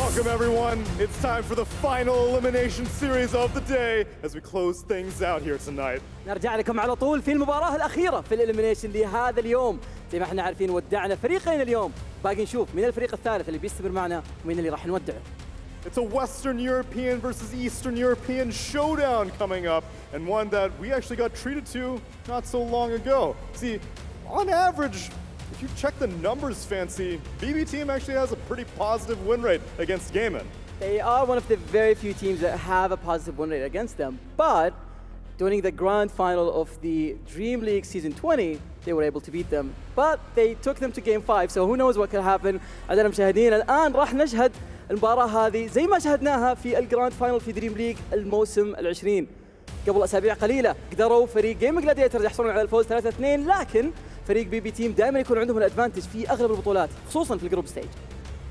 Welcome everyone. It's time for the final elimination series of the day as we close things out here tonight. نرجع لكم على طول في المباراة الأخيرة في الإليمينيشن لهذا اليوم. زي ما احنا عارفين ودعنا فريقين اليوم، باقي نشوف مين الفريق الثالث اللي بيستمر معنا ومين اللي راح نودعه. It's a Western European versus Eastern European showdown coming up, and one that we actually got treated to not so long ago. See, on average, if you check the numbers fancy, bbteam actually has a pretty positive win rate against Gaimin. They are one of the very few teams that have a positive win rate against them, but during the grand final of the Dream League Season 20, they were able to beat them, but they took them to Game 5, so who knows what could happen. أعزائنا المشاهدين الآن راح نشهد المباراة هذه زي ما شاهدناها في الجراند فاينل في دريم ليج الموسم ال20. قبل أسابيع قليلة قدروا فريق Gaimin Gladiators يحصلون على الفوز 3-2، لكن فريق bbteam دائما يكون عندهم الادفانتج في أغلب البطولات خصوصا في الجروب ستيج.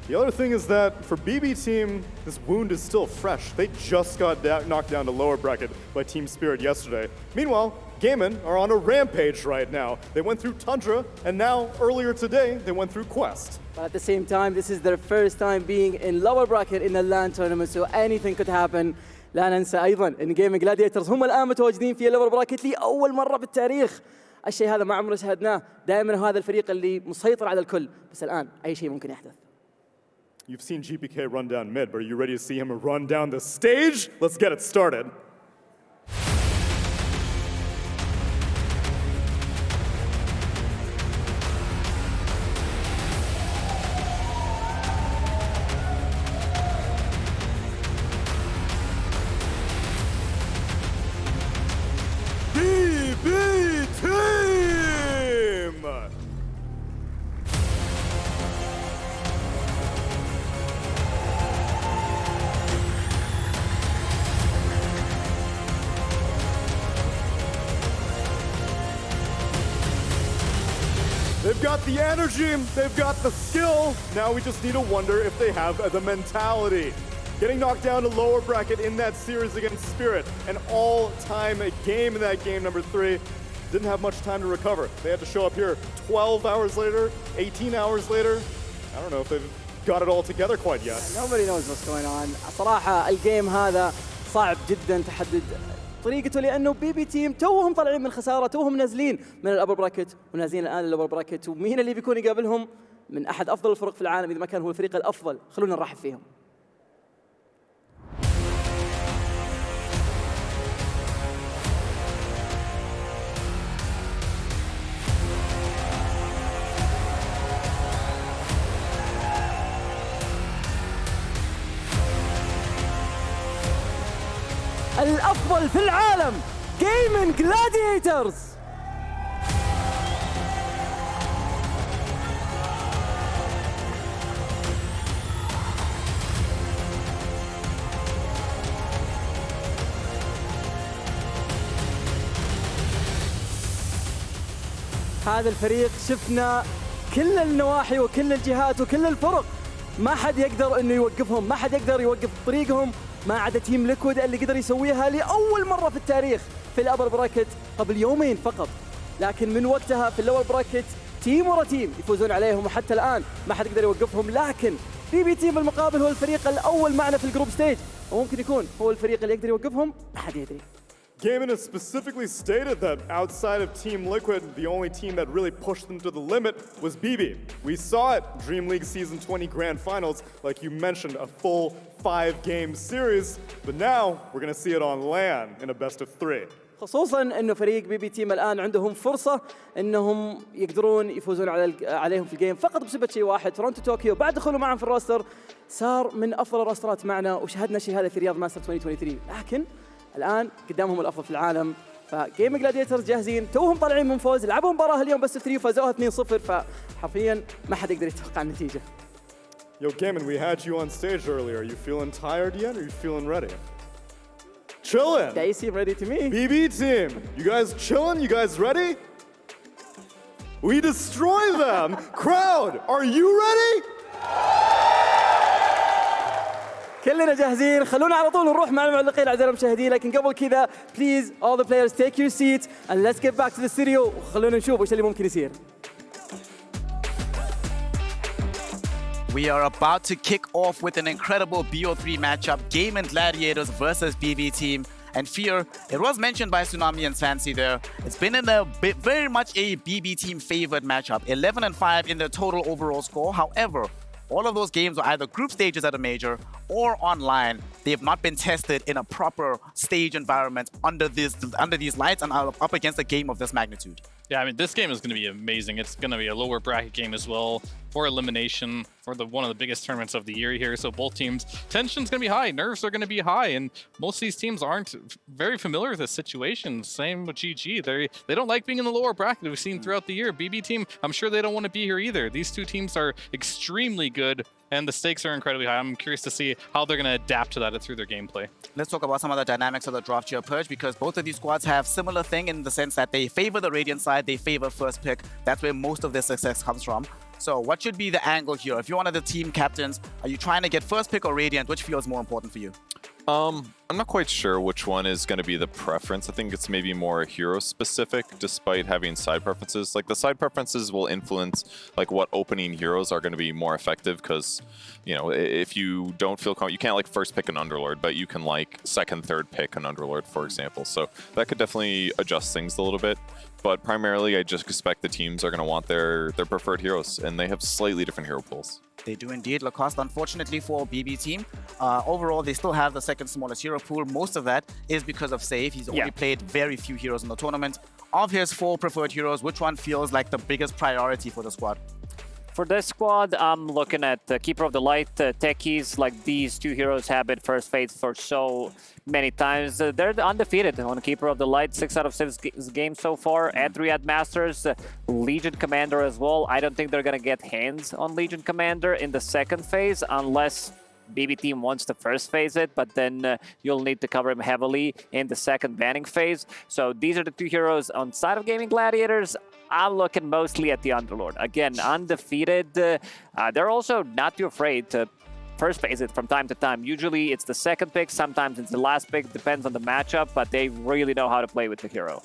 The other thing is that for bbteam, this wound is still fresh. They just got knocked down to lower bracket by Team Spirit yesterday. Meanwhile, Gaimin are on a rampage right now. They went through Tundra, and now, earlier today, they went through Quest. But at the same time, this is their first time being in lower bracket in the LAN tournament, so anything could happen. لا ننسى أيضاً أن Gaimin Gladiators هم الآن متواجدين في اللور براكت لأول مرة بالتاريخ. الشيء هذا ما عمره شاهدناه، دائماً هذا الفريق اللي مسيطر على الكل، بس الآن أي شيء ممكن يحدث. You've seen GPK run down mid, but are you ready to see him run down the stage? Let's get it started. They've got the energy, they've got the skill. Now we just need to wonder if they have the mentality. Getting knocked down to lower bracket in that series against Spirit, an all-time game in that game number 3. Didn't have much time to recover. They had to show up here 12 hours later, 18 hours later. I don't know if they've got it all together quite yet. Nobody knows what's going on. صراحة الجيم هذا صعب جدا تحدد طريقته، لأنه bbteam توهم طالعين من خسارة، توهم نازلين من الأبر براكت ونازلين الآن للأبر براكت، ومين اللي بيكون يقابلهم من أحد أفضل الفرق في العالم إذا ما كان هو الفريق الأفضل. خلونا نرحب فيهم. الأفضل في العالم Gaimin Gladiators. هذا الفريق شفنا كل النواحي وكل الجهات وكل الفرق، ما حد يقدر انه يوقفهم، ما حد يقدر يوقف طريقهم ما عدا تيم ليكويد اللي قدر يسويها لأول مرة في التاريخ في الأبر براكت قبل يومين فقط، لكن من وقتها في اللور براكت تيم ورا تيم يفوزون عليهم، وحتى الآن ما حد يقدر يوقفهم. لكن bbteam بالمقابل هو الفريق الأول معنا في الجروب ستيج، وممكن يكون هو الفريق اللي يقدر يوقفهم، ما حد يدري. Gaimin has specifically stated that outside of Team Liquid, the only team that really pushed them to the limit was BB. We saw it Dream League Season 20 Grand Finals, like you mentioned, a full 5-game series, but now we're going to see it on LAN in a best of 3. خصوصا انه فريق bbteam الان عندهم فرصه انهم يقدرون يفوزون عليهم في الجيم فقط بسبب شيء واحد. تورونتو طوكيو بعد دخوله معهم في الروستر صار من افضل الروسترات معنا، وشاهدنا الشيء هذا في رياض ماستر 2023، لكن الآن قدامهم الأفضل في العالم. فجيمين جلاديترز جاهزين، توهم طالعين من فوز، لعبوا مباراة اليوم بس 3 وفازوها 2-0، فحرفيا ما حد يقدر يتوقع النتيجة. Yo, Gaimin, we had you on stage earlier. Are you feeling tired yet, or are you feeling ready? Chilling. They seem ready to me. bbteam, you guys chilling? You guys ready? We destroy them. Crowd, are you ready? كلنا جاهزين، خلونا على طول نروح مع المعلقين اعزائي المشاهدين، لكن قبل كذا please all the players take your seats and let's get back to the studio وخلونا نشوف ايش اللي ممكن يصير. We are about to kick off with an incredible BO3 matchup, Gaimin Gladiators versus bbteam. And Fear, it was mentioned by Tsunami and Fancy there. It's been in a bit, very much a bbteam favored matchup, 11-5 in the total overall score. However, all of those games are either group stages at a major or online. They have not been tested in a proper stage environment under these lights and are up against a game of this magnitude. Yeah, I mean, this game is going to be amazing. It's going to be a lower bracket game as well for elimination for one of the biggest tournaments of the year here. So both teams, tension's going to be high, nerves are going to be high, and most of these teams aren't very familiar with this situation. Same with GG. They don't like being in the lower bracket. We've seen throughout the year. bbteam, I'm sure they don't want to be here either. These two teams are extremely good, and the stakes are incredibly high. I'm curious to see how they're going to adapt to that through their gameplay. Let's talk about some of the dynamics of the draft year purge, because both of these squads have similar thing in the sense that they favor the Radiant side, they favor first pick. That's where most of their success comes from. So what should be the angle here? If you're one of the team captains, are you trying to get first pick or Radiant? Which feels more important for you? I'm not quite sure which one is going to be the preference. I think it's maybe more hero specific, despite having side preferences. Like the side preferences will influence like what opening heroes are going to be more effective, because you know, if you don't feel you can't like first pick an Underlord, but you can like second, third pick an Underlord, for example. So that could definitely adjust things a little bit. But primarily, I just expect the teams are going to want their preferred heroes, and they have slightly different hero pools. They do indeed. Lacoste, unfortunately for bbteam, overall they still have the second smallest hero pool. Most of that is because of Save. He's only played very few heroes in the tournament. Of his 4 preferred heroes, which one feels like the biggest priority for the squad? For this squad, I'm looking at Keeper of the Light, techies. Like these two heroes have been first phase for so many times. They're undefeated on Keeper of the Light, 6 out of 6 games so far. At Riyadh Masters, Legion Commander as well. I don't think they're going to get hands on Legion Commander in the second phase unless bbteam wants to first phase it, but then you'll need to cover him heavily in the second banning phase. So these are the two heroes on side of Gaimin Gladiators. I'm looking mostly at the Underlord. Again, undefeated. They're also not too afraid to first phase it from time to time. Usually it's the second pick, sometimes it's the last pick, depends on the matchup, but they really know how to play with the hero.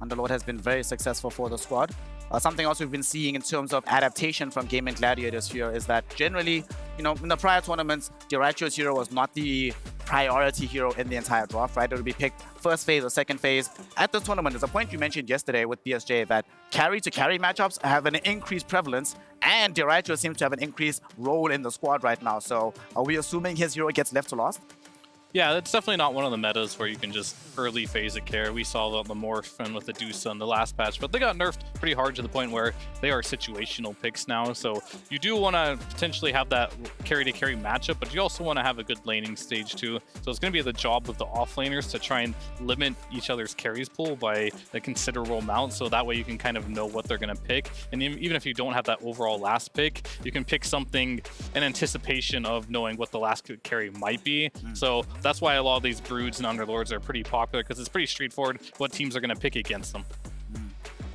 Underlord has been very successful for the squad. Something else we've been seeing in terms of adaptation from Gaimin Gladiators here is that generally, you know, in the prior tournaments, Diracho's hero was not the priority hero in the entire draft, right? It would be picked first phase or second phase. At the tournament, there's a point you mentioned yesterday with BSJ that carry-to-carry matchups have an increased prevalence, and Diracho seems to have an increased role in the squad right now. So are we assuming his hero gets left to last? Yeah, that's definitely not one of the metas where you can just early phase a care. We saw the Morph and with the Deuce on the last patch, but they got nerfed pretty hard to the point where they are situational picks now. So you do want to potentially have that carry-to-carry matchup, but you also want to have a good laning stage too. So it's going to be the job of the offlaners to try and limit each other's carries pool by a considerable amount, so that way you can kind of know what they're going to pick. And even if you don't have that overall last pick, you can pick something in anticipation of knowing what the last carry might be. So that's why a lot of these Broods and Underlords are pretty popular, because it's pretty straightforward what teams are going to pick against them.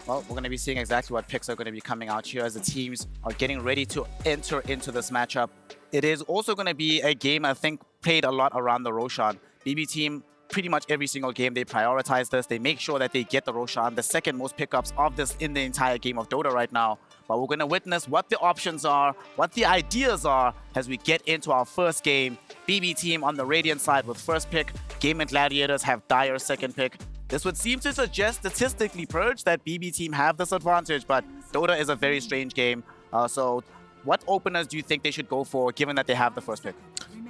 Well, we're going to be seeing exactly what picks are going to be coming out here as the teams are getting ready to enter into this matchup. It is also going to be a game, I think, played a lot around the Roshan. bbteam, pretty much every single game, they prioritize this. They make sure that they get the Roshan, the second most pickups of this in the entire game of Dota right now. But we're going to witness what the options are, what the ideas are as we get into our first game. bbteam on the Radiant side with first pick. Gaimin Gladiators have Dire second pick. This would seem to suggest statistically, Purge, that bbteam have this advantage, but Dota is a very strange game. So what openers do you think they should go for, given that they have the first pick?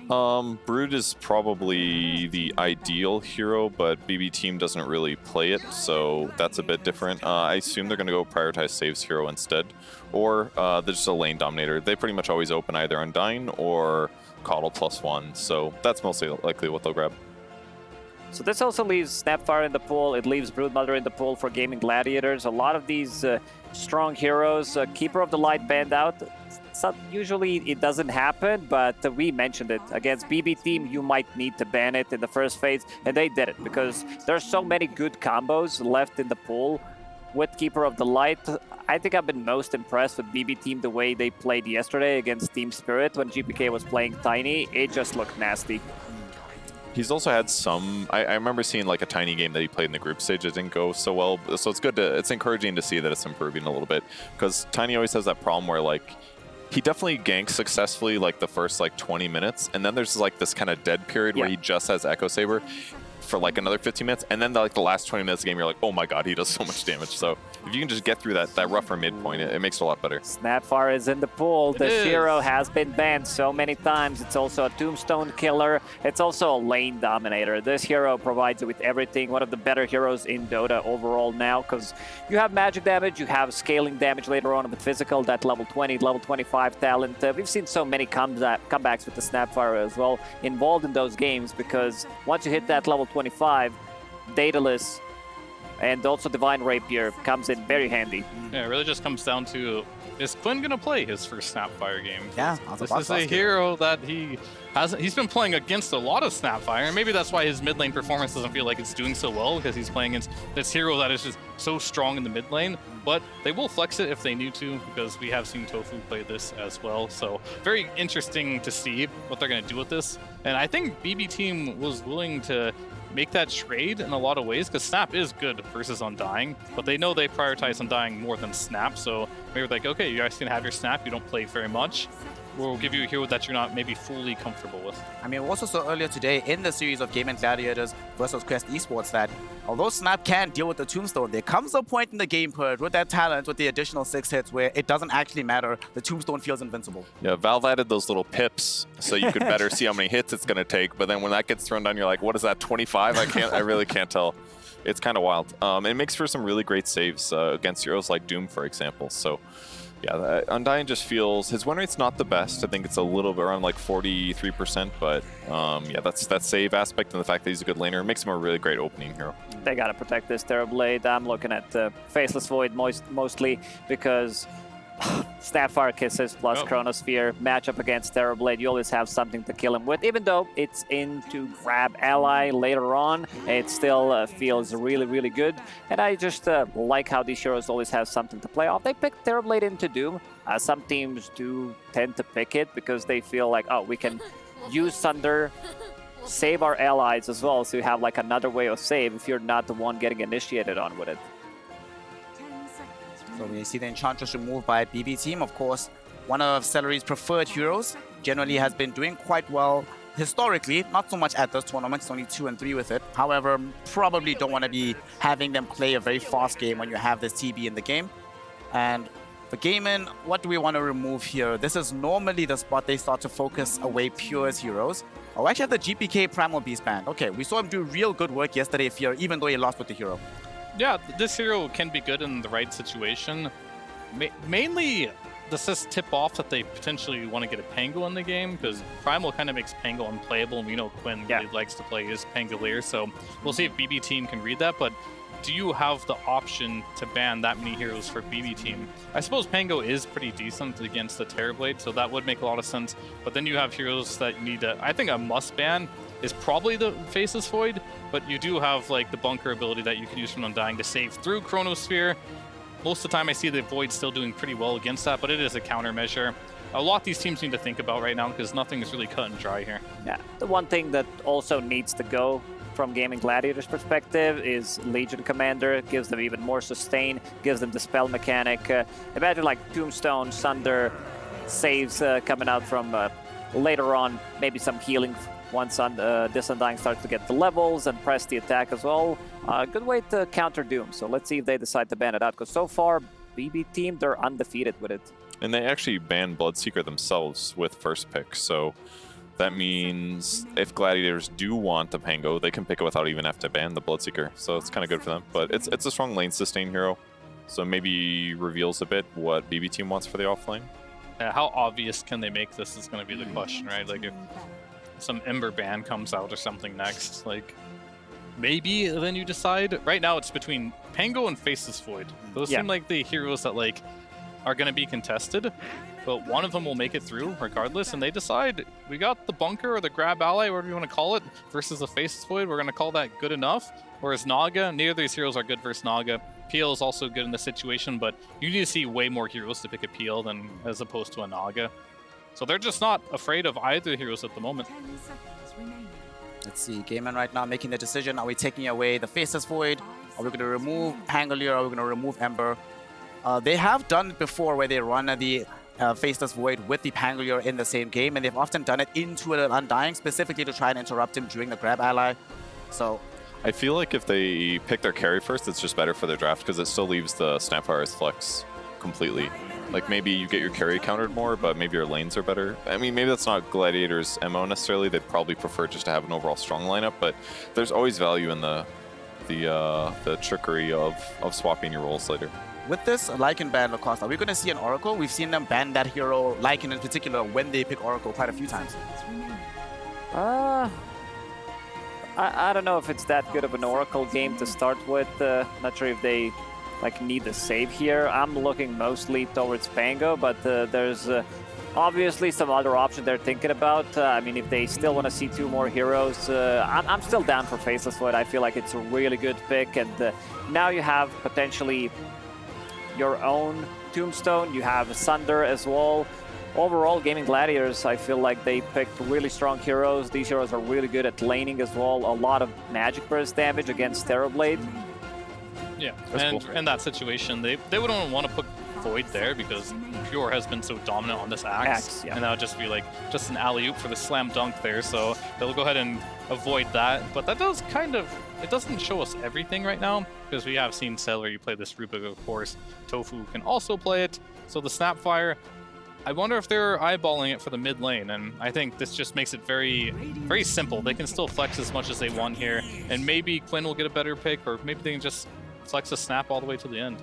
Brood is probably the ideal hero, but bbteam doesn't really play it, so that's a bit different. I assume they're going to go prioritize Save's hero instead, or they're just a lane dominator. They pretty much always open either Undying or Coddle +1, so that's mostly likely what they'll grab. So this also leaves Snapfire in the pool. It leaves Broodmother in the pool for Gaimin Gladiators. A lot of these strong heroes. Keeper of the Light banned out. Usually it doesn't happen, but we mentioned it. Against bbteam, you might need to ban it in the first phase, and they did it because there's so many good combos left in the pool with Keeper of the Light. I think I've been most impressed with bbteam the way they played yesterday against Team Spirit when GPK was playing Tiny. It just looked nasty. He's also had some, I remember seeing like a Tiny game that he played in the group stage. It didn't go so well, so it's good to, it's encouraging to see that it's improving a little bit, because Tiny always has that problem where like he definitely ganks successfully like the first like 20 minutes, and then there's like this kind of dead period where he just has Echo Saber for like another 15 minutes, and then like the last 20 minutes of the game, you're like, oh my god, he does so much damage. So if you can just get through that rougher midpoint, it makes it a lot better. Snapfire is in the pool. This hero has been banned so many times. It's also a tombstone killer. It's also a lane dominator. This hero provides you with everything. One of the better heroes in Dota overall now, because you have magic damage, you have scaling damage later on with physical, that level 20, level 25 talent. We've seen so many comebacks with the Snapfire as well involved in those games, because once you hit that level 25, Daedalus and also Divine Rapier comes in very handy. Yeah, it really just comes down to, is Quinn going to play his first Snapfire game? Yeah, this is a hero that he's been playing against a lot of Snapfire, and maybe that's why his mid lane performance doesn't feel like it's doing so well, because he's playing against this hero that is just so strong in the mid lane. But they will flex it if they need to, because we have seen Tofu play this as well. So very interesting to see what they're going to do with this. And I think bbteam was willing to make that trade in a lot of ways, because Snap is good versus Undying, but they know they prioritize Undying more than Snap. So maybe like, okay, you guys can have your Snap, you don't play very much. We'll give you a hero that you're not maybe fully comfortable with. I mean, we also saw earlier today in the series of Gaimin Gladiators versus Quest Esports that although Snap can deal with the Tombstone, there comes a point in the game period with that talent, with the additional 6 hits, where it doesn't actually matter. The Tombstone feels invincible. Yeah, Valve added those little pips so you could better see how many hits it's going to take. But then when that gets thrown down, you're like, what is that, 25? I really can't tell. It's kind of wild. It makes for some really great saves against heroes like Doom, for example. So yeah, Undying just feels, his win rate's not the best. I think it's a little bit around like 43%, but yeah, that's that save aspect and the fact that he's a good laner. It makes him a really great opening hero. They gotta protect this Terrorblade. I'm looking at Faceless Void mostly because Snapfire Kisses plus Chronosphere matchup against Terrorblade. You always have something to kill him with. Even though it's into grab ally later on, it still feels really, really good. And I just like how these heroes always have something to play off. They picked Terrorblade into Doom. Some teams do tend to pick it because they feel like, oh, we can use Thunder, save our allies as well, so you have like another way of save if you're not the one getting initiated on with it. So we see the Enchantress removed by bbteam. Of course, one of Celery's preferred heroes, generally has been doing quite well historically, not so much at this tournament, it's only 2 and 3 with it. However, probably don't want to be having them play a very fast game when you have this TB in the game. And for Gaimin, what do we want to remove here? This is normally the spot they start to focus away Pure's heroes. Oh, actually have the GPK Primal Beast banned. Okay, we saw him do real good work yesterday here, even though he lost with the hero. Yeah, this hero can be good in the right situation. Mainly, this does tip off that they potentially want to get a Pango in the game, because Primal kind of makes Pango unplayable, and we know Quinn really likes to play his Pangolier, so we'll see if bbteam can read that, but do you have the option to ban that many heroes for bbteam? I suppose Pango is pretty decent against the Terrorblade, so that would make a lot of sense, but then you have heroes that you need to, I think a must ban is probably the Faceless Void, but you do have like the bunker ability that you can use from Undying to save through Chronosphere. Most of the time I see the Void still doing pretty well against that, but it is a countermeasure. A lot these teams need to think about right now because nothing is really cut and dry here. Yeah, the one thing that also needs to go from Gaimin Gladiators perspective is Legion Commander. It gives them even more sustain, gives them the spell mechanic. Imagine like Tombstone, Sunder, saves coming out from later on, maybe some healing once this Undying starts to get the levels and press the attack as well. Good way to counter Doom. So let's see if they decide to ban it out, because so far, bbteam, they're undefeated with it. And they actually banned Bloodseeker themselves with first pick, so that means if Gladiators do want the Pango, they can pick it without even have to ban the Bloodseeker, so it's kind of good for them. But it's a strong lane sustain hero, so maybe reveals a bit what bbteam wants for the offlane. Yeah, how obvious can they make this is going to be the question, right? Like if some Ember ban comes out or something next, like maybe then you decide. Right now it's between Pango and Faceless Void. Those seem like the heroes that like are going to be contested, but one of them will make it through regardless, and they decide we got the bunker or the grab ally, whatever you want to call it, versus the Faceless Void. We're going to call that good enough. Whereas Naga, neither of these heroes are good versus Naga. PL is also good in this situation, but you need to see way more heroes to pick a PL than as opposed to a Naga. So they're just not afraid of either heroes at the moment. Let's see, Gaimin right now making the decision. Are we taking away the Faceless Void? Are we going to remove Pangolier? Are we going to remove Ember? They have done it before where they run the Faceless Void with the Pangolier in the same game, and they've often done it into an Undying, specifically to try and interrupt him during the grab ally. So I feel like if they pick their carry first, it's just better for their draft because it still leaves the Snapfire's flex completely. Like maybe you get your carry countered more, but maybe your lanes are better. I mean, maybe that's not Gladiators' MO necessarily. They'd probably prefer just to have an overall strong lineup, but there's always value in the trickery of swapping your roles later. with this Lycan ban, of course, are we going to see an Oracle? We've seen them ban that hero, Lycan in particular, when they pick Oracle quite a few times. I don't know if it's that good of an Oracle game to start with. Not sure if they need a save here. I'm looking mostly towards Pango, but there's obviously some other option they're thinking about. I mean, if they still want to see two more heroes, I'm still down for Faceless Void. I feel like it's a really good pick, and now you have potentially your own Tombstone. You have Sunder as well. Overall, Gaimin Gladiators, I feel like they picked really strong heroes. These heroes are really good at laning as well. A lot of magic burst damage against Terrorblade. Yeah, and in that situation, they wouldn't want to put Void there because Pure has been so dominant on this Axe. Yeah. And that would just be like just an alley-oop for the slam dunk there, so they'll go ahead and avoid that. But that does kind of, it doesn't show us everything right now, because we have seen Celery play this Rubik, of course. Tofu can also play it, so the Snapfire, I wonder if they're eyeballing it for the mid lane, and I think this just makes it very, very simple. They can still flex as much as they want here, and maybe Quinn will get a better pick, or maybe they can just flex a snap all the way to the end.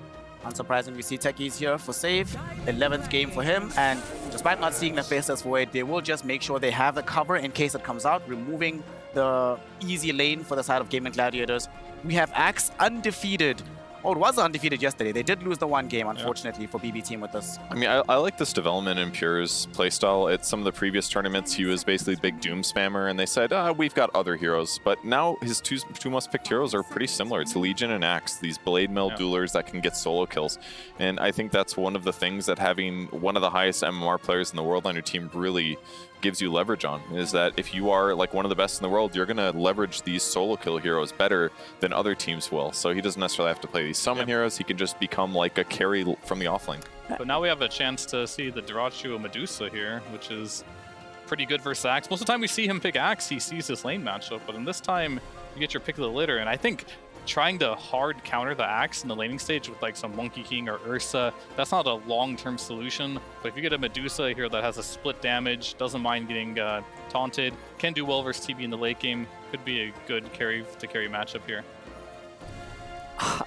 Unsurprisingly, we see Techies here for save. 11th game for him, and despite not seeing the Faceless Void, they will just make sure they have the cover in case it comes out, removing the easy lane for the side of Gaimin Gladiators. We have Axe undefeated. Oh, it was undefeated yesterday. They did lose the one game, unfortunately, for bbteam with this. I mean, I like this development in Pure's playstyle. At some of the previous tournaments, he was basically big Doom spammer, and they said, we've got other heroes. But now his two most picked heroes are pretty similar. It's Legion and Axe, these blade mill duelers that can get solo kills. And I think that's one of the things that having one of the highest MMR players in the world on your team really gives you leverage on, is that if you are like one of the best in the world, you're going to leverage these solo kill heroes better than other teams will. So he doesn't necessarily have to play these summon heroes. He can just become like a carry from the offlane. But now we have a chance to see the Dyrachyo Medusa here, which is pretty good versus Axe. Most of the time we see him pick Axe, he sees this lane matchup, but in this time you get your pick of the litter, and I think trying to hard counter the Axe in the laning stage with like some Monkey King or Ursa, that's not a long-term solution. But if you get a Medusa here that has a split damage, doesn't mind getting taunted, can do well versus TB in the late game, could be a good carry matchup here.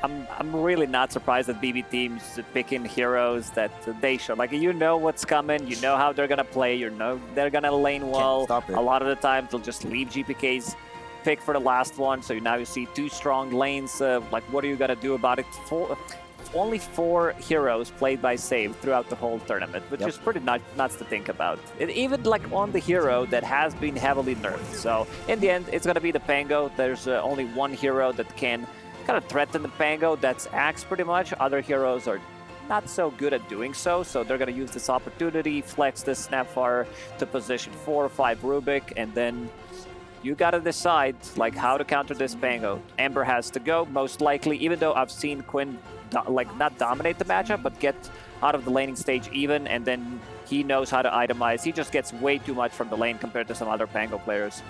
I'm really not surprised that bbteam's picking heroes that they show. Like, you know what's coming, you know how they're gonna play, you know they're gonna lane well. A lot of the times they'll just leave GPK's pick for the last one, so now you see two strong lanes. Like, what are you gonna do about it? Only 4 heroes played by Save throughout the whole tournament, which is pretty nuts to think about. Even like on the hero that has been heavily nerfed. So in the end, it's gonna be the Pango. There's only one hero that can kind of threaten the Pango. That's Axe pretty much. Other heroes are not so good at doing so, so they're gonna use this opportunity, flex this Snapfire to position 4 or 5 Rubik, and then you gotta decide like how to counter this Pango. Ember has to go, most likely, even though I've seen Quinn not dominate the matchup, but get out of the laning stage even, and then he knows how to itemize. He just gets way too much from the lane compared to some other Pango players.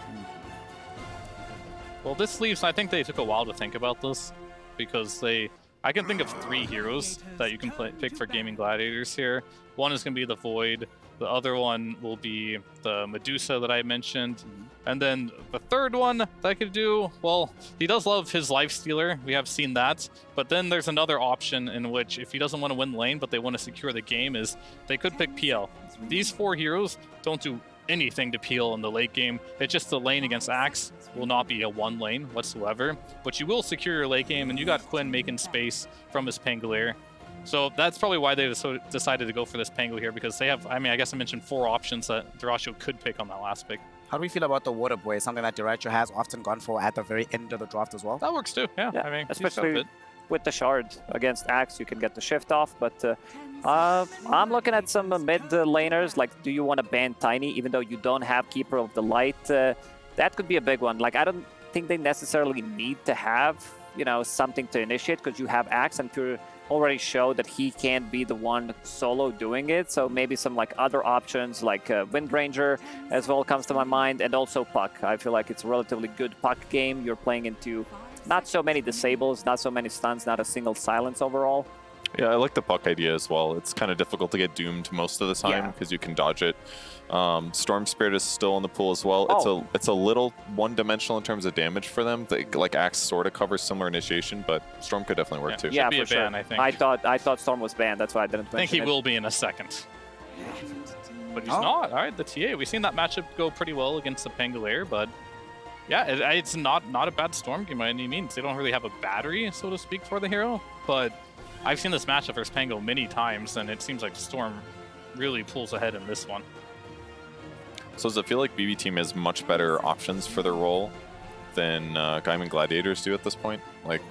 Well, this leaves, I think they took a while to think about this, because I can think of 3 heroes that you can pick for Gaimin Gladiators here. One is going to be the Void, the other one will be the Medusa that I mentioned, and then the third one that I could do, well, he does love his Lifestealer, we have seen that, but then there's another option in which if he doesn't want to win the lane but they want to secure the game, is they could pick PL. These 4 heroes don't do anything to peel in the late game. It's just the lane against Axe will not be a 1 lane whatsoever, but you will secure your late game, and you got Quinn making space from his Pangolier. So that's probably why they decided to go for this Pango here, because they have, I mean, I guess I mentioned 4 options that Dyrachyo could pick on that last pick. How do we feel about the Water Boy? Something that Dyrachyo has often gone for at the very end of the draft as well. That works too, yeah. I mean, especially with the Shard against Axe, you can get the shift off, but I'm looking at some mid laners. Like, do you want to ban Tiny even though you don't have Keeper of the Light? That could be a big one. Like, I don't think they necessarily need to have, you know, something to initiate, because you have Axe and Pure already showed that he can't be the one solo doing it. So maybe some like other options like Wind Ranger as well comes to my mind, and also Puck. I feel like it's a relatively good Puck game. You're playing into not so many disables, not so many stuns, not a single silence overall. Yeah, I like the Puck idea as well. It's kind of difficult to get doomed most of the time because you can dodge it. Storm Spirit is still in the pool as well. It's a little one-dimensional in terms of damage for them. Like Axe sort of covers similar initiation, but Storm could definitely work too. Yeah, Should be for a ban, sure. I think. I thought Storm was banned. That's why I didn't mention I think he it. will be in a second. But he's not. All right, the TA. We've seen that matchup go pretty well against the Pangolier, but yeah, it's not a bad Storm game by any means. They don't really have a battery, so to speak, for the hero, but I've seen this matchup versus Pango many times, and it seems like Storm really pulls ahead in this one. So does it feel like bbteam has much better options for their role than Gaimin Gladiators do at this point? Like,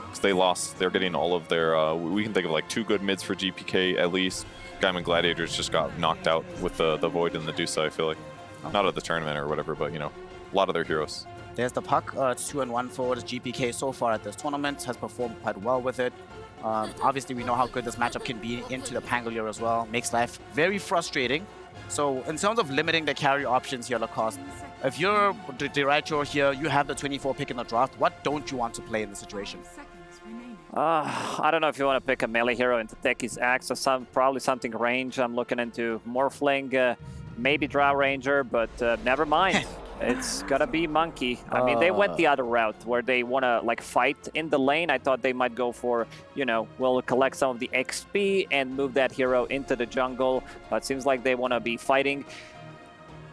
'cause they lost, they're getting all of their, we can think of like 2 good mids for GPK at least. Gaimin Gladiators just got knocked out with the Void and the Dusa, I feel like. Not at the tournament or whatever, but you know, a lot of their heroes. There's the Puck. It's 2-1 for the GPK so far at this tournament. Has performed quite well with it. Obviously, we know how good this matchup can be into the Pangolier as well. Makes life very frustrating. So in terms of limiting the carry options here, Lacoste, if you're the Deracho here, you have the 24 pick in the draft. What don't you want to play in this situation? I don't know if you want to pick a melee hero into Techi's Axe or probably something range. I'm looking into Morphling, maybe Drow Ranger, but never mind. It's gonna be Monkey. I mean, they went the other route where they want to like fight in the lane. I thought they might go for, you know, we'll collect some of the XP and move that hero into the jungle. But it seems like they want to be fighting.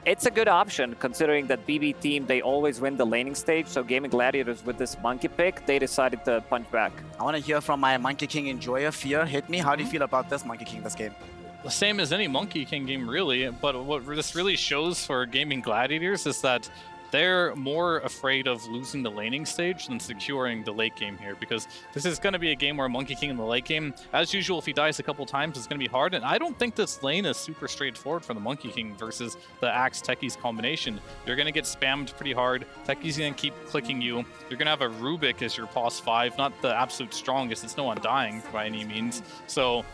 It's a good option considering that bbteam, they always win the laning stage. So Gaimin Gladiators with this Monkey pick, they decided to punch back. I want to hear from my Monkey King enjoyer, Fear. Hit me. How do you feel about this Monkey King this game? The same as any Monkey King game, really. But what this really shows for Gaimin Gladiators is that they're more afraid of losing the laning stage than securing the late game here, because this is going to be a game where Monkey King in the late game, as usual, if he dies a couple times, it's going to be hard. And I don't think this lane is super straightforward for the Monkey King versus the Axe Techies combination. You're going to get spammed pretty hard. Techies going to keep clicking you. You're going to have a Rubik as your pos 5, not the absolute strongest. It's no undying by any means. So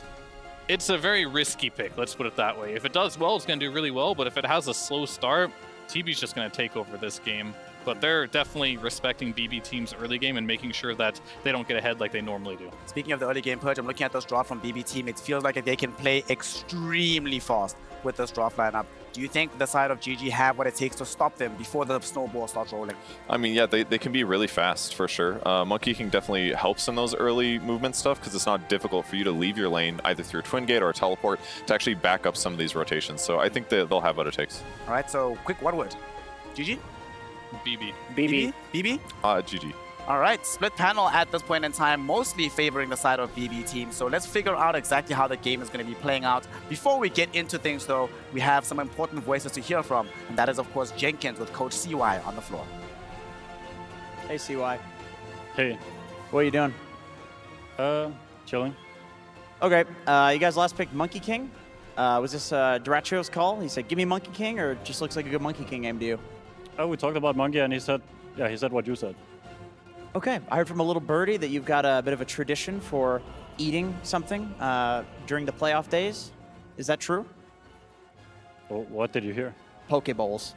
it's a very risky pick, let's put it that way. If it does well, it's going to do really well, but if it has a slow start, TB's just going to take over this game. But they're definitely respecting bbteam's early game and making sure that they don't get ahead like they normally do. Speaking of the early game purge, I'm looking at this draft from bbteam. It feels like they can play extremely fast with this draft lineup. Do you think the side of GG have what it takes to stop them before the snowball starts rolling? I mean, yeah, they can be really fast for sure. Monkey King definitely helps in those early movement stuff because it's not difficult for you to leave your lane either through Twin Gate or a teleport to actually back up some of these rotations. So I think they'll have what it takes. All right, so quick one word. GG? BB. BB? BB? GG. All right, split panel at this point in time, mostly favoring the side of bbteam. So let's figure out exactly how the game is going to be playing out. Before we get into things, though, we have some important voices to hear from, and that is, of course, Jenkins with Coach CY on the floor. Hey, CY. Hey, What are you doing? chilling. Okay, you guys last picked Monkey King. Was this Deracho's call? He said, give me Monkey King, or it just looks like a good Monkey King game to you? Oh, we talked about Monkey, and he said what you said. Okay, I heard from a little birdie that you've got a bit of a tradition for eating something during the playoff days. Is that true? Well, what did you hear? Poke bowls.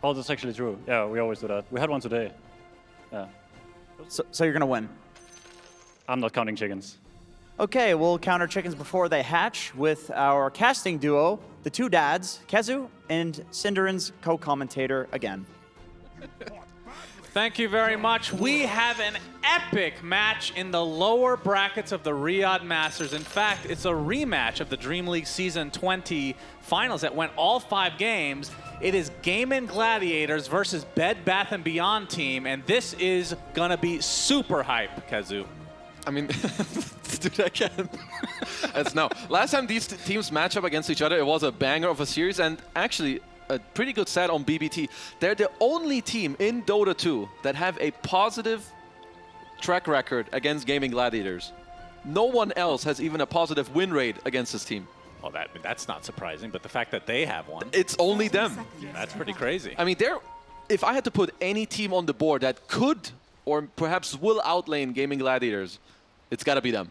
Oh, that's actually true. Yeah, we always do that. We had one today. Yeah. So you're going to win. I'm not counting chickens. Okay, we'll counter chickens before they hatch with our casting duo, the two dads, Kezu and Cinderin's co-commentator again. Thank you very much. We have an epic match in the lower brackets of the Riyadh Masters. In fact, it's a rematch of the Dream League Season 20 finals that went all 5 games. It is Gaimin Gladiators versus Bed Bath & Beyond team, and this is gonna be super hype, Kazu. I mean, dude, I can't. Last time these teams match up against each other, it was a banger of a series, and actually a pretty good stat on BBT. They're the only team in Dota 2 that have a positive track record against Gaimin Gladiators. No one else has even a positive win rate against this team. Well, that's not surprising, but the fact that they have one, It's only them. that's pretty crazy. I mean, if I had to put any team on the board that could or perhaps will outlane Gaimin Gladiators, it's got to be them.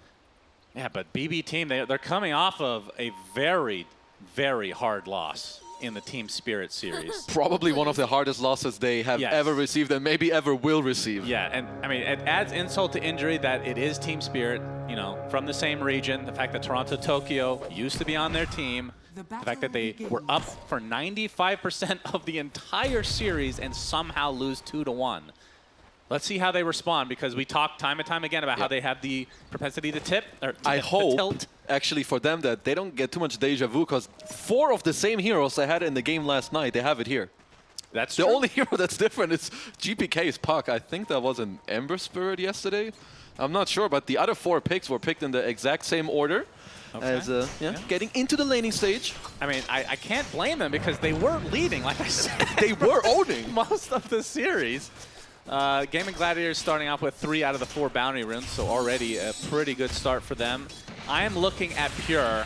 Yeah, but BB team, they're coming off of a very, very hard loss in the Team Spirit series. Probably one of the hardest losses they have ever received and maybe ever will receive. Yeah, and I mean, it adds insult to injury that it is Team Spirit, you know, from the same region. The fact that Toronto Tokyo used to be on their team. The fact that they were up for 95% of the entire series and somehow lose 2-1. Let's see how they respond, because we talk time and time again about how they have the propensity to tip. Or I hope, tilt. actually, for them that they don't get too much deja vu, because 4 of the same heroes they had in the game last night, they have it here. That's the true. only hero that's different is GPK's Puck. I think that was an Ember Spirit yesterday. I'm not sure, but the other 4 picks were picked in the exact same order. As getting into the laning stage. I mean, I can't blame them, because they were leading, like I said. They were owning most of the series. Gaimin Gladiators starting off with 3 out of the 4 bounty runes, so already a pretty good start for them. I am looking at Pure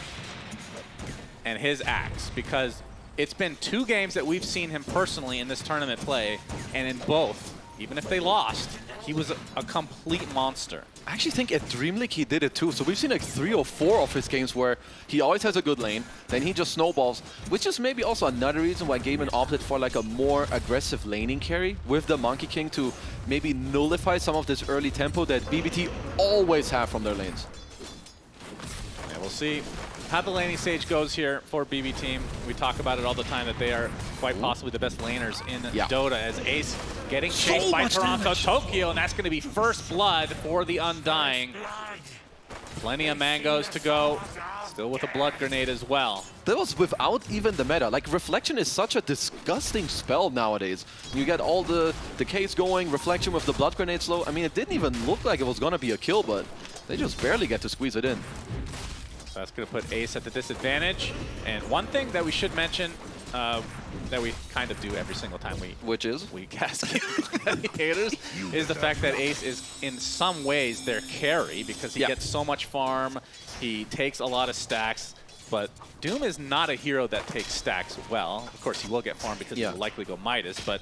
and his axe, because it's been 2 games that we've seen him personally in this tournament play, and in both, even if they lost, he was a complete monster. I actually think at Dream League he did it too. So we've seen like 3 or 4 of his games where he always has a good lane, then he just snowballs, which is maybe also another reason why Gaimin opted for like a more aggressive laning carry with the Monkey King to maybe nullify some of this early tempo that BBT always have from their lanes. Yeah, we'll see how the laning stage goes here for BB team. We talk about it all the time that they are quite possibly the best laners in Dota, as Ace getting chased by Toronto Tokyo, and that's going to be first blood for the Undying. Plenty of mangoes to go, still with a blood grenade as well. That was without even the meta. Like, Reflection is such a disgusting spell nowadays. You get all the decays going, Reflection with the blood grenade slow. I mean, it didn't even look like it was going to be a kill, but they just barely get to squeeze it in. So that's going to put Ace at the disadvantage. And one thing that we should mention that we kind of do every single time we cast Gladiators is the fact that Ace is in some ways their carry, because he gets so much farm, he takes a lot of stacks, but Doom is not a hero that takes stacks well. Of course, he will get farm because he will likely go Midas, but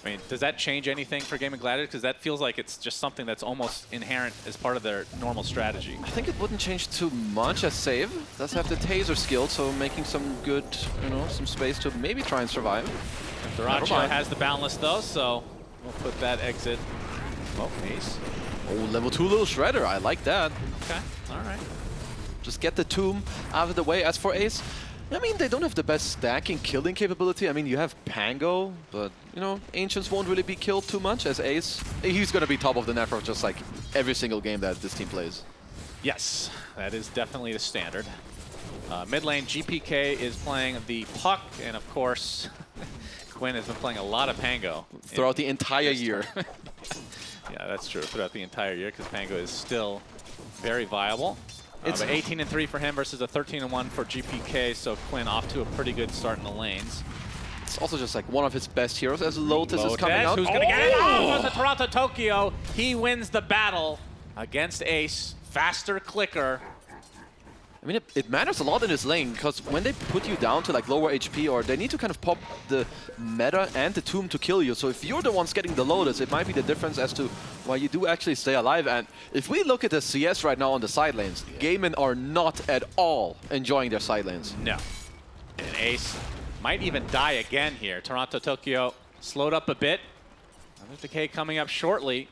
I mean, does that change anything for Gaimin Gladiators? Because that feels like it's just something that's almost inherent as part of their normal strategy. I think it wouldn't change too much as Save does have the Taser skill, so making some good, you know, some space to maybe try and survive. Duracho has the Boundless though, so we'll put that exit. Oh, Ace. Oh, level 2 little Shredder, I like that. Okay, all right. Just get the Tomb out of the way. As for Ace, I mean, they don't have the best stacking killing capability. I mean, you have Pango, but, you know, Ancients won't really be killed too much as Ace. He's going to be top of the network just like every single game that this team plays. Yes, that is definitely the standard. Mid lane, GPK is playing the Puck, and of course, Quinn has been playing a lot of Pango. Throughout the entire year. Yeah, that's true. Throughout the entire year, because Pango is still very viable. It's 18-3 for him versus a 13-1 for GPK, so Quinn off to a pretty good start in the lanes. It's also just like one of his best heroes as Lotus is coming out. Who's going to get it? Oh, goes to Toronto Tokyo. He wins the battle against Ace. Faster clicker. I mean, it matters a lot in this lane, because when they put you down to like lower HP, or they need to kind of pop the meta and the Tomb to kill you. So if you're the ones getting the Lotus, it might be the difference as to why you do actually stay alive. And if we look at the CS right now on the side lanes, Gaimin are not at all enjoying their side lanes. No. And Ace might even die again here. Toronto Tokyo slowed up a bit. Another decay coming up shortly.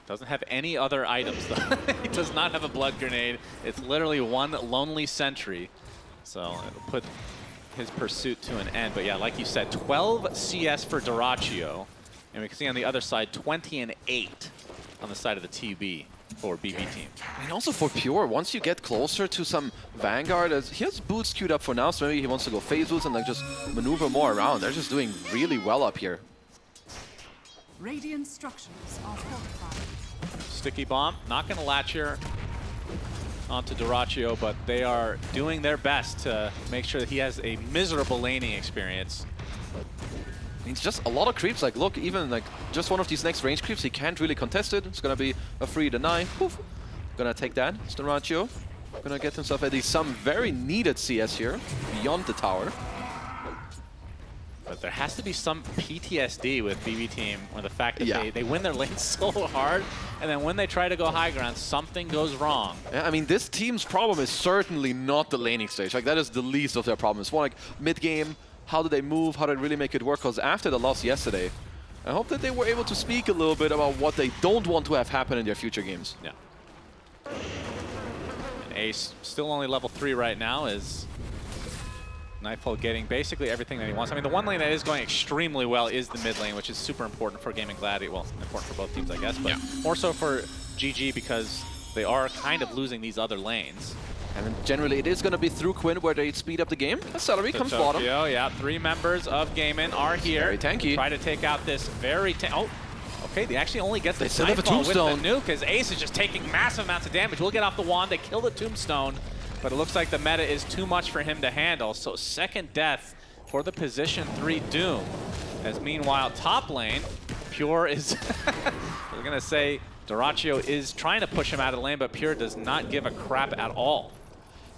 Doesn't have any other items, though. He does not have a blood grenade. It's literally one lonely sentry. So it'll put his pursuit to an end. But yeah, like you said, 12 CS for Duracho. And we can see on the other side, 20 and 8 on the side of the TB for BB team. And also for Pure, once you get closer to some Vanguard, he has boots queued up for now, so maybe he wants to go phase boots and like just maneuver more around. They're just doing really well up here. Radiant structures are fortified. Sticky bomb, not going to latch here onto Duracho, but they are doing their best to make sure that he has a miserable laning experience. It's just a lot of creeps. Like, look, even like just one of these next range creeps, he can't really contest it. It's going to be a free deny. Poof. Gonna take that. It's Duracho. Gonna get himself at least some very needed CS here, beyond the tower. But there has to be some PTSD with bbteam, or the fact that they win their lanes so hard, and then when they try to go high ground, something goes wrong. Yeah, I mean, this team's problem is certainly not the laning stage. Like, that is the least of their problems. It's more like mid-game, how do they move, how do they really make it work? Because after the loss yesterday, I hope that they were able to speak a little bit about what they don't want to have happen in their future games. Yeah. And Ace, still only level 3 right now, is Nightfall getting basically everything that he wants. I mean, the one lane that is going extremely well is the mid lane, which is super important for Gaimin Gladiators. Well, important for both teams, I guess, but more so for GG because they are kind of losing these other lanes. And then generally, it is going to be through Quinn where they speed up the game. Celery comes bottom. Yeah, 3 members of Gaimin are here. Very tanky. Try to take out this very okay, they actually only get the still have a Nightfall with the tombstone. nuke, as Ace is just taking massive amounts of damage. We'll get off the wand. They kill the tombstone. But it looks like the meta is too much for him to handle. So second death for the position 3 Doom. As meanwhile, top lane, Pure is, we're going to say, Dyrachyo is trying to push him out of the lane, but Pure does not give a crap at all.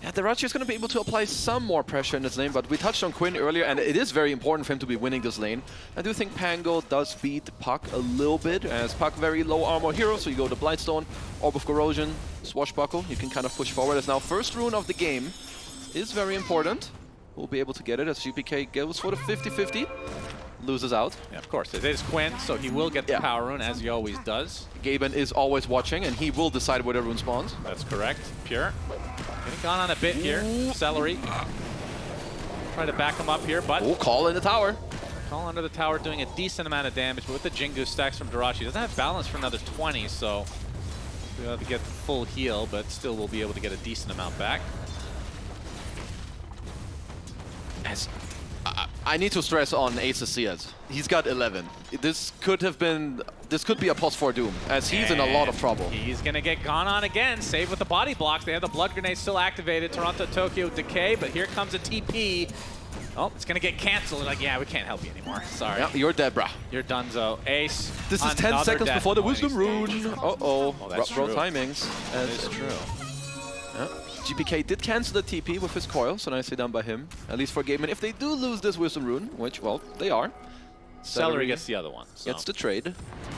Yeah, Dyrachyo is going to be able to apply some more pressure in this lane, but we touched on Quinn earlier, and it is very important for him to be winning this lane. I do think Pango does beat Puck a little bit, as Puck very low armor hero, so you go to Blightstone, Orb of Corrosion, Swashbuckle, you can kind of push forward. As now first rune of the game is very important. We'll be able to get it as GPK goes for the 50-50. Loses out. Yeah, of course. It is Quinn, so he will get the power rune, as he always does. Gaimin is always watching, and he will decide where the rune spawns. That's correct. Pure. Getting gone on a bit here. Celery. Try to back him up here, but... Oh, call in the tower. Call under the tower, doing a decent amount of damage, but with the Jingu stacks from Dyrachyo, he doesn't have balance for another 20, so... we'll have to get the full heal, but still we'll be able to get a decent amount back. As I need to stress on Ace's CS. He's got 11. This could be a plus 4 Doom, as he's in a lot of trouble. He's gonna get gone on again, save with the body blocks. They have the blood grenade still activated. Toronto, Tokyo, decay, but here comes a TP. Oh, it's gonna get canceled. Like, yeah, we can't help you anymore. Sorry. Yeah, you're dead, brah. You're donezo. Ace. This is 10 seconds before the Wisdom Rune. Uh-oh. Oh, that's Bro true. timings. That is true. Yeah. GPK did cancel the TP with his coil, so nicely done by him. At least for Gaimin. If they do lose this Wisdom Rune, which, well, they are. Celery gets the other one. So. Gets the trade.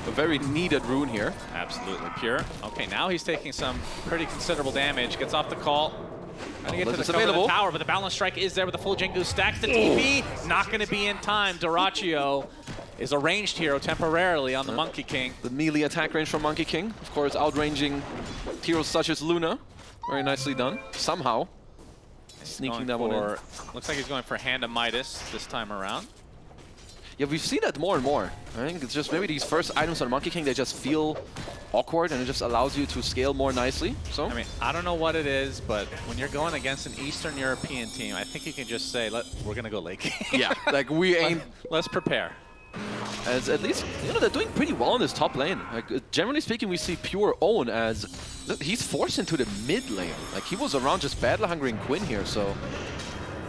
A very needed rune here. Absolutely. Pure. Okay, now he's taking some pretty considerable damage. Gets off the call. Trying to get to the cover of the tower, but the balance strike is there with the full Jingu. Stacks the TP. Not going to be in time. Dyrachyo is a ranged hero temporarily on the Monkey King. The melee attack range from Monkey King. Of course, outranging heroes such as Luna. Very nicely done. Somehow. Sneaking that one in. Looks like he's going for Hand of Midas this time around. Yeah, we've seen that more and more. I think it's just maybe these first items on Monkey King, they just feel awkward and it just allows you to scale more nicely. So I mean, I don't know what it is, but when you're going against an Eastern European team, I think you can just say, we're going to go late game. Yeah, like we ain't... Let's prepare. As at least, you know, they're doing pretty well in this top lane. Like, generally speaking, we see Pure own as... Look, he's forced into the mid lane. Like, he was around just battle-hungering Quinn here, so...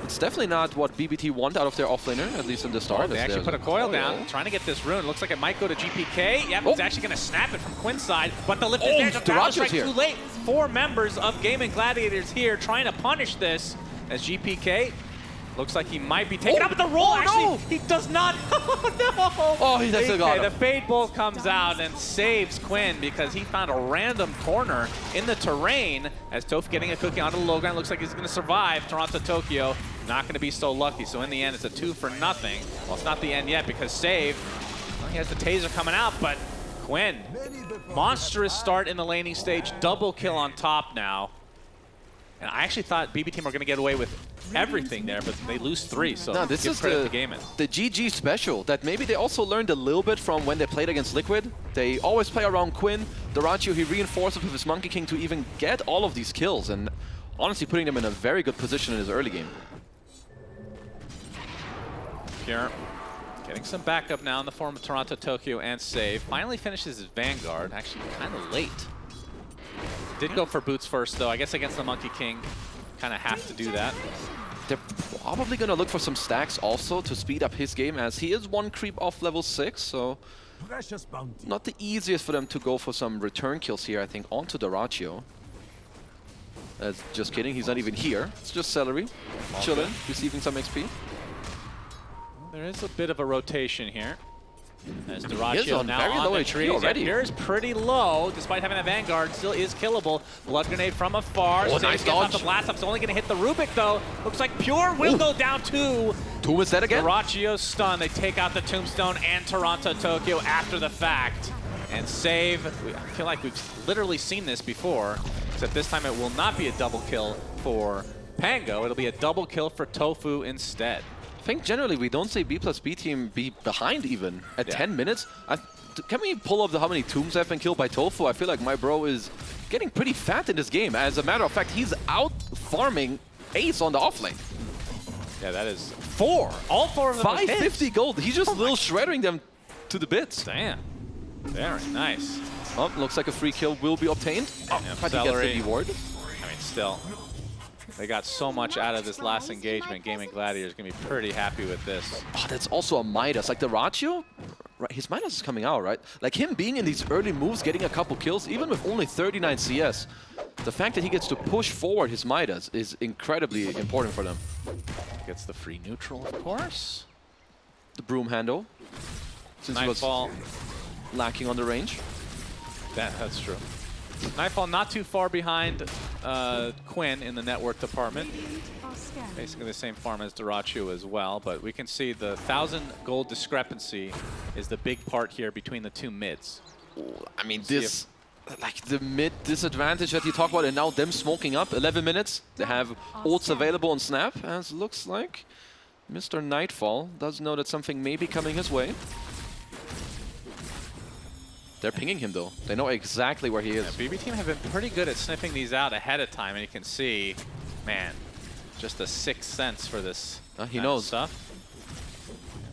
It's definitely not what BBT want out of their offlaner, at least in the start. Oh, they actually put a coil down, trying to get this rune. Looks like it might go to GPK. Yep, it's actually going to snap it from Quinn's side, but the lift is there. The battle strike too late. 4 members of Gaimin Gladiators here trying to punish this as GPK looks like he might be taken up at the roll. Actually, he does not. Oh, no. Oh, he still got him. The Fade Bolt comes out and saves Quinn because he found a random corner in the terrain as Toph getting a cookie onto the low ground. Looks like he's going to survive. Toronto, Tokyo not going to be so lucky. So in the end, it's a 2-0. Well, it's not the end yet because Save, well, he has the taser coming out, but Quinn, monstrous start in the laning stage. Double kill on top now. And I actually thought bbteam were going to get away with everything there, but they lose 3, so no, this is the GG special that maybe they also learned a little bit from when they played against Liquid. They always play around Quinn. Dyrachyo, he reinforces with his Monkey King to even get all of these kills, and honestly putting them in a very good position in his early game. Pure getting some backup now in the form of Toronto, Tokyo, and Save. Finally finishes his Vanguard, actually kind of late. Did go for boots first, though. I guess against the Monkey King, kind of have to do that. They're probably going to look for some stacks also to speed up his game, as he is 1 creep off level 6, so not the easiest for them to go for some return kills here, I think, onto Dyrachyo. Just kidding, he's not even here. It's just Celery, chilling, receiving some XP. There is a bit of a rotation here. As He is Dyrachyo on now very on low the HP trees. already. Here is pretty low, despite having a Vanguard, still is killable. Blood Grenade from afar. Oh, Saves nice gets off dodge. the blast up. It's only going to hit the Rubik, though. Looks like Pure will go down too. Tomb is dead again. Dyrachyo's stun. They take out the Tombstone and Toronto Tokyo after the fact. And save. I feel like we've literally seen this before, except this time it will not be a double kill for Pango. It'll be a double kill for Tofu instead. I think generally we don't see B plus B team be behind even at 10 minutes. Can we pull up how many tombs have been killed by Tofu? I feel like my bro is getting pretty fat in this game. As a matter of fact, he's out farming Ace on the offlane. Yeah, that is 4. All 4 of them 550 gold. He's just little shredding them to the bits. Damn. Very nice. Oh, looks like a free kill will be obtained. Oh, but he gets the reward. I mean, still. They got so much out of this last engagement. Gaimin Gladiators going to be pretty happy with this. Oh, that's also a Midas. Like the Dyrachyo, right, his Midas is coming out, right? Like him being in these early moves, getting a couple kills, even with only 39 CS, the fact that he gets to push forward his Midas is incredibly important for them. Gets the free neutral, of course. The broom handle, since he was Nightfall. lacking on the range. That's true. Nightfall not too far behind Quinn in the network department. Basically the same farm as Dyrachyo as well, but we can see the 1,000 gold discrepancy is the big part here between the two mids. I mean, this, like the mid disadvantage that you talk about, and now them smoking up 11 minutes. They have ults available on Snap, as looks like Mr. Nightfall does know that something may be coming his way. They're pinging him though. They know exactly where he is. Yeah, BB team have been pretty good at sniffing these out ahead of time, and you can see, man, just a sixth sense for this. He knows stuff.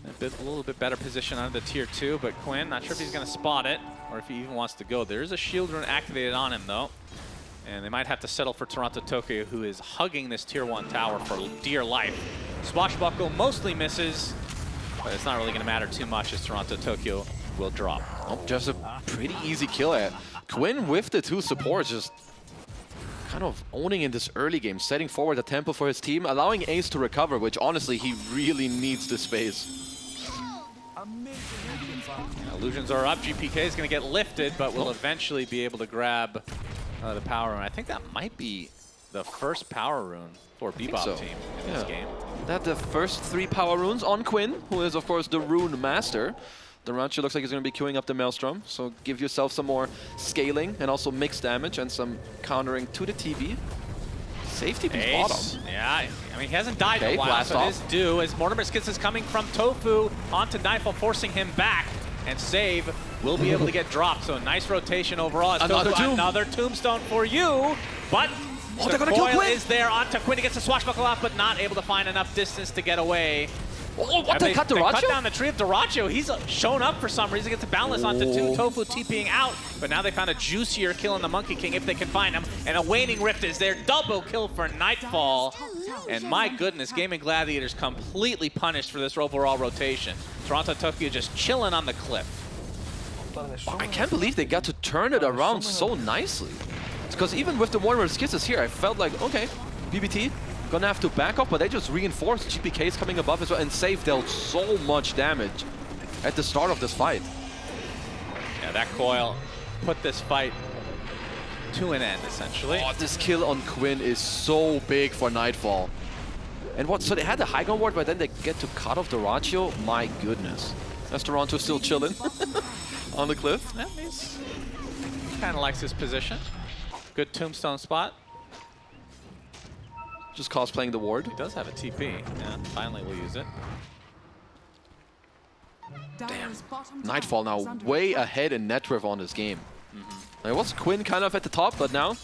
A little bit better position under the tier 2, but Quinn, not sure if he's going to spot it or if he even wants to go. There is a shield rune activated on him though, and they might have to settle for Toronto Tokyo, who is hugging this tier 1 tower for dear life. Swashbuckle mostly misses, but it's not really going to matter too much as Toronto Tokyo will drop. Oh, just a pretty easy kill at Quinn with the 2 supports, just kind of owning in this early game, setting forward the tempo for his team, allowing Ace to recover, which honestly he really needs this space. Illusions are up. GPK is going to get lifted, but will eventually be able to grab the power rune. I think that might be the first power rune for Bebop team in this game. That the first 3 power runes on Quinn, who is of course the rune master. Dyrachyo looks like he's going to be queuing up the Maelstrom, so give yourself some more scaling and also mixed damage and some countering to the TV. Safety piece bottom. Yeah, I mean, he hasn't died in a while, blast so off. it is due as Mortimer Skits is coming from Tofu onto Nightfall, forcing him back, and Save will be able to get dropped. So nice rotation overall. As another tombstone for you, but they're going to kill Quinn. Is there onto Quinn. He gets a swashbuckle off, but not able to find enough distance to get away. Oh, what, they cut Dyrachyo? They cut down the tree of Dyrachyo. He's shown up for some reason. Gets a balance onto 2. Tofu TPing out, but now they found a juicier kill in the Monkey King if they can find him. And a Waning Rift is there. Double kill for Nightfall. And my goodness, Gaimin Gladiators completely punished for this overall rotation. Toronto Tokyo just chilling on the cliff. I can't believe they got to turn it around so nicely. Because even with the Mortimer Skits here, I felt like, okay, BBT gonna have to back off, but they just reinforced. GPK is coming above as well, and Save dealt so much damage at the start of this fight. Yeah, that coil put this fight to an end, essentially. Oh, this kill on Quinn is so big for Nightfall. And what, so they had the high ground ward, but then they get to cut off Dyrachyo? My goodness. As Toronto still chilling on the cliff. Yeah, he kind of likes his position. Good tombstone spot. Just cosplaying the ward. He does have a TP. Yeah, finally we'll use it. Damn. Nightfall now way ahead in net worth on this game. It was Quinn kind of at the top, but now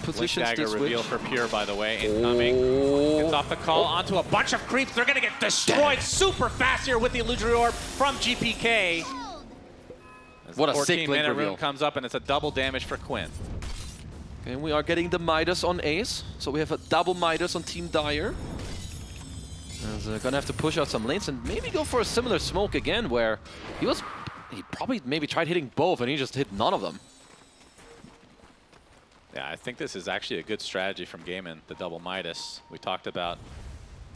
positions Dagger to switch. reveal for Pure, by the way, incoming. Gets off the call onto a bunch of creeps. They're going to get destroyed super fast here with the illusory orb from GPK. What a sick blink reveal. Rune comes up, and it's a double damage for Quinn. And we are getting the Midas on Ace. So we have a double Midas on Team Dire. And they're gonna have to push out some lanes and maybe go for a similar smoke again, where he probably maybe tried hitting both and he just hit none of them. Yeah, I think this is actually a good strategy from Gaimin, the double Midas. We talked about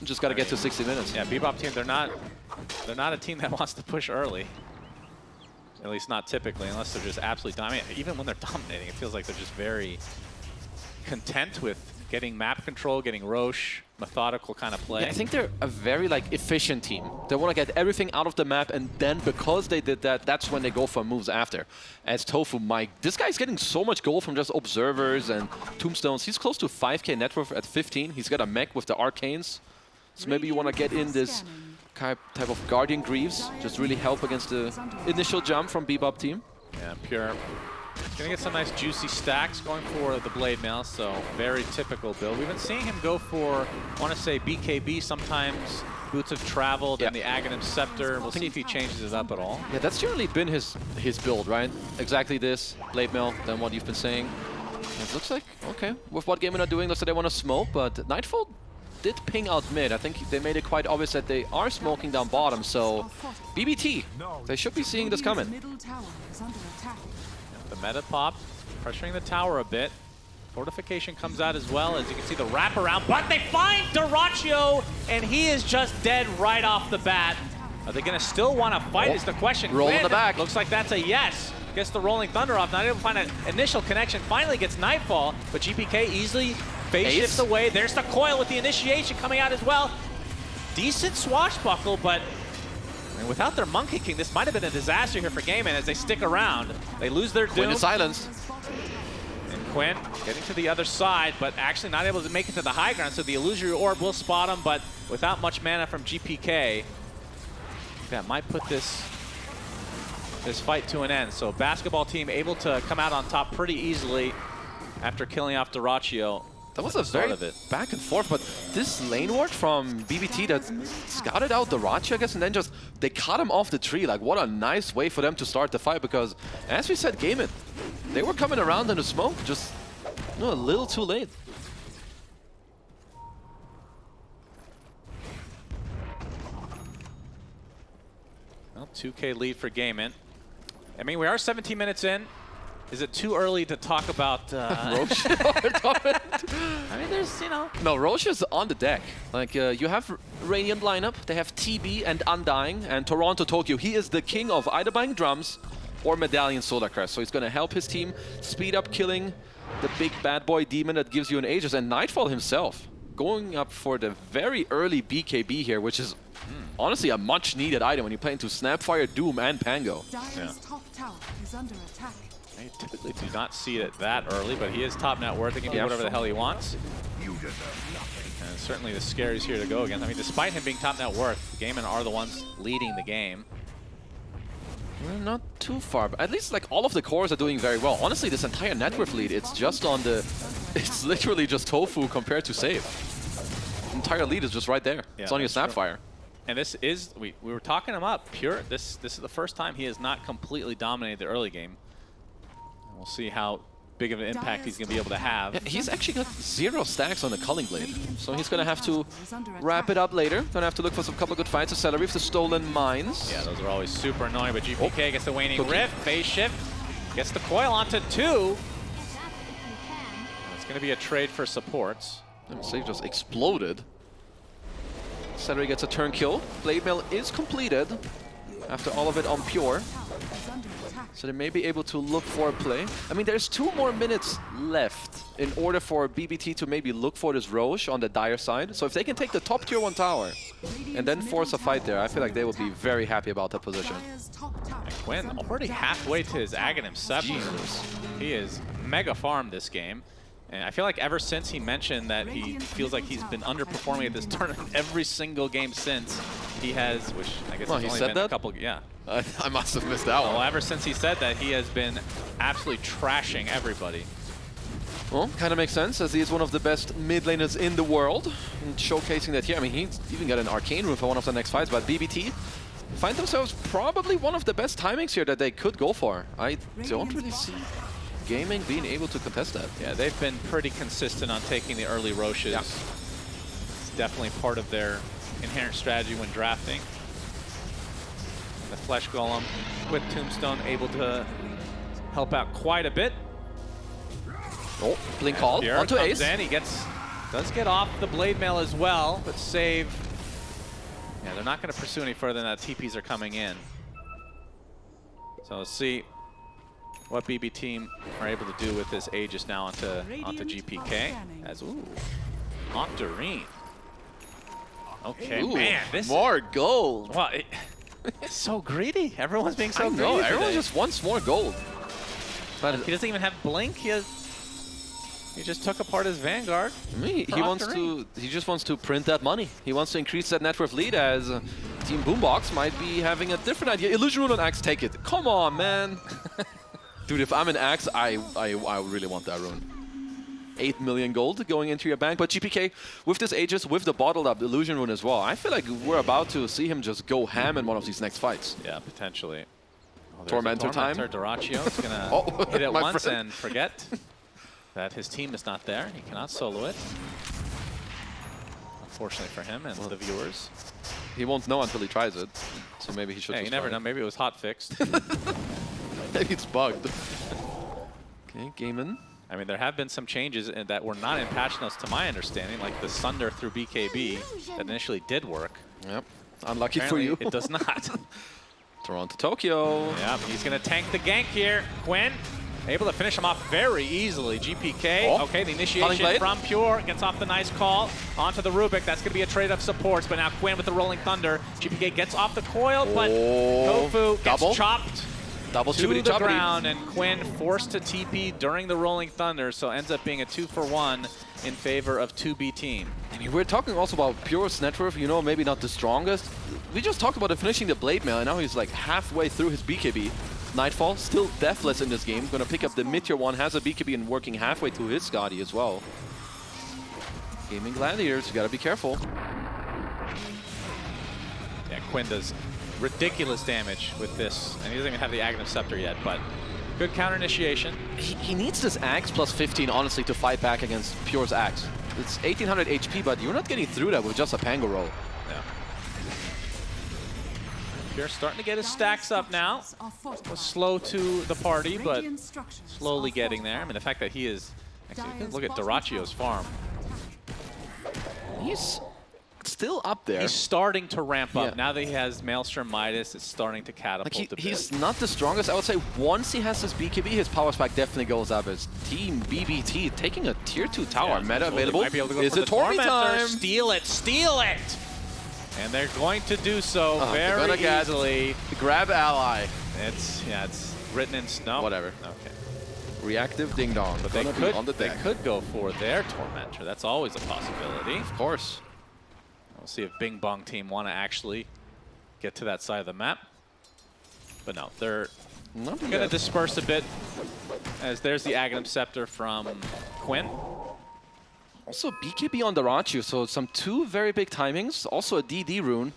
Just got to get to 60 minutes. Yeah, bbteam team, they're not a team that wants to push early. At least not typically, unless they're just absolutely dominating. Even when they're dominating, it feels like they're just very content with getting map control, getting Roche, methodical kind of play. Yeah, I think they're a very efficient team. They want to get everything out of the map, and then because they did that, that's when they go for moves after. As Tofu, this guy's getting so much gold from just observers and tombstones. He's close to 5k net worth at 15. He's got a mech with the arcanes. So maybe you want to get in this type of Guardian Greaves, just really help against the initial jump from bbteam. Yeah, Pure. Gonna get some nice juicy stacks going for the Blade Mail, so very typical build. We've been seeing him go for, I want to say BKB sometimes, Boots of Travel, then the Aghanim Scepter. We'll see if he changes it up at all. Yeah, that's generally been his build, right? Exactly this, Blade Mail, then what you've been saying. It looks like, okay, with what Gaimin are doing, looks like they want to smoke, but Nightfall did ping out mid. I think they made it quite obvious that they are smoking down bottom, so BBT, they should be seeing this coming. The meta pop, pressuring the tower a bit. Fortification comes out as well, as you can see the wraparound, but they find Dyrachyo, and he is just dead right off the bat. Are they going to still want to fight is the question. Roll in the back. Looks like that's a yes. Gets the Rolling Thunder off, not able to find an initial connection, finally gets Nightfall, but GPK easily phase shifts away. There's the coil with the initiation coming out as well. Decent swashbuckle, but without their Monkey King, this might have been a disaster here for Gaimin as they stick around. They lose their Doom. Quinn is silenced. And Quinn getting to the other side, but actually not able to make it to the high ground, so the Illusory Orb will spot him, but without much mana from GPK, that might put this fight to an end. So basketball team able to come out on top pretty easily after killing off Dyrachyo. That was a very back and forth, but this lane ward from BBT that scouted out Dyrachyo, I guess, and then just they cut him off the tree. Like, what a nice way for them to start the fight, because as we said, Gaimin, they were coming around in the smoke, just a little too late. Well, 2K lead for Gaimin. I mean, we are 17 minutes in. Is it too early to talk about Roche? I mean, there's, No, Roche is on the deck. Like, you have Radiant lineup, they have TB and Undying, and Toronto Tokyo. He is the king of either buying drums or Medallion Solar Crest. So he's going to help his team speed up killing the big bad boy demon that gives you an Aegis. And Nightfall himself going up for the very early BKB here, which is honestly a much needed item when you play into Snapfire, Doom, and Pango. Top tower is under attack. I typically do not see it that early, but he is top net worth. He can do whatever the hell he wants. And certainly the scare is here to go against. I mean, despite him being top net worth, Gaimin are the ones leading the game. We're not too far, but at least like all of the cores are doing very well. Honestly, this entire net worth lead, it's just on the... It's literally just Tofu compared to Save. The entire lead is just right there. Yeah, it's on your Snapfire. True. And this is... We were talking him up. Pure, this is the first time he has not completely dominated the early game. We'll see how big of an impact he's going to be able to have. Yeah, he's actually got 0 stacks on the Culling Blade, so he's going to have to wrap it up later. Going to have to look for some couple of good fights. Celery with the Stolen Mines. Yeah, those are always super annoying, but GPK gets the Waning Rift, phase shift, gets the coil onto 2. It's going to be a trade for supports. Save just exploded. Celery gets a turn kill. Blade Mail is completed after all of it on Pure. So they may be able to look for a play. I mean, there's 2 more minutes left in order for BBT to maybe look for this Roche on the Dire side. So if they can take the top tier 1 tower and then force a fight there, I feel like they will be very happy about that position. And Quinn already halfway to his Aghanim Scepter. He is mega farmed this game. And I feel like ever since he mentioned that he feels like he's been underperforming at this tournament every single game since, he has, which I guess well, has only been a couple, yeah. I must have missed that one. Well, ever since he said that, he has been absolutely trashing everybody. Well, kind of makes sense, as he is one of the best mid laners in the world, and showcasing that here. I mean, he's even got an Arcane Rune for one of the next fights, but BBT find themselves probably one of the best timings here that they could go for. I don't really see Gaimin being able to contest that. Yeah, they've been pretty consistent on taking the early Roches. Yeah. It's definitely part of their inherent strategy when drafting. And the Flesh Golem with Tombstone able to help out quite a bit. Oh, Blink Call onto Ace. He gets Does get off the blade mail as well, but save. Yeah, they're not going to pursue any further than that. TPs are coming in. So let's see what BB team are able to do with this Aegis now onto GPK. As ooh, Octarine. Okay, Ooh, man, this more gold. Well, it's so greedy. Everyone's being so greedy. No, everyone today. just wants more gold. But He doesn't even have blink. He just took apart his Vanguard. he just wants to print that money. He wants to increase that net worth lead as Team Boombox might be having a different idea. Illusion Rune on Axe, take it. Come on, man. Dude, if I'm an Axe, I really want that rune. 8 million gold going into your bank. But GPK, with this Aegis, with the bottled up Illusion Rune as well, I feel like we're about to see him just go ham in one of these next fights. Yeah, potentially. Oh, Tormentor time. Doraccio is going to hit it my once friend. and forget that his team is not there. He cannot solo it. Unfortunately for him and the viewers. He won't know until he tries it. So maybe he should Hey, just you never try know. Maybe it was hot fixed. Maybe it's bugged. Okay, Gaimin. I mean, there have been some changes that were not in patch notes to my understanding, like the Sunder through BKB that initially did work. Yep. Unlucky Apparently, for you. it does not. Toronto, Tokyo. Yeah, he's going to tank the gank here. Quinn able to finish him off very easily. GPK, okay, the initiation from Pure gets off the nice call onto the Rubik. That's going to be a trade of supports, but now Quinn with the Rolling Thunder. GPK gets off the coil, but Tofu gets chopped to the ground, and Quinn forced to TP during the Rolling Thunder, so ends up being a 2-for-1 in favor of 2B team. I mean, we're talking also about Pure's net worth, you know, maybe not the strongest. We just talked about finishing the Blade Mail, and now he's like halfway through his BKB. Nightfall, still deathless in this game. Gonna pick up the Meteor one, has a BKB and working halfway to his Scotty as well. Gaimin Gladiators, you gotta be careful. Yeah, Quinn does ridiculous damage with this, and he doesn't even have the Aghanim Scepter yet, but good counter initiation. He needs this Axe plus 15, honestly, to fight back against Pure's Axe. It's 1800 HP, but you're not getting through that with just a Pango roll. Yeah. Pure starting to get his stacks up now. Was slow to the party, but slowly getting there. I mean, the fact that he is... Actually, look at Doraccio's farm. He's still up there. He's starting to ramp up. Now that he has Maelstrom Midas, it's starting to catapult a bit. He's not the strongest. I would say once he has his BKB, his power spike definitely goes up. As Team BBT taking a tier 2 tower. Meta available. Might be able to go Is for it the Tormentor time? Steal it! Steal it! And they're going to do so very easily. Grab ally. It's written in snow. Whatever. Okay. Reactive ding dong. But they could go for their Tormentor. That's always a possibility. Of course. We'll see if Bing Bong team want to actually get to that side of the map. But no, they're going to disperse a bit, as there's the Aghanim Scepter from Quinn. Also BKB on Doraccio, so some 2 very big timings. Also a DD rune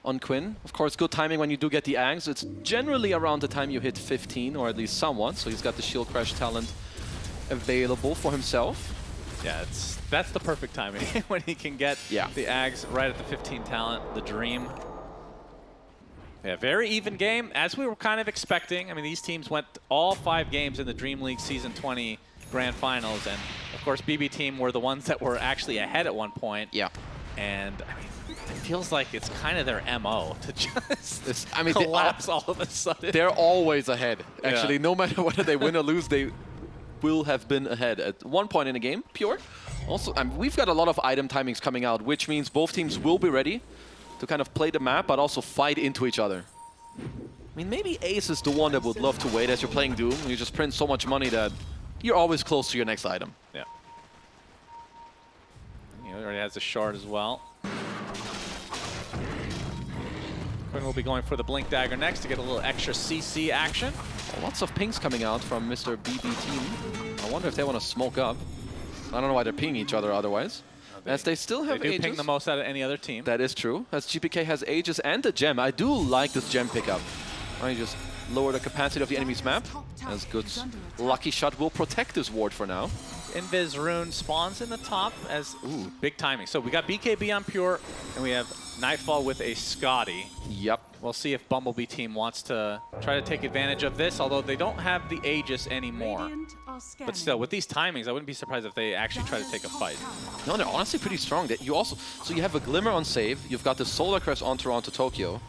on Quinn. Of course, good timing when you do get the Ags. It's generally around the time you hit 15, or at least somewhat. So he's got the Shield Crash talent available for himself. Yeah, that's the perfect timing when he can get the Ags right at the 15 talent, the dream. Yeah, very even game, as we were kind of expecting. I mean, these teams went all 5 games in the Dream League Season 20 Grand Finals, and of course, BB team were the ones that were actually ahead at one point. Yeah. And I mean, it feels like it's kind of their MO to just I mean, collapse all of a sudden. They're always ahead. Actually, no matter whether they win or lose, they will have been ahead at one point in a game. Pure. Also, we've got a lot of item timings coming out, which means both teams will be ready to kind of play the map, but also fight into each other. I mean, maybe Ace is the one that would love to wait as you're playing Doom. You just print so much money that you're always close to your next item. Yeah. He already has a shard as well. Quinn will be going for the Blink Dagger next to get a little extra CC action. Lots of pings coming out from Mr. BB team. I wonder if they want to smoke up. I don't know why they're pinging each other otherwise. As they still have They do Aegis. ping the most out of any other team. That is true. As GPK has Aegis and the gem. I do like this gem pickup. I just lower the capacity of the enemy's map. As Good's lucky shot will protect this ward for now. Invis Rune spawns in the top as, ooh, big timing. So we got BKB on Pure, and we have Nightfall with a Scotty. Yep. We'll see if Bumblebee team wants to try to take advantage of this, although they don't have the Aegis anymore. But still, with these timings, I wouldn't be surprised if they actually try to take a fight. No, they're honestly pretty strong. That you also, so you have a Glimmer on save. You've got the Solar Crest on Toronto, Tokyo,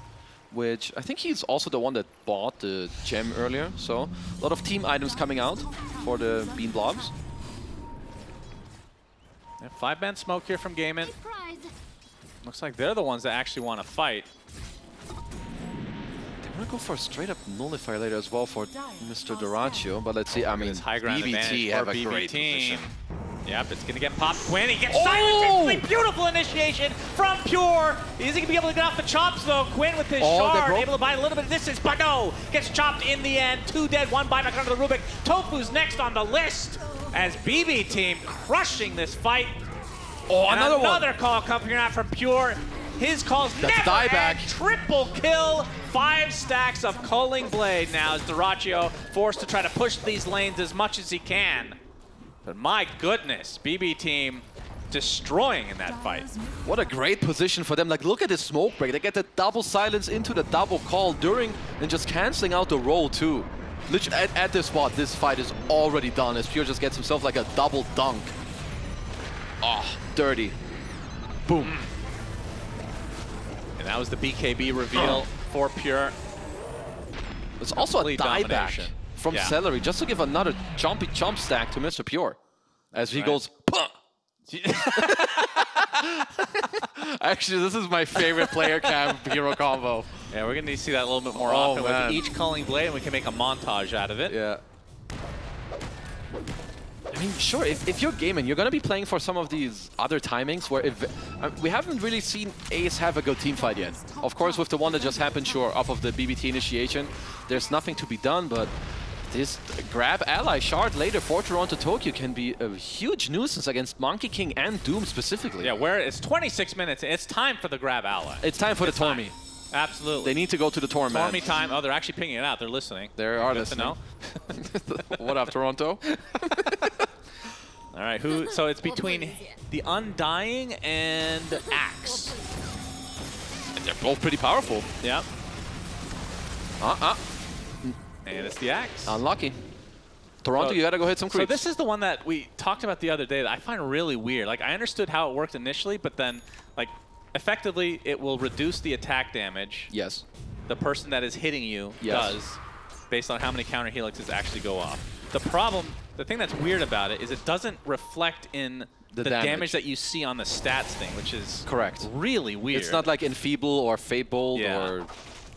which I think he's also the one that bought the gem earlier. So a lot of team items coming out for the Bean Blobs. 5-man smoke here from Gaimin. Looks like they're the ones that actually want to fight. They want to go for a straight-up nullifier later as well for Mr. Duraccio, but let's see. I mean, High ground BBT have a great team. position. Yep, it's going to get popped. Quinn, he gets silenced. Beautiful initiation from Pure. Is he going to be able to get off the chops, though? Quinn with his shard, able to buy a little bit of distance, but no, gets chopped in the end. 2 dead, 1 buyback under the Rubik. Tofu's next on the list as bbteam crushing this fight. Oh, And another one. call coming out from Pure. His calls That's never a dieback. end. Triple kill. 5 stacks of Culling Blade now as Duraccio forced to try to push these lanes as much as he can. But my goodness, bbteam destroying in that fight. What a great position for them. Like, look at this smoke break. They get the double silence into the double call during and just canceling out the roll too. Literally at this spot, this fight is already done as Pure just gets himself like a double dunk. Oh, dirty. Boom. And that was the BKB reveal for Pure. It's also a Complete dieback domination. from Celery just to give another jumpy jump stack to Mr. Pure. As he goes, puh! Actually, this is my favorite player cam hero combo. Yeah, we're going to see that a little bit more often with each Culling Blade, and we can make a montage out of it. Yeah. I mean, sure, if you're gaming, you're going to be playing for some of these other timings where we haven't really seen Ace have a good team fight yet. Of course, with the one that just happened, sure, off of the BBT initiation, there's nothing to be done, but this grab ally shard later for Toronto Tokyo can be a huge nuisance against Monkey King and Doom specifically. Yeah, where it's 26 minutes, it's time for the grab ally. It's time for the Tormy. Absolutely. They need to go to the Torm, man. Tormy time. Oh, they're actually pinging it out. They're listening. They are Good listening. to know. What up, Toronto? All right, so it's between the Undying and Axe. And they're both pretty powerful. Yep. And it's the Axe. Unlucky. Toronto, you gotta go hit some creeps. So this is the one that we talked about the other day that I find really weird. Like, I understood how it worked initially, but then, like, effectively, it will reduce the attack damage. Yes. The person that is hitting you does, based on how many counter helixes actually go off. The problem, the thing that's weird about it is it doesn't reflect in the damage that you see on the stats thing, which is really weird. It's not like Enfeeble or Fatebolt or,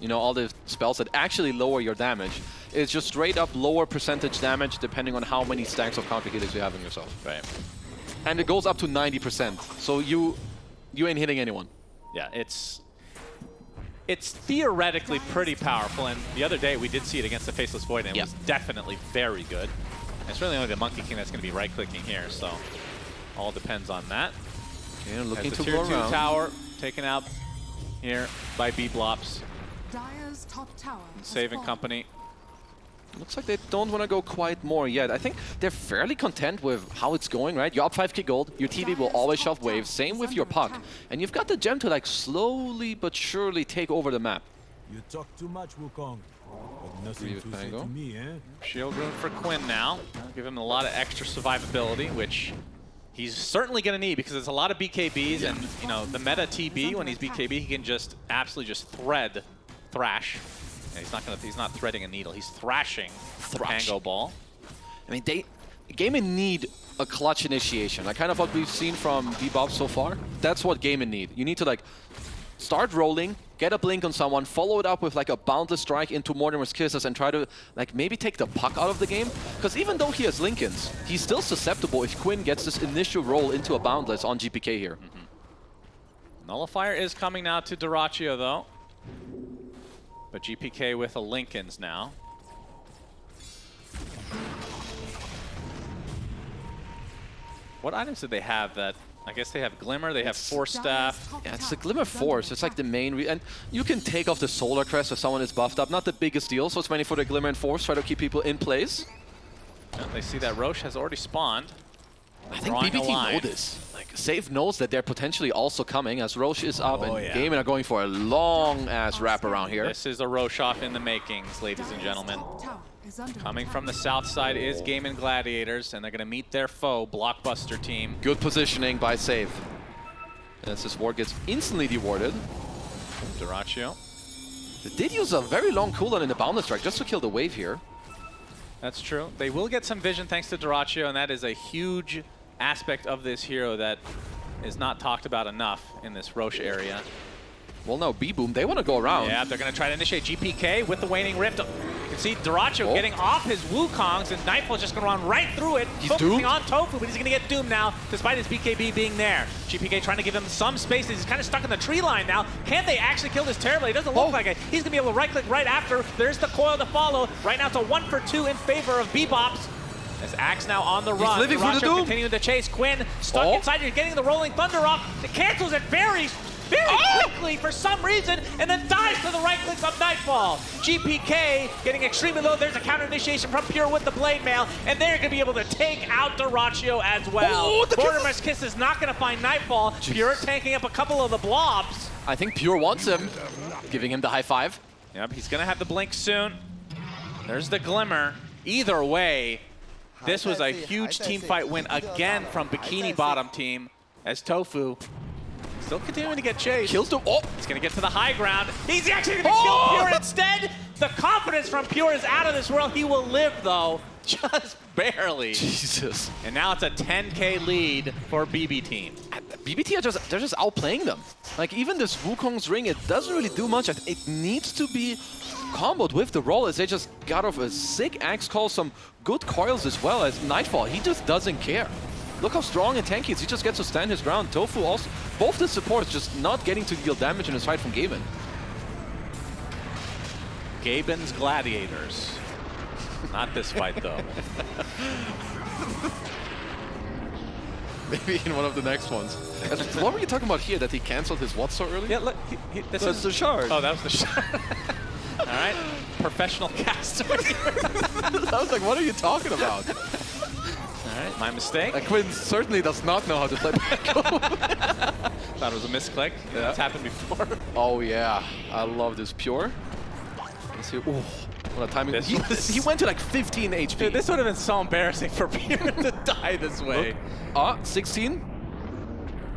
you know, all the spells that actually lower your damage. It's just straight up lower percentage damage depending on how many stacks of counter helix you have in yourself. Right. And it goes up to 90%. So you ain't hitting anyone. Yeah, it's theoretically pretty powerful, and the other day we did see it against the Faceless Void, and it was definitely very good. And it's really only the Monkey King that's going to be right-clicking here, so all depends on that. Yeah, looking As to the go tier 2 around. tower taken out here by B-Blops. Dire's top tower Saving company. Looks like they don't want to go quite more yet. I think they're fairly content with how it's going, right? You're up 5k gold, your TV will always shove waves, same with your puck. And you've got the gem to like slowly but surely take over the map. You talk too much, Wukong. But nothing to say Pango. to me, eh? Shield room for Quinn now. That'll give him a lot of extra survivability, which he's certainly going to need because there's a lot of BKBs, and you know the meta TB when he's BKB, he can just absolutely just thrash. Yeah, he's not threading a needle. He's thrashing the Pango ball. I mean, Gaimin need a clutch initiation. Like kind of what we've seen from Bebop so far. That's what Gaimin need. You need to like start rolling, get a blink on someone, follow it up with like a boundless strike into Mortimer's Kisses and try to like maybe take the puck out of the game. Because even though he has Lincolns, he's still susceptible if Quinn gets this initial roll into a boundless on GPK here. Nullifier is coming now to Duraccio though. But GPK with a Lincoln's now. What items did they have that? I guess they have Glimmer, they have Force Staff. Yeah, it's the Glimmer Force. It's like the main and you can take off the Solar Crest if someone is buffed up. Not the biggest deal, so it's mainly for the Glimmer and Force. Try to keep people in place. Yeah, they see that Roche has already spawned. I think BBT know this. Like, Save knows that they're potentially also coming as Roche is up and Gaimin are going for a long-ass wrap around here. This is a Roche off in the makings, ladies and gentlemen. Coming from the south side is Gaimin Gladiators, and they're going to meet their foe, Blockbuster team. Good positioning by Save. As this ward gets instantly dewarded. Dyrachyo. They did use a very long cooldown in the Boundless Strike just to kill the wave here. That's true. They will get some vision thanks to Dyrachyo, and that is a huge aspect of this hero that is not talked about enough in this Roche area. Well, now B-Boom, they want to go around. Yeah, they're going to try to initiate GPK with the Waning Rift. You can see Dyrachyo getting off his Wukongs, and Nightfall's just going to run right through it. He's focusing doomed. on Tofu, but he's going to get doomed now, despite his BKB being there. GPK trying to give him some space. He's kind of stuck in the tree line now. Can they actually kill this Terrorblade? It doesn't look like it. He's going to be able to right-click right after. There's the coil to follow. Right now, it's a 1-for-2 in favor of Bebops. As Axe now on the run. He's living for the doom. Continuing to chase. Quinn stuck inside. You're getting the Rolling Thunder off. It cancels it very quickly for some reason, and then dies to the right clicks of Nightfall. GPK getting extremely low. There's a counter initiation from Pure with the Blade Mail, and they're going to be able to take out Dyrachyo as well. Mortimer's Kiss is not going to find Nightfall. Pure tanking up a couple of the blobs. I think Pure wants him, giving him the high five. Yep, he's going to have the blink soon. There's the Glimmer. Either way, this was a huge team fight win again from Bikini Bottom team as Tofu still continuing to get chased. Kills the He's going to get to the high ground. He's actually going to kill Pure instead. The confidence from Pure is out of this world. He will live, though, just barely. Jesus. And now it's a 10K lead for bbteam. bbteam they're just outplaying them. Like even this Wukong's ring, it doesn't really do much. It needs to be comboed with the roll as they just got off a sick axe call, some good coils as well as Nightfall. He just doesn't care. Look how strong and tanky he is. He just gets to stand his ground. Tofu also, both the supports just not getting to deal damage in his fight from Gaimin. Gaimin's Gladiators. Not this fight, though. Maybe in one of the next ones. What were you talking about here? That he canceled his what so early? Yeah, look, this is the shard. Oh, that was the shard. All right, professional caster. I was like, what are you talking about? All right, my mistake. Quinn certainly does not know how to play back. Thought it was a misclick. Yeah. That's happened before. Oh yeah, I love this Pure. Let's see. Ooh, what a timing. He went to like 15 HP. Dude, this would have been so embarrassing for Pure to die this way. 16.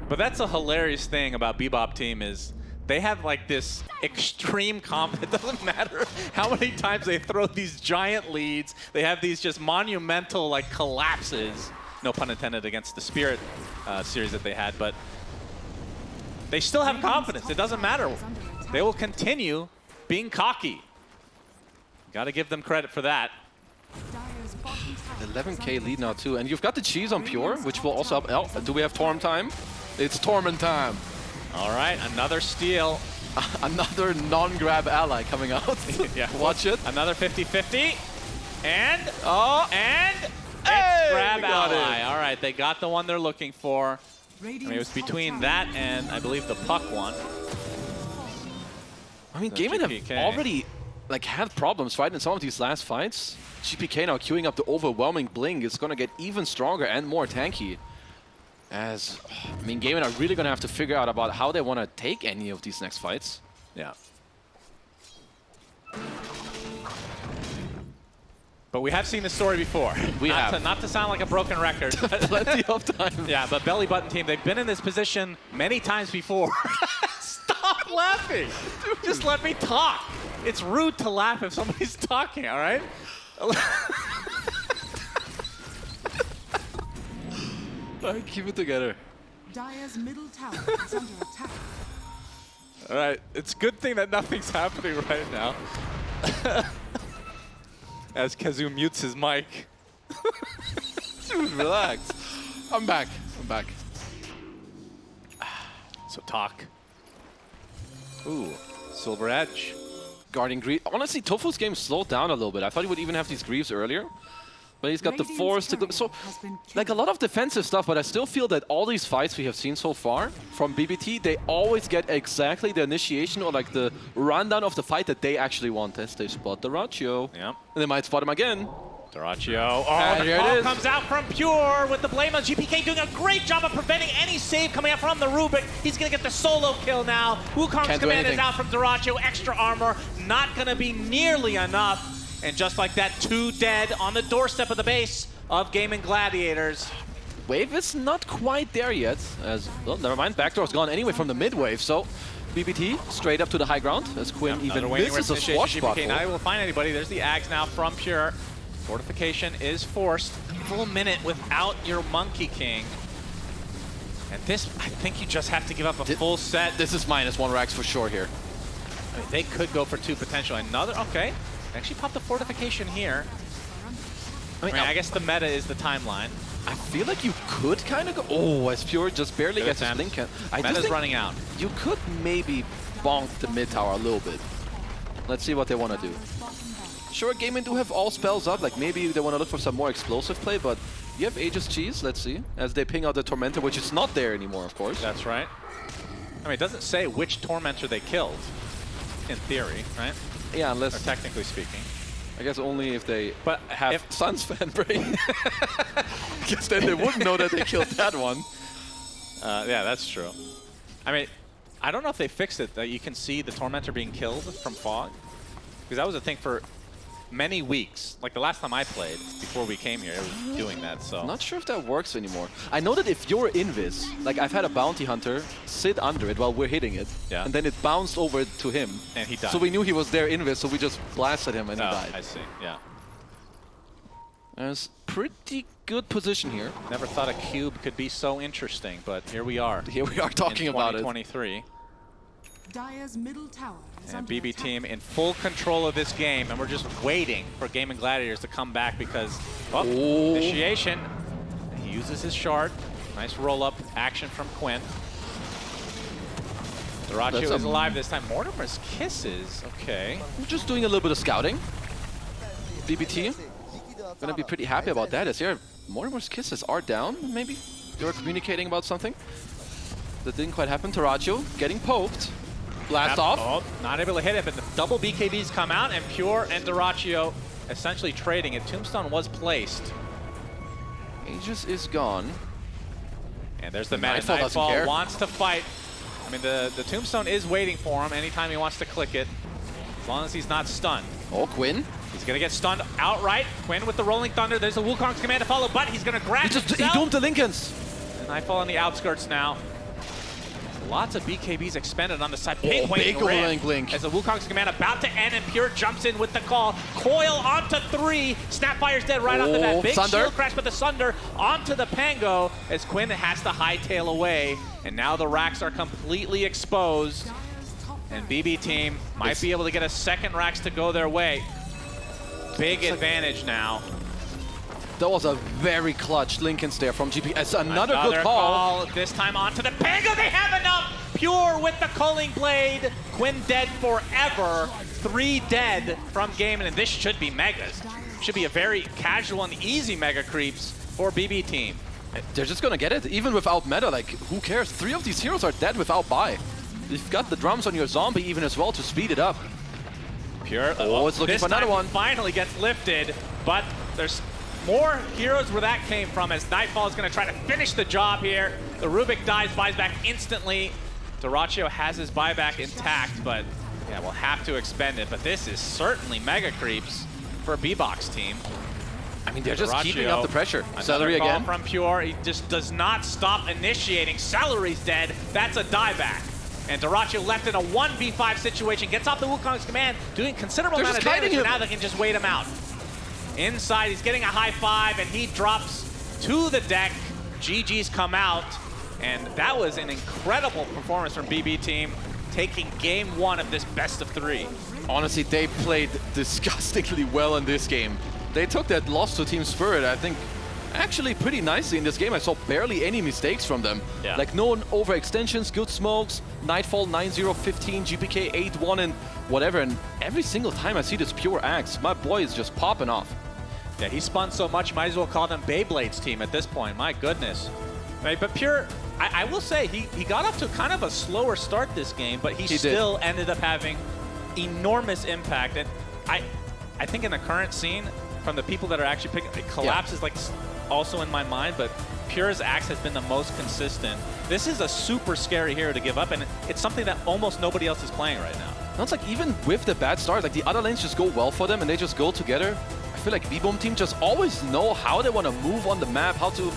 But that's a hilarious thing about bbteam is they have like this extreme confidence. It doesn't matter how many times they throw these giant leads. They have these just monumental like collapses. No pun intended against the Spirit series that they had, but they still have confidence. It doesn't matter. They will continue being cocky. Got to give them credit for that. 11K lead now too, and you've got the cheese on Pure, which will also up. Oh, do we have Torm time? It's Torment time. All right, another steal. Another non-grab ally coming out. Yeah, watch it. Another 50-50. And, Hey, it's grab got ally. it. All right, they got the one they're looking for. I mean, it was between that and, I believe, the puck one. I mean, The Gaimin have GPK. already like had problems fighting in some of these last fights. GPK now queuing up the overwhelming blink. It's going to get even stronger and more tanky. As, I mean, Gaimin are really going to have to figure out about how they want to take any of these next fights. Yeah. But we have seen this story before. We have. Not to sound like a broken record. But Plenty of time. yeah, but Belly Button team, they've been in this position many times before. Stop laughing. Just let me talk. It's rude to laugh if somebody's talking, all right? Keep it together. Dire's middle tower is under attack. All right, it's a good thing that nothing's happening right now. As Kazu mutes his mic. Dude, relax. I'm back. I'm back. So talk. Ooh, Silver Edge. Guarding Greaves. Honestly, Tofu's game slowed down a little bit. I thought he would even have these Greaves earlier. But he's got the Force to... So, like a lot of defensive stuff, but I still feel that all these fights we have seen so far from BBT, they always get exactly the initiation or like the rundown of the fight that they actually want as they spot the Dyrachyo. Yeah. And they might spot him again. Dyrachyo. Oh, And the here it call is. comes out from Pure with the blame on GPK doing a great job of preventing any save coming out from the Rubik. He's going to get the solo kill now. Wukong's Can't do command is anything. out from Dyrachyo. Extra armor, not going to be nearly enough. And just like that, 2 dead on the doorstep of the base of Gaimin Gladiators. Wave is not quite there yet, as, well, never mind, backdoor's gone anyway from the mid-wave, so BBT straight up to the high ground, as Quinn even misses a swashbuckle. GPK not able to find anybody. There's the Ags now from Pure. Fortification is forced. Full minute without your Monkey King. And this, I think you just have to give up a full set. This is -1 racks for sure here. I mean, they could go for 2 potential. Another, okay. Actually pop the Fortification here. I mean, I guess the meta is the timeline. I feel like you could kind of go. Oh, as Pure just barely gets his Lincoln. Meta's running out. You could maybe bonk the mid tower a little bit. Let's see what they want to do. Sure, Gaimin do have all spells up. Like maybe they want to look for some more explosive play, but you have Aegis Cheese. Let's see as they ping out the Tormentor, which is not there anymore, of course. That's right. I mean, it doesn't say which Tormentor they killed, in theory, right? Yeah, unless or technically speaking. I guess only if they have Suns fan brain. Because then they wouldn't know that they killed that one. Yeah, that's true. I mean, I don't know if they fixed it, that you can see the Tormentor being killed from fog. Because that was a thing for many weeks. Like the last time I played, before we came here, it was doing that, so. I'm not sure if that works anymore. I know that if you're invis, like I've had a bounty hunter sit under it while we're hitting it, and then it bounced over to him. And he died. So we knew he was there invis, so we just blasted him and he died. I see, yeah. There's pretty good position here. Never thought a cube could be so interesting, but here we are. Here we are talking about it. 2023. Dire's middle tower is And under BB attack. team in full control of this game, and we're just waiting for Gaimin Gladiators to come back because, initiation. He uses his shard. Nice roll-up action from Quinn. Dyrachyo is alive this time. Mortimer's Kisses, okay. We're just doing a little bit of scouting. BBT, gonna be pretty happy about that. As here, Mortimer's Kisses are down, maybe? They were communicating about something. That didn't quite happen. Dyrachyo getting poked. Blast off. Oh, not able to hit it, but the double BKBs come out, and Pure and Dyrachyo essentially trading it. Tombstone was placed. Aegis is gone. And there's the man. Nightfall doesn't care. Wants to fight. I mean, the Tombstone is waiting for him anytime he wants to click it, as long as he's not stunned. Oh, Quinn. He's going to get stunned outright. Quinn with the Rolling Thunder. There's a Wukong's command to follow, but he's going to grab himself. He doomed the Lincolns. And Nightfall on the outskirts now. Lots of BKBs expended on the side. Big big Link. As the Wukong's command about to end, and Pure jumps in with the call. Coil onto 3. Snapfire's dead right off the bat. Big Sunder. shield crash, but the Sunder onto the Pango as Quinn has to hightail away. And now the racks are completely exposed. And BB team might be able to get a second racks to go their way. Big advantage now. That was a very clutch Lincolns there from GP. It's another good call. This time onto the Pango. They have enough. Pure with the Culling Blade. Quinn dead forever. 3 dead from Gaimin, and this should be megas. Should be a very casual and easy mega creeps for BB team. They're just gonna get it, even without meta. Like, who cares? 3 of these heroes are dead without buy. You've got the drums on your zombie even as well to speed it up. Pure. Oh, it's looking for another one. Finally gets lifted, but there's more heroes where that came from, as Nightfall is going to try to finish the job here. The Rubik dies, buys back instantly. Dyrachyo has his buyback intact, but yeah, we'll have to expend it. But this is certainly mega creeps for B-Box team. I mean, they're just keeping up the pressure. Another Celery call again. from Pure. He just does not stop initiating. Celery's dead. That's a dieback. And Dyrachyo left in a 1v5 situation. Gets off the Wukong's command, doing considerable amount of damage, but now they can just wait him out. Inside, he's getting a high 5, and he drops to the deck. GG's come out, and that was an incredible performance from BB team, taking game 1 of this best of 3. Honestly, they played disgustingly well in this game. They took that loss to Team Spirit, I think, actually pretty nicely in this game. I saw barely any mistakes from them. Yeah. Like no overextensions, good smokes, Nightfall 9-0, 15, GPK 8-1 and whatever. And every single time I see this Pure Axe, my boy is just popping off. Yeah, he spun so much, you might as well call them Beyblade's team at this point. My goodness. Right, but Pure, I will say, he got off to kind of a slower start this game, but he still ended up having enormous impact. And I think in the current scene, from the people that are actually picking, Collapse is like also in my mind, but Pure's Axe has been the most consistent. This is a super scary hero to give up, and it's something that almost nobody else is playing right now. No, it's like even with the bad start, like the other lanes just go well for them and they just go together. I feel like bbteam just always know how they want to move on the map, how to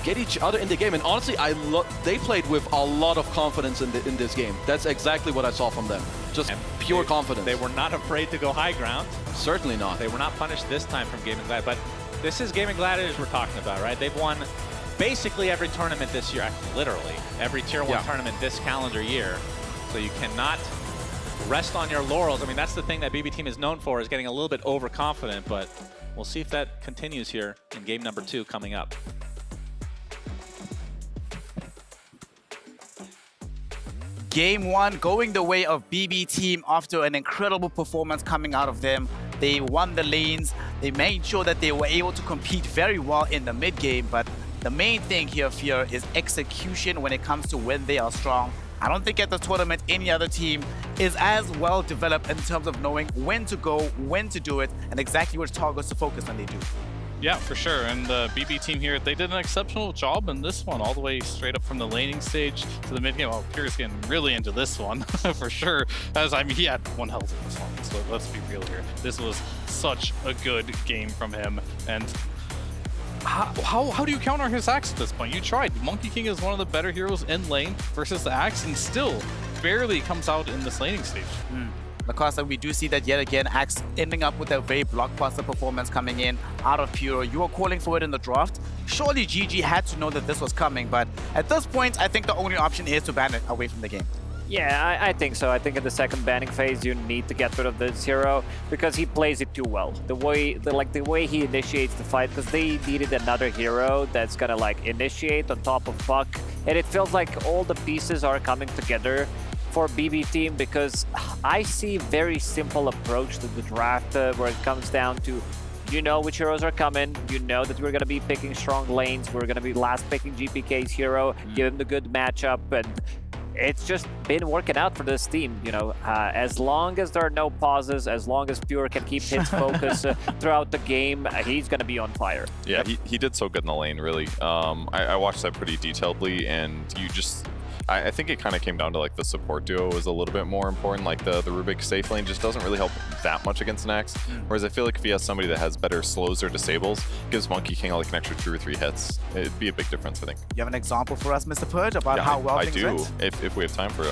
get each other in the game. And honestly, they played with a lot of confidence in this game. That's exactly what I saw from them. Just pure confidence. They were not afraid to go high ground. Certainly not. They were not punished this time from Gaimin Gladiators, but this is Gaimin Gladiators we're talking about, right? They've won basically every tournament this year, literally every Tier 1 tournament this calendar year. So you cannot rest on your laurels. I mean, that's the thing that bbteam is known for, is getting a little bit overconfident, but we'll see if that continues here in game number 2 coming up. Game 1 going the way of bbteam after an incredible performance coming out of them. They won the lanes. They made sure that they were able to compete very well in the mid game, but the main thing here, Fear, is execution when it comes to when they are strong. I don't think at the tournament any other team is as well developed in terms of knowing when to go, when to do it, and exactly which targets to focus when they do. Yeah, for sure. And the BB team here, they did an exceptional job in this one, all the way straight up from the laning stage to the mid game. Oh, Pierre's getting really into this one for sure. As I mean, he had one hell of a song, so let's be real here. This was such a good game from him. And how do you counter his Axe at this point? You tried. Monkey King is one of the better heroes in lane versus the Axe, and still barely comes out in this laning stage. Because we do see that yet again, Axe ending up with a very blockbuster performance coming in out of Pure. You were calling for it in the draft. Surely GG had to know that this was coming, but at this point, I think the only option is to ban it away from the game. Yeah, I think so. I think in the second banning phase, you need to get rid of this hero because he plays it too well. The way he initiates the fight, because they needed another hero that's gonna like initiate on top of Puck, and it feels like all the pieces are coming together for bbteam, because I see very simple approach to the draft where it comes down to, you know which heroes are coming, you know that we're going to be picking strong lanes, we're going to be last picking GPK's hero, give him the good matchup, and it's just been working out for this team, you know. As long as there are no pauses, as long as Pure can keep his focus throughout the game, he's going to be on fire. Yeah, he did so good in the lane, really. I watched that pretty detailedly, and you just... I think it kind of came down to like the support duo was a little bit more important. Like the Rubik safe lane just doesn't really help that much against an Axe. Whereas I feel like if he has somebody that has better slows or disables, gives Monkey King like an extra 2 or 3 hits, it'd be a big difference, I think. You have an example for us, Mr. Purge, about how well things went? If we have time for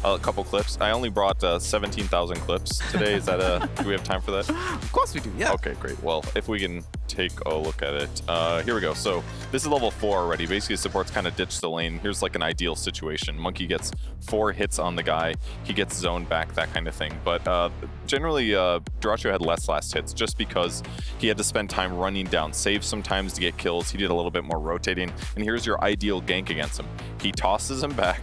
a couple clips. I only brought 17,000 clips today. Is that do we have time for that? Of course we do, yeah. Okay, great. Well, if we can take a look at it. Here we go. So this is level 4 already. Basically, support's kind of ditched the lane. Here's like an ideal situation. Monkey gets 4 hits on the guy. He gets zoned back, that kind of thing. But generally, Duracho had less last hits just because he had to spend time running down saves sometimes to get kills. He did a little bit more rotating. And here's your ideal gank against him. He tosses him back.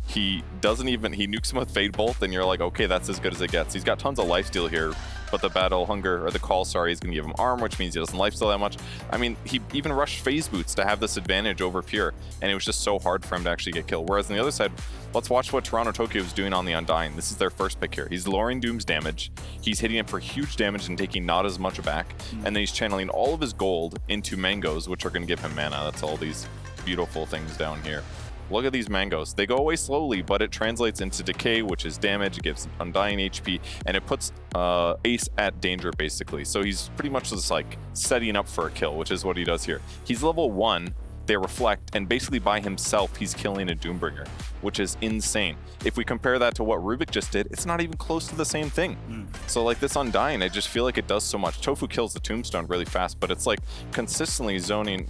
He nukes him with Fade Bolt, and you're like, okay, that's as good as it gets. He's got tons of lifesteal here, but the Battle Hunger, or the Call, sorry, is going to give him arm, which means he doesn't lifesteal that much. I mean, he even rushed Phase Boots to have this advantage over Pure, and it was just so hard for him to actually get killed. Whereas on the other side, let's watch what Toronto Tokyo is doing on the Undying. This is their first pick here. He's lowering Doom's damage. He's hitting him for huge damage and taking not as much back, and then he's channeling all of his gold into mangoes, which are going to give him mana. That's all these beautiful things down here. Look at these mangoes. They go away slowly, but it translates into decay, which is damage. It gives Undying HP, and it puts Ace at danger, basically. So he's pretty much just like setting up for a kill, which is what he does here. He's level 1. They reflect, and basically by himself, he's killing a Doombringer, which is insane. If we compare that to what Rubik just did, it's not even close to the same thing. So like this Undying, I just feel like it does so much. Tofu kills the Tombstone really fast, but it's like consistently zoning,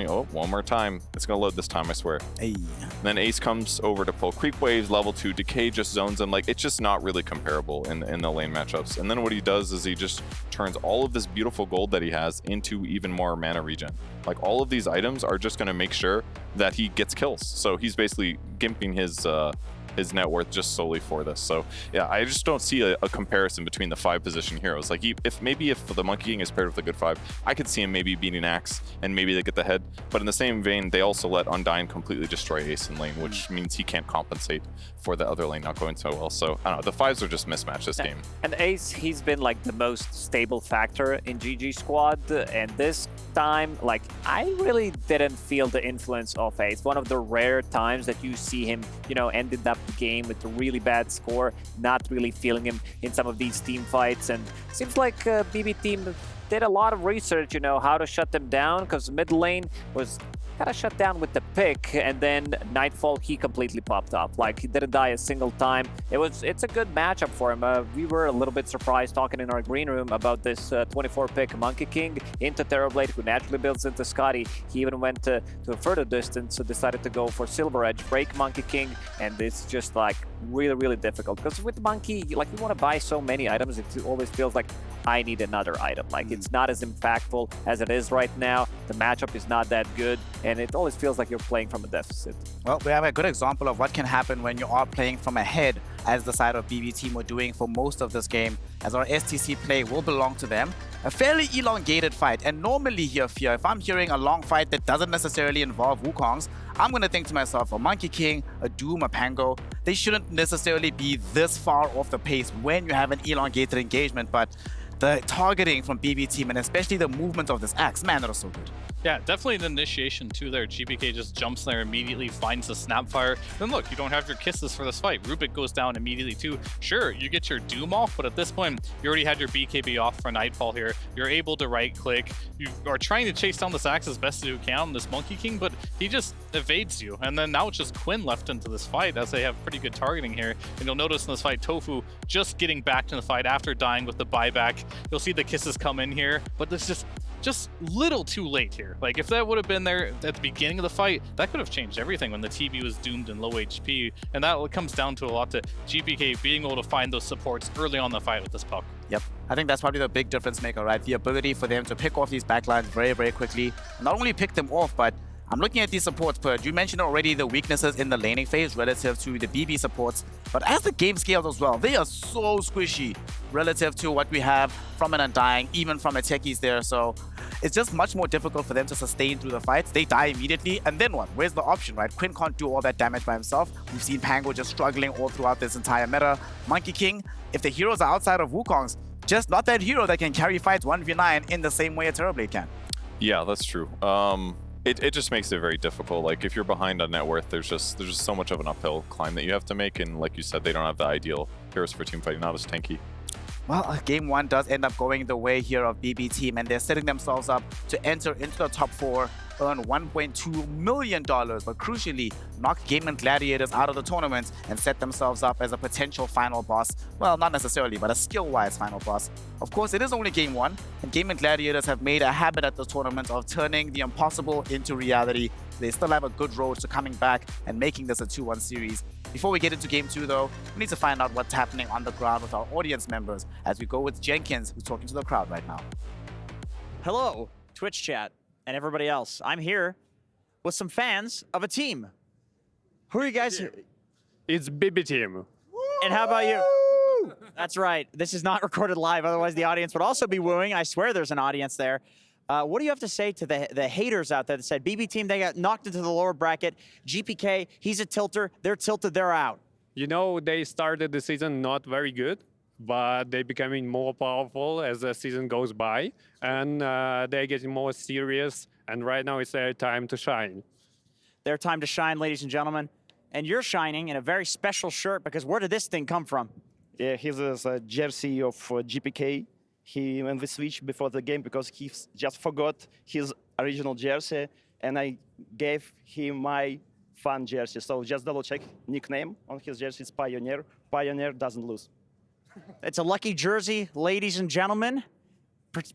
oh, one more time. It's gonna load this time, I swear. Hey. Then Ace comes over to pull Creep Waves, level 2, Decay just zones him. Like, it's just not really comparable in the lane matchups. And then what he does is he just turns all of this beautiful gold that he has into even more mana regen. Like, all of these items are just gonna make sure that he gets kills. So he's basically gimping his his net worth just solely for this. So yeah, I just don't see a comparison between the 5 position heroes. Like if the Monkey King is paired with a good 5, I could see him maybe beating Axe and maybe they get the head. But in the same vein, they also let Undyne completely destroy Ace in lane, which means he can't compensate for the other lane not going so well. So I don't know, the 5s are just mismatched this game. And Ace, he's been like the most stable factor in GG Squad, and this time, like, I really didn't feel the influence of Ace. One of the rare times that you see him, you know, ended up the game with a really bad score, not really feeling him in some of these team fights. And seems like bbteam did a lot of research, you know, how to shut them down, because mid lane was kind of shut down with the pick, and then Nightfall, he completely popped up. Like, he didn't die a single time. It's a good matchup for him. We were a little bit surprised talking in our green room about this 24 pick Monkey King into Terrorblade, who naturally builds into Scotty. He even went to a further distance, so decided to go for Silver Edge, break Monkey King, and it's just like really difficult. Because with Monkey, like, you want to buy so many items, it always feels like I need another item. Like, it's not as impactful as it is right now. The matchup is not that good, and it always feels like you're playing from a deficit. Well, we have a good example of what can happen when you are playing from ahead, as the side of bbteam were doing for most of this game, as our STC play will belong to them. A fairly elongated fight, and normally here, Fear, if I'm hearing a long fight that doesn't necessarily involve Wukongs, I'm going to think to myself, a Monkey King, a Doom, a Pango, they shouldn't necessarily be this far off the pace when you have an elongated engagement, but the targeting from bbteam, and especially the movement of this Axe, man, that was so good. Yeah, definitely the initiation too there. GPK just jumps there immediately, finds the Snapfire. Then look, you don't have your kisses for this fight. Rubik goes down immediately too. Sure, you get your Doom off, but at this point, you already had your BKB off for Nightfall here. You're able to right-click. You are trying to chase down this Axe as best as you can, this Monkey King, but he just evades you. And then now it's just Quinn left into this fight, as they have pretty good targeting here. And you'll notice in this fight, Tofu just getting back to the fight after dying with the buyback. You'll see the kisses come in here, but this just little too late here. Like, if that would have been there at the beginning of the fight, that could have changed everything when the TB was doomed and low HP. And that comes down to a lot to GPK being able to find those supports early on in the fight with this puck. Yep, I think that's probably the big difference maker, right? The ability for them to pick off these backlines very quickly. Not only pick them off, but I'm looking at these supports, Purge. You mentioned already the weaknesses in the laning phase relative to the BB supports, but as the game scales as well, they are so squishy relative to what we have from an Undying, even from a Techies there. So it's just much more difficult for them to sustain through the fights. They die immediately, and then what? Where's the option, right? Quinn can't do all that damage by himself. We've seen Pango just struggling all throughout this entire meta. Monkey King, if the heroes are outside of Wukong's, just not that hero that can carry fights 1v9 in the same way a Terrorblade can. Yeah, that's true. It just makes it very difficult. Like, if you're behind on net worth, there's just so much of an uphill climb that you have to make, and like you said, they don't have the ideal heroes for team fighting, not as tanky. Well, game 1 does end up going the way here of bbteam, and they're setting themselves up to enter into the top 4, earn $1.2 million, but crucially, knock Gaimin Gladiators out of the tournament and set themselves up as a potential final boss. Well, not necessarily, but a skill-wise final boss. Of course, it is only game 1, and Gaimin Gladiators have made a habit at this tournament of turning the impossible into reality. They still have a good road to coming back and making this a 2-1 series. Before we get into game 2 though, we need to find out what's happening on the ground with our audience members as we go with Jenkins, who's talking to the crowd right now. Hello, Twitch chat, and everybody else. I'm here with some fans of a team. Who are you guys? It's bbteam. And how about you? That's right. This is not recorded live, otherwise the audience would also be wooing. I swear there's an audience there. What do you have to say to the haters out there that said bbteam, they got knocked into the lower bracket, GPK, he's a tilter, they're tilted, they're out? You know, they started the season not very good, but they're becoming more powerful as the season goes by, and they're getting more serious, and right now it's their time to shine. Their time to shine, ladies and gentlemen. And you're shining in a very special shirt, because where did this thing come from? Yeah, here's a jersey of GPK. He went the switch before the game because he just forgot his original jersey, and I gave him my fan jersey. So just double check nickname on his jersey is Pioneer. Pioneer doesn't lose. It's a lucky jersey, ladies and gentlemen.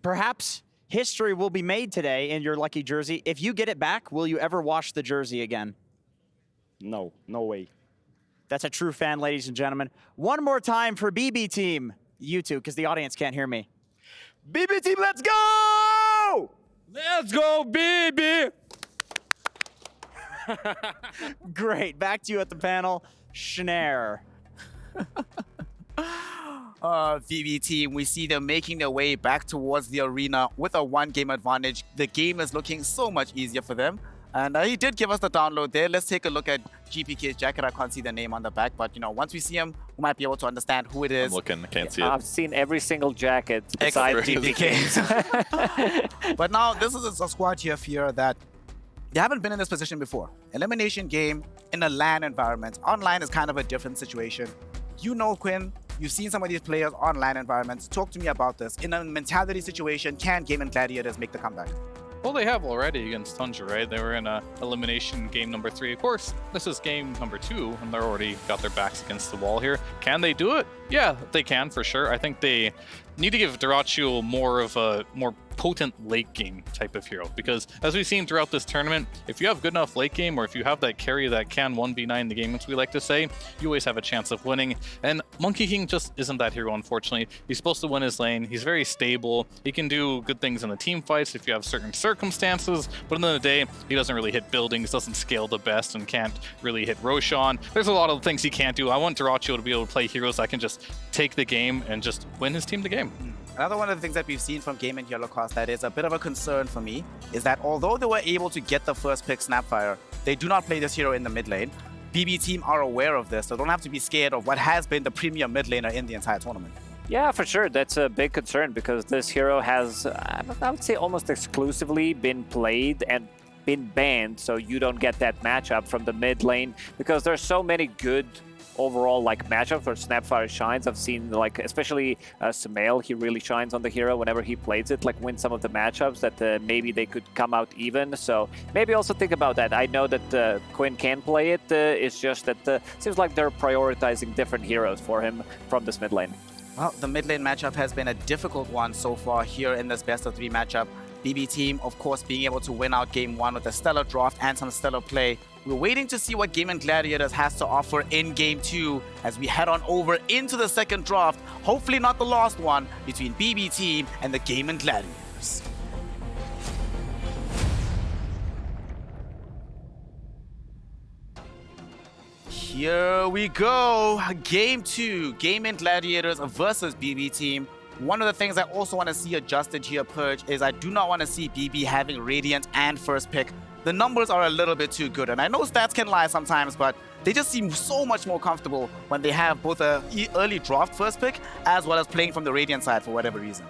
Perhaps history will be made today in your lucky jersey. If you get it back, will you ever wash the jersey again? No, no way. That's a true fan, ladies and gentlemen. One more time for bbteam. You two, because the audience can't hear me. bbteam, let's go! Let's go, BB! Great. Back to you at the panel. Schnare. VB team, we see them making their way back towards the arena with a 1-game advantage. The game is looking so much easier for them. And he did give us the download there. Let's take a look at GPK's jacket. I can't see the name on the back, but you know, once we see him, we might be able to understand who it is. I'm looking, I can't see it. I've seen every single jacket besides GPK's. But now this is a squad here that they haven't been in this position before. Elimination game in a LAN environment. Online is kind of a different situation. You know, Quinn, you've seen some of these players on LAN environments. Talk to me about this. In a mentality situation, can Gaimin Gladiators make the comeback? Well, they have already against Tundra, right? They were in a elimination game number 3. Of course, this is game number 2, and they're already got their backs against the wall here. Can they do it? Yeah, they can for sure. I think they need to give Dyrachyo more of a more potent late game type of hero, because as we've seen throughout this tournament, if you have good enough late game, or if you have that carry that can 1v9 the game, as we like to say, you always have a chance of winning. And Monkey King just isn't that hero, unfortunately. He's supposed to win his lane. He's very stable. He can do good things in the team fights if you have certain circumstances, but at the end of the day, he doesn't really hit buildings, doesn't scale the best, and can't really hit Roshan. There's a lot of things he can't do. I want Dyrachyo to be able to play heroes that can just take the game and just win his team the game. Another one of the things that we've seen from Gaimin Holocaust that is a bit of a concern for me is that although they were able to get the first pick Snapfire, they do not play this hero in the mid lane. BB team are aware of this, so don't have to be scared of what has been the premier mid laner in the entire tournament. Yeah, for sure. That's a big concern because this hero has, I would say, almost exclusively been played and been banned, so you don't get that matchup from the mid lane because there's so many good overall like matchup where Snapfire shines. I've seen like especially Sumail, he really shines on the hero whenever he plays it, like win some of the matchups that maybe they could come out even. So maybe also think about that. I know that Quinn can play it, it's just that seems like they're prioritizing different heroes for him from this mid lane. Well, the mid lane matchup has been a difficult one so far here in this best of 3 matchup. BB team, of course, being able to win out game 1 with a stellar draft and some stellar play. We're waiting to see what Gaimin Gladiators has to offer in game 2 as we head on over into the second draft, hopefully not the last one, between BB team and the Gaimin Gladiators. Here we go, game 2, Gaimin Gladiators versus BB team. One of the things I also want to see adjusted here, Purge, is I do not want to see BB having Radiant and first pick. The numbers are a little bit too good, and I know stats can lie sometimes, but they just seem so much more comfortable when they have both a early draft first pick as well as playing from the Radiant side for whatever reason.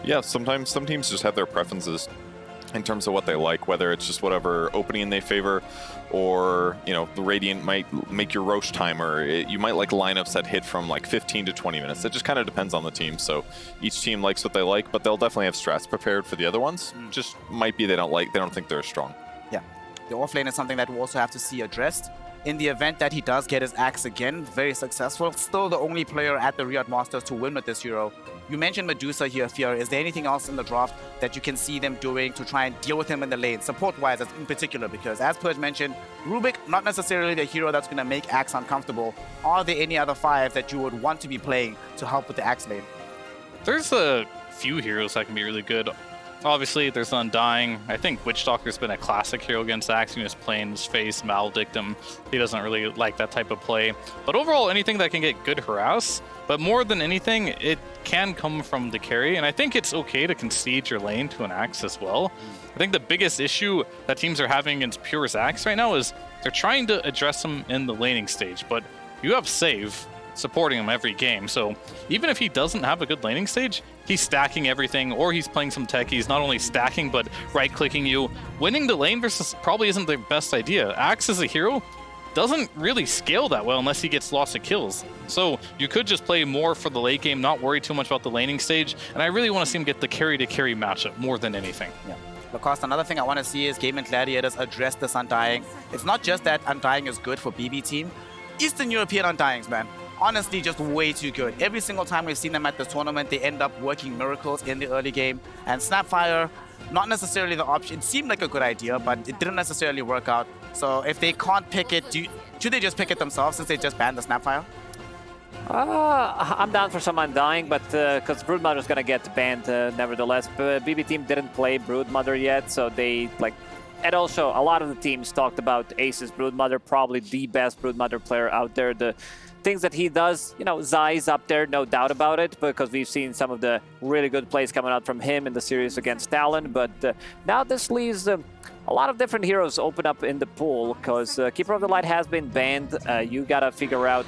Yeah, sometimes some teams just have their preferences in terms of what they like, whether it's just whatever opening they favor, or, you know, the Radiant might make your Roche timer. You might like lineups that hit from like 15 to 20 minutes. It just kind of depends on the team. So each team likes what they like, but they'll definitely have strats prepared for the other ones. Just might be they don't think they're as strong. Yeah, the offlane is something that we'll also have to see addressed. In the event that he does get his axe again, very successful, still the only player at the Riyadh Masters to win with this hero. You mentioned Medusa here, Fear. Is there anything else in the draft that you can see them doing to try and deal with him in the lane, support-wise in particular? Because as Purge mentioned, Rubik, not necessarily the hero that's going to make Axe uncomfortable. Are there any other 5 that you would want to be playing to help with the Axe lane? There's a few heroes that can be really good. Obviously, there's Undying. I think Witchstalker's been a classic hero against Axe. You just playing his face, maledict him. He doesn't really like that type of play. But overall, anything that can get good harass. But more than anything, it can come from the carry. And I think it's okay to concede your lane to an Axe as well. I think the biggest issue that teams are having against Pure's Axe right now is they're trying to address him in the laning stage. But you have Save supporting him every game. So even if he doesn't have a good laning stage, he's stacking everything, or he's playing some tech. He's not only stacking, but right-clicking you. Winning the lane versus probably isn't the best idea. Axe as a hero doesn't really scale that well unless he gets lots of kills. So you could just play more for the late game, not worry too much about the laning stage. And I really want to see him get the carry-to-carry matchup more than anything. Yeah. Lacoste, another thing I want to see is Gaimin Gladiators address this Undying. It's not just that Undying is good for BB team. Eastern European Undyings, man. Honestly, just way too good. Every single time we've seen them at this tournament, they end up working miracles in the early game. And Snapfire, not necessarily the option. It seemed like a good idea, but it didn't necessarily work out. So if they can't pick it, should they just pick it themselves since they just banned the Snapfire? I'm down for some Undying, but because Broodmother is going to get banned nevertheless. BB team didn't play Broodmother yet, so they like And also, a lot of the teams talked about Ace's Broodmother, probably the best Broodmother player out there. The things that he does, you know, Zai's up there, no doubt about it, because we've seen some of the really good plays coming out from him in the series against Talon. But now this leaves a lot of different heroes open up in the pool, because Keeper of the Light has been banned. You gotta figure out,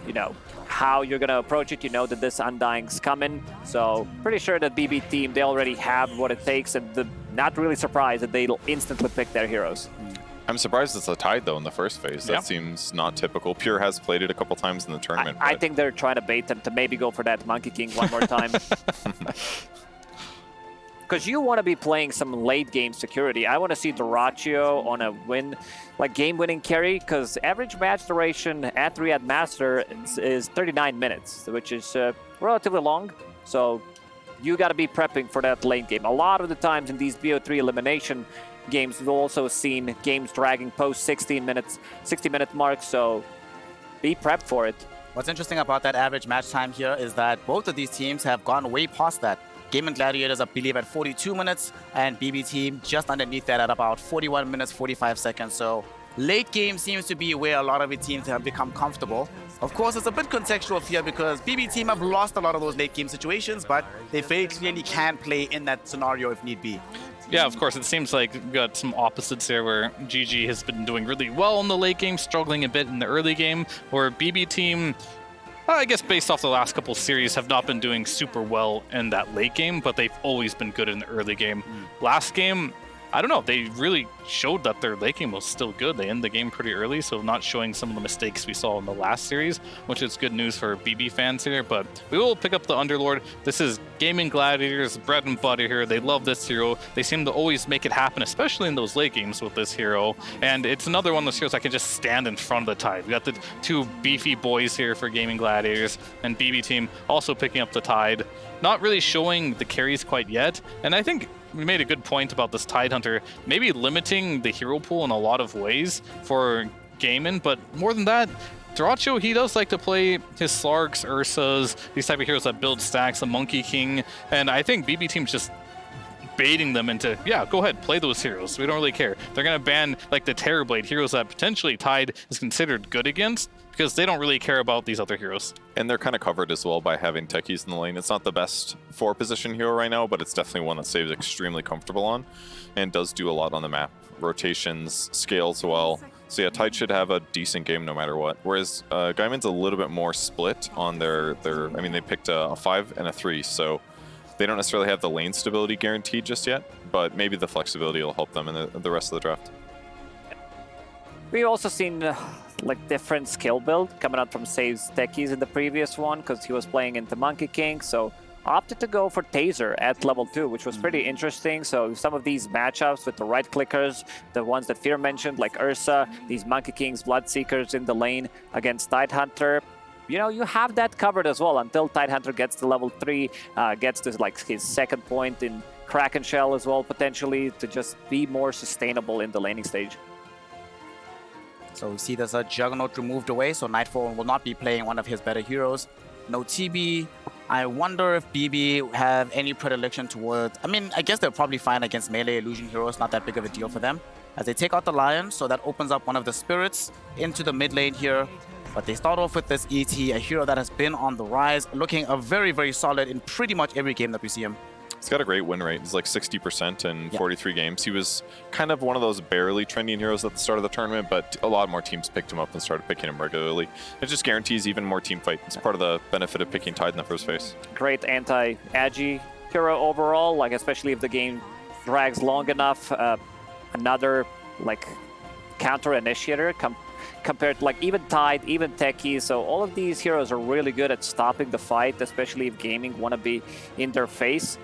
you know, how you're gonna approach it. You know that this Undying's coming, so pretty sure that bbteam, they already have what it takes, and not really surprised that they'll instantly pick their heroes. I'm surprised it's a Tide, though, in the first phase. That seems not typical. Pure has played it a couple times in the tournament. I think they're trying to bait them to maybe go for that Monkey King one more time. Because you want to be playing some late game security. I want to see Dyrachyo on a game-winning carry, because average match duration at Riyadh Master is 39 minutes, which is relatively long. So you got to be prepping for that late game. A lot of the times in these BO3 elimination games, we've also seen games dragging post 60-minute mark, so be prepped for it. What's interesting about that average match time here is that both of these teams have gone way past that. Gaimin Gladiators, I believe, at 42 minutes, and bbteam just underneath that at about 41 minutes, 45 seconds. So late game seems to be where a lot of the teams have become comfortable. Of course, it's a bit contextual here because bbteam have lost a lot of those late game situations, but they very clearly can play in that scenario if need be. Yeah, of course, it seems like we've got some opposites here where GG has been doing really well in the late game, struggling a bit in the early game, where bbteam, I guess based off the last couple series, have not been doing super well in that late game, but they've always been good in the early game. Last game, I don't know, they really showed that their late game was still good. They end the game pretty early, so not showing some of the mistakes we saw in the last series, which is good news for BB fans here. But we will pick up the Underlord. This is Gaimin Gladiators, bread and butter here. They love this hero. They seem to always make it happen, especially in those late games with this hero. And it's another one of those heroes that can just stand in front of the Tide. We got the two beefy boys here for Gaimin Gladiators, and bbteam also picking up the Tide. Not really showing the carries quite yet, and I think we made a good point about this Tidehunter, maybe limiting the hero pool in a lot of ways for Gaimin, but more than that, Dyrachyo, he does like to play his Slarks, Ursas, these type of heroes that build stacks, the Monkey King, and I think bbteam's just baiting them into, yeah, go ahead, play those heroes. We don't really care. They're going to ban like the Terrorblade, heroes that potentially Tide is considered good against, because they don't really care about these other heroes. And they're kind of covered as well by having techies in the lane. It's not the best 4-position hero right now, but it's definitely one that Save's extremely comfortable on and does do a lot on the map. Rotations, scales well. So yeah, Tide should have a decent game no matter what. Whereas Gaimin's a little bit more split on their I mean, they picked a 5 and a 3, so they don't necessarily have the lane stability guaranteed just yet, but maybe the flexibility will help them in the rest of the draft. We've also seen like different skill build coming out from Save's techies in the previous one, because he was playing into Monkey King, so opted to go for Taser at level 2, which was pretty interesting. So some of these matchups with the right clickers, the ones that Fear mentioned, like Ursa, these Monkey Kings, Bloodseekers in the lane against Tidehunter, you know, you have that covered as well until Tidehunter gets to level 3, gets to like his second point in Kraken Shell as well, potentially, to just be more sustainable in the laning stage. So we see there's a Juggernaut removed away, so Nightfall will not be playing one of his better heroes. No TB. I wonder if BB have any predilection towards... I mean, I guess they're probably fine against melee illusion heroes, not that big of a deal for them. As they take out the Lion, so that opens up one of the Spirits into the mid lane here. But they start off with this ET, a hero that has been on the rise, looking very, very solid in pretty much every game that we see him. He's got a great win rate. He's like 60% in 43 games. He was kind of one of those barely trending heroes at the start of the tournament, but a lot more teams picked him up and started picking him regularly. It just guarantees even more team fight. It's part of the benefit of picking Tide in the first phase. Great anti-agi hero overall, like especially if the game drags long enough. Another like counter initiator compared to like even Tide, even Techie. So all of these heroes are really good at stopping the fight, especially if gaming want to be in their face.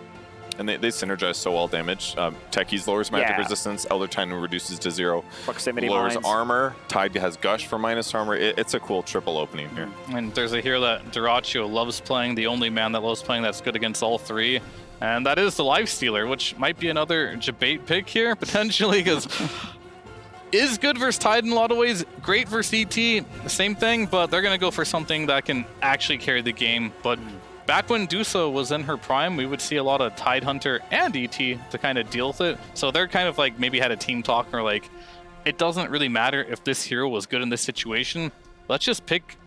And they synergize so well damage. Techies lowers magic resistance, Elder Titan reduces to 0. Proximity lowers mines. Armor, Tide has Gush for minus armor. It's a cool triple opening here. And there's a hero that Dyrachyo loves playing, the only man that loves playing that's good against all 3. And that is the Lifestealer, which might be another debate pick here, potentially, because is good versus Tide in a lot of ways, great versus ET, the same thing, but they're going to go for something that can actually carry the game. But back when Dusa was in her prime, we would see a lot of Tidehunter and ET to kind of deal with it. So they're kind of like maybe had a team talk or like, it doesn't really matter if this hero was good in this situation. Let's just pick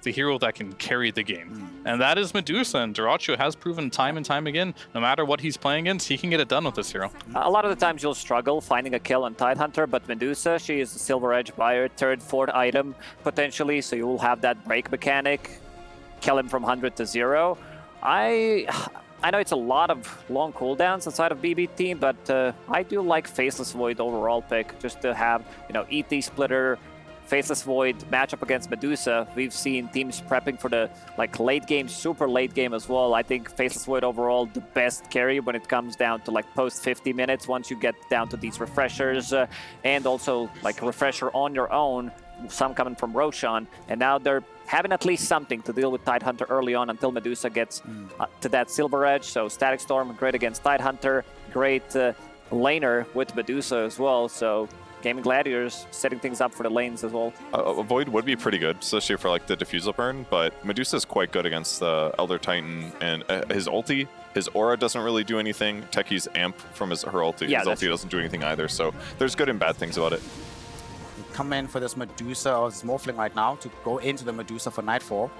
the hero that can carry the game. And that is Medusa, and Dyrachyo has proven time and time again, no matter what he's playing against, he can get it done with this hero. A lot of the times you'll struggle finding a kill on Tidehunter, but Medusa, she is the Silver Edge buyer, third, fourth item potentially, so you will have that break mechanic, kill him from 100 to 0. I know it's a lot of long cooldowns inside of bbteam, but I do like Faceless Void overall pick, just to have, you know, ET Splitter, Faceless Void matchup against Medusa. We've seen teams prepping for the like late game, super late game as well. I think Faceless Void overall the best carry when it comes down to like post 50 minutes once you get down to these refreshers and also like refresher on your own, some coming from Roshan, and now they're having at least something to deal with Tidehunter early on until Medusa gets to that Silver Edge. So Static Storm, great against Tidehunter, great laner with Medusa as well. So Gaimin Gladiators setting things up for the lanes as well. Void would be pretty good, especially for like the diffusal burn, but Medusa is quite good against the Elder Titan, and his ulti, his aura doesn't really do anything. Techie's amp from her ulti, his ulti doesn't do anything either, so there's good and bad things about it. Come in for this Medusa or this Morphling right now to go into the Medusa for Nightfall.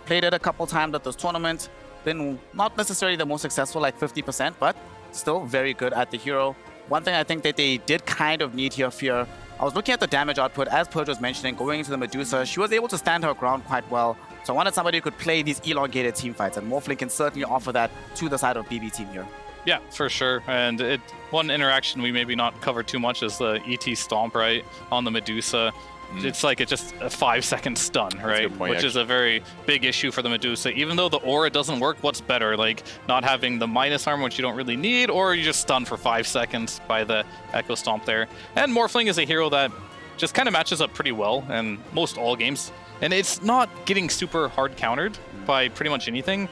Played it a couple times at this tournament, been not necessarily the most successful, like 50%, but still very good at the hero. One thing I think that they did kind of need here, Fear, I was looking at the damage output, as Purge was mentioning, going into the Medusa, she was able to stand her ground quite well. So I wanted somebody who could play these elongated team fights, and Morphling can certainly offer that to the side of bbteam here. Yeah, for sure. And one interaction we maybe not covered too much is the ET Stomp, right, on the Medusa. It's like it's just a 5-second stun, right? Which is a very big issue for the Medusa. Even though the aura doesn't work, what's better? Like not having the minus armor, which you don't really need, or you just stun for 5 seconds by the Echo Stomp there. And Morphling is a hero that just kind of matches up pretty well in most all games. And it's not getting super hard countered by pretty much anything.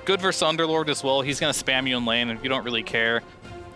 Good versus Underlord as well. He's going to spam you in lane if you don't really care.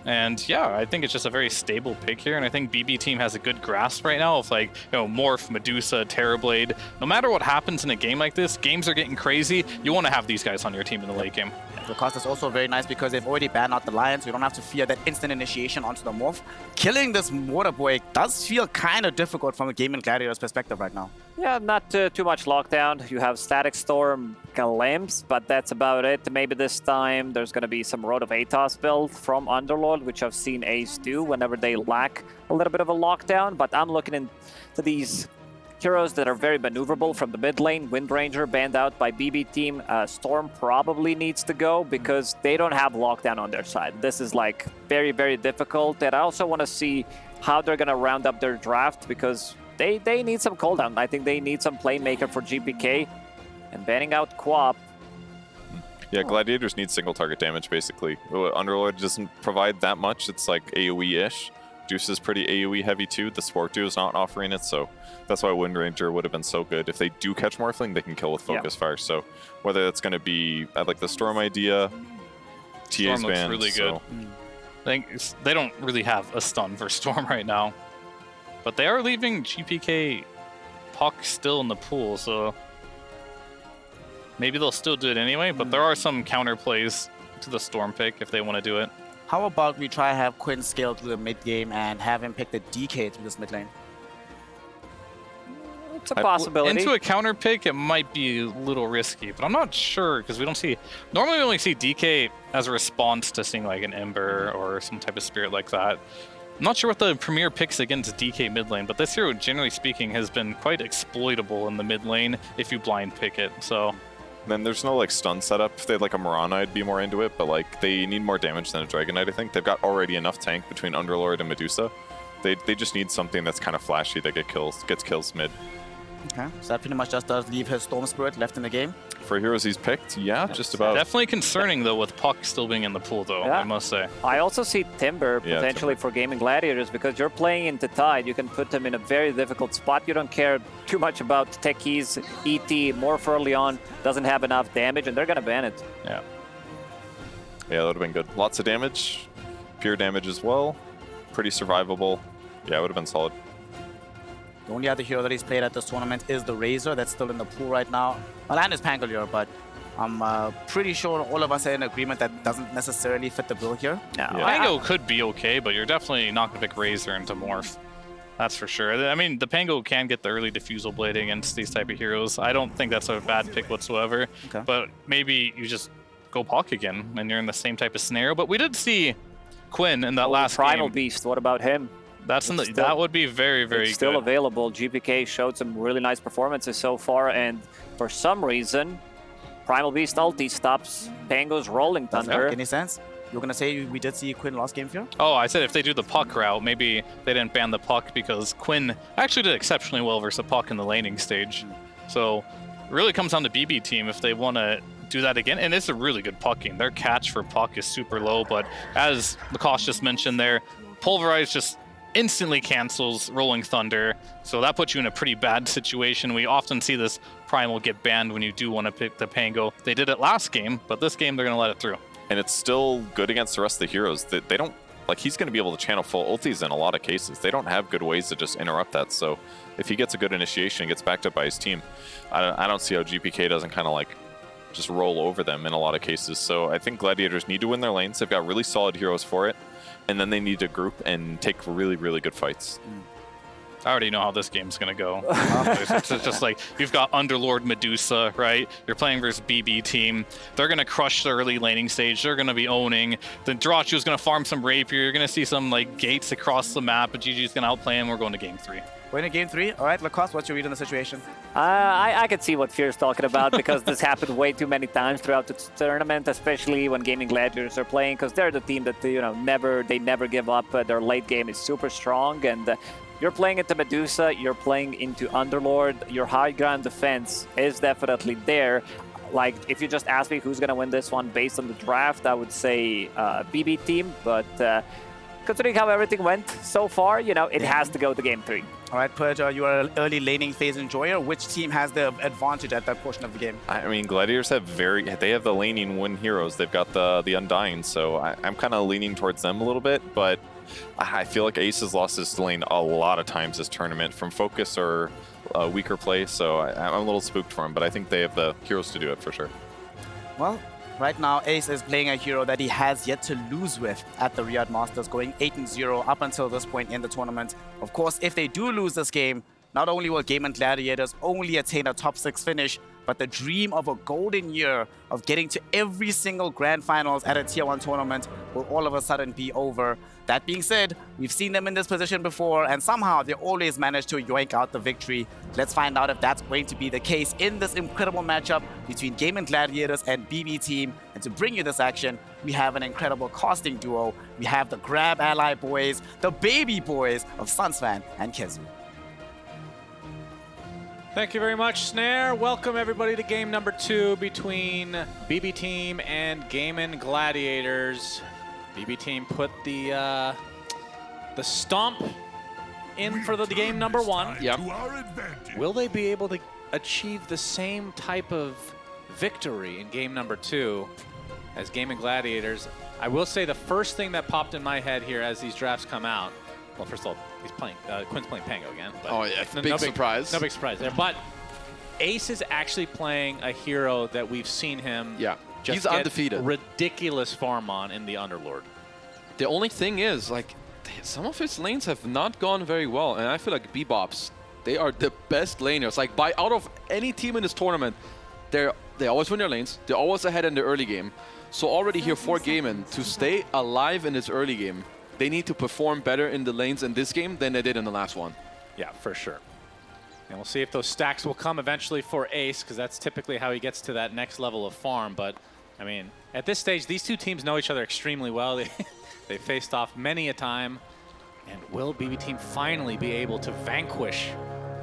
And yeah, I think it's just a very stable pick here, and I think bbteam has a good grasp right now of like, you know, Morph, Medusa, Terrorblade. No matter what happens in a game like this, games are getting crazy. You want to have these guys on your team in the late game. The cost is also very nice because they've already banned out the Lion, so you don't have to fear that instant initiation onto the Morph. Killing this Water Boy does feel kind of difficult from a Gaimin Gladiators perspective right now. Yeah, not too much lockdown. You have Static Storm Glimpse, but that's about it. Maybe this time there's going to be some Road of Atos build from Underlord, which I've seen Ace do whenever they lack a little bit of a lockdown. But I'm looking into these heroes that are very maneuverable from the mid lane. Windranger banned out by bbteam. Storm probably needs to go because they don't have lockdown on their side. This is like very, very difficult. And I also want to see how they're going to round up their draft because they need some cooldown. I think they need some playmaker for GPK, and banning out Quap. Yeah, Gladiators need single target damage basically. Underlord doesn't provide that much. It's like AoE-ish. Deuce is pretty AoE heavy too. The Sport Duo is not offering it, so that's why Windranger would have been so good. If they do catch Morphling, they can kill with Focus Fire. So whether that's going to be, I like the Storm idea. TA's Storm looks banned, really good. I think they don't really have a stun for Storm right now. But they are leaving GPK Puck still in the pool, so maybe they'll still do it anyway, but there are some counter plays to the Storm pick if they want to do it. How about we try have Quinn scale through the mid game and have him pick the DK through this mid lane? It's a possibility. Into a counter pick, it might be a little risky, but I'm not sure because we don't see... Normally we only see DK as a response to seeing like an Ember or some type of spirit like that. I'm not sure what the premier picks against DK mid lane, but this hero, generally speaking, has been quite exploitable in the mid lane if you blind pick it, so... Then there's no like stun setup. If they had like a Mirana, I'd be more into it, but like they need more damage than a Dragon Knight, I think. They've got already enough tank between Underlord and Medusa. They just need something that's kind of flashy that gets kills mid. Okay, so that pretty much just does leave his Storm Spirit left in the game. For heroes he's picked, yeah, just about. Definitely concerning though with Puck still being in the pool though, I must say. I also see Timber potentially for Gaimin Gladiators because you're playing into Tide. You can put them in a very difficult spot. You don't care too much about techies, ET, Morph early on, doesn't have enough damage, and they're going to ban it. Yeah, that would have been good. Lots of damage, pure damage as well, pretty survivable. Yeah, it would have been solid. The only other hero that he's played at this tournament is the Razor that's still in the pool right now. Well, and is Pangolier, but I'm pretty sure all of us are in agreement that doesn't necessarily fit the bill here. No, Pango could be okay, but you're definitely not going to pick Razor into Morph. That's for sure. I mean, the Pango can get the early Diffusal Blade against these type of heroes. I don't think that's a bad pick whatsoever. Okay. But maybe you just go Puck again, and you're in the same type of scenario. But we did see Quinn in that last Primal game. Beast, what about him? That's in the, that would be very, very It's still good. available. GPK showed some really nice performances so far, and for some reason, Primal Beast ulti stops Pango's Rolling Does Thunder. that make any sense? You're going to say we did see Quinn last game here? Oh, I said if they do the Puck route, maybe they didn't ban the Puck because Quinn actually did exceptionally well versus the Puck in the laning stage. So it really comes down to BB team if they want to do that again. And it's a really good pucking. Their catch for Puck is super low, but as Lacoste just mentioned there, Pulverize just instantly cancels Rolling Thunder. So that puts you in a pretty bad situation. We often see this Primal get banned when you do want to pick the Pango. They did it last game, but this game they're going to let it through. And it's still good against the rest of the heroes. They don't, like, he's going to be able to channel full ultis in a lot of cases. They don't have good ways to just interrupt that. So if he gets a good initiation and gets backed up by his team, I don't see how GPK doesn't kind of like just roll over them in a lot of cases. So I think Gladiators need to win their lanes. They've got really solid heroes for it. And then they need to group and take really, really good fights. I already know how this game's gonna go. It's just like, you've got Underlord Medusa, right? You're playing versus BB team. They're gonna crush the early laning stage. They're gonna be owning. Then Dirachu's gonna farm some Rapier. You're gonna see some like gates across the map, but GG's gonna outplay him. We're going to game 3. We're in game 3. All right, Lacoste, what's your read on the situation? I could see what Fear's talking about because this happened way too many times throughout the tournament, especially when Gaimin Gladiators are playing, because they're the team that they never give up. Their late game is super strong, and you're playing into Medusa, you're playing into Underlord. Your high ground defense is definitely there. Like, if you just ask me who's gonna win this one based on the draft, I would say BB team, but considering how everything went so far, it has to go to game 3. All right, Purge, you are an early laning phase enjoyer. Which team has the advantage at that portion of the game? I mean, Gladiators have they have the laning win heroes. They've got the Undying, so I'm kind of leaning towards them a little bit, but I feel like Ace has lost his lane a lot of times this tournament from focus or weaker play, so I'm a little spooked for him, but I think they have the heroes to do it for sure. Well, right now Ace is playing a hero that he has yet to lose with at the Riyadh Masters, going 8-0 up until this point in the tournament. Of course, if they do lose this game, not only will Gaimin Gladiators only attain a top 6 finish, but the dream of a golden year of getting to every single grand finals at a tier 1 tournament will all of a sudden be over. That being said, we've seen them in this position before, and somehow they always manage to yoink out the victory. Let's find out if that's going to be the case in this incredible matchup between Gaimin Gladiators and BB team. And to bring you this action, we have an incredible casting duo. We have the Grab Ally boys, the baby boys of Sunsfan and Kezu. Thank you very much, Snare. Welcome everybody to game number 2 between BB Team and Gaimin Gladiators. BB Team put the stomp in for the game number 1. Yep. Will they be able to achieve the same type of victory in game number 2 as Gaimin Gladiators? I will say the first thing that popped in my head here as these drafts come out, well, first of all, he's playing, Quinn's playing Pango again. But oh yeah, big surprise. No big surprise there. But Ace is actually playing a hero that we've seen him just he's get undefeated. Ridiculous farm on in the Underlord. The only thing is, like, some of his lanes have not gone very well, and I feel like Bebops, they are the best laners. Like, out of any team in this tournament, they always win their lanes. They're always ahead in the early game. So already here for Gaimin, to stay alive in this early game, they need to perform better in the lanes in this game than they did in the last one. Yeah, for sure. And we'll see if those stacks will come eventually for Ace, because that's typically how he gets to that next level of farm. But, I mean, at this stage, these two teams know each other extremely well. They faced off many a time. And will BB Team finally be able to vanquish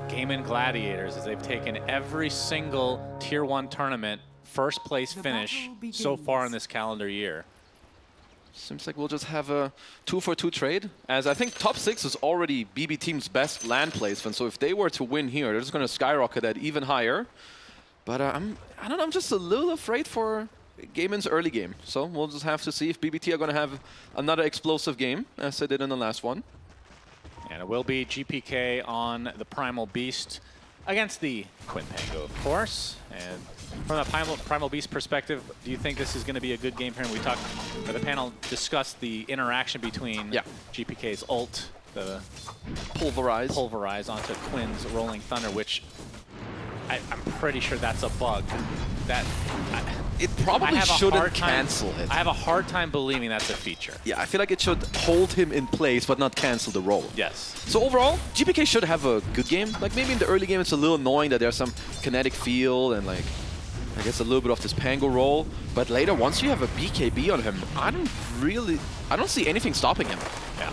Gaimin Gladiators as they've taken every single Tier 1 tournament first place finish so far in this calendar year? Seems like we'll just have a 2-for-2 trade, as I think top 6 is already BB Team's best land placement. So if they were to win here, they're just going to skyrocket that even higher. But I don't know, I'm just a little afraid for Gaimin's early game. So we'll just have to see if BBT are going to have another explosive game, as they did in the last one. And it will be GPK on the Primal Beast. against the Quinn Pango, of course. And from a Primal Beast perspective, do you think this is going to be a good game for him? We talked, the panel discussed the interaction between GPK's ult, the pulverize onto Quinn's Rolling Thunder, which I'm pretty sure that's a bug. It probably shouldn't cancel it. I have a hard time believing that's a feature. Yeah, I feel like it should hold him in place but not cancel the roll. Yes. So overall, GPK should have a good game. Like maybe in the early game it's a little annoying that there's some kinetic feel and like I guess a little bit of this Pango roll. But later, once you have a BKB on him, I don't see anything stopping him. Yeah.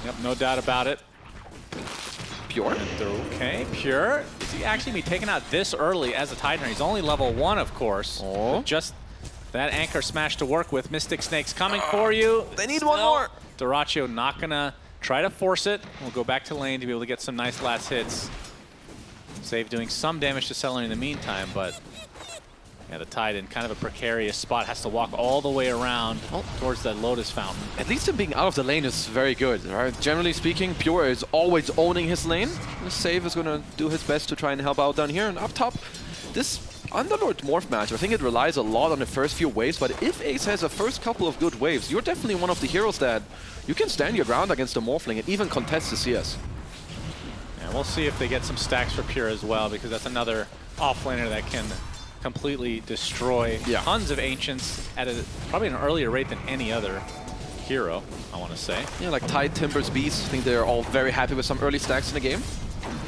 Yep, no doubt about it. Pure. Okay, Pure. Is he actually be taken out this early as a Titan? He's only level 1, of course. Oh. Just that Anchor Smash to work with. Mystic Snake's coming for you. They need one more. Dyrachyo not gonna try to force it. We'll go back to lane to be able to get some nice last hits. Save doing some damage to Celery in the meantime, but yeah, the Titan, kind of a precarious spot, has to walk all the way around towards that Lotus Fountain. At least him being out of the lane is very good, right? Generally speaking, Pure is always owning his lane. The Save is going to do his best to try and help out down here. And up top, this Underlord Morph match, I think it relies a lot on the first few waves, but if Ace has a first couple of good waves, you're definitely one of the heroes that you can stand your ground against the Morphling and even contest the CS. Yeah, we'll see if they get some stacks for Pure as well, because that's another offlaner that can completely destroy tons of Ancients at probably an earlier rate than any other hero, I want to say. Yeah, like Tide, Timbers, Beast, I think they're all very happy with some early stacks in the game.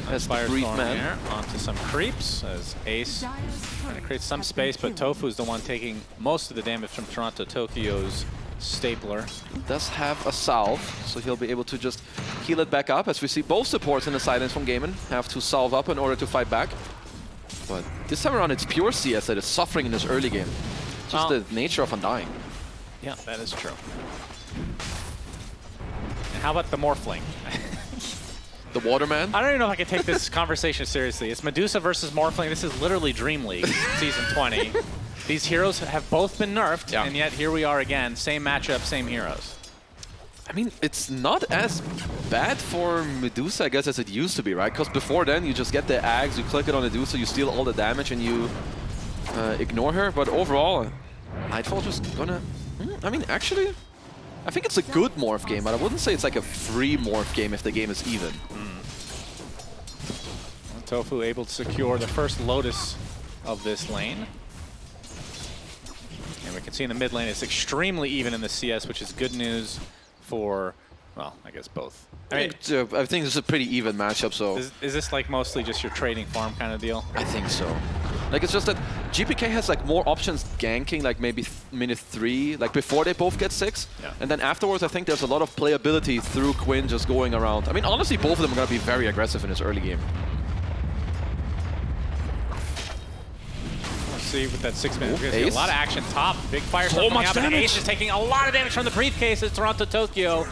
As Firestorm there onto some creeps as Ace trying to create some space, but Tofu's the one taking most of the damage from Toronto Tokyo's Stapler. Does have a salve, so he'll be able to just heal it back up, as we see both supports in the silence from Gaimin have to salve up in order to fight back. But this time around, it's Pure CS that is suffering in this early game. Just the nature of Undying. Yeah, that is true. And how about the Morphling? The Waterman? I don't even know if I can take this conversation seriously. It's Medusa versus Morphling. This is literally Dream League Season 20. These heroes have both been nerfed, and yet here we are again. Same matchup, same heroes. I mean, it's not as bad for Medusa, I guess, as it used to be, right? Because before then, you just get the Ags, you click it on Medusa, you steal all the damage, and you ignore her. But overall, Nightfall just gonna... I mean, actually, I think it's a good morph game, but I wouldn't say it's like a free morph game if the game is even. Well, Tofu able to secure the first Lotus of this lane. And we can see in the mid lane, it's extremely even in the CS, which is good news for, well, I guess both. I think this is a pretty even matchup, so... Is this like mostly just your trading farm kind of deal? I think so. Like, it's just that GPK has like more options ganking, like maybe minute 3, like before they both get 6. Yeah. And then afterwards, I think there's a lot of playability through Quinn just going around. I mean, honestly, both of them are going to be very aggressive in this early game. See with that 6-man. We're going to see a lot of action top. Big fire coming up, and Ace is taking a lot of damage from the briefcases. Toronto Tokyo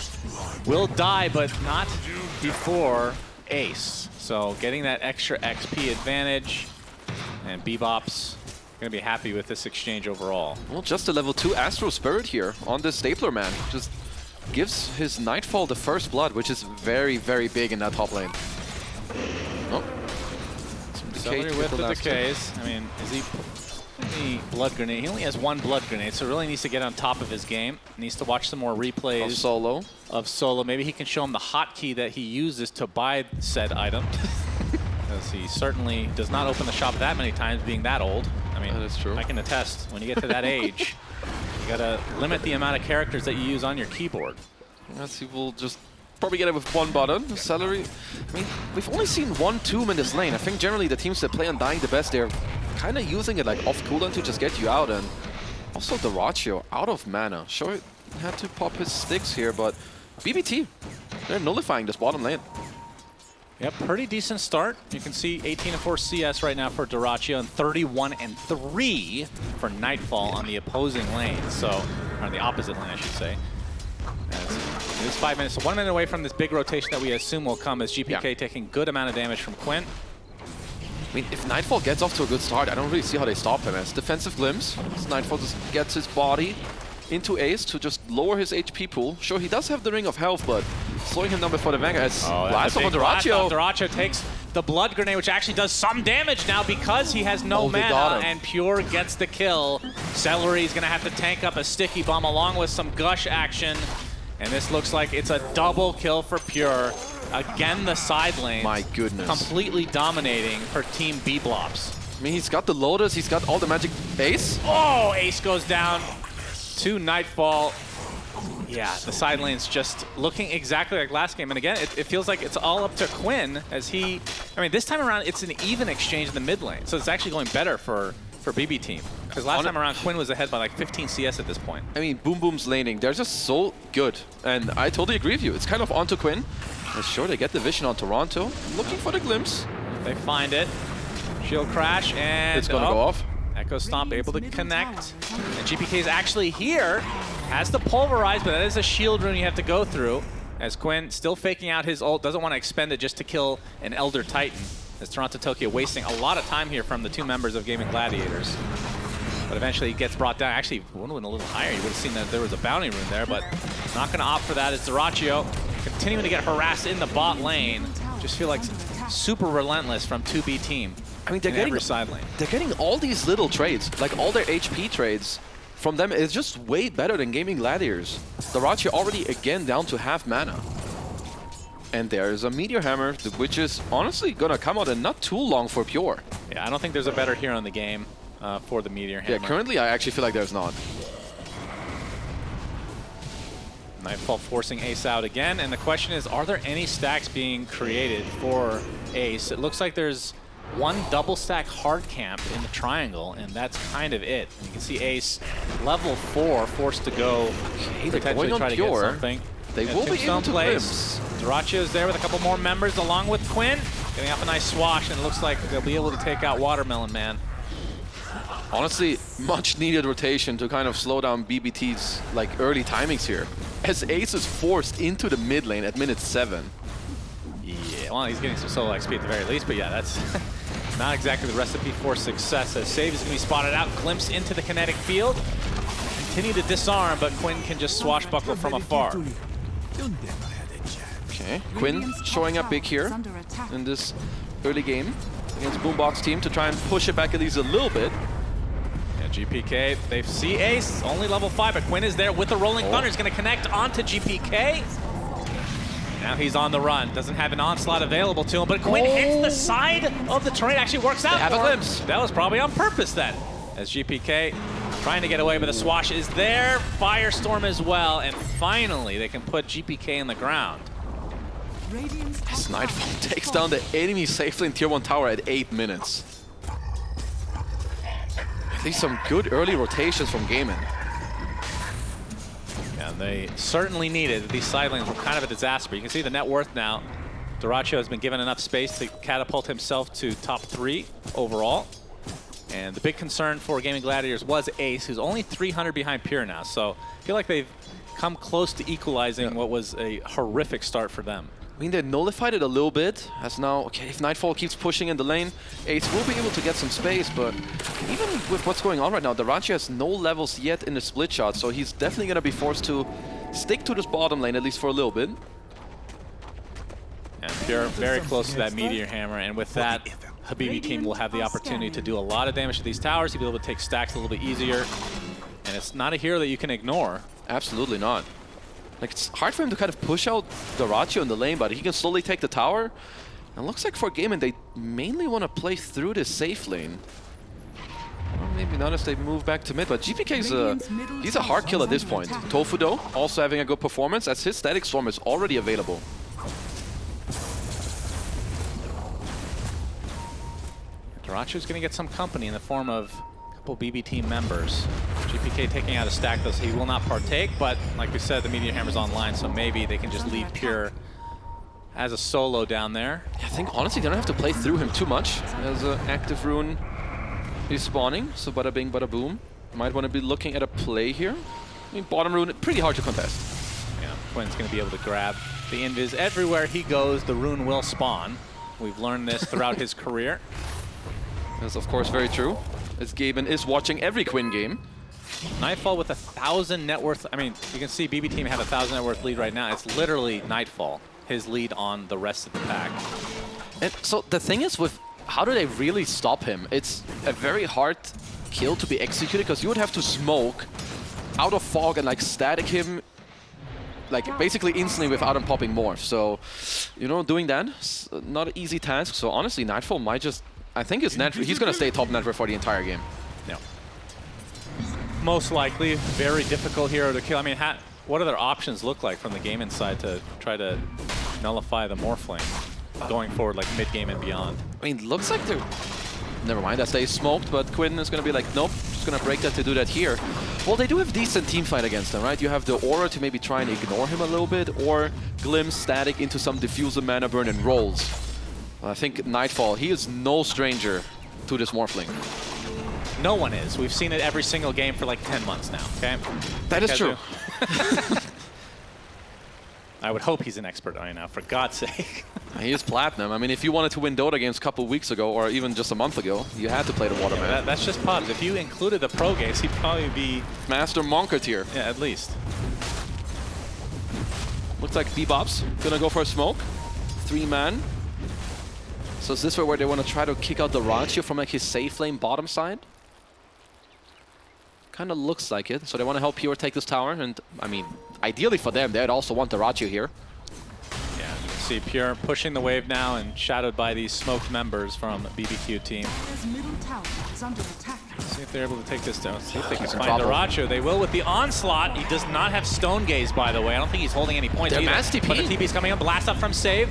will die, but not before Ace. So getting that extra XP advantage, and Bebop's going to be happy with this exchange overall. Well, just a level 2 Astro Spirit here on this Stapler man. Just gives his Nightfall the first blood, which is very, very big in that top lane. Oh. Celery with the decays. I mean, is he... The blood grenade. He only has 1 blood grenade, so really needs to get on top of his game. Needs to watch some more replays of Solo. Maybe he can show him the hotkey that he uses to buy said item. Because he certainly does not open the shop that many times, being that old. I mean, that is true. I can attest. When you get to that age, you gotta limit the amount of characters that you use on your keyboard. Yes, he will just probably get it with 1 button. Celery. I mean, we've only seen 1 tomb in this lane. I think generally the teams that play Undying the best, they're kind of using it like off cooldown to just get you out. And also Dyrachyo out of mana. Sure, had to pop his sticks here, but BBT, they're nullifying this bottom lane. Yep, pretty decent start. You can see 18-4 CS right now for Dyrachyo and 31-3 for Nightfall on the opposing lane. So, or the opposite lane, I should say. It is 5 minutes, so 1 minute away from this big rotation that we assume will come as GPK taking good amount of damage from Quinn. I mean, if Nightfall gets off to a good start, I don't really see how they stop him. As defensive glimpse, as Nightfall just gets his body into Ace to just lower his HP pool. Sure, he does have the Ring of Health, but slowing him down before the Vanguard. Blast on Dyrachyo. Dyrachyo takes the Blood Grenade, which actually does some damage now because he has no mana, and Pure gets the kill. Celery's gonna have to tank up a Sticky Bomb along with some Gush action, and this looks like it's a double kill for Pure. Again, the side lane. My goodness. Completely dominating for Team bblops. I mean, he's got the Lotus, he's got all the magic. Ace? Oh, Ace goes down to Nightfall. Yeah, the side lane's just looking exactly like last game. And again, it feels like it's all up to Quinn as he... I mean, this time around, it's an even exchange in the mid lane. So it's actually going better for bbteam. Because last time around, Quinn was ahead by like 15 CS at this point. I mean, Boom Boom's laning, they're just so good. And I totally agree with you. It's kind of onto Quinn. And sure, they get the vision on Toronto. Looking for the glimpse. They find it. Shield crash, and it's gonna go off. Echo Stomp able to connect. And GPK is actually here. Has the Pulverize, but that is a shield rune you have to go through. As Quinn still faking out his ult, doesn't want to expend it just to kill an Elder Titan. As Toronto Tokyo wasting a lot of time here from the two members of Gaimin Gladiators. But eventually he gets brought down. Actually, would have been a little higher. You would have seen that there was a bounty rune there, but not going to opt for that as Dyrachyo continuing to get harassed in the bot lane. Just feel like super relentless from 2bbteam. I mean, they're getting all these little trades, like all their HP trades from them is just way better than Gaimin Gladiators. Dyrachyo already again down to half mana. And there's a Meteor Hammer, which is honestly gonna come out in not too long for Pure. Yeah, I don't think there's a better hero in the game for the Meteor Hammer. Yeah, currently I actually feel like there's not. Nightfall forcing Ace out again, and the question is, are there any stacks being created for Ace? It looks like there's one double stack hard camp in the triangle, and that's kind of it. You can see Ace, level 4, forced to go potentially try to get something. They will be able to glimpse. Dyrachyo's there with a couple more members along with Quinn, getting off a nice swash, and it looks like they'll be able to take out Watermelon Man. Honestly, much needed rotation to kind of slow down BBT's like early timings here. As Ace is forced into the mid lane at minute 7. Yeah, well, he's getting some solo XP at the very least, but yeah, that's not exactly the recipe for success. As Save is going to be spotted out, glimpse into the kinetic field. Continue to disarm, but Quinn can just swashbuckle from afar. Okay, Quinn showing up big here in this early game against Boombox team to try and push it back at least a little bit. Yeah, GPK, they see Ace, only level 5, but Quinn is there with the Rolling Thunder. He's going to connect onto GPK. Now he's on the run. Doesn't have an onslaught available to him, but Quinn hits the side of the terrain. Actually works out. They have a glimpse. That was probably on purpose then. As GPK trying to get away, but the swash is there. Firestorm as well, and finally they can put GPK in the ground. As Nightfall takes down the enemy safe lane tier 1 tower at 8 minutes. At least some good early rotations from Gaimin. Yeah, they certainly needed. These side lanes were kind of a disaster. You can see the net worth now. Dyrachyo has been given enough space to catapult himself to top 3 overall. And the big concern for Gaimin Gladiators was Ace, who's only 300 behind Pure now. So I feel like they've come close to equalizing what was a horrific start for them. I mean, they nullified it a little bit, as now, okay, if Nightfall keeps pushing in the lane, Ace will be able to get some space, but even with what's going on right now, Dyrachyo has no levels yet in the split shot, so he's definitely going to be forced to stick to this bottom lane, at least for a little bit. And Pure very close to that Meteor Hammer, and with that, bbteam will have the opportunity to do a lot of damage to these towers. He'll be able to take stacks a little bit easier, and it's not a hero that you can ignore. Absolutely not. Like, it's hard for him to kind of push out Dyrachyo in the lane, but he can slowly take the tower. And it looks like for Gaimin, they mainly want to play through this safe lane. Well, maybe not as they move back to mid, but GPK's he's a hard kill at this point. Tofu, though, also having a good performance, as his Static Storm is already available. Dyrachyo's going to get some company in the form of bbteam members. GPK taking out a stack, though, so he will not partake, but like we said, the Meteor Hammer's online, so maybe they can just leave Pure as a solo down there. I think, honestly, they don't have to play through him too much, as an active rune is spawning, so bada bing, bada boom. Might want to be looking at a play here. I mean, bottom rune, pretty hard to contest. Yeah, Quinn's going to be able to grab the invis. Everywhere he goes, the rune will spawn. We've learned this throughout his career. That's, of course, very true, as Gaimin is watching every Quinn game. Nightfall with 1,000 net worth. I mean, you can see bbteam have 1,000 net worth lead right now. It's literally Nightfall, his lead on the rest of the pack. And so the thing is with how do they really stop him? It's a very hard kill to be executed because you would have to smoke out of fog and like static him like basically instantly without him popping morph. So, you know, doing that is not an easy task. So honestly, Nightfall might just, I think it's net. He's gonna stay top network for the entire game. Yeah. Most likely, very difficult hero to kill. I mean, what other options look like from the game inside to try to nullify the Morphling going forward, like mid-game and beyond? I mean, looks like they're... Never mind, as they smoked, but Quinn is going to be like, nope, just going to break that to do that here. Well, they do have decent team fight against them, right? You have the Aura to maybe try and ignore him a little bit, or glimpse static into some Diffuser, Mana Burn, and rolls. I think Nightfall, he is no stranger to this Morphling. No one is. We've seen it every single game for like 10 months now, okay? That is true. I would hope he's an expert on it now, for God's sake. He is Platinum. I mean, if you wanted to win Dota games a couple of weeks ago, or even just a month ago, you had to play the Waterman. Yeah, that's just pubs. If you included the pro games, he'd probably be... Master Monker tier. Yeah, at least. Looks like Bebop's gonna go for a smoke. 3-man. So is this where they want to try to kick out the Ratio from like his safe lane bottom side? Kind of looks like it. So they want to help Pure take this tower, and I mean, ideally for them, they'd also want the Ratio here. Yeah, you can see Pure pushing the wave now and shadowed by these smoked members from BBQ team. Middle tower is under attack. See if they're able to take this down. See if they can find the Ratio. They will with the onslaught. He does not have Stone Gaze, by the way. I don't think he's holding any points either. Mass TP. But the TP's coming up. Blast up from Save.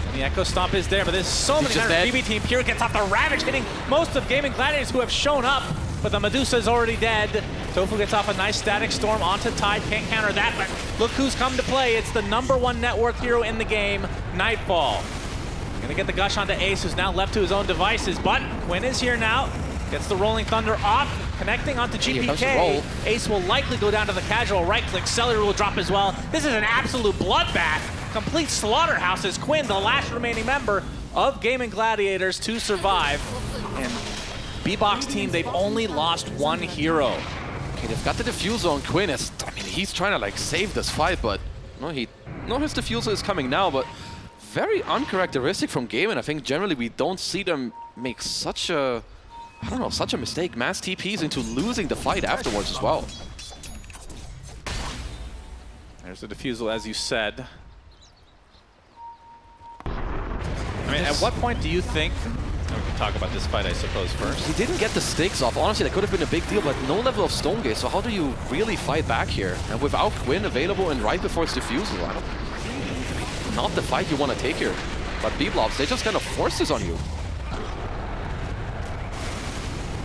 And the Echo Stomp is there, but there's so many BB team. Pure gets off the Ravage, hitting most of Gaimin Gladiators who have shown up. But the Medusa is already dead. Tofu gets off a nice static storm onto Tide. Can't counter that, but look who's come to play. It's the #1 network hero in the game, Nightfall. Gonna get the gush onto Ace, who's now left to his own devices, but Quinn is here now. Gets the Rolling Thunder off, connecting onto GPK. Ace will likely go down to the casual right-click. Cellular will drop as well. This is an absolute bloodbath. Complete slaughterhouse as Quinn, the last remaining member of Gaimin Gladiators to survive. And B-Box team, they've only lost one hero. Okay, they've got the Diffuser on Quinn. I mean, he's trying to like save this fight, but his Diffuser is coming now, but very uncharacteristic from Gaimin. I think generally we don't see them make such a, I don't know, such a mistake. Mass TPs into losing the fight afterwards as well. There's the Diffusal, as you said. I mean, at what point do you think... We can talk about this fight, I suppose, first. He didn't get the stakes off. Honestly, that could have been a big deal, but no level of Stone Gaze. So how do you really fight back here? And without Quinn available and right before it's Diffusal, not the fight you want to take here. But B-Blobs, they just kind of force this on you.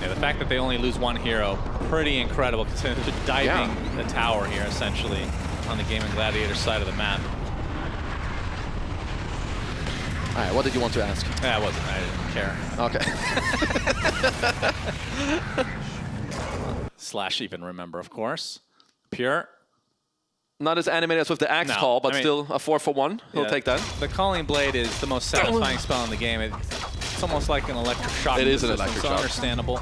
Yeah, the fact that they only lose one hero, pretty incredible, considering they're diving the tower here, essentially, on the Gaimin Gladiator side of the map. All right, what did you want to ask? Yeah, I didn't care. Okay. Slash even remember, of course. Pure. Not as animated as with the Axe Call, but still a 4-for-1. He'll take that. The Calling Blade is the most satisfying spell in the game. It's almost like an electric shock. It is an electric shock. Understandable.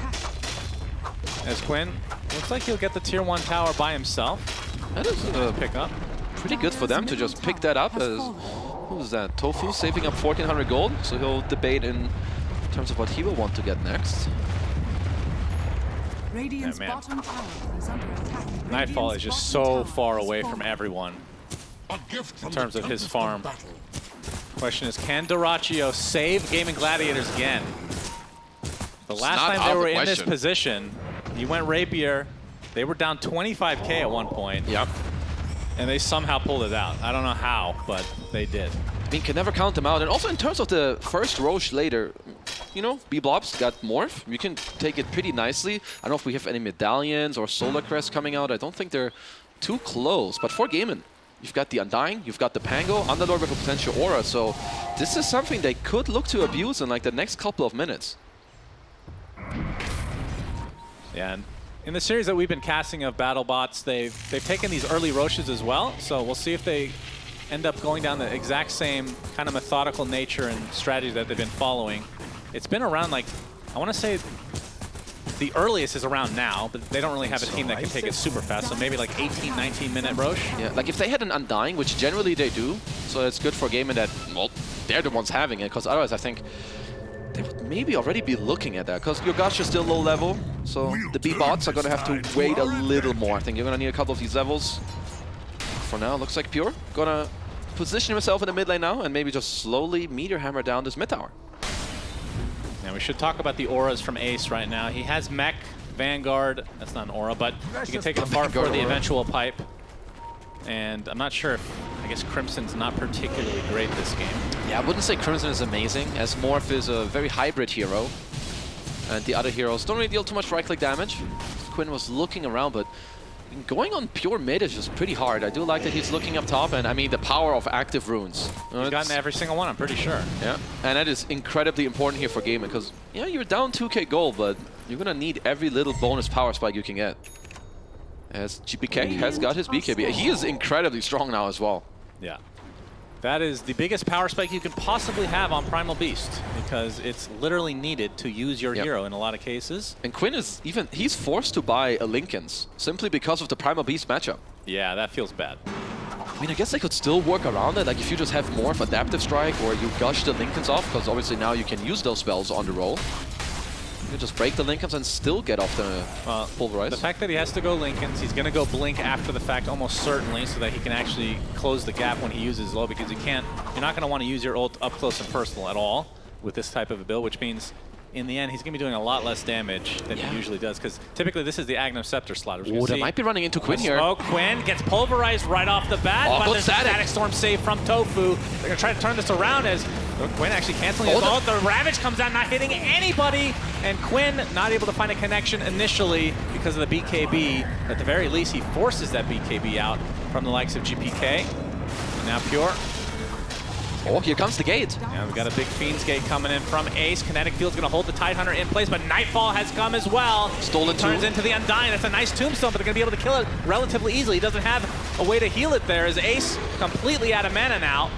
As Quinn, looks like he'll get the tier 1 tower by himself. That is a pick-up. Pretty good for them to just pick that up as... Who's that? Tofu saving up 1,400 gold, so he'll debate in terms of what he will want to get next. Radiant's bottom tower is under attack. Nightfall is just so far away from everyone in terms of his farm. Question is, can Dyrachyo save Gaimin Gladiators again? The last time they were in this position, you went Rapier. They were down 25k at one point. Yep. And they somehow pulled it out. I don't know how, but they did. I mean, can never count them out. And also in terms of the first Roche later, you know, B-Blobs got Morph. You can take it pretty nicely. I don't know if we have any Medallions or Solar Crest coming out. I don't think they're too close. But for Gaimin, you've got the Undying, you've got the Pango, Underlord with a potential Aura. So this is something they could look to abuse in like the next couple of minutes. Yeah, and in the series that we've been casting of BattleBots, they've taken these early Roches as well. So we'll see if they end up going down the exact same kind of methodical nature and strategy that they've been following. It's been around, like, I want to say the earliest is around now, but they don't really have a team that can take it super fast. So maybe like 18, 19 minute Roche. Yeah, like if they had an Undying, which generally they do, so it's good for Gaimin that, well, they're the ones having it, because otherwise I think they would maybe already be looking at that, because your Gush is still low level, so the B bots are going to have to wait a little more. I think you're going to need a couple of these levels. For now, looks like Pure going to position himself in the mid lane now and maybe just slowly meteor hammer down this mid tower. Now we should talk about the auras from Ace right now. He has Mech, Vanguard, that's not an aura, but you can take it apart for the eventual pipe. And I'm not sure if, I guess Crimson's not particularly great this game. Yeah, I wouldn't say Crimson is amazing, as Morph is a very hybrid hero. And the other heroes don't really deal too much right-click damage. Quinn was looking around, but going on pure mid is just pretty hard. I do like that he's looking up top, and I mean the power of active runes. He's gotten every single one, I'm pretty sure. Yeah, and that is incredibly important here for Gaimin, because yeah, you're down 2k gold, but you're gonna need every little bonus power spike you can get. As GPK has got his BKB. He is incredibly strong now as well. Yeah. That is the biggest power spike you can possibly have on Primal Beast, because it's literally needed to use your hero in a lot of cases. And Quinn is he's forced to buy a Linken's simply because of the Primal Beast matchup. Yeah, that feels bad. I mean, I guess they could still work around it, like if you just have more of Adaptive Strike or you gush the Linken's off, because obviously now you can use those spells on the roll. You can just break the Linken's and still get off the Pulverize. The fact that he has to go Linken's, he's going to go Blink after the fact almost certainly, so that he can actually close the gap when he uses low, because you're not going to want to use your ult up close and personal at all with this type of a build, which means in the end he's going to be doing a lot less damage than he usually does, because typically this is the Aghanim Scepter slot. Oh, they might be running into Quinn here. Oh, Quinn gets pulverized right off the bat, but there's a Static Storm save from Tofu. They're going to try to turn this around as Quinn actually canceling his ult. The Ravage comes out, not hitting anybody, and Quinn not able to find a connection initially because of the BKB. At the very least, he forces that BKB out from the likes of GPK. And now Pure. Oh, here comes the gate. Yeah, we've got a big Fiend's Gate coming in from Ace. Kinetic Field's going to hold the Tidehunter in place, but Nightfall has come as well. Stolen turns into the Undying. That's a nice tombstone, but they're going to be able to kill it relatively easily. He doesn't have a way to heal it there, as Ace completely out of mana now.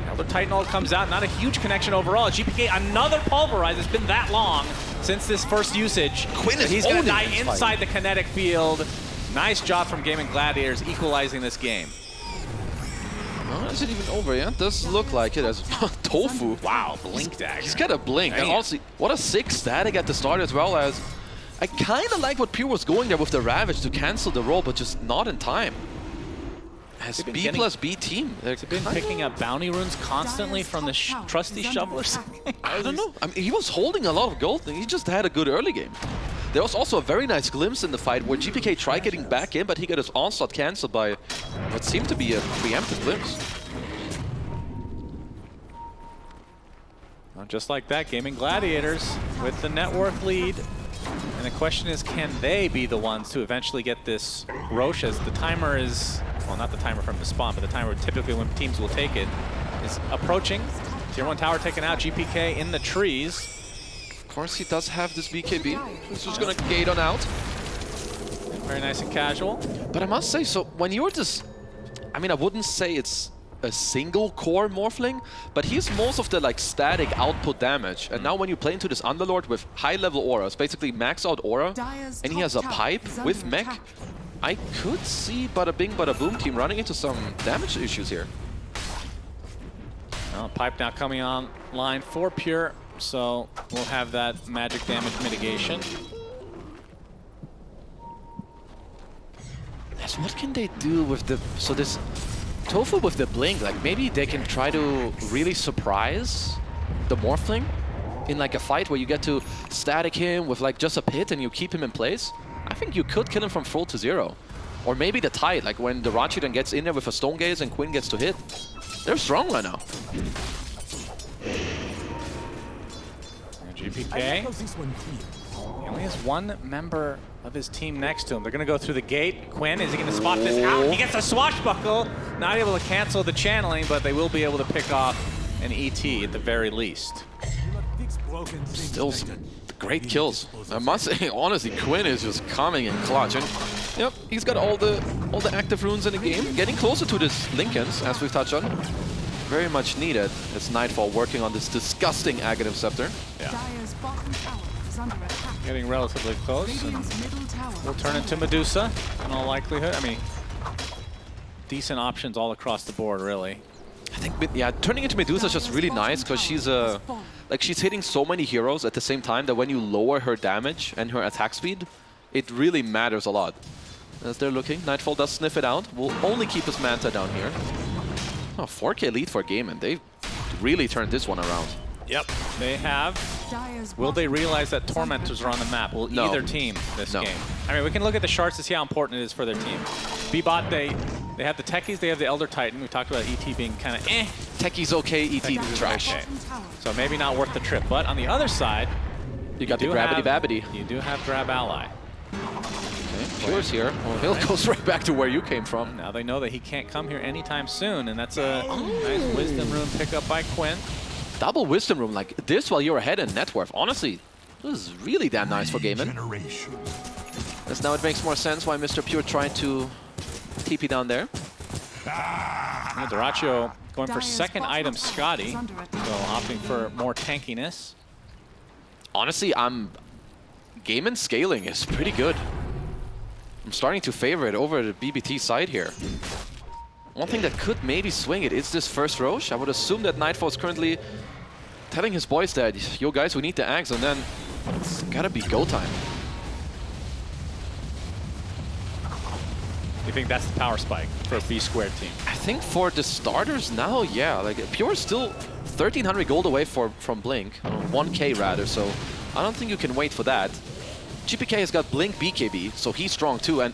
Elder Titan ult comes out, not a huge connection overall. GPK, another Pulverize. It's been that long since this first usage. He's going to die inside the Kinetic Field. Nice job from Gaimin Gladiators equalizing this game. Oh, is it even over yet? Does look like it as Tofu. Wow, Blink dagger. He's got a blink. And also, what a sick static at the start, as well as I kind of like what Pure was going there with the Ravage to cancel the roll, but just not in time. As B plus B team. They've been picking up bounty runes constantly from the trusty shovelers. I don't know. I mean, he was holding a lot of gold, and he just had a good early game. There was also a very nice glimpse in the fight where GPK tried getting back in, but he got his onslaught cancelled by what seemed to be a preemptive glimpse. Well, just like that, Gaimin Gladiators with the net worth lead. And the question is, can they be the ones to eventually get this Roche, as the timer is, well, not the timer from the spawn, but the timer typically when teams will take it, is approaching. Tier 1 tower taken out, GPK in the trees. Of course, he does have this BKB. He's just gonna gate on out. Very nice and casual. But I must say, so when you're just, I mean, I wouldn't say it's a single core Morphling, but he's most of the like static output damage. And now when you play into this Underlord with high level auras, basically max out aura, and he has a pipe with mech, I could see Bada Bing Bada Boom team running into some damage issues here. Well, pipe now coming online for Pure. So we'll have that magic damage mitigation. Yes, what can they do with the... So this Tofu with the blink, like maybe they can try to really surprise the Morphling in like a fight where you get to static him with like just a pit and you keep him in place. I think you could kill him from full to zero. Or maybe the Tide, like when the Ranchi then gets in there with a Stone Gaze and Quinn gets to hit. They're strong right now. GPK. He only has one member of his team next to him. They're going to go through the gate. Quinn, is he going to spot this out? He gets a swashbuckle. Not able to cancel the channeling, but they will be able to pick off an ET at the very least. Still some great kills. I must say, honestly, Quinn is just coming in clutch. And yep, he's got all the active runes in the game. Getting closer to this Linken's, as we've touched on. Very much needed. It's Nightfall working on this disgusting Aghanim Scepter. Yeah. Getting relatively close. We'll turn into Medusa in all likelihood. I mean, decent options all across the board, really. I think, yeah, turning into Medusa is just really nice because she's like she's hitting so many heroes at the same time that when you lower her damage and her attack speed, it really matters a lot. As they're looking, Nightfall does sniff it out. Will only keep his Manta down here. Oh, 4K lead for Gaimin. They've really turned this one around. Yep, they have. Will they realize that Tormentors are on the map? Will either team this game? I mean, we can look at the shards to see how important it is for their team. B-Bot, they have the Techies, they have the Elder Titan. We talked about ET being kind of Techies okay, ET trash. Okay. So maybe not worth the trip. But on the other side, you got the Gravity Babity. You do have Grab Ally. Okay, Pure's here. Well, Hill goes right back to where you came from. Now they know that he can't come here anytime soon, and that's a nice Wisdom Rune pickup by Quinn. Double Wisdom Rune like this while you're ahead in net worth. Honestly, this is really damn nice for Gaimin. As now it makes more sense why Mr. Pure tried to TP down there. Dyrachyo going for second item Scotty, so opting for more tankiness. Honestly, Gaimin scaling is pretty good. I'm starting to favor it over the BBT side here. One thing that could maybe swing it is this first Roche. I would assume that Nightfall is currently telling his boys that, yo guys, we need the Axe, and then it's gotta be go time. You think that's the power spike for a B-squared team? I think for the starters now, yeah. Like Pure is still 1,300 gold away from Blink, 1K rather, so I don't think you can wait for that. GPK has got Blink BKB, so he's strong too, and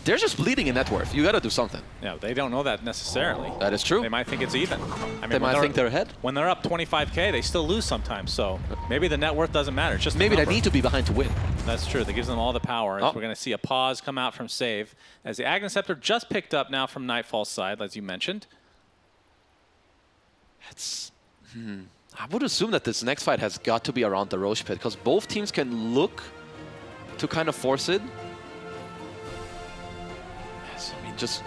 they're just bleeding in net worth. You gotta do something. Yeah, they don't know that necessarily. That is true. They might think it's even. I mean, they might think they're ahead. When they're up 25K, they still lose sometimes, so maybe the net worth doesn't matter. It's just maybe they need to be behind to win. That's true. That gives them all the power. We're going to see a pause come out from Save as the Aghanim Scepter just picked up now from Nightfall's side, as you mentioned. It's... I would assume that this next fight has got to be around the Roche pit, because both teams can look to kind of force it. Yes, I mean, just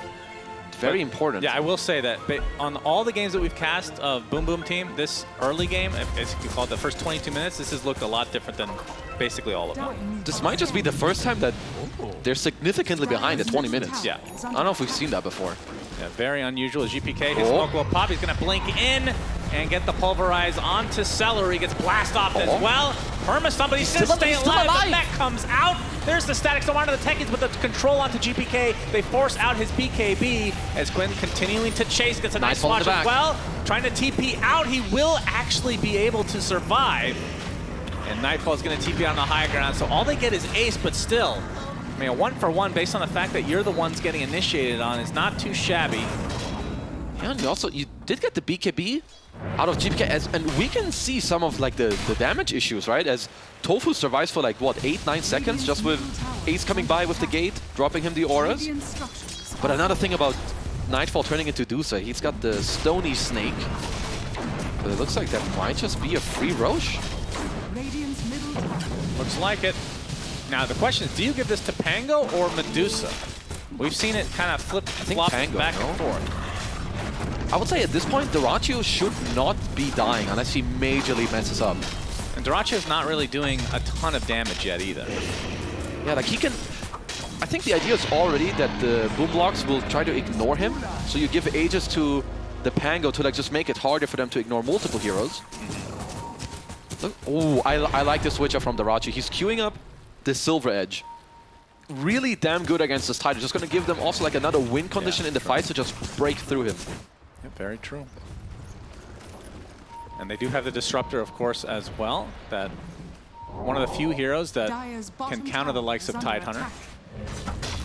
very important. Yeah, I will say that on all the games that we've cast of Boom Boom Team, this early game, as you call it, the first 22 minutes, this has looked a lot different than basically all of them. This might just be the first time that they're significantly behind at 20 minutes. Yeah. I don't know if we've seen that before. Yeah, very unusual. GPK, his smoke will pop. He's going to blink in and get the Pulverize onto Celery. Gets blast off as well. Perma, somebody's going to stay alive. The mech comes out. There's the static storm onto the Techies, but the control onto GPK. They force out his BKB as Quinn continuing to chase. Gets a nice watch as well. Trying to TP out. He will actually be able to survive. And Nightfall is going to TP on the high ground. So all they get is ace, but still, I mean, a 1-for-1 based on the fact that you're the ones getting initiated on is not too shabby. Yeah, and you did get the BKB out of GPK, and we can see some of like the damage issues, right? As Tofu survives for like, what, 8-9 seconds just with Ace coming by with the gate, dropping him the auras. But another thing about Nightfall turning into Dusa, he's got the Stony Snake. But it looks like that might just be a free Roche. Looks like it. Now the question is, do you give this to Pango or Medusa? We've seen it kind of flip-flop back and forth. I would say at this point, Dyrachyo should not be dying unless he majorly messes up. And Dyrachyo's not really doing a ton of damage yet either. Yeah, like he can... I think the idea is already that the boom blocks will try to ignore him, so you give Aegis to the Pango to like just make it harder for them to ignore multiple heroes. Oh, I like the switch up from Dyrachyo. He's queuing up the Silver Edge. Really damn good against this Titan. Just going to give them also like another win condition in the fight to just break through him. Yeah, very true. And they do have the Disruptor, of course, as well. That one of the few heroes that can counter the likes of Tidehunter.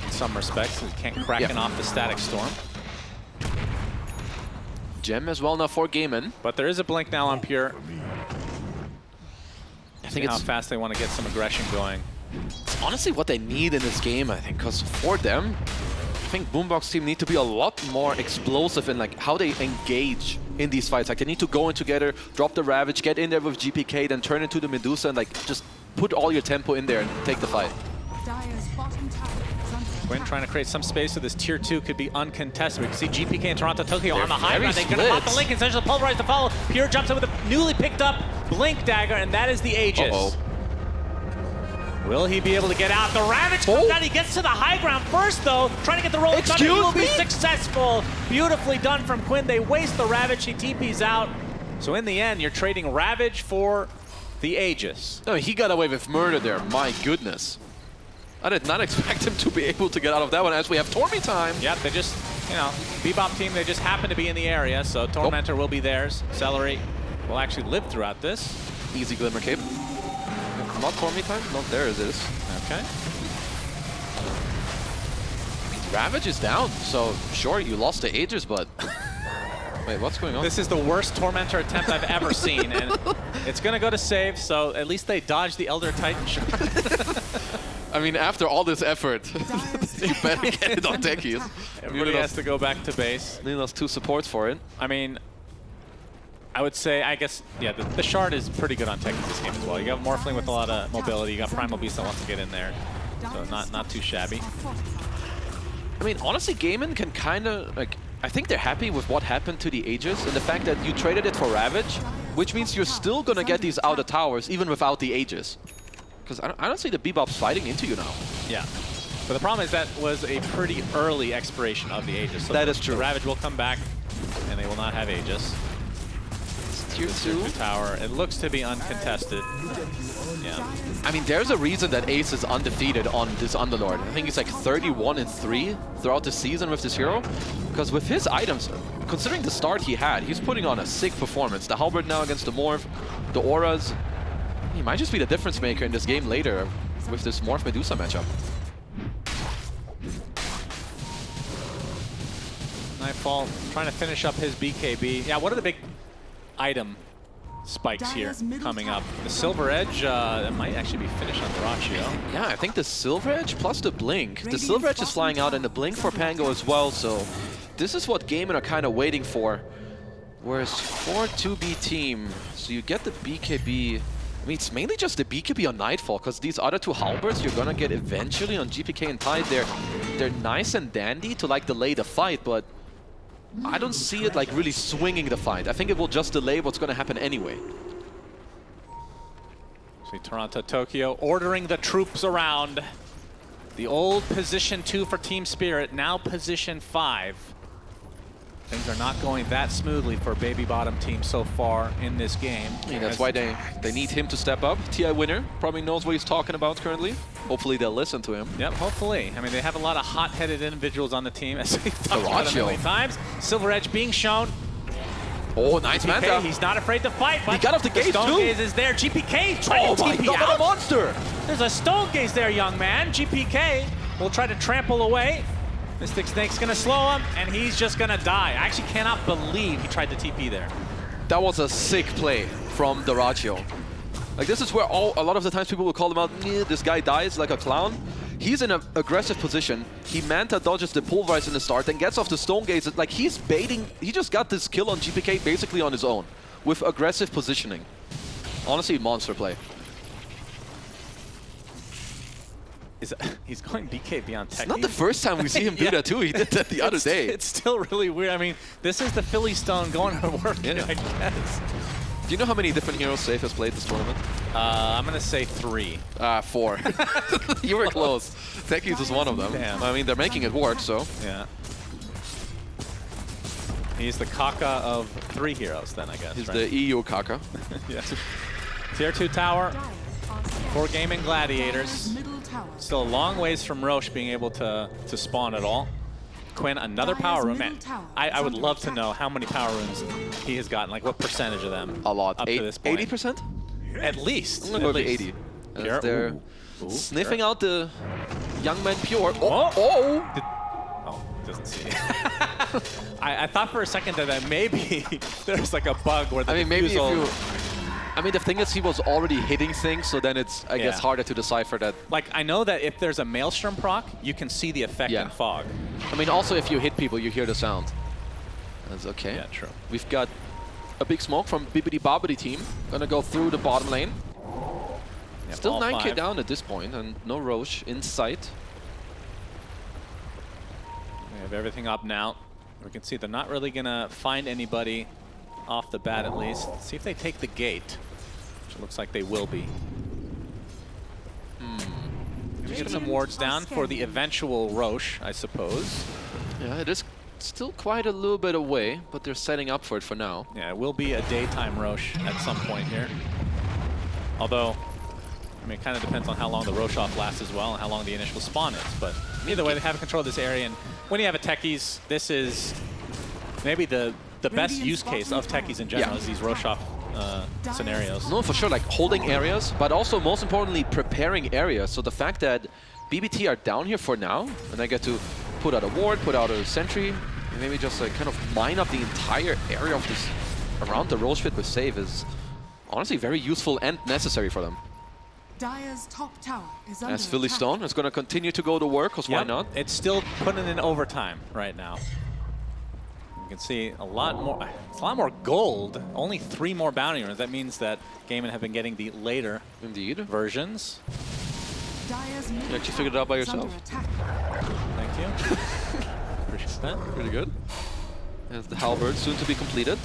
In some respects, he can't Kraken off the Static Storm. Gem as well now for Gaimin. But there is a blink now on Pure. I think it's how fast they want to get some aggression going. It's honestly what they need in this game, I think, because for them, I think Boombox team need to be a lot more explosive in like how they engage in these fights. Like they need to go in together, drop the Ravage, get in there with GPK, then turn into the Medusa and like just put all your tempo in there and take the fight. Quinn trying to create some space so this tier 2 could be uncontested. We can see GPK and Toronto Tokyo on the high ground. They're going to pop the Link, essentially Pulverize to follow. Pure jumps in with a newly picked up Blink Dagger, and that is the Aegis. Will he be able to get out? The Ravage comes out. He gets to the high ground first, though. Trying to get the rolling thunder. He will be successful. Beautifully done from Quinn. They waste the Ravage. He TPs out. So in the end, you're trading Ravage for the Aegis. No, he got away with murder there. My goodness. I did not expect him to be able to get out of that one as we have Tormy time. Yep, they just, you know, bbteam, they just happen to be in the area, so Tormentor will be theirs. Celery will actually live throughout this. Easy Glimmer Cape. Not Tormy time? Not there it is. Okay. Ravage is down, so sure, you lost the Aegis, but... Wait, what's going on? This is the worst Tormentor attempt I've ever seen, and it's going to go to save, so at least they dodged the Elder Titan shot. I mean, after all this effort, you better get it on techies. Everybody has to go back to base. Need us 2 supports for it. I mean, I would say, I guess, yeah, the Shard is pretty good on techies this game as well. You got Morphling with a lot of mobility. You got Primal Beast that wants to get in there, so not too shabby. I mean, honestly, Gaimin can kind of, like, I think they're happy with what happened to the Aegis and the fact that you traded it for Ravage, which means you're still going to get these outer towers even without the Aegis. Because I don't see the Bebops fighting into you now. Yeah. But the problem is that was a pretty early expiration of the Aegis. So that is true. The Ravage will come back, and they will not have Aegis. Tier 2 tower. It looks to be uncontested. Yeah. I mean, there's a reason that Ace is undefeated on this Underlord. I think he's like 31-3 throughout the season with this hero. Because with his items, considering the start he had, he's putting on a sick performance. The Halberd now against the Morph, the Auras. He might just be the difference maker in this game later with this Morph Medusa matchup. Nightfall trying to finish up his BKB. Yeah, what are the big item spikes here coming up? The Silver Edge that might actually be finished on Dyrachyo. Yeah, I think the Silver Edge plus the Blink. The Silver Edge is flying out and the Blink for Pango as well, so this is what Gaimin are kind of waiting for. Whereas for 2bbteam, so you get the BKB. I mean, it's mainly just the BKB on Nightfall, because these other 2 Halberds you're gonna get eventually on GPK and Tide. They're nice and dandy to like delay the fight, but I don't see it like really swinging the fight. I think it will just delay what's gonna happen anyway. See Toronto, Tokyo ordering the troops around. The old position 2 for Team Spirit, now position 5. Things are not going that smoothly for Baby Bottom team so far in this game. Yeah, that's why they need him to step up. TI winner probably knows what he's talking about currently. Hopefully they'll listen to him. Yep, hopefully. I mean, they have a lot of hot-headed individuals on the team, as we've talked about a million times. Silver Edge being shown. Oh, nice Manta. He's not afraid to fight, but he got off the gate Stone too. Gaze is there. GPK trying to TP out. What a monster! There's a Stone Gaze there, young man. GPK will try to trample away. Mystic Snake's gonna slow him, and he's just gonna die. I actually cannot believe he tried to TP there. That was a sick play from Dyrachyo. Like, this is where a lot of the times people will call him out, this guy dies like a clown. He's in an aggressive position. He Manta dodges the Pulverize in the start, then gets off the Stone Gaze. Like, he's baiting. He just got this kill on GPK basically on his own with aggressive positioning. Honestly, monster play. He's going BKB on Tech. It's not the first time we see him do that too. He did that the other day. It's still really weird. I mean, this is the Philly Stone going to work, I guess. Do you know how many different heroes Safe has played this tournament? I'm going to say 3. 4. You were close. Techies is one of them. Damn. I mean, they're making it work, so. Yeah. He's the Kaka of 3 heroes then, I guess. He's the EU Kaka. Yes. Tier 2 tower for Gaimin Gladiators. Still a long ways from Roche being able to spawn at all. Quinn, another power room. Man, I would love to know how many power rooms he has gotten, like what percentage of them. A lot. Up to this point. 80%? At least. I'm going to go to 80. Pure. They're sniffing out the young man Pure. Doesn't see. I thought for a second that maybe there's like a bug where the maybe if you... I mean, the thing is, he was already hitting things, so then it's, I guess, harder to decipher that. Like, I know that if there's a Maelstrom proc, you can see the effect in fog. I mean, also, if you hit people, you hear the sound. That's okay. Yeah, true. We've got a big smoke from bbteam. Gonna go through the bottom lane. Yep, Still 9k down at this point, and no Roche in sight. We have everything up now. We can see they're not really gonna find anybody off the bat, at least. Let's see if they take the gate, which looks like they will be. get some wards down for the eventual Roche, I suppose. Yeah, it is still quite a little bit away, but they're setting up for it for now. Yeah, it will be a daytime Roche at some point here. Although, I mean, it kind of depends on how long the Roche off lasts as well and how long the initial spawn is. But either way, they have control of this area. And when you have a techies, this is maybe the best use case of techies in general, is these Roche off scenarios. No, for sure, like holding areas, but also most importantly, preparing areas. So the fact that BBT are down here for now, and I get to put out a ward, put out a sentry, and maybe just like kind of mine up the entire area of this around the Roche pit with save is honestly very useful and necessary for them. Dire's top tower is under As Philly Stone is going to continue to go to work, because why not? It's still putting in overtime right now. You can see a lot more. It's a lot more gold. Only 3 more bounty runes. That means that Gaimin have been getting the later versions. Dire's You actually figured it out by yourself. Thank you. Appreciate that. Pretty good. As the halberd soon to be completed.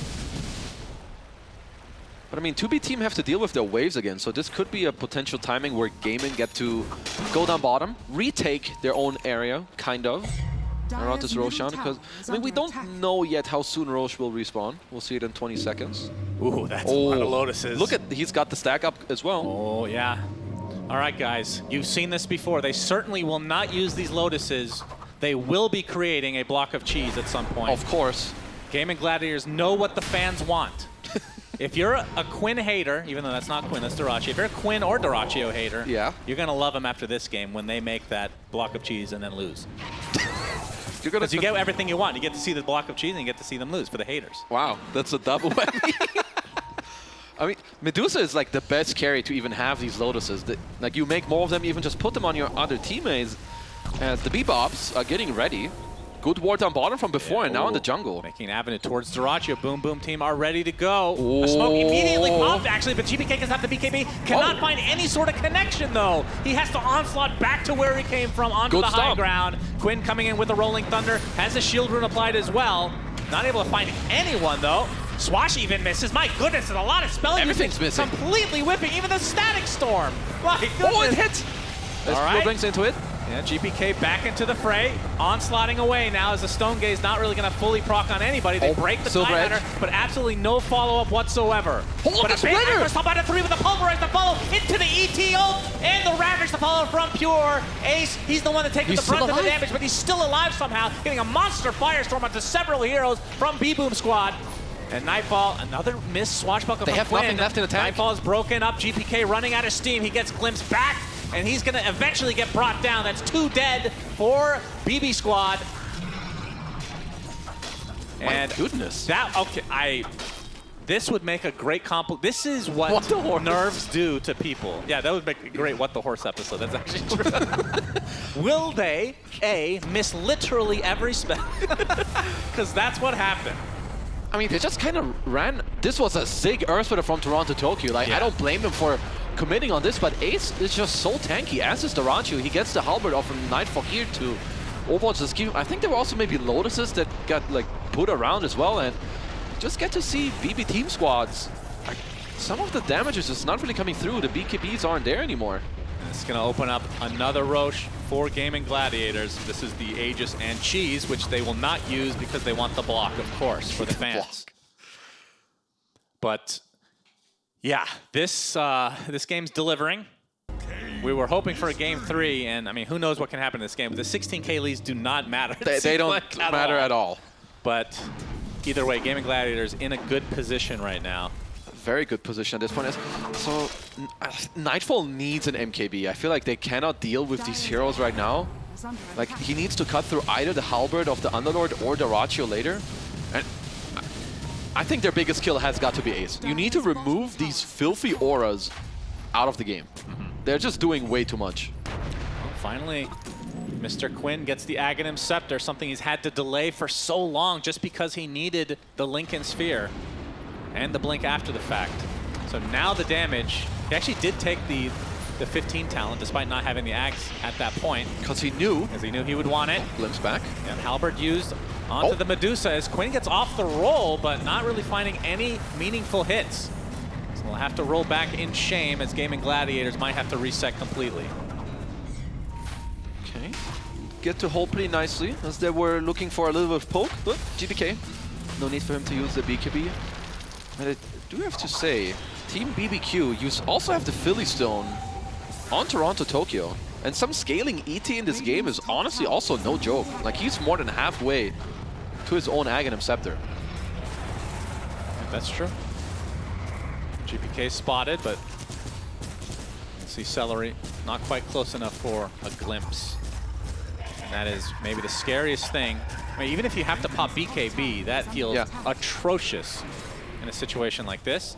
But I mean, 2B team have to deal with their waves again, so this could be a potential timing where Gaimin get to go down bottom, retake their own area, kind of, around this Roshan, because I mean, we don't know yet how soon Roche will respawn. We'll see it in 20 seconds. Ooh, that's a lot of Lotuses. Look at, he's got the stack up as well. Oh, yeah. All right, guys, you've seen this before. They certainly will not use these Lotuses. They will be creating a block of cheese at some point. Of course. Gaimin Gladiators know what the fans want. If you're a Quinn hater, even though that's not Quinn, that's Dyrachyo. If you're a Quinn or Dyrachyo hater, you're going to love them after this game when they make that block of cheese and then lose. Because you get everything you want. You get to see the block of cheese and you get to see them lose for the haters. Wow, that's a double whammy. I mean, Medusa is like the best carry to even have these Lotuses. Like, you make more of them, even just put them on your other teammates. As the Bebops are getting ready. Good ward on bottom from before, and now in the jungle. Making an avenue towards Dyrachyo. Boom Boom team are ready to go. A smoke immediately popped, actually, but GBK gets out the BKB. Cannot find any sort of connection, though. He has to onslaught back to where he came from, onto the high ground. Quinn coming in with a Rolling Thunder. Has a shield rune applied as well. Not able to find anyone, though. Swash even misses. My goodness, there's a lot of spell Everything's missing. Completely whipping, even the Static Storm. My goodness. Oh, it hit! As All brings into it. Yeah, GPK back into the fray, onslaughting away now as the Stone Gaze not really going to fully proc on anybody. They break the Time Hunter, but absolutely no follow-up whatsoever. Hold the splitter! Top out of 3 with the Pulverize to follow into the ETO, and the Ravage to follow from Pure. Ace, he's the one that takes the brunt of the damage, but he's still alive somehow, getting a monster Firestorm onto several heroes from B-Boom Squad. And Nightfall, another missed swashbuckle from Quinn. They have nothing left in attack. Nightfall is broken up, GPK running out of steam. He gets glimpsed back, and he's going to eventually get brought down. That's 2 dead for BB Squad. My goodness. This would make a great This is what nerves do to people. Yeah, that would make a great What the Horse episode. That's actually true. Will they, A, miss literally every spell? Because that's what happened. I mean, they just kind of ran. This was a Zig Earthsplitter from Toronto Tokyo. Like, I don't blame them for committing on this, but Ace is just so tanky. As is Dyrachyo. He gets the halberd off from Nightfall here to Overwatch this game. I think there were also maybe Lotuses that got like put around as well, and just get to see BB team squads. Like, some of the damage is just not really coming through. The BKBs aren't there anymore. It's going to open up another Roche for Gaimin Gladiators. This is the Aegis and Cheese, which they will not use because they want the block, of course, for the fans. But yeah, this game's delivering. We were hoping for a game 3, and I mean, who knows what can happen in this game. But the 16K leads do not matter. They don't matter at all. But either way, Gaimin Gladiators in a good position right now. Very good position at this point. So Nightfall needs an MKB. I feel like they cannot deal with these heroes right now. Like, he needs to cut through either the halberd of the Underlord or Dyrachyo later. And I think their biggest kill has got to be Ace. You need to remove these filthy auras out of the game. They're just doing way too much. Well, finally, Mr. Quinn gets the Aghanim Scepter, something he's had to delay for so long just because he needed the Lincoln Sphere and the blink after the fact. So now the damage, he actually did take the 15 talent despite not having the axe at that point. Because he knew he would want it. Glimpse back. And halberd used onto the Medusa as Quinn gets off the roll, but not really finding any meaningful hits. So we'll have to roll back in shame as Gaimin Gladiators might have to reset completely. get to hold pretty nicely as they were looking for a little bit of poke, but GPK, no need for him to use the BKB. And I do have to say, Team BBQ, you also have the Philly Stone on Toronto, Tokyo. And some scaling ET in this game is honestly also no joke. Like, he's more than halfway to his own Aghanim Scepter. That's true. GPK spotted, but you see Celery not quite close enough for a glimpse. And that is maybe the scariest thing. I mean, even if you have to pop BKB, that feels atrocious in a situation like this.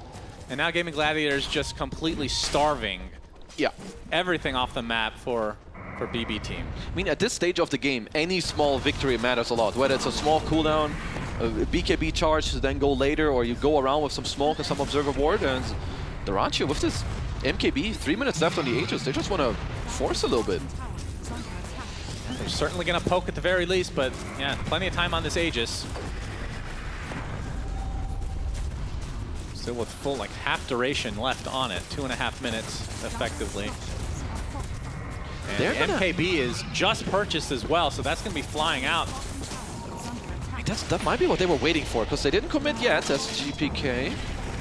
And now Gaimin Gladiators just completely starving everything off the map for bbteam. I mean, at this stage of the game, any small victory matters a lot. Whether it's a small cooldown, a BKB charge to then go later, or you go around with some smoke and some Observer Ward. And Dyrachyo with this MKB, 3 minutes left on the Aegis, they just want to force a little bit. They're certainly going to poke at the very least, but yeah, plenty of time on this Aegis. Still with full, like, half duration left on it, 2.5 minutes effectively. And the MKB is just purchased as well, so that's going to be flying out. That might be what they were waiting for, because they didn't commit yet. That's GPK.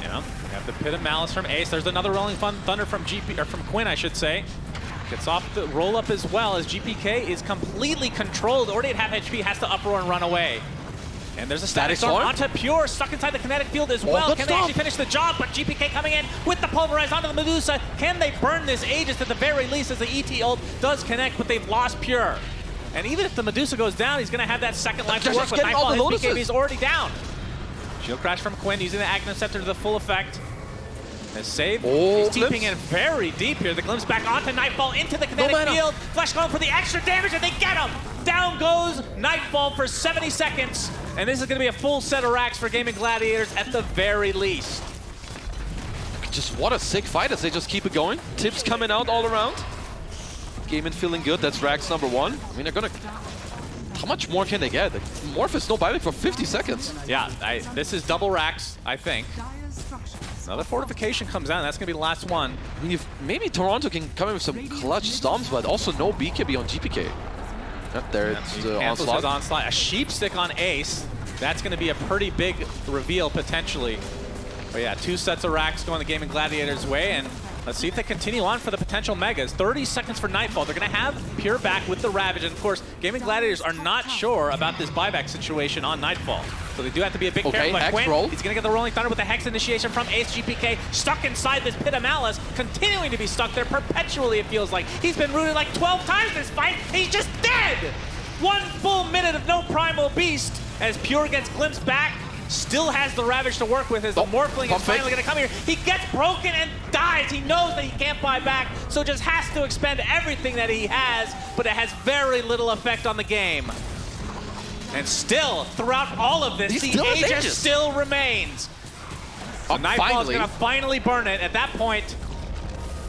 Yeah, we have the Pit of Malice from Ace. There's another Rolling Thunder from from Quinn, I should say. Gets off the roll up as well, as GPK is completely controlled. Already at half HP, has to uproar and run away. And there's a static storm onto Pure, stuck inside the kinetic field as well. Can they actually finish the job? But GPK coming in with the pulverize onto the Medusa. Can they burn this Aegis at the very least, as the ET ult does connect, but they've lost Pure. And even if the Medusa goes down, he's going to have that second life to work with. Nightfall, his BKB is already down. Shield crash from Quinn, using the Aghanim Scepter to the full effect. His save, he's deeping in very deep here. The glimpse back onto Nightfall into the kinetic field. Flash going for the extra damage, and they get him! Down goes Nightfall for 70 seconds. And this is going to be a full set of racks for Gaimin Gladiators at the very least. Just what a sick fight as they just keep it going. Tips coming out all around. Gaimin feeling good. That's racks number 1. I mean, they're going to... How much more can they get? Like, Morphus, no buyback for 50 seconds. Yeah, this is double racks, I think. Another fortification comes out, and that's going to be the last one. I mean, if maybe Toronto can come in with some clutch stomps, but also no BKB on GPK. Yep, there it's the onslaught. A sheep stick on Ace. That's going to be a pretty big reveal, potentially. But yeah, 2 sets of racks going the Gaimin Gladiators' way, and let's see if they continue on for the potential megas. 30 seconds for Nightfall. They're going to have Pure back with the Ravage, and of course, Gaimin Gladiators are not sure about this buyback situation on Nightfall. So they do have to be a big careful. But Quinn, he's going to get the Rolling Thunder with the Hex initiation from Ace. GPK stuck inside this Pit of Malice, continuing to be stuck there perpetually, it feels like. He's been rooted like 12 times this fight. He's just dead! 1 full minute of no Primal Beast as Pure gets glimpsed back. Still has the Ravage to work with as the Morphling is finally going to come here. He gets broken and dies. He knows that he can't buy back, so just has to expend everything that he has, but it has very little effect on the game. And still, throughout all of this, the Aegis still remains. So Nightfall is going to finally burn it. At that point,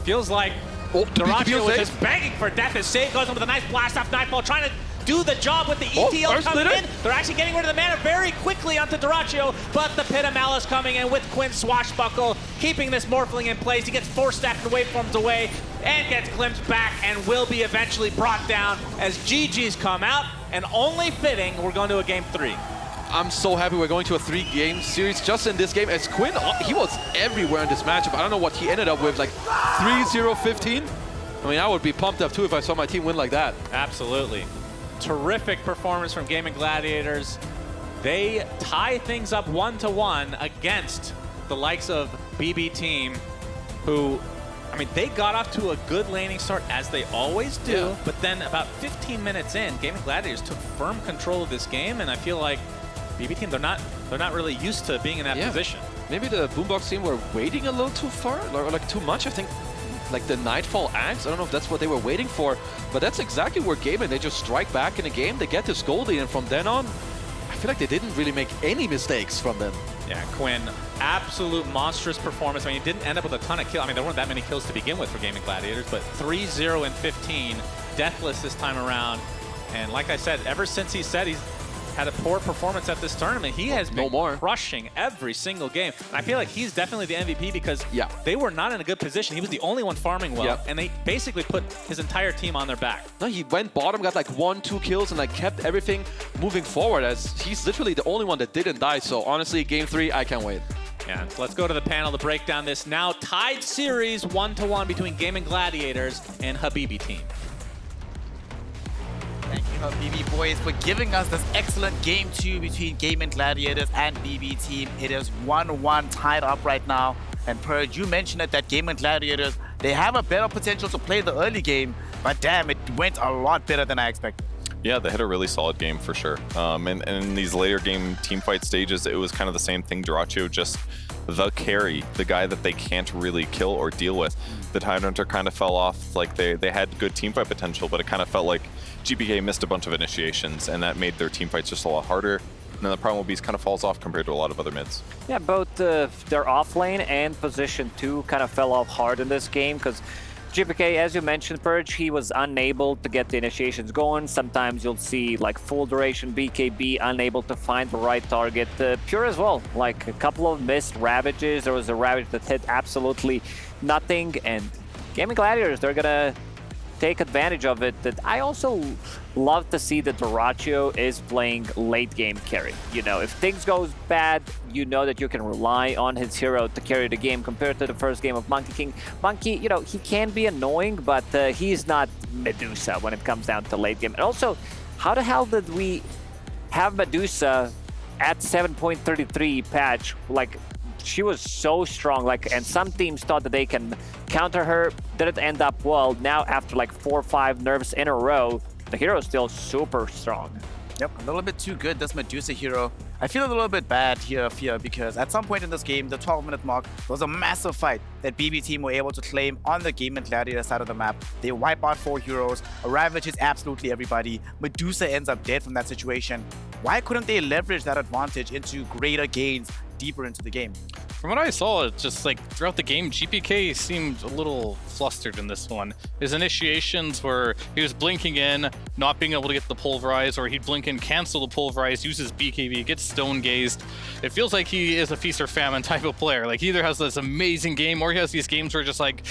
feels like Dyrachyo was just begging for death. His save goes in with a nice blast off Nightfall, trying to do the job with the ETL coming in. They're actually getting rid of the mana very quickly onto Dyrachyo, but the Pit of Malice coming in with Quinn Swashbuckle, keeping this Morphling in place. He gets 4 stacked waveforms away and gets glimpsed back and will be eventually brought down as GG's come out, and only fitting we're going to a game 3. I'm so happy we're going to a 3-game series just in this game, as Quinn, he was everywhere in this matchup. I don't know what he ended up with, like 3-0-15. I mean, I would be pumped up too if I saw my team win like that. Absolutely. Terrific performance from Gaimin Gladiators. They tie things up 1-1 against the likes of bbteam, who, I mean, they got off to a good laning start, as they always do, but then about 15 minutes in, Gaimin Gladiators took firm control of this game, and I feel like bbteam, they're not really used to being in that position. Maybe the Boombox team were waiting a little too far, or like too much. I think like the Nightfall Axe, I don't know if that's what they were waiting for, but that's exactly where Gaimin, they just strike back in the game, they get this Goldie, and from then on, I feel like they didn't really make any mistakes from them. Yeah, Quinn, absolute monstrous performance. I mean, he didn't end up with a ton of kills. I mean, there weren't that many kills to begin with for Gaimin Gladiators, but 3-0 and 15, deathless this time around. And like I said, ever since he said had a poor performance at this tournament. He has been crushing every single game. And I feel like he's definitely the MVP because they were not in a good position. He was the only one farming well, and they basically put his entire team on their back. No, he went bottom, got like 1-2 kills, and like kept everything moving forward as he's literally the only one that didn't die. So honestly, game 3, I can't wait. Yeah, let's go to the panel to break down this now tied series 1-1 between Gaimin Gladiators and bbteam. Thank you, Habibi boys, for giving us this excellent game 2 between Gaimin Gladiators and bbteam. It is 1-1 tied up right now. And Purge, you mentioned it that Gaimin Gladiators, they have a better potential to play the early game, but damn, it went a lot better than I expected. Yeah, they had a really solid game for sure. And in these later game team fight stages, it was kind of the same thing. Dyrachyo just the carry, the guy that they can't really kill or deal with. The Tidehunter kind of fell off. Like they had good team fight potential, but it kind of felt like GPK missed a bunch of initiations, and that made their team fights just a lot harder. And then the Primal Beast kind of falls off compared to a lot of other mids. Yeah, both their off lane and position 2 kind of fell off hard in this game because GPK, as you mentioned, Purge, he was unable to get the initiations going. Sometimes you'll see like full duration BKB unable to find the right target. Pure as well, like a couple of missed Ravages. There was a Ravage that hit absolutely nothing, and Gaimin Gladiators, they're gonna take advantage of it. That I also love to see that Dyrachyo is playing late game carry. You know, if things goes bad, you know that you can rely on his hero to carry the game compared to the first game of Monkey King. Monkey, you know, he can be annoying, but he's not Medusa when it comes down to late game. And also, how the hell did we have Medusa at 7.33 patch? Like, she was so strong, like, and some teams thought that they can counter her. Didn't end up well. Now, after like 4 or 5 nerfs in a row, the hero is still super strong. Yep, a little bit too good, this Medusa hero. I feel a little bit bad here, Fia, because at some point in this game, the 12-minute mark, there was a massive fight that bbteam were able to claim on the Gaimin Gladiator side of the map. They wipe out 4 heroes, a Ravage is absolutely everybody, Medusa ends up dead from that situation. Why couldn't they leverage that advantage into greater gains deeper into the game? From what I saw, it's just like throughout the game, GPK seemed a little flustered in this one. His initiations were he was blinking in, not being able to get the pulverize, or he'd blink in, cancel the pulverize, uses BKB, gets stone gazed. It feels like he is a feast or famine type of player. Like he either has this amazing game or he has these games where just like,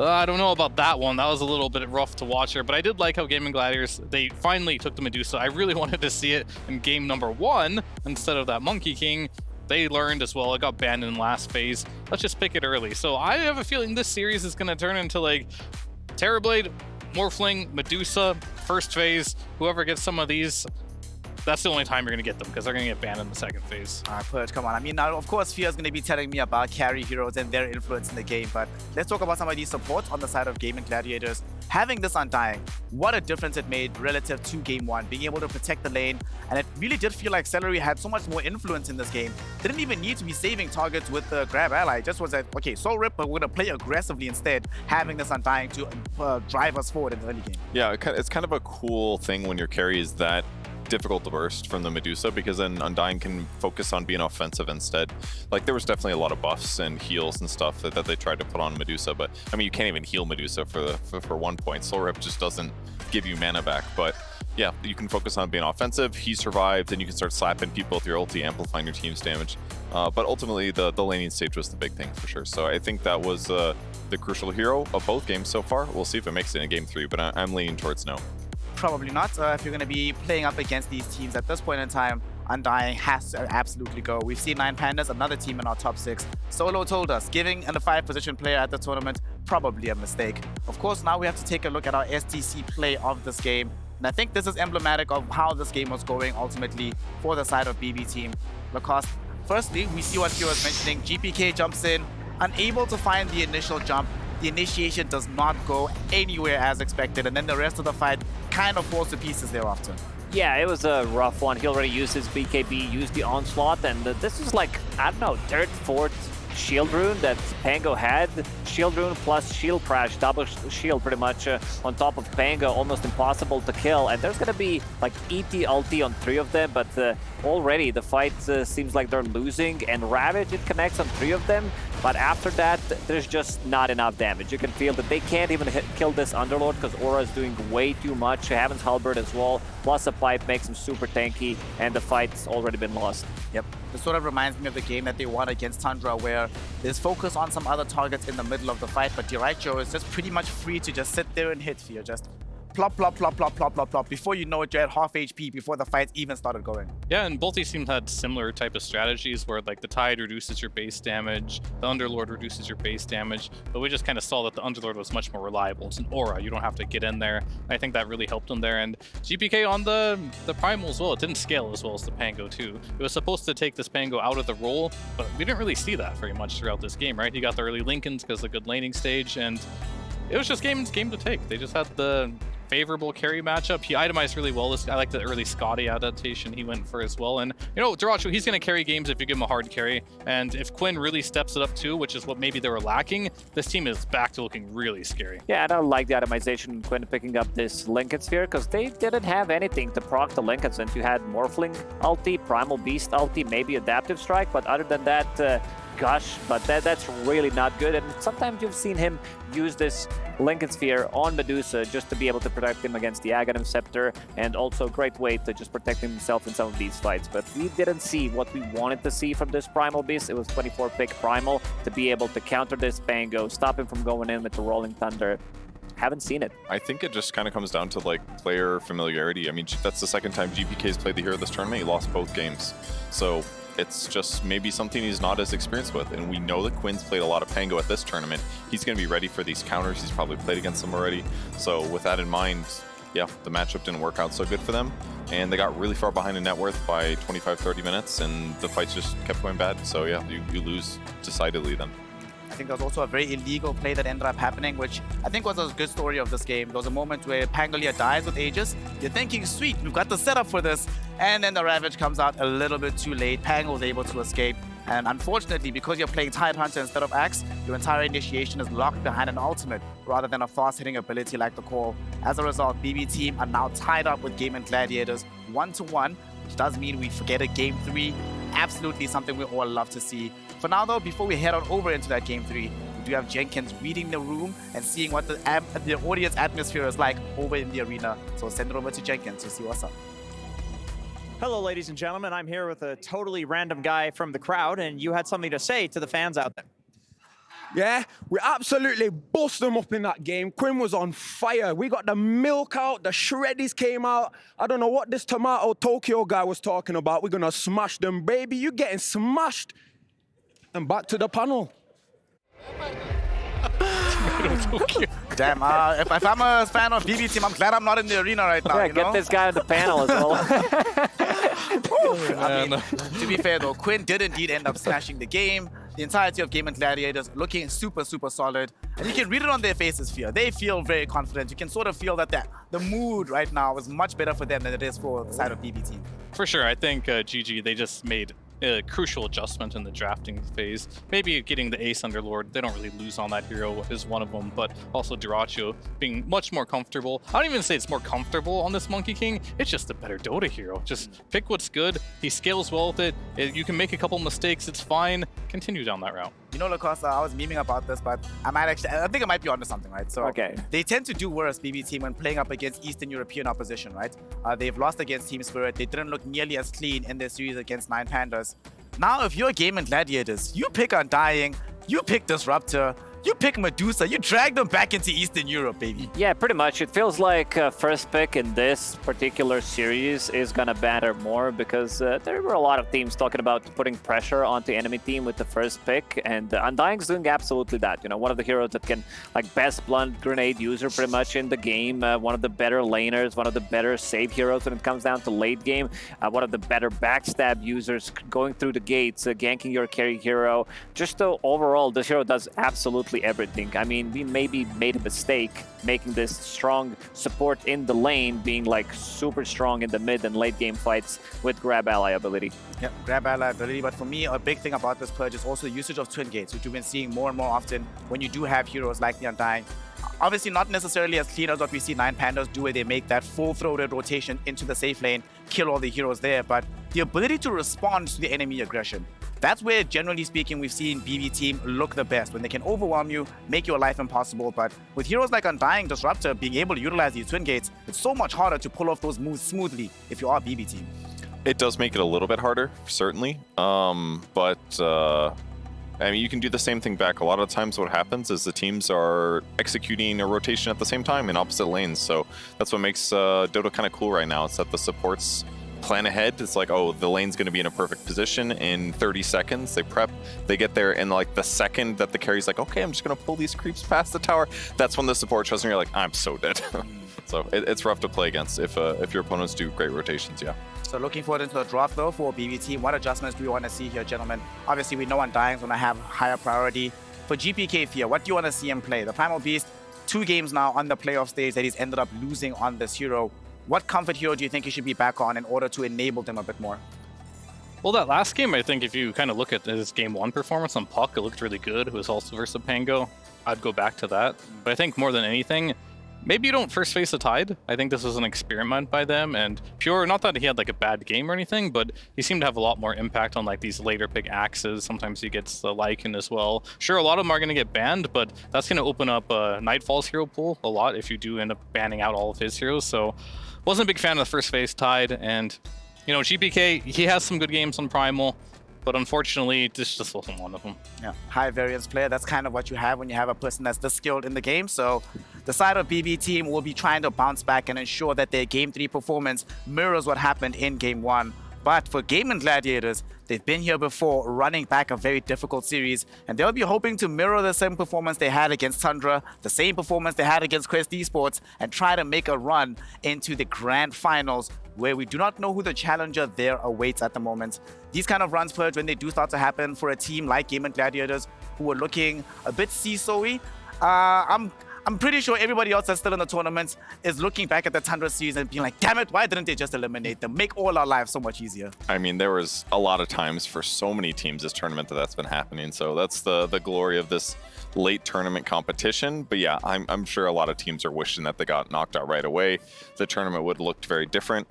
I don't know about that one. That was a little bit rough to watch there, but I did like how Gaimin Gladiators, they finally took the Medusa. I really wanted to see it in game number 1 instead of that Monkey King. They learned as well. It got banned in last phase. Let's just pick it early. So I have a feeling this series is going to turn into like Terrorblade, Morphling, Medusa, first phase. Whoever gets some of these, that's the only time you're going to get them because they're going to get banned in the second phase. All right, Purge, come on. I mean, now, of course, Fia is going to be telling me about carry heroes and their influence in the game, but let's talk about some of these supports on the side of Gaimin Gladiators. Having this Undying, what a difference it made relative to game 1, being able to protect the lane, and it really did feel like Celery had so much more influence in this game. Didn't even need to be saving targets with the grab ally, just was like, okay, Soul Rip, but we're going to play aggressively instead, having this Undying to drive us forward in the early game. Yeah, it's kind of a cool thing when your carry is that difficult to burst from the Medusa, because then Undying can focus on being offensive instead. Like there was definitely a lot of buffs and heals and stuff that they tried to put on Medusa, but I mean you can't even heal Medusa for 1 point. Soul Rip just doesn't give you mana back, but yeah, you can focus on being offensive. He survived, and you can start slapping people with your ulti, amplifying your team's damage. But ultimately, the laning stage was the big thing for sure. So I think that was the crucial hero of both games so far. We'll see if it makes it in game 3, but I'm leaning towards no. Probably not. If you're going to be playing up against these teams at this point in time, Undying has to absolutely go. We've seen 9 Pandas, another team in our top 6. Solo told us, giving a 5 position player at the tournament, probably a mistake. Of course, now we have to take a look at our STC play of this game. And I think this is emblematic of how this game was going ultimately for the side of bbteam. Because firstly, we see what Fio was mentioning. GPK jumps in, unable to find the initial jump. The initiation does not go anywhere as expected, and then the rest of the fight kind of falls to pieces thereafter. Yeah, it was a rough one. He already used his BKB, used the onslaught, and this is like, I don't know, 3rd, 4th shield rune that Pango had. Shield rune plus shield crash, double shield pretty much on top of Pango, almost impossible to kill. And there's gonna be like ET ulti on 3 of them, but already the fight seems like they're losing. And Ravage, it connects on 3 of them. But after that, there's just not enough damage. You can feel that they can't even kill this Underlord because Aura is doing way too much. Heaven's Halberd as well, plus a pipe makes him super tanky, and the fight's already been lost. Yep. This sort of reminds me of the game that they won against Tundra, where there's focus on some other targets in the middle of the fight, but Diracho is just pretty much free to just sit there and hit fear. Just plop, plop, plop, plop, plop, plop, plop. Before you know it, you're at half HP before the fight even started going. Yeah, and both these teams had similar type of strategies where like the Tide reduces your base damage, the Underlord reduces your base damage, but we just kind of saw that the Underlord was much more reliable. It's an aura, you don't have to get in there. I think that really helped them there. And GPK on the Primal as well, it didn't scale as well as the Pango too. It was supposed to take this Pango out of the role, but we didn't really see that very much throughout this game, right? He got the early Lincolns because of the good laning stage, and it was just game to take. They just had the favorable carry matchup. He itemized really well. I like the early Scotty adaptation he went for as well. And, you know, Diracho, he's going to carry games if you give him a hard carry. And if Quinn really steps it up too, which is what maybe they were lacking, this team is back to looking really scary. Yeah, I don't like the itemization Quinn picking up this Lincoln Sphere because they didn't have anything to proc the Lincolns. And you had Morphling ulti, Primal Beast ulti, maybe Adaptive Strike. But other than that, Gush, but that's really not good. And sometimes you've seen him use this Lincoln Sphere on Medusa just to be able to protect him against the Aghanim Scepter, and also a great way to just protect himself in some of these fights. But we didn't see what we wanted to see from this Primal Beast. It was 24 pick Primal to be able to counter this Pango, stop him from going in with the Rolling Thunder. Haven't seen it. I think it just kind of comes down to like player familiarity. I mean, that's the second time GPK's played the hero this tournament. He lost both games. So it's just maybe something he's not as experienced with. And we know that Quinn's played a lot of Pango at this tournament. He's going to be ready for these counters. He's probably played against them already. So with that in mind, yeah, the matchup didn't work out so good for them. And they got really far behind in net worth by 25-30 minutes, and the fights just kept going bad. So yeah, you lose decidedly then. I think there was also a very illegal play that ended up happening, which I think was a good story of this game. There was a moment where Pangolier dies with Aegis. You're thinking, sweet, we've got the setup for this. And then the Ravage comes out a little bit too late. Pango was able to escape. And unfortunately, because you're playing Tidehunter instead of Axe, your entire initiation is locked behind an ultimate rather than a fast-hitting ability like the Call. As a result, bbteam are now tied up with Gaimin Gladiators 1-1, which does mean we forget a Game 3. Absolutely something we all love to see. For now, though, before we head on over into that Game 3, we do have Jenkins reading the room and seeing what the audience atmosphere is like over in the arena. So send it over to Jenkins to see what's up. Hello, ladies and gentlemen. I'm here with a totally random guy from the crowd, and you had something to say to the fans out there. Yeah, we absolutely bust them up in that game. Quinn was on fire. We got the milk out, the shreddies came out. I don't know what this Tomato Tokyo guy was talking about. We're gonna smash them, baby. You getting smashed. And back to the panel. Damn, if I'm a fan of bbteam, I'm glad I'm not in the arena right now. Yeah, you get know? this guy on the panel as well. I mean, to be fair though, Quinn did indeed end up smashing the game. The entirety of Gaimin Gladiators looking super, super solid. And you can read it on their faces, Fear. They feel very confident. You can sort of feel that the mood right now is much better for them than it is for the side of bbteam. For sure, I think GG, they just made a crucial adjustment in the drafting phase. Maybe getting the Ace Underlord, they don't really lose on that hero is one of them, but also Diracho being much more comfortable. I don't even say it's more comfortable on this Monkey King, it's just a better Dota hero. Just pick what's good, he scales well with it, you can make a couple mistakes, it's fine, continue down that route. You know, Lacosta, I was memeing about this, but I think I might be onto something, right? So okay. They tend to do worse, bbteam, when playing up against Eastern European opposition, right? They've lost against Team Spirit. They didn't look nearly as clean in their series against 9 Pandas. Now, if you're Gaimin Gladiators, you pick Undying, you pick Disruptor, you pick Medusa, you drag them back into Eastern Europe, baby. Yeah, pretty much. It feels like first pick in this particular series is gonna matter more because there were a lot of teams talking about putting pressure onto enemy team with the first pick, and Undying's doing absolutely that. You know, one of the heroes that can, like, best blunt grenade user pretty much in the game, one of the better laners, one of the better save heroes when it comes down to late game, one of the better backstab users going through the gates, ganking your carry hero. Just overall, this hero does absolutely everything. I mean, we maybe made a mistake making this strong support in the lane being like super strong in the mid and late game fights with grab ally ability. Yep, grab ally ability, but for me, a big thing about this purge is also the usage of twin gates, which you've been seeing more and more often when you do have heroes like the Undying. Obviously not necessarily as clean as what we see 9 Pandas do, where they make that full-throated rotation into the safe lane, kill all the heroes there, but the ability to respond to the enemy aggression. That's where, generally speaking, we've seen bbteam look the best, when they can overwhelm you, make your life impossible. But with heroes like Undying, Disruptor being able to utilize these twin gates, it's so much harder to pull off those moves smoothly if you are bbteam. It does make it a little bit harder, certainly. I mean, you can do the same thing back. A lot of times what happens is the teams are executing a rotation at the same time in opposite lanes. So that's what makes Dota kind of cool right now. It's that the supports plan ahead. It's like, oh, the lane's going to be in a perfect position in 30 seconds. They prep, they get there, and like the second that the carry's like, okay, I'm just going to pull these creeps past the tower, that's when the support shows and you're like, I'm so dead. So it's rough to play against if your opponents do great rotations, yeah. So looking forward into the draft though for bbteam. What adjustments do we want to see here, gentlemen? Obviously we know Undying's going to have higher priority. For GPK Fear, what do you want to see him play? The Primal Beast, 2 games now on the playoff stage that he's ended up losing on this hero. What comfort hero do you think he should be back on in order to enable them a bit more? Well, that last game, I think if you kind of look at his game 1 performance on Puck, it looked really good. It was also versus Pango. I'd go back to that. But I think more than anything, maybe you don't first face a Tide. I think this was an experiment by them, and Pure, not that he had like a bad game or anything, but he seemed to have a lot more impact on like these later pick axes. Sometimes he gets the Lycan as well. Sure, a lot of them are going to get banned, but that's going to open up Nightfall's hero pool a lot if you do end up banning out all of his heroes. So wasn't a big fan of the first phase Tide, and you know, GPK, he has some good games on Primal, but unfortunately, this just wasn't one of them. Yeah, high variance player, that's kind of what you have when you have a person that's this skilled in the game. So the side of bbteam will be trying to bounce back and ensure that their Game 3 performance mirrors what happened in Game 1. But for Gaimin Gladiators, they've been here before, running back a very difficult series, and they'll be hoping to mirror the same performance they had against Tundra, the same performance they had against Quest Esports, and try to make a run into the grand finals, where we do not know who the challenger there awaits at the moment. These kind of runs, Purge, when they do start to happen for a team like Gaimin Gladiators, who are looking a bit seesawy, I'm pretty sure everybody else that's still in the tournament is looking back at the Tundra series and being like, damn it, why didn't they just eliminate them? Make all our lives so much easier. I mean, there was a lot of times for so many teams this tournament that's been happening. So that's the glory of this late tournament competition. But yeah, I'm sure a lot of teams are wishing that they got knocked out right away. The tournament would have looked very different.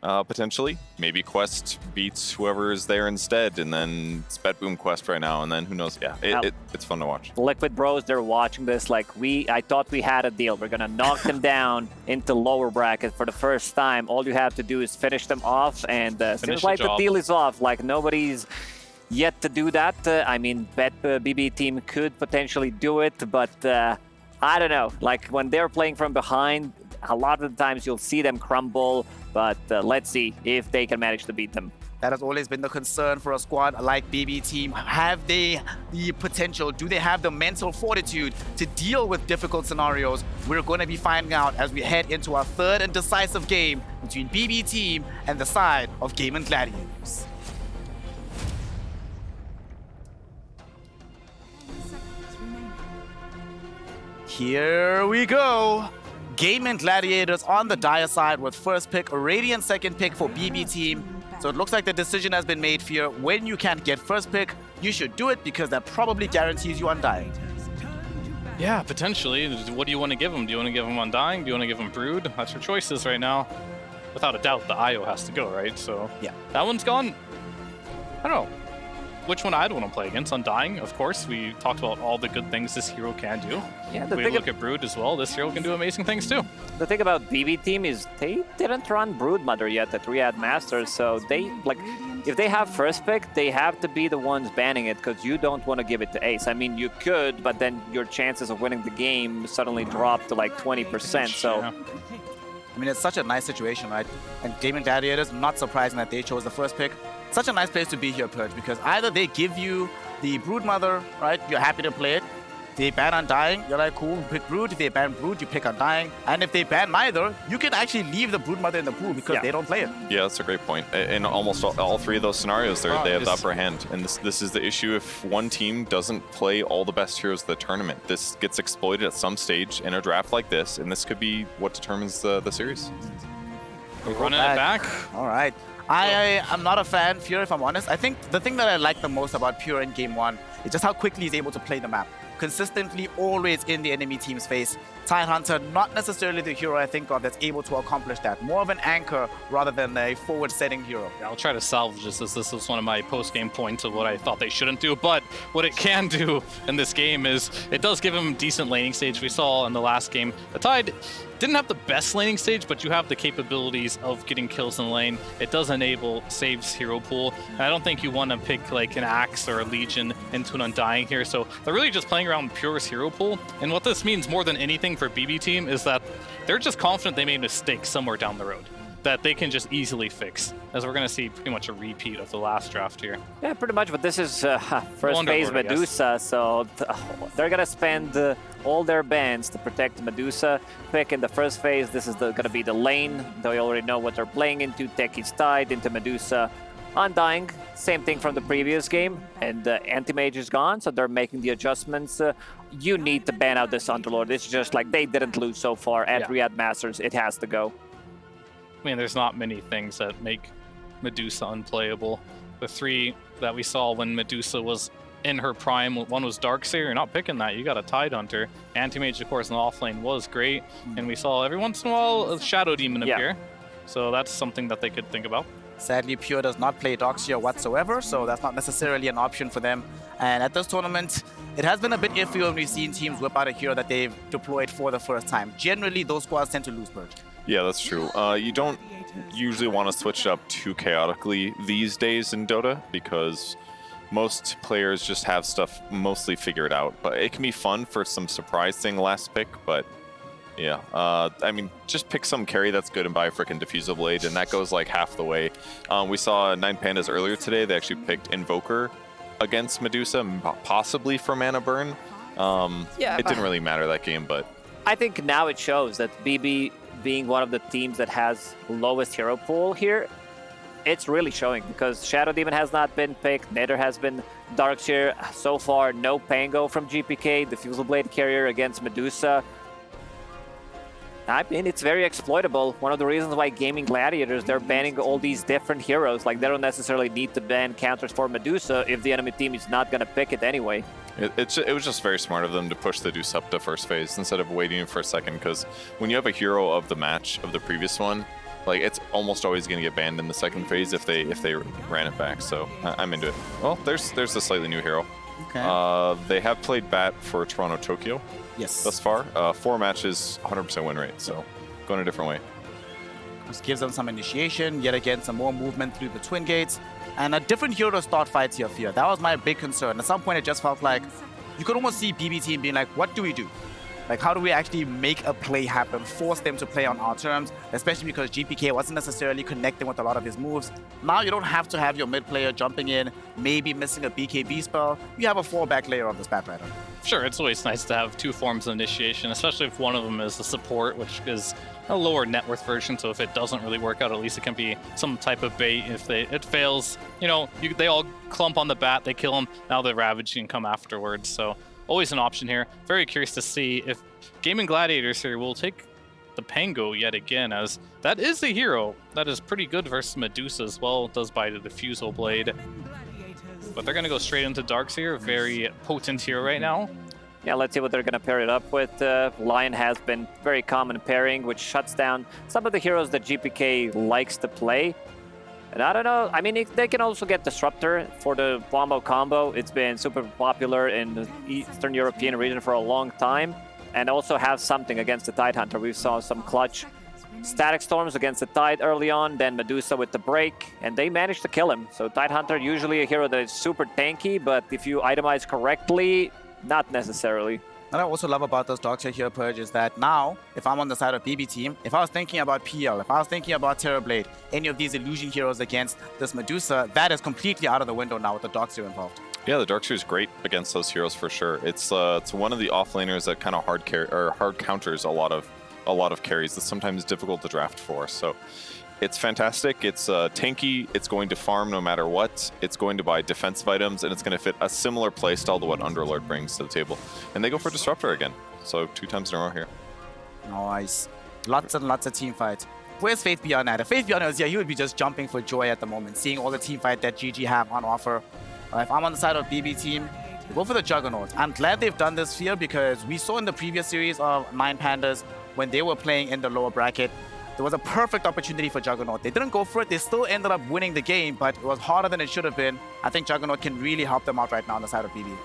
Potentially. Maybe Quest beats whoever is there instead, and then it's BetBoom Quest right now, and then who knows? Yeah, it's fun to watch. Liquid Bros, they're watching this like I thought we had a deal. We're gonna knock them down into lower bracket for the first time. All you have to do is finish them off, and seems like the deal is off. Like nobody's yet to do that. I mean, bbteam could potentially do it, but I don't know. Like when they're playing from behind, a lot of the times you'll see them crumble, but let's see if they can manage to beat them. That has always been the concern for a squad like bbteam. Have they the potential? Do they have the mental fortitude to deal with difficult scenarios? We're going to be finding out as we head into our third and decisive game between bbteam and the side of Gaimin Gladiators. Here we go. Gaimin Gladiators on the dire side with first pick, a Radiant second pick for bbteam. So it looks like the decision has been made here. When you can't get first pick, you should do it because that probably guarantees you Undying. Yeah, potentially. What do you want to give them? Do you want to give them Undying? Do you want to give them Brood? That's your choices right now. Without a doubt, the IO has to go, right? So yeah, that one's gone. I don't know which one I'd want to play against. Undying, of course. We talked about all the good things this hero can do. Yeah, we look at Brood as well. This hero can do amazing things too. The thing about bbteam is they didn't run Broodmother yet at Riyadh Masters, so they like if they have first pick, they have to be the ones banning it because you don't want to give it to Ace. I mean, you could, but then your chances of winning the game suddenly drop to like 20%. So. Yeah. I mean, it's such a nice situation, right? And Gaimin Gladiators, not surprising that they chose the first pick. Such a nice place to be here, Purge, because either they give you the Broodmother, right? You're happy to play it. They ban Undying, you're like, cool, pick Brood. If they ban Brood, you pick Undying. And if they ban neither, you can actually leave the Broodmother in the pool because they don't play it. Yeah, that's a great point. In almost all three of those scenarios, they have the upper hand. And this is the issue if one team doesn't play all the best heroes of the tournament. This gets exploited at some stage in a draft like this, and this could be what determines the series. We're running it back. All right. I'm not a fan, Pure, if I'm honest. I think the thing that I like the most about Pure in Game 1 is just how quickly he's able to play the map. consistently always in the enemy team's face. Tidehunter, not necessarily the hero I think of that's able to accomplish that. More of an anchor rather than a forward-setting hero. I'll try to salvage this as this is one of my post-game points of what I thought they shouldn't do. But what it can do in this game is it does give him decent laning stage. We saw in the last game, the Tide didn't have the best laning stage, but you have the capabilities of getting kills in lane. It does enable saves hero pool. And I don't think you want to pick like an Axe or a Legion into an Undying here. So they're really just playing around Pure's hero pool. And what this means more than anything for bbteam is that they're just confident they made mistakes somewhere down the road that they can just easily fix, as we're going to see pretty much a repeat of the last draft here. Yeah, pretty much, but this is first phase Medusa, so they're going to spend all their bans to protect Medusa. Pick in the first phase, this is going to be the lane. They already know what they're playing into. Techie's Tide into Medusa. Undying, same thing from the previous game, and Anti-Mage is gone, so they're making the adjustments. You need to ban out this Underlord. It's just like they didn't lose so far at Riyadh Masters. It has to go. I mean, there's not many things that make Medusa unplayable. The three that we saw when Medusa was in her prime, one was Darkseer. You're not picking that. You got a Tidehunter. Anti-Mage, of course, in the offlane was great. And we saw every once in a while a Shadow Demon appear. So that's something that they could think about. Sadly, Pure does not play Darkseer whatsoever, so that's not necessarily an option for them. And at this tournament, it has been a bit iffy when we've seen teams whip out a hero that they've deployed for the first time. Generally, those squads tend to lose purge. Yeah, that's true. You don't usually want to switch it up too chaotically these days in Dota because most players just have stuff mostly figured out. But it can be fun for some surprise thing last pick, but yeah. I mean, just pick some carry that's good and buy a freaking Diffusal Blade, and that goes like half the way. We saw 9 Pandas earlier today. They actually picked Invoker against Medusa, possibly for Mana Burn. It didn't really matter that game, but I think now it shows that BB being one of the teams that has lowest hero pool here, it's really showing because Shadow Demon has not been picked, Nether has been Darkseer. So far, no Pango from GPK, Diffusal Blade carrier against Medusa. I mean, it's very exploitable. One of the reasons why Gaimin Gladiators, they're banning all these different heroes. Like, they don't necessarily need to ban counters for Medusa if the enemy team is not going to pick it anyway. It was just very smart of them to push the Deuce up to first phase instead of waiting for a second, because when you have a hero of the match of the previous one, like, it's almost always going to get banned in the second phase if they ran it back. So I'm into it. Well, there's a slightly new hero. Okay. They have played Bat for Toronto Tokyo. Yes. Thus far, 4 matches, 100% win rate. So going a different way. This gives them some initiation, yet again some more movement through the Twin Gates, and a different hero to start fights here. Fear. That was my big concern. At some point, it just felt like you could almost see bbteam being like, "What do we do? Like, how do we actually make a play happen, force them to play on our terms, especially because GPK wasn't necessarily connecting with a lot of his moves. Now you don't have to have your mid player jumping in, maybe missing a BKB spell. You have a fallback layer of this Batrider. Sure, it's always nice to have 2 forms of initiation, especially if one of them is the support, which is a lower net worth version, so if it doesn't really work out, at least it can be some type of bait. If it fails, you know, they all clump on the bat, they kill him, now the Ravage can come afterwards, so always an option here. Very curious to see if Gaimin Gladiators here will take the Pango yet again, as that is the hero that is pretty good versus Medusa as well. It does buy the Diffusal Blade. But they're going to go straight into Darkseer, very potent hero right now. Yeah, let's see what they're going to pair it up with. Lion has been very common pairing, which shuts down some of the heroes that GPK likes to play. And I don't know, I mean, they can also get Disruptor for the Wombo combo. It's been super popular in the Eastern European region for a long time. And also have something against the Tidehunter. We saw some clutch Static Storms against the Tide early on, then Medusa with the break, and they managed to kill him. So Tidehunter, usually a hero that is super tanky, but if you itemize correctly, not necessarily. What I also love about this Darkseer here, Purge, is that now, if I'm on the side of bbteam, if I was thinking about PL, if I was thinking about Terrorblade, any of these illusion heroes against this Medusa, that is completely out of the window now with the Darkseer involved. Yeah, the Darkseer is great against those heroes for sure. It's one of the offlaners that kind of hard counters a lot of carries that's sometimes difficult to draft for. So it's fantastic. It's tanky. It's going to farm no matter what. It's going to buy defensive items, and it's going to fit a similar playstyle to what Underlord brings to the table. And they go for Disruptor again. So 2 times in a row here. Nice. Lots and lots of team fights. Where's Faith Beyond at? If Faith Beyond was here, he would be just jumping for joy at the moment, seeing all the team fight that GG have on offer. If I'm on the side of bbteam, Go for the Juggernaut. I'm glad they've done this here because we saw in the previous series of Nine Pandas when they were playing in the lower bracket, there was a perfect opportunity for Juggernaut. They didn't go for it. They still ended up winning the game, but it was harder than it should have been. I think Juggernaut can really help them out right now on the side of BB.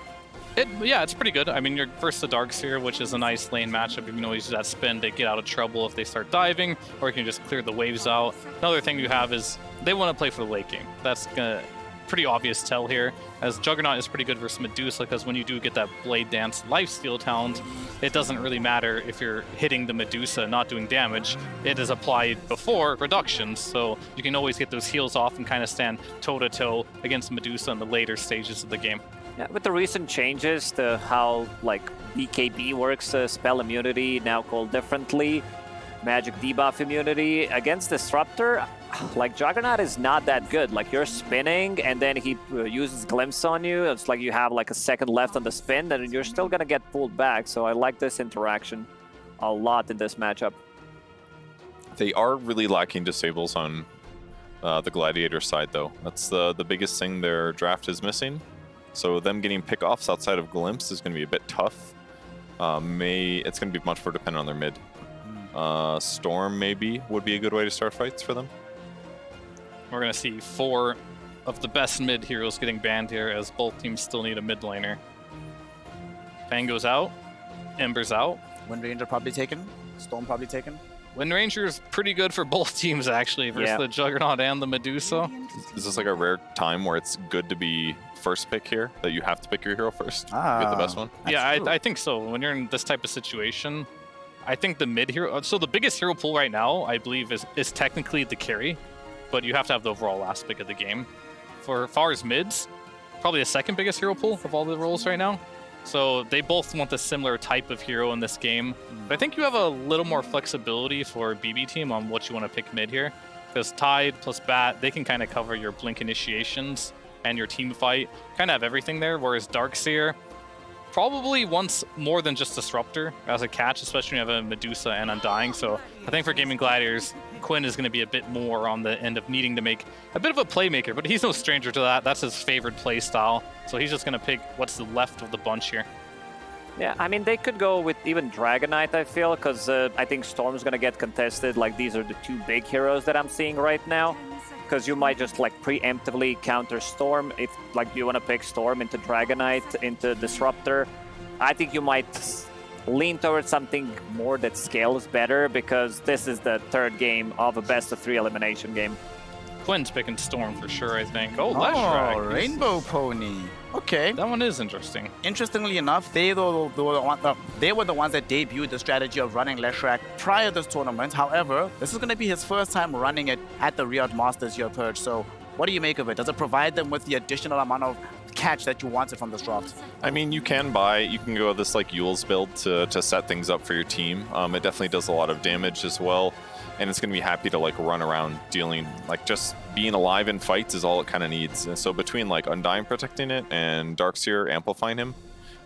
Yeah, it's pretty good. I mean, you're versus the Darkseer, which is a nice lane matchup. You can always use that spin to get out of trouble if they start diving, or you can just clear the waves out. Another thing you have is they want to play for the late game. That's gonna pretty obvious tell here, as Juggernaut is pretty good versus Medusa, because when you do get that Blade Dance lifesteal talent, it doesn't really matter if you're hitting the Medusa not doing damage. It is applied before reductions, so you can always get those heals off and kind of stand toe-to-toe against Medusa in the later stages of the game. Yeah, with the recent changes to how like BKB works, spell immunity now called differently, magic debuff immunity against Disruptor, like Juggernaut is not that good. Like you're spinning and then he uses Glimpse on you. It's like you have like a second left on the spin and you're still gonna get pulled back. So I like this interaction a lot in this matchup. They are really lacking disables on the Gladiator side though. That's the biggest thing their draft is missing. So them getting pick-offs outside of Glimpse is going to be a bit tough. It's going to be much more dependent on their mid. Storm maybe would be a good way to start fights for them. We're going to see 4 of the best mid heroes getting banned here, as both teams still need a mid laner. Fang goes out, Ember's out. Wind Ranger probably taken, Storm probably taken. Wind Ranger is pretty good for both teams actually, versus the Juggernaut and the Medusa. Is this like a rare time where it's good to be first pick here, that you have to pick your hero first? Get the best one? Yeah, I think so. When you're in this type of situation, I think the mid hero, so the biggest hero pool right now, I believe, is technically the carry, but you have to have the overall last pick of the game. For far as mids, probably the second biggest hero pool of all the roles right now. So they both want a similar type of hero in this game. But I think you have a little more flexibility for BB team on what you want to pick mid here. Because Tide plus Bat, they can kind of cover your blink initiations and your team fight. Kind of have everything there, whereas Darkseer probably wants more than just Disruptor as a catch, especially when you have a Medusa and Undying. So I think for Gaimin Gladiators, Quinn is going to be a bit more on the end of needing to make a bit of a playmaker, but he's no stranger to that. That's his favorite play style. So he's just going to pick what's the left of the bunch here. Yeah, I mean, they could go with even Dragon Knight, I feel, because I think Storm's going to get contested. Like, these are the 2 big heroes that I'm seeing right now. Because you might just, like, preemptively counter Storm. If, like, you want to pick Storm into Dragon Knight, into Disruptor, I think you might lean towards something more that scales better, because this is the 3rd game of a best-of-3 elimination game. Quinn's picking Storm for sure, I think. Oh, Leshrac. Rainbow Pony. Okay. That one is interesting. Interestingly enough, they were the ones that debuted the strategy of running Leshrac prior to this tournament. However, this is going to be his first time running it at the Riyadh Masters here, Purge. So what do you make of it? Does it provide them with the additional amount of catch that you wanted from this draft? I mean, you can go this like Yule's build to set things up for your team. It definitely does a lot of damage as well. And it's going to be happy to like run around dealing, like just being alive in fights is all it kind of needs. And so between like Undying protecting it and Darkseer amplifying him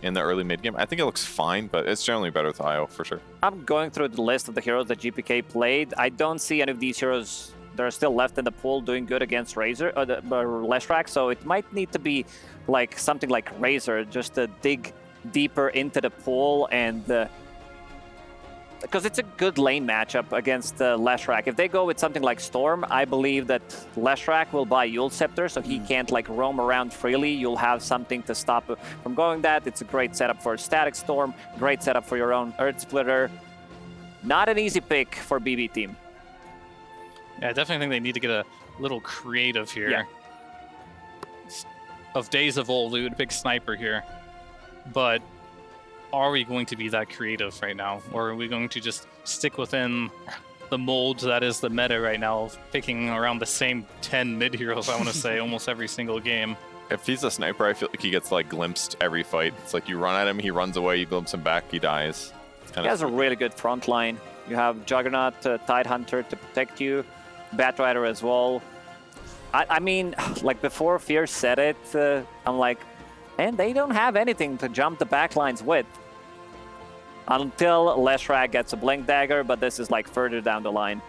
in the early mid game, I think it looks fine, but it's generally better with IO for sure. I'm going through the list of the heroes that GPK played. I don't see any of these heroes that are still left in the pool doing good against Razor or Leshrac, so it might need to be like something like Razor, just to dig deeper into the pool and because it's a good lane matchup against Leshrac. If they go with something like Storm, I believe that Leshrac will buy Yule Scepter, so he can't like roam around freely. You'll have something to stop from going that. It's a great setup for Static Storm, great setup for your own Earth Splitter. Not an easy pick for BB team. Yeah, I definitely think they need to get a little creative here. Yeah. Of days of old, we would pick Sniper here, but are we going to be that creative right now? Or are we going to just stick within the mold that is the meta right now of picking around the same 10 mid heroes, I want to say, almost every single game? If he's a sniper, I feel like he gets like glimpsed every fight. It's like you run at him, he runs away, you glimpse him back, he dies. He has a really good front line. You have Juggernaut, Tidehunter to protect you, Batrider as well. I mean, like before Fear said it, I'm like, and they don't have anything to jump the backlines with. Until Leshrac gets a Blink Dagger, but this is like further down the line.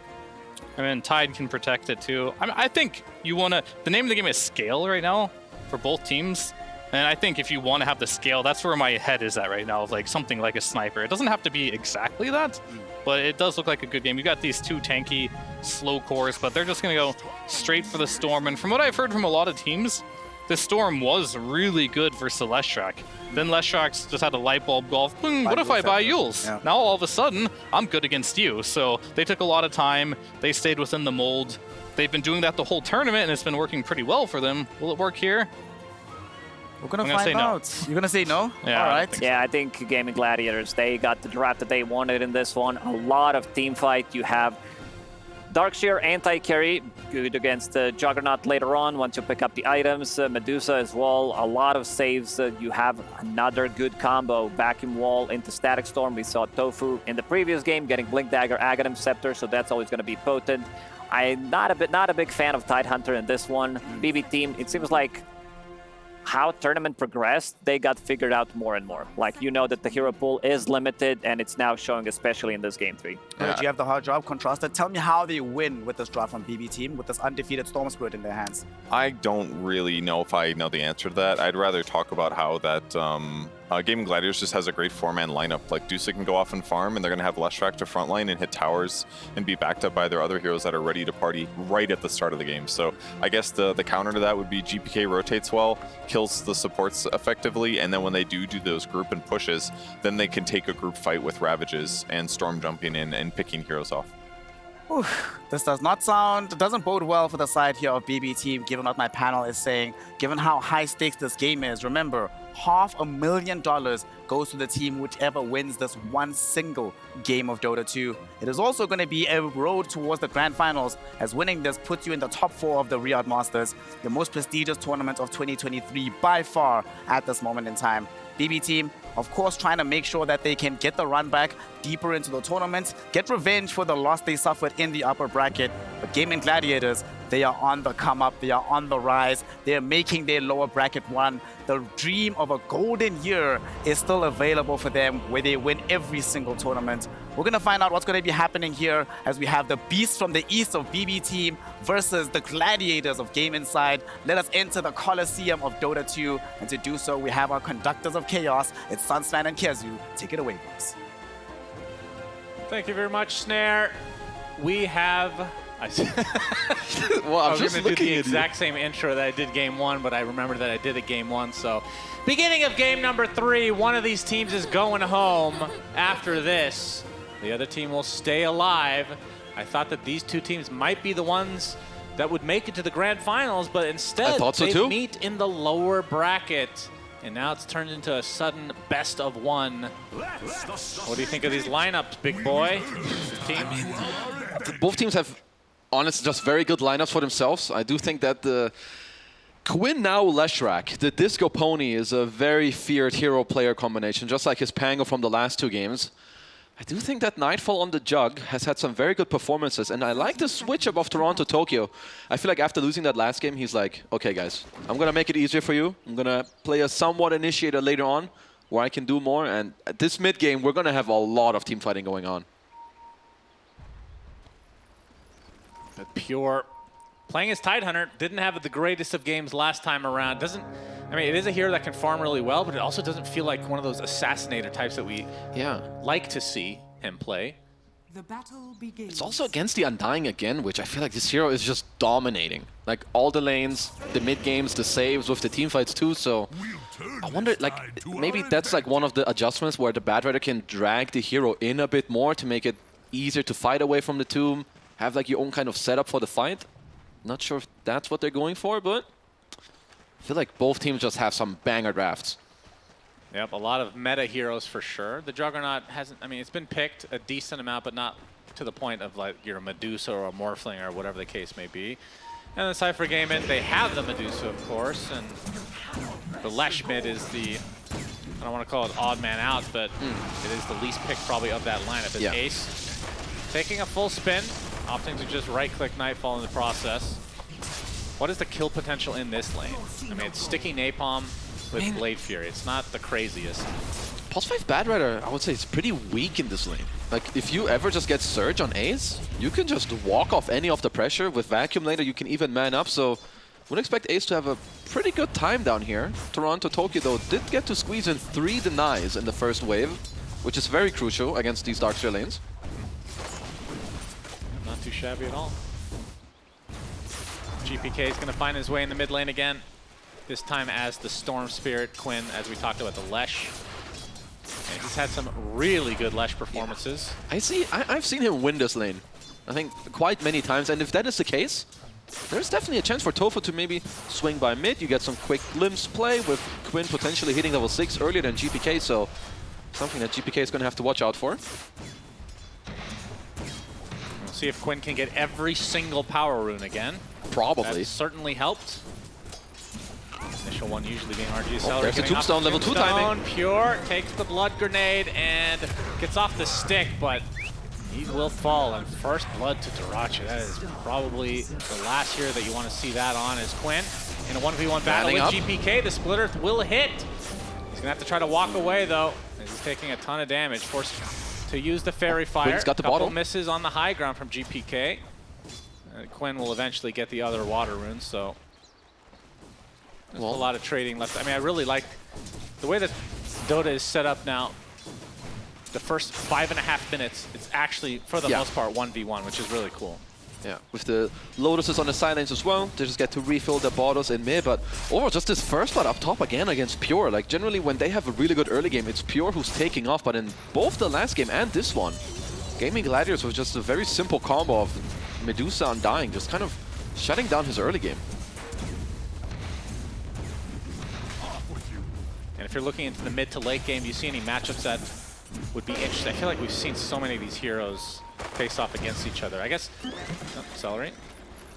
I mean, Tide can protect it too. I think you want to... The name of the game is Scale right now for both teams. And I think if you want to have the scale, that's where my head is at right now, of like something like a sniper. It doesn't have to be exactly that, but it does look like a good game. You got these two tanky, slow cores, but they're just going to go straight for the Storm. And from what I've heard from a lot of teams, the Storm was really good for Celestrak. Then Leshrax just had a light bulb go off. What if I buy Yules? Yeah. Now all of a sudden, I'm good against you. So they took a lot of time. They stayed within the mold. They've been doing that the whole tournament, and it's been working pretty well for them. Will it work here? We're gonna I'm gonna find say no. out. You're gonna say no? Yeah, All right. Yeah, I think Gaimin Gladiators, they got the draft that they wanted in this one. A lot of team fight. You have Darkseer anti-carry, good against Juggernaut later on once you pick up the items. Medusa as well, a lot of saves. You have another good combo. Vacuum Wall into Static Storm. We saw Tofu in the previous game getting Blink Dagger, Aghanim Scepter, so that's always going to be potent. I'm not a big fan of Tidehunter in this one. bbteam, it seems like how tournament progressed, they got figured out more and more. Like, you know that the hero pool is limited, and it's now showing, especially in this game 3. Yeah. You have the hard job contrasted. Tell me how they win with this draft from bbteam with this undefeated Storm Spirit in their hands. I don't really know if I know the answer to that. I'd rather talk about how that Gaimin Gladiators just has a great 4-man lineup. Like, Dusa can go off and farm, and they're going to have Leshrac to frontline and hit towers and be backed up by their other heroes that are ready to party right at the start of the game. So I guess the counter to that would be GPK rotates well, kills the supports effectively, and then when they do those group and pushes, then they can take a group fight with Ravages and Storm jumping in and picking heroes off. This doesn't bode well for the side here of bbteam, given what my panel is saying, given how high stakes this game is. Remember, $500,000 goes to the team whichever wins this one single game of Dota 2. It is also going to be a road towards the grand finals, as winning this puts you in the top 4 of the Riyadh Masters, the most prestigious tournament of 2023 by far at this moment in time. bbteam, of course, trying to make sure that they can get the run back deeper into the tournament, get revenge for the loss they suffered in the upper bracket. But Gaimin Gladiators, they are on the come up, they are on the rise, they are making their lower bracket run. The dream of a golden year is still available for them, where they win every single tournament. We're going to find out what's going to be happening here, as we have the beasts from the east of bbteam versus the gladiators of Game Inside. Let us enter the Colosseum of Dota 2, and to do so, we have our conductors of chaos. It's Sunsman and Kezu. Take it away, boys. Thank you very much, Snare. We have... Well, I I'm was just going to do looking the at exact same intro that I did game 1, but I remembered that I did it game 1, so... Beginning of game number 3, one of these teams is going home after this. The other team will stay alive. I thought that these two teams might be the ones that would make it to the grand finals, but instead they meet in the lower bracket. And now it's turned into a sudden best of 1. What do you think of these lineups, big boy? Both teams have, honestly, just very good lineups for themselves. I do think that the Quinn now Leshrac, the Disco Pony, is a very feared hero-player combination, just like his Pango from the last 2 games. I do think that Nightfall on the Jug has had some very good performances, and I like the switch up of Toronto Tokyo. I feel like after losing that last game, he's like, okay guys, I'm going to make it easier for you. I'm going to play a somewhat initiator later on, where I can do more, and at this mid-game, we're going to have a lot of team fighting going on. But Pure, playing as Tidehunter, didn't have the greatest of games last time around. I mean, it is a hero that can farm really well, but it also doesn't feel like one of those assassinator types that we like to see him play. The battle begins. It's also against the Undying again, which I feel like this hero is just dominating. Like, all the lanes, the mid-games, the saves with the team fights too, so I wonder, like, maybe that's like one of the adjustments where the Bad Rider can drag the hero in a bit more to make it easier to fight away from the tomb, have like your own kind of setup for the fight. Not sure if that's what they're going for, but I feel like both teams just have some banger drafts. Yep, a lot of meta heroes for sure. The Juggernaut hasn't, I mean, it's been picked a decent amount, but not to the point of like your Medusa or a Morphling or whatever the case may be. And the Cypher Gaimin, they have the Medusa, of course, and the Lesh mid is the, I don't want to call it odd man out, but it is the least picked probably of that lineup. It's Ace taking a full spin, opting to just right-click Nightfall in the process. What is the kill potential in this lane? I mean, it's sticky Napalm with Blade Fury. It's not the craziest. Pulse 5 Bad Rider, I would say, is pretty weak in this lane. Like, if you ever just get Surge on Ace, you can just walk off any of the pressure. With Vacuum later, you can even man up, so Would expect Ace to have a pretty good time down here. Toronto Tokyo, though, did get to squeeze in 3 denies in the first wave, which is very crucial against these Darkseer lanes. Not too shabby at all. GPK is going to find his way in the mid lane again. This time as the Storm Spirit Quinn, as we talked about the Lesh. And he's had some really good Lesh performances. Yeah. I've seen him win this lane, I think, quite many times. And if that is the case, there's definitely a chance for Tofu to maybe swing by mid. You get some quick glimpse play with Quinn potentially hitting level 6 earlier than GPK, so something that GPK is going to have to watch out for. We'll see if Quinn can get every single power rune again. Probably. That certainly helped. Initial one usually being RG. Oh, there's the tombstone, level 2 timing. Pure takes the blood grenade and gets off the stick, but he will fall. And first blood to Daracha. That is probably the last hero that you want to see that on is Quinn. In a 1v1 battle with GPK, the Split Earth will hit. He's going to have to try to walk away, though, as he's taking a ton of damage. Forced to use the Fairy Fire. Quinn's got the Couple bottle. misses on the high ground from GPK. Quinn will eventually get the other water runes, so there's a lot of trading left. I mean, I really like the way that Dota is set up now. The first 5.5 minutes, it's actually, for the most part, 1v1, which is really cool. Yeah, with the Lotuses on the side lanes as well, they just get to refill their bottles in mid, but overall, just this first blood up top again against Pure. Like, generally, when they have a really good early game, it's Pure who's taking off, but in both the last game and this one, Gaimin Gladiators was just a very simple combo of Medusa Undying, just kind of shutting down his early game. And if you're looking into the mid to late game, do you see any matchups that would be interesting? I feel like we've seen so many of these heroes face off against each other. I guess, Accelerate,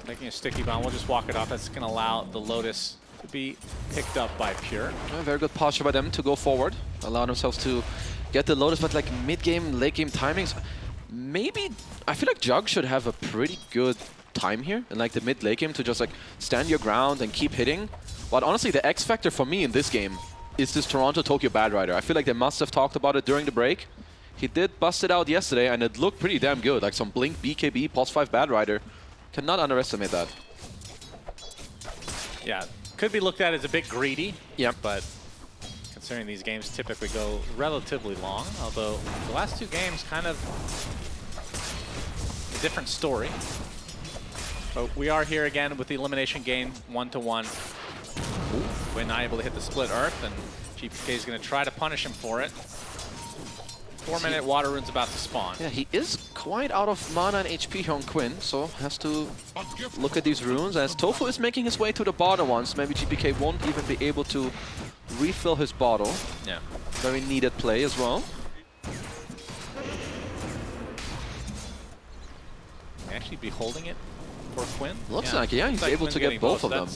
making a sticky bomb. We'll just walk it off. That's going to allow the Lotus to be picked up by Pure. Very good posture by them to go forward, allow themselves to get the Lotus, but like mid-game, late-game timings, maybe, I feel like Jug should have a pretty good time here in like the mid-late game to just like stand your ground and keep hitting. But honestly, the X factor for me in this game is this Toronto Tokyo Bad Rider. I feel like they must have talked about it during the break. He did bust it out yesterday, and it looked pretty damn good. Like some Blink BKB pulse 5 Bad Rider. Cannot underestimate that. Yeah, could be looked at as a bit greedy. Yep. But considering these games typically go relatively long, although the last 2 games kind of a different story. But we are here again with the elimination game 1-to-1. We're not able to hit the Split Earth, and GPK is going to try to punish him for it. 4-minute water rune's about to spawn. Yeah, he is quite out of mana and HP here on Quinn, so has to look at these runes. As Tofu is making his way to the bottom once, maybe GPK won't even be able to refill his bottle. Yeah. Very needed play as well. Actually be holding it for Quinn. Looks like, yeah, he's able to get both of them.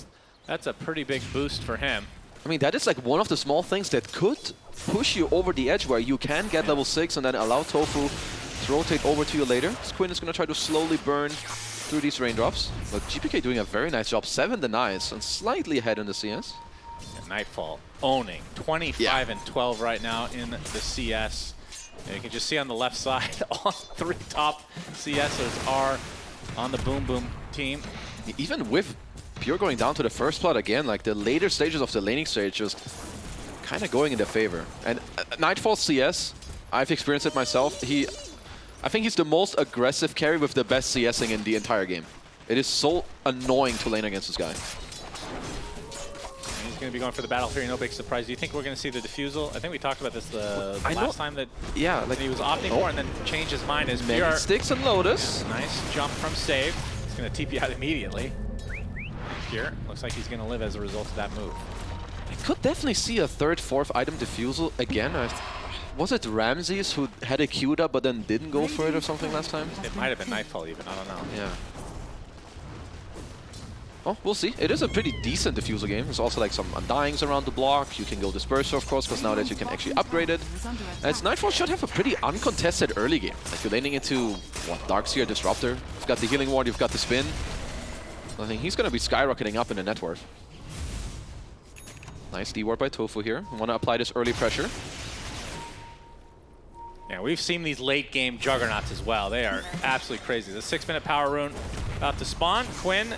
That's a pretty big boost for him. I mean, that is like one of the small things that could push you over the edge where you can get level 6 and then allow Tofu to rotate over to you later. Quinn is going to try to slowly burn through these raindrops. But GPK doing a very nice job. 7 denies and slightly ahead in the CS. And Nightfall owning 25 and 12 right now in the CS. And you can just see on the left side, all 3 top CSers are on the Boom Boom team. Even with Pure going down to the first plot again, like the later stages of the laning stage just kind of going in their favor. And Nightfall CS, I've experienced it myself. I think he's the most aggressive carry with the best CSing in the entire game. It is so annoying to lane against this guy. He's going to be going for the Battle Fury, no big surprise. Do you think we're going to see the defusal? I think we talked about this the last time that he was opting for and then changed his mind as Many sticks and Lotus. Yeah, nice jump from Save. He's going to TP out immediately. Here, looks like he's going to live as a result of that move. I could definitely see a 3rd, 4th item defusal again. Was it Ramses who had it queued up but then didn't go for it or something last time? It might have been Nightfall even, I don't know. Yeah. Oh, we'll see. It is a pretty decent defusal game. There's also like some Undyings around the block. You can go Disperser, of course, because now that you can actually upgrade it. As Nightfall should have a pretty uncontested early game. Like you're laning into, what, Darkseer, Disruptor. You've got the Healing Ward, you've got the Spin. I think he's going to be skyrocketing up in the net worth. Nice D-ward by Tofu here. Want to apply this early pressure. Yeah, we've seen these late game juggernauts as well. They are absolutely crazy. The 6-minute power rune about to spawn. Quinn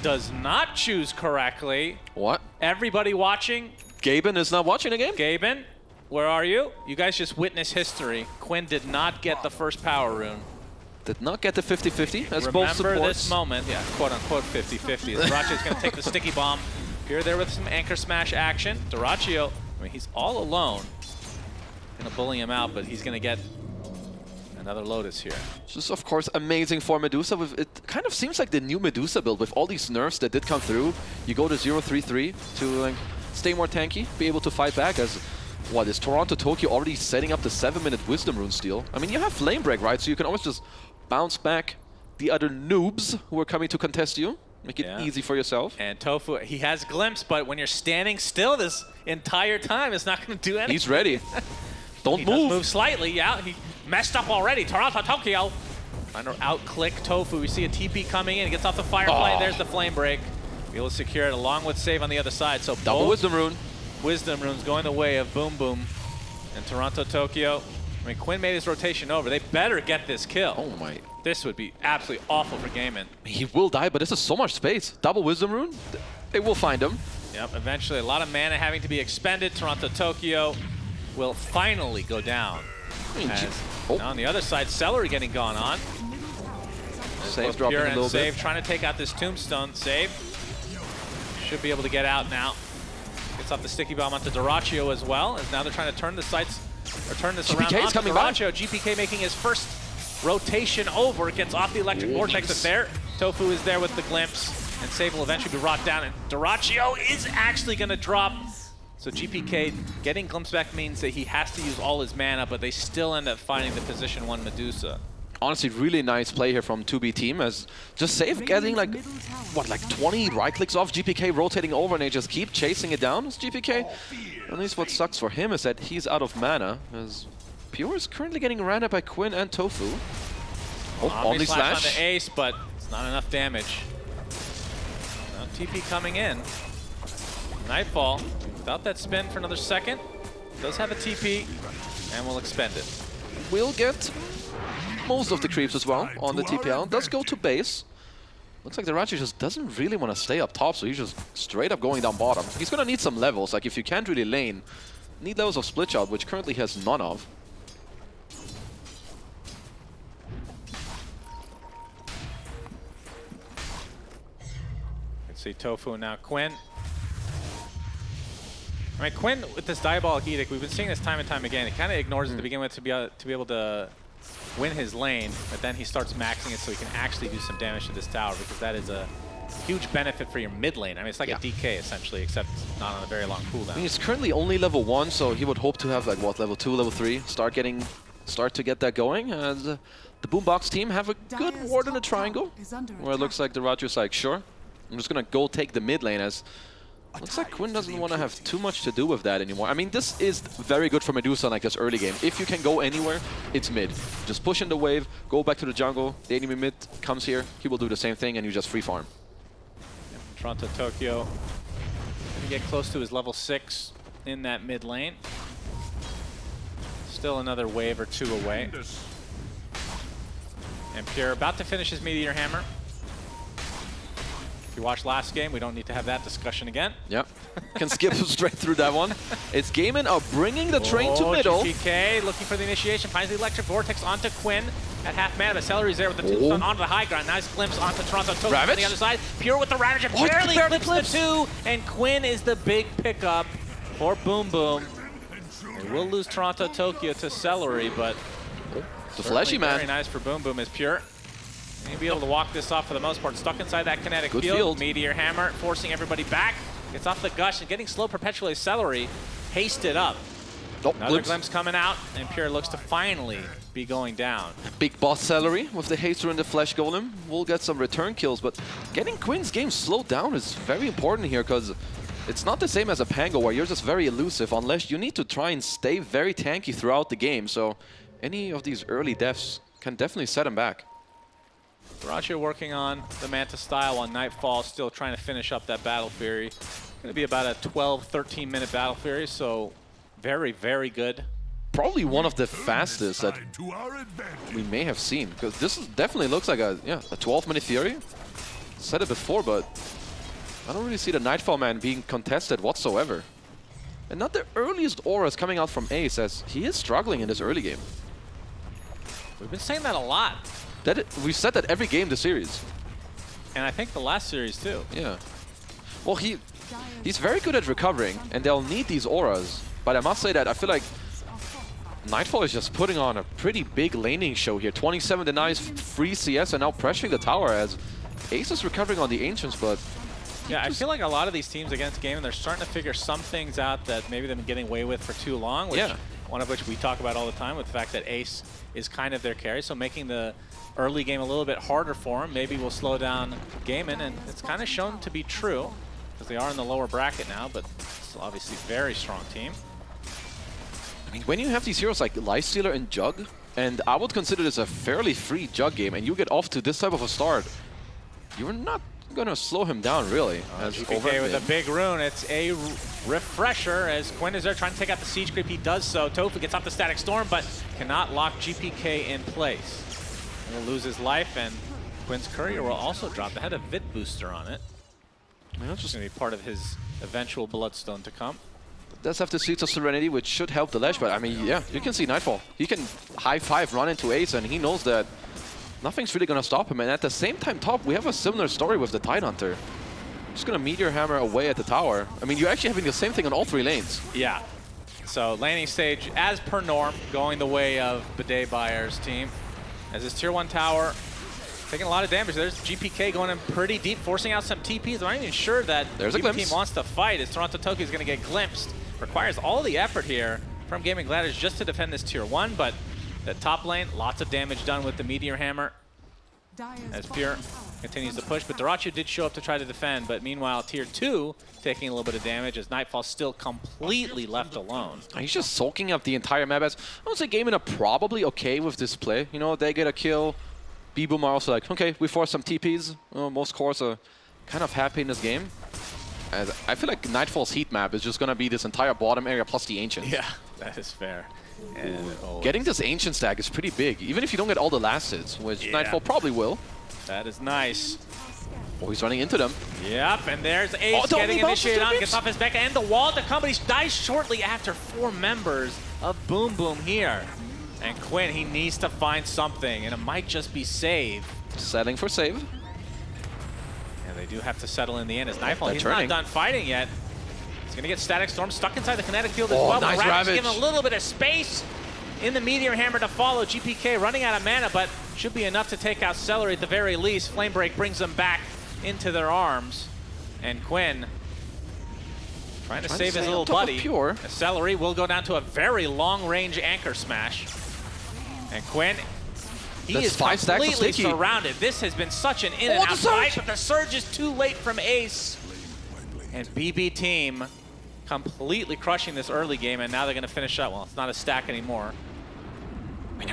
does not choose correctly. What? Everybody watching? Gaimin is not watching the game? Gaimin, where are you? You guys just witnessed history. Quinn did not get the first power rune. Did not get the 50-50 as both supports. Remember this moment, yeah, quote-unquote 50-50. Dyrachio's going to take the sticky bomb. Here, there with some anchor smash action. Dyrachio, I mean, he's all alone. Going to bully him out, but he's going to get another Lotus here. This is, of course, amazing for Medusa. It kind of seems like the new Medusa build with all these nerfs that did come through. You go to 0-3-3 to like, stay more tanky, be able to fight back as... What, is Toronto Tokyo already setting up the 7-minute Wisdom Rune steal? I mean, you have Flame Break, right? So you can always just bounce back the other noobs who are coming to contest you. Make it easy for yourself. And Tofu, he has Glimpse, but when you're standing still this entire time, it's not going to do anything. He's ready. Don't he move. Does move slightly, yeah. He messed up already. Toronto Tokyo trying to out-click Tofu. We see a TP coming in. He gets off the Firefly. There's the Flame Break. Be able to secure it along with save on the other side. So double Wisdom Rune. Wisdom Rune's going the way of Boom Boom and Toronto Tokyo. I mean, Quinn made his rotation over. They better get this kill. Oh my. This would be absolutely awful for Gaimin. He will die, but this is so much space. Double Wisdom Rune, they will find him. Yep, eventually a lot of mana having to be expended. Toronto Tokyo will finally go down. Now on the other side, Celery getting gone on. Save dropping a little Save bit. trying to take out this Tombstone. Save. Should be able to get out now. Gets off the sticky bomb onto Dyrachio as well, as now they're trying to turn the sights, or turn this around onto coming Dyrachio. GPK making his first rotation over, gets off the electric vortex up there. Tofu is there with the glimpse, and Save will eventually be brought down, and Dyrachio is actually going to drop. So GPK getting glimpse back means that he has to use all his mana, but they still end up finding the position 1 Medusa. Honestly, really nice play here from 2bbteam as just Save getting like, what, like 20 right clicks off, GPK rotating over and they just keep chasing it down as GPK. At least what sucks for him is that he's out of mana as Pure is currently getting ran up by Quinn and Tofu. Oh, Omni Slash on the ace, but it's not enough damage. Now TP coming in. Nightfall, without that spin for another second. Does have a TP and will expend it. We'll get most of the creeps as well on the TPL. Does go to base. Looks like the Dyrachio just doesn't really want to stay up top, so he's just straight up going down bottom. He's going to need some levels. Like, if you can't really lane, need levels of split shot, which currently he has none of. Let's see Tofu now. Quinn. I mean, Quinn with this Diabolic Edict, we've been seeing this time and time again. He kind of ignores it to begin with to be able to win his lane, but then he starts maxing it so he can actually do some damage to this tower, because that is a huge benefit for your mid lane. I mean, it's like a DK essentially, except not on a very long cooldown. I mean, he's currently only level 1, so he would hope to have like what, level 2, level 3, start to get that going. As the Boombox team have a good ward in the triangle, where it looks like the Dyrachio's like, sure, I'm just gonna go take the mid lane, as looks like Quinn doesn't want to have too much to do with that anymore. I mean, this is very good for Medusa in like this early game. If you can go anywhere, it's mid. Just push in the wave, go back to the jungle, the enemy mid comes here, he will do the same thing and you just free farm. Toronto Tokyo gonna get close to his level 6 in that mid lane. Still another wave or 2 away. And Pure about to finish his Meteor Hammer. If you watched last game, we don't need to have that discussion again. Yep, can skip straight through that one. It's Gaimin bringing the train to middle. GPK looking for the initiation, finds the electric vortex onto Quinn at half mana, but Celery's there with the tombstone onto the high ground. Nice glimpse onto Toronto Tokyo on the other side. Pure with the Ravage and barely clips the 2, and Quinn is the big pickup for Boom Boom. They will lose Toronto Tokyo to Celery, but the fleshy man. Very nice for Boom Boom is Pure. He'll be able to walk this off for the most part. Stuck inside that kinetic field. Meteor Hammer forcing everybody back. Gets off the gush and getting slow perpetually. Celery hasted up. Another glimpse coming out, and Pure looks to finally be going down. Big boss Celery with the haster and the flesh golem will get some return kills, but getting Quinn's game slowed down is very important here, because it's not the same as a Pango where you're just very elusive, unless you need to try and stay very tanky throughout the game. So any of these early deaths can definitely set him back. Dyrachio working on the Manta style on Nightfall, still trying to finish up that Battle Fury. Going to be about a 12-13 minute Battle Fury, so very, very good. Probably one of the fastest that we may have seen, because this definitely looks like a 12-minute Fury. Said it before, but I don't really see the Nightfall man being contested whatsoever. And not the earliest auras coming out from Ace, as he is struggling in this early game. We've been saying that a lot. We've said that every game this series. And I think the last series too. Yeah. Well, he's very good at recovering, and they'll need these auras. But I must say that I feel like Nightfall is just putting on a pretty big laning show here. 27 denies free CS and now pressuring the tower as Ace is recovering on the Ancients, but... Yeah, I feel like a lot of these teams against Gaimin, they're starting to figure some things out that maybe they've been getting away with for too long. Which, one of which we talk about all the time with the fact that Ace is kind of their carry. So making the early game a little bit harder for him maybe will slow down Gaimin. And it's kind of shown to be true because they are in the lower bracket now, but still obviously very strong team. I mean, when you have these heroes like Lifestealer and Jug, and I would consider this a fairly free Jug game, and you get off to this type of a start, you're not gonna slow him down, really. GPK with a big rune. It's a refresher as Quinn is there trying to take out the siege creep. He does so. Tofu gets off the Static Storm, but cannot lock GPK in place. And will lose his life, and Quinn's courier will also drop. They had a Vit booster on it. That's just going to be part of his eventual Bloodstone to come. Does have the Seeds of Serenity, which should help the ledge, but I mean, yeah, you can see Nightfall. He can high five, run into Ace, and he knows that nothing's really going to stop him. And at the same time, top, we have a similar story with the Tidehunter. Just going to Meteor Hammer away at the tower. I mean, you're actually having the same thing on all three lanes. Yeah. So laning stage, as per norm, going the way of Bidet Bayer's team. As his tier 1 tower taking a lot of damage. There's GPK going in pretty deep, forcing out some TPs. I'm not even sure that the team wants to fight as Toronto Tokyo is going to get glimpsed. Requires all the effort here from Gaimin Gladiators just to defend this tier 1, but the top lane, lots of damage done with the Meteor Hammer as Pure continues to push. But Darachu did show up to try to defend, but meanwhile tier 2 taking a little bit of damage as Nightfall's still completely left alone. He's just soaking up the entire map. As I would say Gaimin are probably okay with this play. You know, they get a kill. B-Boom are also like, okay, we force some TPs. Most cores are kind of happy in this game. As I feel like Nightfall's heat map is just going to be this entire bottom area plus the Ancients. Yeah, that is fair. And getting this Ancient stack is pretty big, even if you don't get all the last hits, which Nightfall probably will. That is nice. Oh, he's running into them. Yep, and there's Ace getting initiated on, gets off his back, and the wall to come, but he dies shortly after 4 members of Boom Boom here. And Quinn, he needs to find something, and it might just be save. Settling for save. And they do have to settle in the end as Nightfall, he's not done fighting yet. He's going to get Static Storm stuck inside the kinetic field as well. Nice Ravage giving a little bit of space in the Meteor Hammer to follow. GPK running out of mana, but should be enough to take out Celery at the very least. Flame Break brings them back into their arms. And Quinn trying to save his little buddy. Celery will go down to a very long-range Anchor Smash. And Quinn, he is completely surrounded. This has been such an in and out fight, but the surge is too late from Ace. And bbteam completely crushing this early game, and now they're going to finish up. Well, it's not a stack anymore.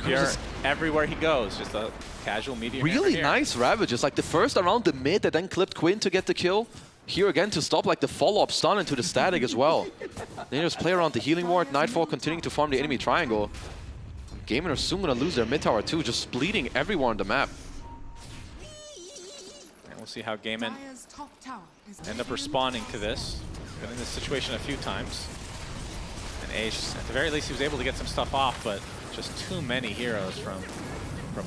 Pure everywhere he goes, just a casual Meteor Hammer Really here. nice Ravages, like the first around the mid that then clipped Quinn to get the kill. Here again to stop like the follow-up stun into the static as well. Then just play around the healing ward. Nightfall continuing to farm the enemy triangle. Gaimin are soon going to lose their mid tower too, just bleeding everywhere on the map. And we'll see how Gaimin end up responding to this. Been in this situation a few times. And Ace, at the very least, he was able to get some stuff off, but just too many heroes from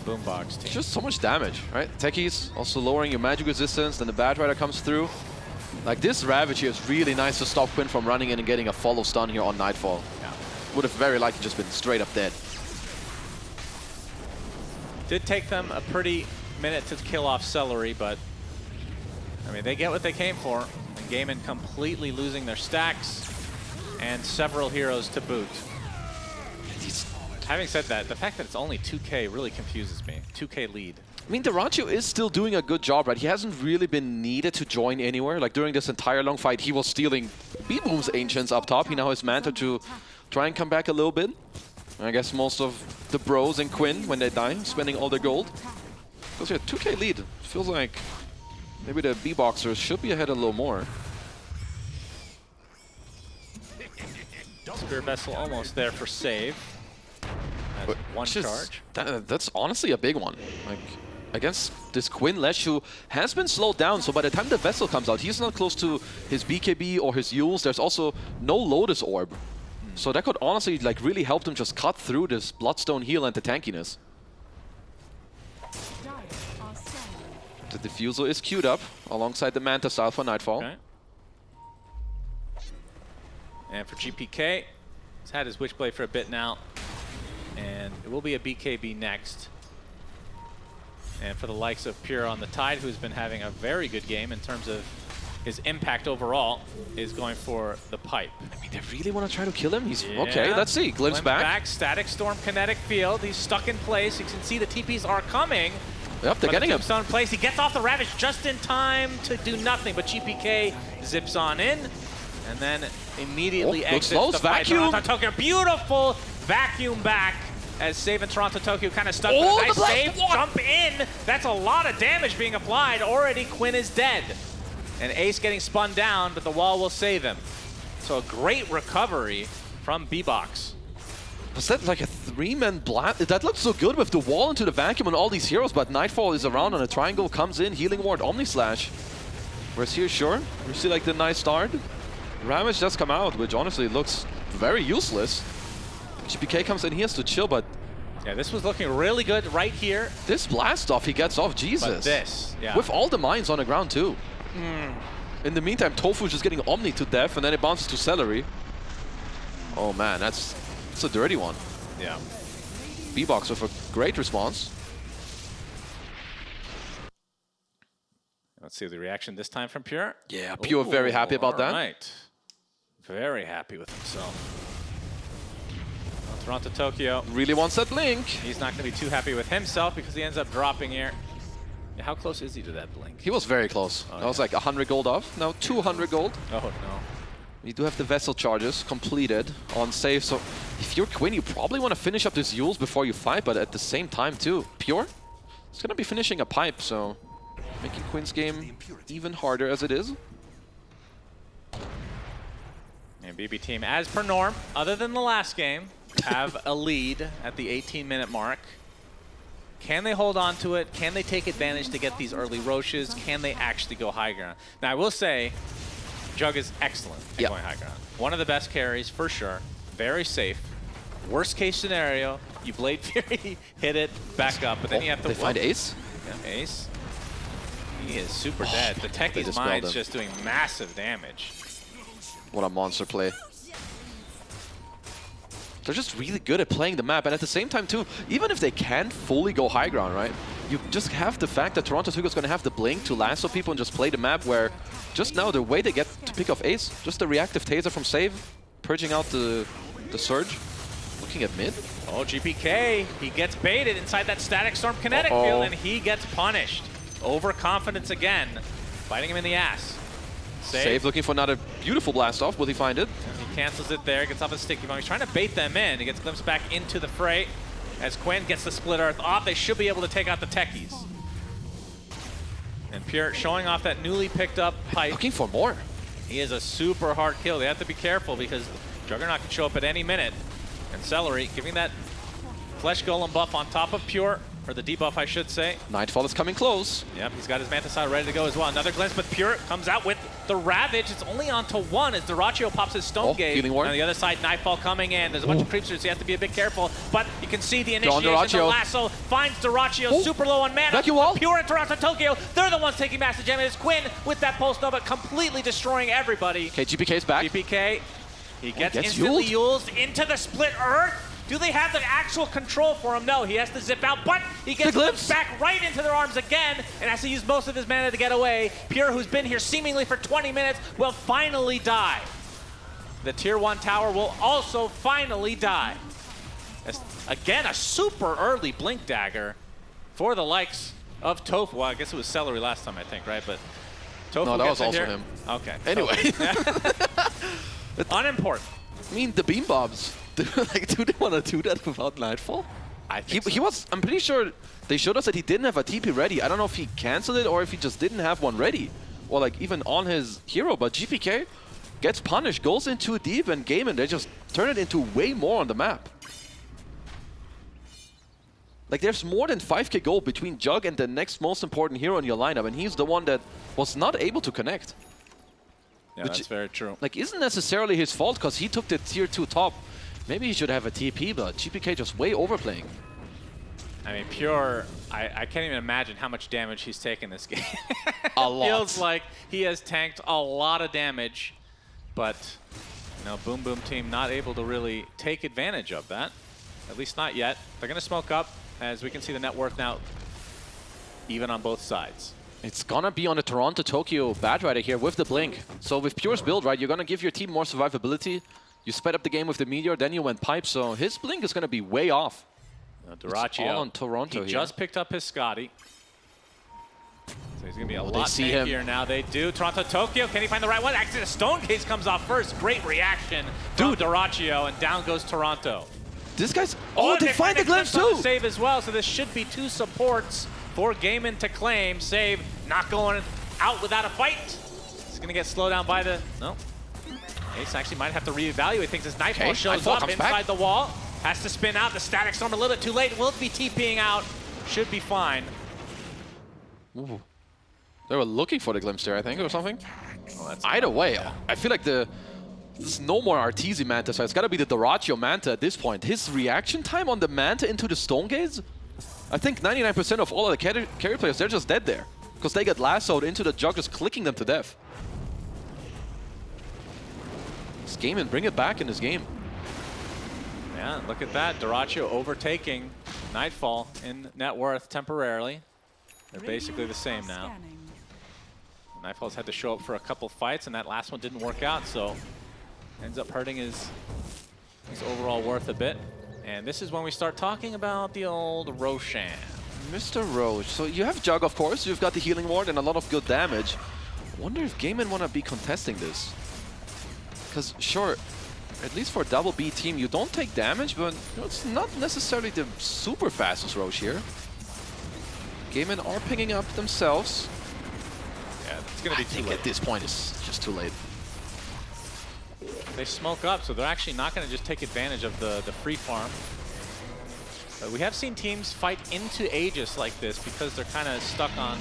Boombox team. Just so much damage, right? Techies also lowering your magic resistance, then the Bat Rider comes through. Like this Ravage here is really nice to stop Quinn from running in and getting a follow stun here on Nightfall. Yeah. Would have very likely just been straight up dead. Did take them a pretty minute to kill off Celery, but I mean, they get what they came for. And Gaimin completely losing their stacks and several heroes to boot. Having said that, the fact that it's only 2K really confuses me. 2K lead. I mean, Darachu is still doing a good job, right? He hasn't really been needed to join anywhere. Like during this entire long fight, he was stealing B-Boom's Ancients up top. He now has Manta to try and come back a little bit. I guess most of the bros and Quinn, when they die, spending all their gold. Because yeah, 2K lead. Feels like maybe the B-Boxers should be ahead a little more. Spirit Vessel almost there for save. That's one charge. That's honestly a big one. Like, against this Quinn Lesh, who has been slowed down. So by the time the Vessel comes out, he's not close to his BKB or his Yules. There's also no Lotus Orb. So that could honestly like really help them just cut through this Bloodstone heal and the tankiness. The Diffusal is queued up alongside the Manta style for Nightfall. Okay. And for GPK, he's had his Witchblade for a bit now. And it will be a BKB next. And for the likes of Pure on the Tide, who's been having a very good game in terms of his impact overall, is going for the pipe. I mean, they really want to try to kill him? He's okay, let's see. Glimpse back. Static Storm, Kinetic Field. He's stuck in place. You can see the TPs are coming. Yep, they're getting him. In place. He gets off the Ravage just in time to do nothing, but GPK zips on in and then immediately exits the fight. Toronto Tokyo, beautiful vacuum back as Save and Toronto Tokyo kind of stuck with a nice save. Jump in. That's a lot of damage being applied. Already Quinn is dead. And Ace getting spun down, but the wall will save him. So a great recovery from B-Box. Was that like a 3-man blast? That looked so good with the wall into the vacuum and all these heroes, but Nightfall is around on a triangle, comes in, Healing Ward, Omni Slash. Whereas here, sure, we see like the nice start. Ramage does come out, which honestly looks very useless. GPK comes in, he has to chill, but... Yeah, this was looking really good right here. This blast off he gets off, Jesus. But this, yeah. With all the mines on the ground too. In the meantime, Tofu just getting Omni to death, and then it bounces to Celery. Oh man, that's a dirty one. Yeah. B-Box with a great response. Let's see the reaction this time from Pure. Yeah, Pure very happy about that. Right. Very happy with himself. Well, Toronto Tokyo really wants that blink. He's not going to be too happy with himself because he ends up dropping here. How close is he to that blink? He was very close. That was like 100 gold off. Now 200 gold. Oh, no. We do have the Vessel charges completed on save. So if you're Quinn, you probably want to finish up this Yules before you fight, but at the same time too. Pure, it's going to be finishing a pipe, so making Quinn's game even harder as it is. And bbteam, as per norm, other than the last game, have a lead at the 18-minute mark. Can they hold on to it? Can they take advantage to get these early Roches? Can they actually go high ground? Now, I will say, Jug is excellent at going high ground. One of the best carries, for sure. Very safe. Worst case scenario, you Blade Fury, hit it, back up, but then you have to... They find Ace? Yeah, Ace. He is super dead. The Techie's mind's just doing massive damage. What a monster play. They're just really good at playing the map, and at the same time too, even if they can't fully go high ground, right? You just have the fact that Toronto Tokyo is going to have the blink to lasso people and just play the map where just now the way they get to pick off Ace, just a reactive taser from Save, purging out the Surge. Looking at mid. Oh, GPK, he gets baited inside that Static Storm Kinetic Field, and he gets punished. Overconfidence again, biting him in the ass. Save looking for another beautiful blast off. Will he find it? He cancels it there, gets off his sticky bomb. He's trying to bait them in. He gets glimpsed back into the fray. As Quinn gets the Split Earth off, they should be able to take out the Techies. And Pure showing off that newly picked up pipe. Looking for more. He is a super hard kill. They have to be careful because Juggernaut can show up at any minute. And Celery giving that Flesh Golem buff on top of Pure, or the debuff, I should say. Nightfall is coming close. Yep, he's got his Manta Side ready to go as well. Another glimpse, but Pure comes out with the Ravage. It's only on to one as Dyrachyo pops his Stone Gate. On the other side, Nightfall coming in. There's a bunch of creepsters, so you have to be a bit careful. But you can see the initiation, the lasso finds Dyrachyo super low on mana. Pure and Toronto Tokyo, they're the ones taking massive damage. It's Quinn with that Pulse Nova completely destroying everybody. Okay, GPK's back. GPK, he gets instantly Yuled into the Split Earth. Do they have the actual control for him? No, he has to zip out, but he gets glimpsed back right into their arms again and has to use most of his mana to get away. Pure, who's been here seemingly for 20 minutes, will finally die. The Tier 1 tower will also finally die. Again, a super early Blink Dagger for the likes of Tofu. Well, I guess it was Celery last time, I think, right? But Tofu no, that was also here. him. Okay. Anyway. Unimportant. I mean, the Beam Bobs. Like, do they want to do that without Nightfall? I think he was, I'm pretty sure they showed us that he didn't have a TP ready. I don't know if he canceled it or if he just didn't have one ready. Or like even on his hero, but GPK gets punished, goes in too deep, and Gaimin, they just turn it into way more on the map. Like, there's more than 5k gold between Jug and the next most important hero in your lineup, and he's the one that was not able to connect. Yeah, Which, that's very true. like, isn't necessarily his fault, because he took the tier 2 top. Maybe he should have a TP, but GPK just way overplaying. I mean, Pure, I can't even imagine how much damage he's taken this game. A lot. Feels like he has tanked a lot of damage, but you know, Boom Boom Team not able to really take advantage of that. At least not yet. They're going to smoke up, as we can see the net worth now even on both sides. It's gonna be on the Toronto-Tokyo Bad Rider here with the Blink. So with Pure's build, right, you're gonna give your team more survivability. You sped up the game with the Meteor, then you went Pipe, so his Blink is gonna be way off. Duraccio, all on Toronto he here. just picked up his Scotty. So he's going to be a Oh, lot they see him. tankier now. They do. Toronto-Tokyo, can he find the right one? Actually, the Stone Case comes off first. Great reaction from Duraccio, and down goes Toronto. This guy's... Oh, they find the glimpse on too! the save as well, so this should be 2 supports for Gaimin to claim. Save not going out without a fight. He's going to get slowed down by the... No. Ace actually might have to reevaluate things as Nightfall shows up inside the wall. Has to spin out the Static Storm a little bit too late. Will be TPing out. Should be fine. Ooh. They were looking for the glimpse there, I think, or something. Oh, that's Either way, I feel like there's no more Arteezy Manta, so it's got to be the Duraccio Manta at this point. His reaction time on the Manta into the Stone Gaze, I think 99% of all of the carry players, they're just dead there. Because they get lassoed into the Jug, just clicking them to death. This game and bring it back in this game. Yeah, look at that. Duraccio overtaking Nightfall in net worth temporarily. They're basically the same now. Nightfall's had to show up for a couple fights, and that last one didn't work out, so ends up hurting his overall worth a bit. And this is when we start talking about the old Roshan. Mr. Roche. So you have Jug, of course. You've got the Healing Ward and a lot of good damage. I wonder if Gaimin want to be contesting this. Because, sure, at least for double B team, you don't take damage, but you know, it's not necessarily the super fastest Roche here. Gaimin are picking up themselves. Yeah, it's going to be too late. At this point, it's just too late. They smoke up, so they're actually not going to just take advantage of the free farm. But we have seen teams fight into Aegis like this because they're kind of stuck on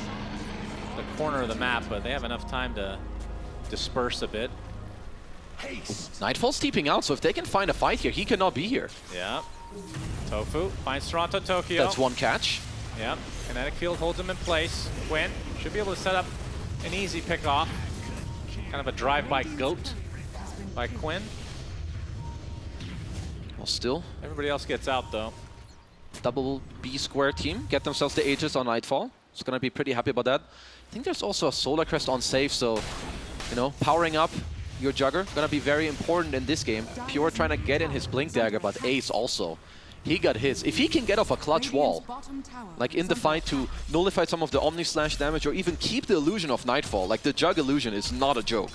the corner of the map, but they have enough time to disperse a bit. Nightfall's teeping out, so if they can find a fight here, he cannot be here. Yeah. Tofu finds Toronto-Tokyo. That's one catch. Yep. Kinetic Field holds him in place. Quinn should be able to set up an easy pick-off. Kind of a drive-by goat by Quinn. Well, still. Everybody else gets out, though. Double B square team get themselves the Aegis on Nightfall. It's going to be pretty happy about that. I think there's also a Solar Crest on safe, so, you know, powering up your Jugger going to be very important in this game. Pure trying to get in his Blink Dagger, but Ace also. He got his. If he can get off a clutch wall, like in the fight to nullify some of the Omni Slash damage or even keep the illusion of Nightfall, like the Jug illusion is not a joke.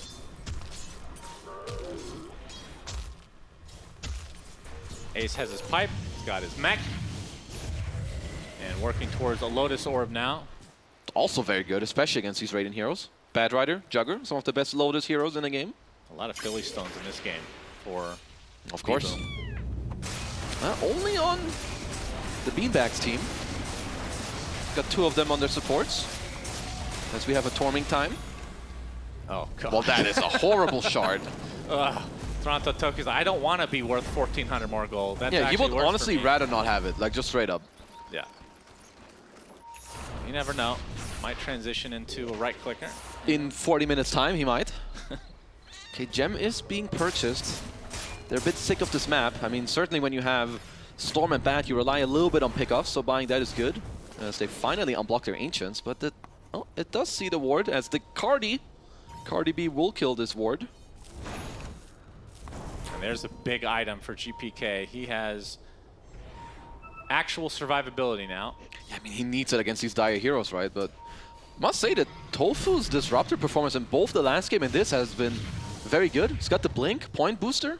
Ace has his pipe, he's got his mech. And working towards a Lotus Orb now. Also very good, especially against these Radiant heroes. Bad Rider, Jugger, some of the best Lotus heroes in the game. A lot of Philly Stones in this game for Of course. Only on the Beanbags team. Got 2 of them on their supports. As we have a Torming time. Oh, God. Well, that is a horrible shard. Toronto-Tokyo's I don't want to be worth 1,400 more gold. That's yeah, you would worse honestly for me. rather not have it, like just straight up. Yeah. You never know. Might transition into a right clicker. In 40 minutes time, he might. Okay, Gem is being purchased. They're a bit sick of this map. I mean, certainly when you have Storm and Bat, you rely a little bit on pickoffs, so buying that is good. As they finally unblock their Ancients, but it does see the ward as the Cardi B will kill this ward. And there's a big item for GPK. He has actual survivability now. Yeah, I mean, he needs it against these dire heroes, right? But must say that Tofu's Disruptor performance in both the last game and this has been very good. He's got the Blink, Point Booster.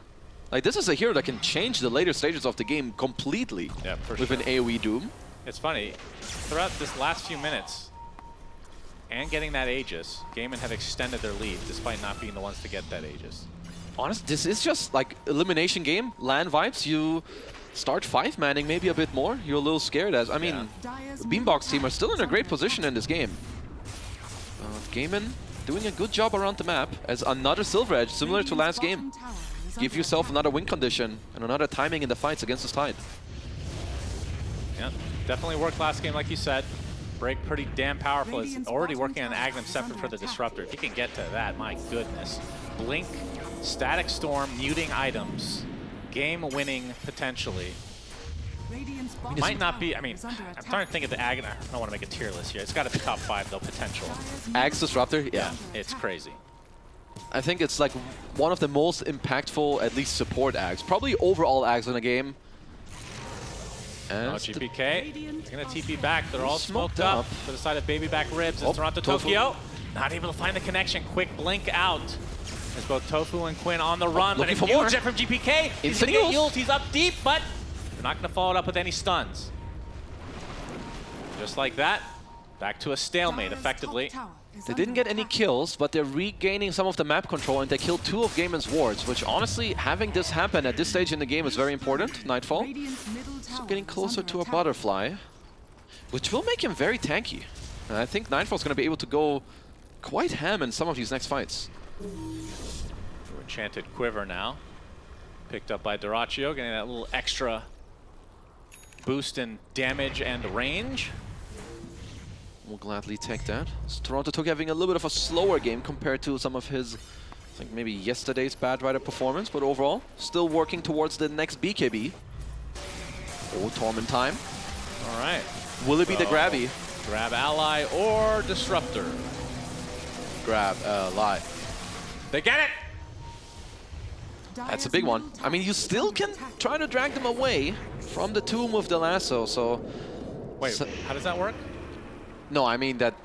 Like, this is a hero that can change the later stages of the game completely with an AoE Doom. It's funny, throughout this last few minutes and getting that Aegis, Gaimin have extended their lead despite not being the ones to get that Aegis. Honestly, this is just like elimination game, LAN vibes. You start 5-manning maybe a bit more. You're a little scared as, I mean, the Beambox team are still in a great position in this game. Gaimin doing a good job around the map as another Silver Edge, similar to last game. Give yourself another win condition and another timing in the fights against this Tide. Yeah, definitely worked last game, like you said. Break pretty damn powerful. It's already working on Agnum separate for the Disruptor. If he can get to that, my goodness. Blink, Static Storm, muting items. Game winning potentially. Might not be, I mean, I'm trying to think of the Agnum. I don't want to make a tier list here. It's got to be top 5 though, potential. Ags Disruptor? Yeah, it's crazy. I think it's like one of the most impactful, at least support Ags. Probably overall Ags in a game. Oh, GPK, he's going to TP back. They're all smoked up for the side of Baby Back Ribs. It's Toronto Tokyo. Not able to find the connection. Quick blink out. As both Tofu and Quinn on the run. But a huge jet from GPK. He's going to get Yult. He's up deep, but they're not going to follow it up with any stuns. Just like that, back to a stalemate effectively. They didn't get any kills, but they're regaining some of the map control, and they killed 2 of Gaimin's wards, which honestly, having this happen at this stage in the game is very important. Nightfall. So getting closer to a butterfly, which will make him very tanky. And I think Nightfall's going to be able to go quite ham in some of these next fights. Enchanted Quiver now. Picked up by Dyrachyo, getting that little extra boost in damage and range. We'll gladly take that. So Toronto Tokyo having a little bit of a slower game compared to some of his, I think maybe yesterday's Bad Rider performance, but overall, still working towards the next BKB. Oh, Torment time. All right. Will it be the grabby? Grab ally or Disruptor? Grab ally. They get it! That's a big one. I mean, you still can try to drag them away from the tomb with the lasso, so... Wait, how does that work? No, I mean that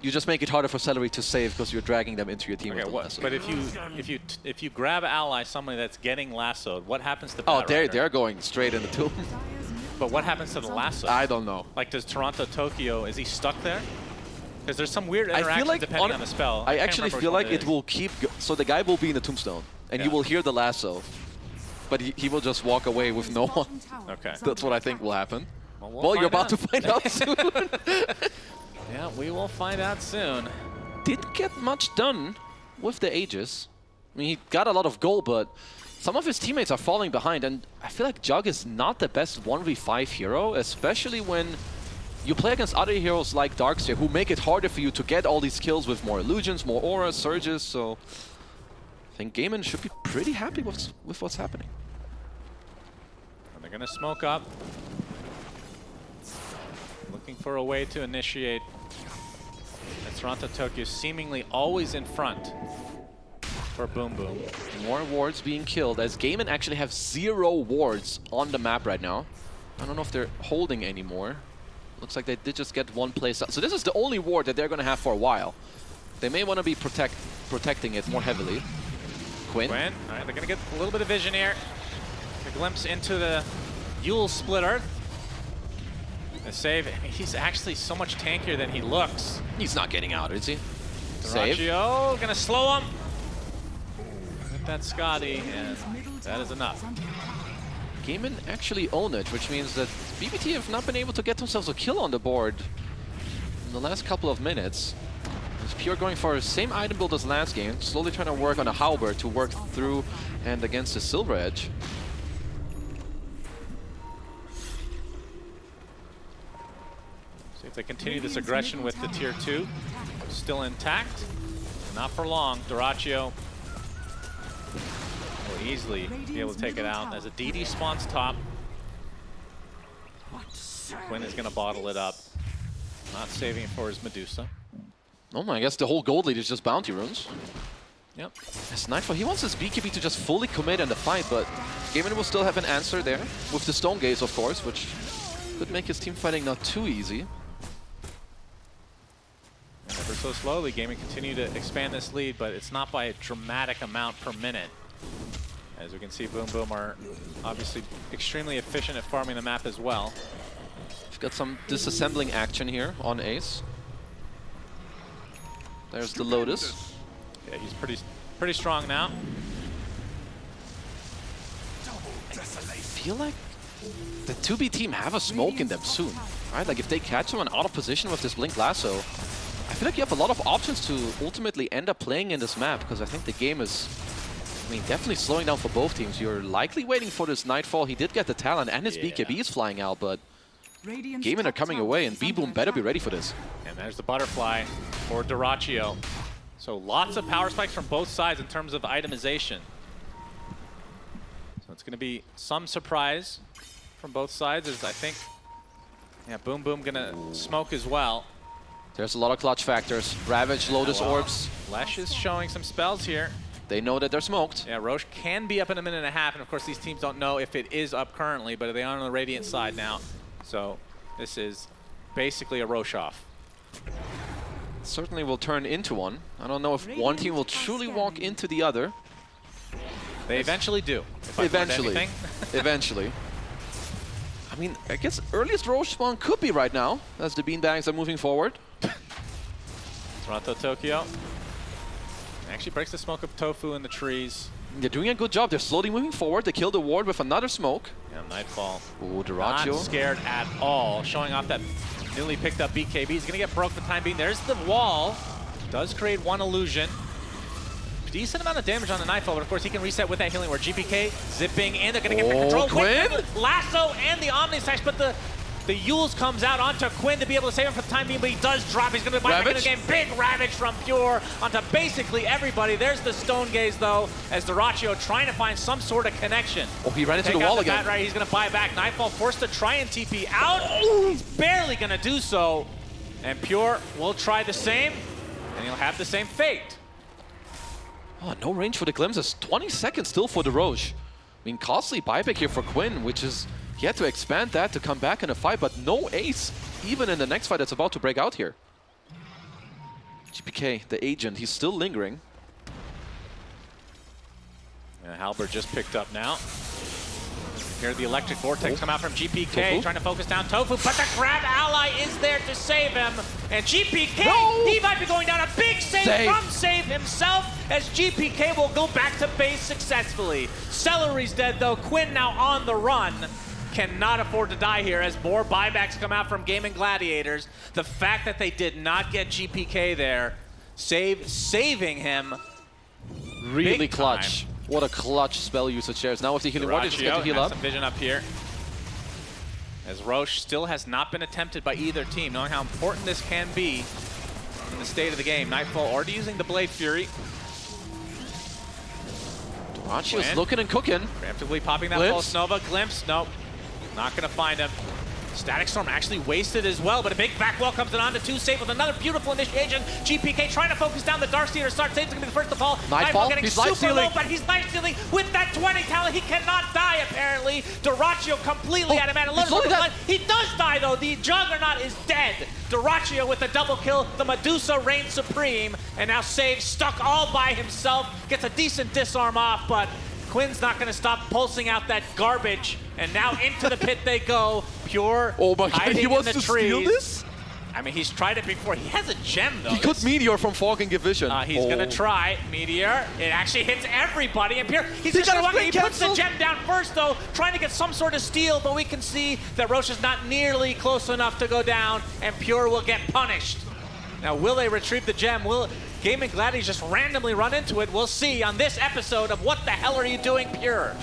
you just make it harder for Celery to save because you're dragging them into your team with the lasso. But if you grab ally, somebody that's getting lassoed, what happens to Bad Rider? They're going straight in the tomb. But what happens to the lasso? I don't know. Like, does Toronto Tokyo, is he stuck there? Because there's some weird interaction depending on the spell. I actually feel like it will keep... So the guy will be in the tombstone, and you will hear the lasso, but he will just walk away with no one. Okay. That's what I think will happen. Well, you're about to find out soon. Yeah, we will find out soon. Didn't get much done with the Aegis. I mean, he got a lot of gold, but some of his teammates are falling behind, and I feel like Jug is not the best 1v5 hero, especially when you play against other heroes like Darkseer, who make it harder for you to get all these kills with more illusions, more auras, surges, so I think Gaimin should be pretty happy with what's happening. And they're going to smoke up. Looking for a way to initiate. And Toronto Tokyo seemingly always in front for Boom Boom. More wards being killed, as Gaimin actually have 0 wards on the map right now. I don't know if they're holding anymore. Looks like they did just get 1 place out. So this is the only ward that they're going to have for a while. They may want to be protecting it more heavily. Quinn. All right, they're going to get a little bit of vision here. A glimpse into the Yule Split Earth. The save. He's actually so much tankier than he looks. He's not getting out, is he? Dyrachyo going to slow him. Get that Scotty, and that is enough. Gaimin actually own it, which means that BBT have not been able to get themselves a kill on the board in the last couple of minutes. It's Pure going for the same item build as last game, slowly trying to work on a Halberd to work through and against the Silver Edge. See if they continue this aggression with the tier 2. Still intact. Not for long. Dyrachyo will easily be able to take it out as a DD spawns top. Quinn is going to bottle it up. Not saving for his Medusa. Oh my, I guess the whole gold lead is just bounty runes. Yep. As Nightfall, he wants his BKB to just fully commit in the fight, but Gaimin will still have an answer there, with the Stone Gaze, of course, which could make his team fighting not too easy. Ever so slowly, Gaimin continue to expand this lead, but it's not by a dramatic amount per minute. As we can see, Boom Boom are obviously extremely efficient at farming the map as well. We've got some disassembling action here on Ace. There's the Lotus. Yeah, he's pretty strong now. I feel like the 2B team have a smoke in them soon, right? Like if they catch someone out of position with this Blink Lasso, I feel like you have a lot of options to ultimately end up playing in this map, because I think the game is, I mean, definitely slowing down for both teams. You're likely waiting for this Nightfall. He did get the talent and his BKB is flying out, but Gaimin are coming away and B-Boom better be ready for this. And there's the butterfly for Dyrachyo. So lots of power spikes from both sides in terms of itemization. So it's going to be some surprise from both sides, as I think, yeah, Boom Boom going to smoke as well. There's a lot of clutch factors. Ravage, Lotus Orbs. Lesh is showing some spells here. They know that they're smoked. Yeah, Roche can be up in a minute and a half, and of course these teams don't know if it is up currently, but they are on the Radiant side now. So this is basically a Roche off. Certainly will turn into one. I don't know if one team will truly walk into the other. They eventually do. Eventually. Eventually. I mean, I guess earliest Roche spawn could be right now, as the beanbags are moving forward. Toronto Tokyo actually breaks the smoke of Tofu in the trees. They're doing a good job. They're slowly moving forward. They killed the ward with another smoke. Yeah, Nightfall. Ooh, Dyrachyo. Not scared at all. Showing off that newly picked up BKB. He's going to get broke for the time being. There's the wall. Does create one illusion. Decent amount of damage on the Nightfall, but of course he can reset with that healing where GPK zipping in. They're going to get the control. Quinn! Lasso and the Omni Slash, but the Yules comes out onto Quinn to be able to save him for the time being, but he does drop. He's going to buy back in the game. Big Ravage from Pure onto basically everybody. There's the Stone Gaze, though, as Dyrachyo trying to find some sort of connection. Oh, he ran into the wall again. Right, he's going to buy back. Nightfall forced to try and TP out. He's barely going to do so. And Pure will try the same, and he'll have the same fate. Oh, no range for the glimpses. 20 seconds still for the Roche. I mean, costly buyback here for Quinn, which is, he had to expand that to come back in a fight, but no ace, even in the next fight that's about to break out here. GPK, the agent, he's still lingering. Yeah, Halberd just picked up now. Hear the electric vortex come out from GPK, trying to focus down Tofu, but the grab ally is there to save him. And GPK, he might be going down. A big save from Save himself, as GPK will go back to base successfully. Celery's dead though. Quinn now on the run. Cannot afford to die here as more buybacks come out from Gaimin Gladiators. The fact that they did not get GPK there, saving him. Really clutch. What a clutch spell usage there. Now with the healing ward, he's going to heal up. Some vision up here. As Roche still has not been attempted by either team, knowing how important this can be in the state of the game. Nightfall already using the Blade Fury. Dyrachyo's looking and cooking. Preemptively popping that Pulse Nova. Glimpse, nope. Not going to find him. Static Storm actually wasted as well, but a big back wall comes in on to 2 Save with another beautiful initiation. GPK trying to focus down the Darkseer. Start Save's going to be the first to fall. Nightfall getting super low, but he's life stealing with that 20 talent. He cannot die apparently. Dyrachyo completely out of mana. He does die though. The Juggernaut is dead. Dyrachyo with a double kill. The Medusa reigns supreme, and now Save stuck all by himself. Gets a decent disarm off, but Quinn's not going to stop pulsing out that garbage, and now into the pit they go. Pure. Oh my god, he wants to steal this? I mean, he's tried it before. He has a gem, though. He could Meteor from Fog and Give Vision. He's going to try Meteor. It actually hits everybody. And Pure, he's just going to He puts the gem down first, though, trying to get some sort of steal, but we can see that Roche is not nearly close enough to go down, and Pure will get punished. Now, will they retrieve the gem? Will Gaimin Gladiators just randomly run into it? We'll see on this episode of What the Hell Are You Doing, Pure?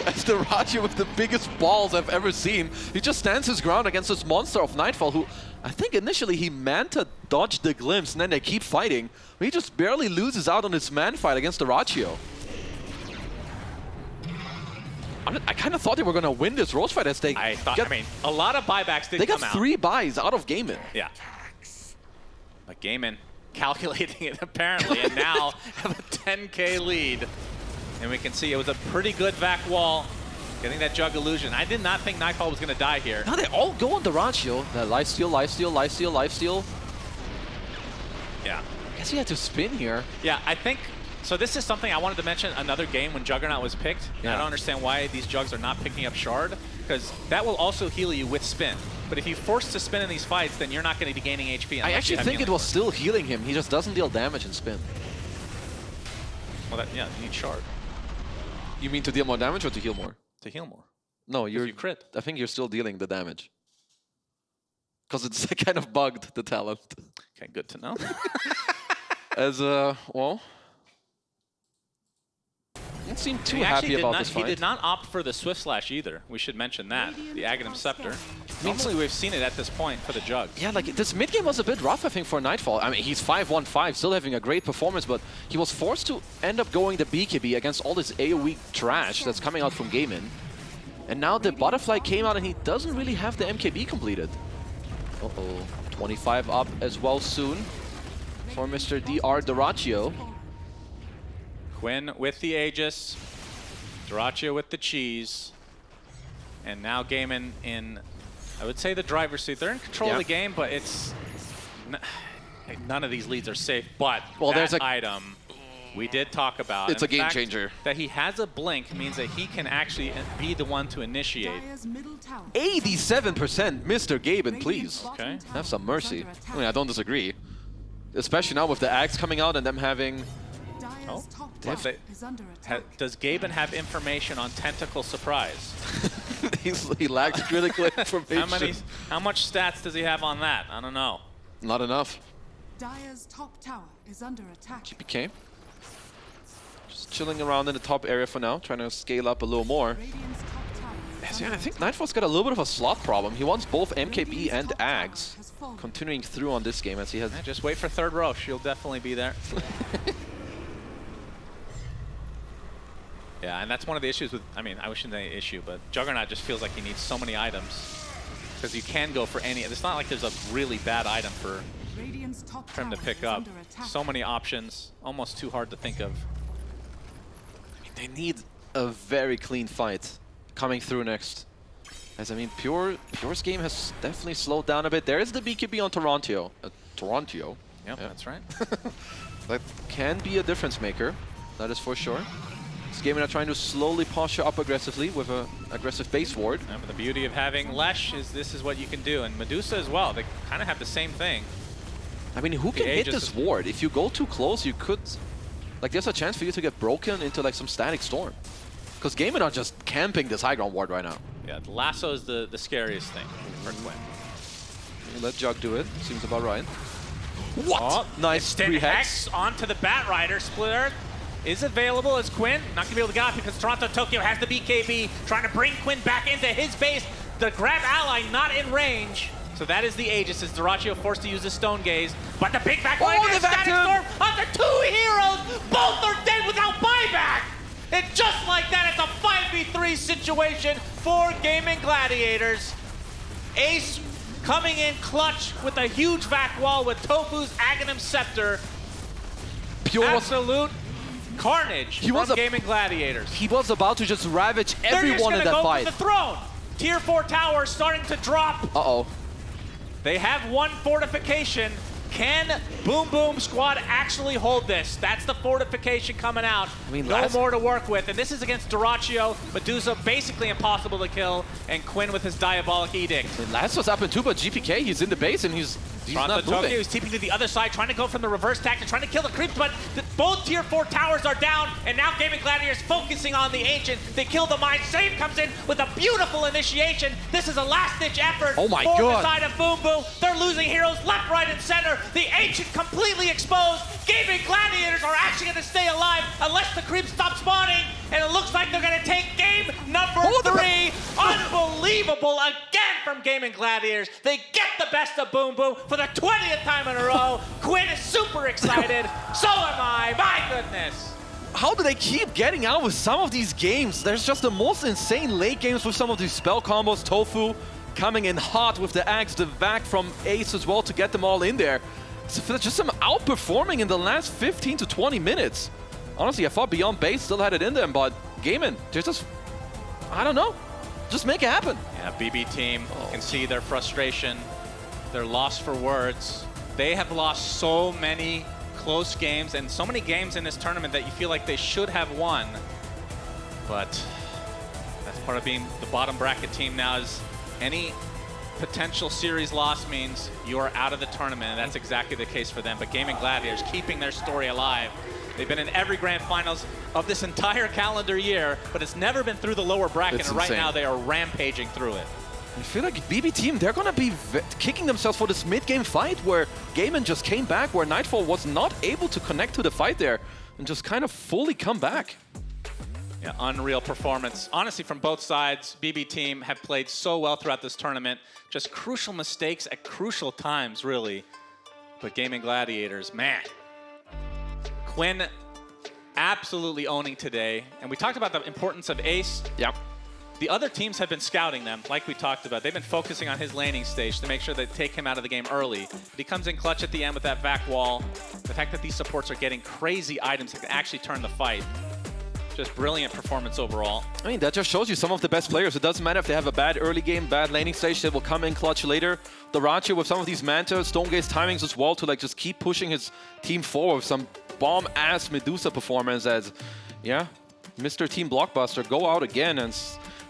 As Dyrachyo with the biggest balls I've ever seen. He just stands his ground against this monster of Nightfall, who I think initially he meant to dodge the glimpse, and then they keep fighting. But he just barely loses out on his man fight against Dyrachyo. I kind of thought they were going to win this Roche fight as they I mean, a lot of buybacks did come out. They got 3 buys out of Gaimin. Yeah. But Gaimin calculating it apparently, and now have a 10K lead. And we can see it was a pretty good vac wall, getting that Jug illusion. I did not think Nightfall was going to die here. Now they all go on Dyrachyo. Lifesteal, lifesteal, lifesteal, lifesteal. Yeah. I guess he had to spin here. Yeah, I think, so this is something I wanted to mention another game when Juggernaut was picked. Yeah. I don't understand why these Jugs are not picking up Shard, because that will also heal you with spin. But if you force to spin in these fights, then you're not going to be gaining HP. I actually think it was still healing him. He just doesn't deal damage in spin. Well, yeah, you need Shard. You mean to deal more damage or to heal more? To heal more. No, you crit. I think you're still dealing the damage. Because it's kind of bugged, the talent. Okay, good to know. As, well... Didn't seem too happy about this fight. He did not opt for the Swift Slash either. We should mention that. The Aghanim Scepter. Normally we've seen it at this point for the Jugs. Yeah, like this mid game was a bit rough, I think, for Nightfall. I mean, he's 5-1-5, still having a great performance, but he was forced to end up going the BKB against all this AoE trash that's coming out from Gaimin. And now the Butterfly came out and he doesn't really have the MKB completed. Uh-oh. 25 up as well soon for Mr. DR Doraccio. Quinn with the Aegis, Doraccio with the cheese, and now Gaimin in, I would say, the driver's seat. They're in control of the game, but it's none of these leads are safe. But there's an item we did talk about. It's a game changer. That he has a blink means that he can actually be the one to initiate. 87%, Mr. Gaimin, please. Okay. Have some mercy. I mean, I don't disagree. Especially now with the Axe coming out and them having... Oh, does Gaimin have information on Tentacle Surprise? He lacks critical information. How much stats does he have on that? I don't know. Not enough. Dire's top tower is under attack. GPK. Just chilling around in the top area for now, trying to scale up a little more. Yes, yeah, I think Nightfall's got a little bit of a slot problem. He wants both MKB and Ags. Continuing through on this game as he has... Yeah, just wait for third row. She'll definitely be there. Yeah, and that's one of the issues with, I mean, I shouldn't say issue, but Juggernaut just feels like he needs so many items. Because you can go for any, it's not like there's a really bad item for him to pick up. So many options, almost too hard to think of. I mean, they need a very clean fight coming through next. As I mean, Pure's game has definitely slowed down a bit. There is the BKB on Toronto. Toronto. Yep, yeah, that's right. That can be a difference maker, that is for sure. This game are trying to slowly posture up aggressively with an aggressive base ward. Yeah, but the beauty of having Lesh is this is what you can do, and Medusa as well. They kind of have the same thing. I mean, who can hit this ward? If you go too close, you could... Like, there's a chance for you to get broken into, like, some static storm. Because Gaimin are just camping this high ground ward right now. Yeah, the lasso is the scariest thing for Quinn. Let Jug do it. Seems about right. What? Oh, nice Hex onto the Bat Rider. Split Earth is available as Quinn. Not going to be able to get out because Toronto Tokyo has the BKB, trying to bring Quinn back into his base. The grab ally not in range. So that is the Aegis as Doraccio forced to use the Stone Gaze. But the big backline has Static Storm on the two heroes. Both are dead without buyback. And just like that, it's a 5v3 situation for Gaimin Gladiators. Ace coming in clutch with a huge back wall with Tofu's Aghanim Scepter. Pure absolute carnage from Gaimin Gladiators. He was about to just ravage everyone in that fight. They're just gonna go for the throne. Tier 4 tower starting to drop. Uh-oh. They have one fortification. Can Boom Boom Squad actually hold this? That's the fortification coming out. I mean, no more to work with. And this is against Doraccio. Medusa basically impossible to kill. And Quinn with his Diabolic Edict. I mean, last was up in 2, but GPK, he's in the base and he's not moving. He's TPing to the other side, trying to go from the reverse tactic, trying to kill the creeps, but both tier 4 towers are down, and now Gaimin Gladiators focusing on the Ancient. They kill the Mine. Save comes in with a beautiful initiation. This is a last-ditch effort for the side of Boom Boom. They're losing heroes left, right, and center. The Ancient completely exposed. Gaimin Gladiators are actually going to stay alive unless the creeps stop spawning, and it looks like they're going to take game number 3. Unbelievable again from Gaimin Gladiators. They get the best of Boom Boom for the 20th time in a row. Quinn is super excited. So am I. My goodness. How do they keep getting out with some of these games? There's just the most insane late games with some of these spell combos. Tofu coming in hot with the Axe, the Vac from Ace as well to get them all in there. So just some outperforming in the last 15 to 20 minutes. Honestly, I thought Beyond Base still had it in them, but Gaimin, they're just, I don't know, just make it happen. Yeah, BB team can see their frustration. They're lost for words. They have lost so many close games and so many games in this tournament that you feel like they should have won. But that's part of being the bottom bracket team now, is any potential series loss means you are out of the tournament, and that's exactly the case for them. But Gaimin Gladiators keeping their story alive They've been in every grand finals of this entire calendar year, but it's never been through the lower bracket, It's and right insane. now they are rampaging through it. I feel like bbteam, they're gonna be kicking themselves for this mid-game fight where Gaimin just came back, where Nightfall was not able to connect to the fight there and just kind of fully come back. Yeah, unreal performance. Honestly, from both sides, bbteam have played so well throughout this tournament. Just crucial mistakes at crucial times, really. But Gaimin Gladiators, man. Quinn absolutely owning today. And we talked about the importance of Ace. Yep. The other teams have been scouting them, like we talked about. They've been focusing on his laning stage to make sure they take him out of the game early. But he comes in clutch at the end with that vac wall. The fact that these supports are getting crazy items that can actually turn the fight. Just brilliant performance overall. I mean, that just shows you some of the best players. It doesn't matter if they have a bad early game, bad laning stage, they will come in clutch later. The Racha with some of these Manta, Stonegate's timings as well to like just keep pushing his team forward with some bomb-ass Medusa performance as, yeah, Mr. Team Blockbuster go out again. And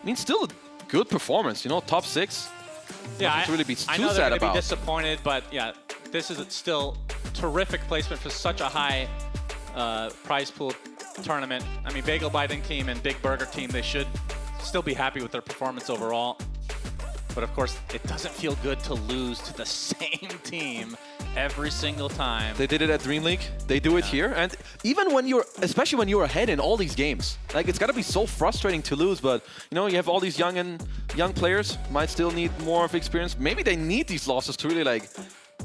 I mean, still a good performance, you know, top 6. Yeah, Nothing to really be I too know sad they're going to about. be disappointed, but yeah, this is still terrific placement for such a high prize pool tournament. I mean, Bagel Biting team and Big Burger team, they should still be happy with their performance overall. But of course, it doesn't feel good to lose to the same team every single time. They did it at Dream League. They do it here. And even when you're, especially when you're ahead in all these games, like it's got to be so frustrating to lose. But you know, you have all these young players might still need more of experience. Maybe they need these losses to really like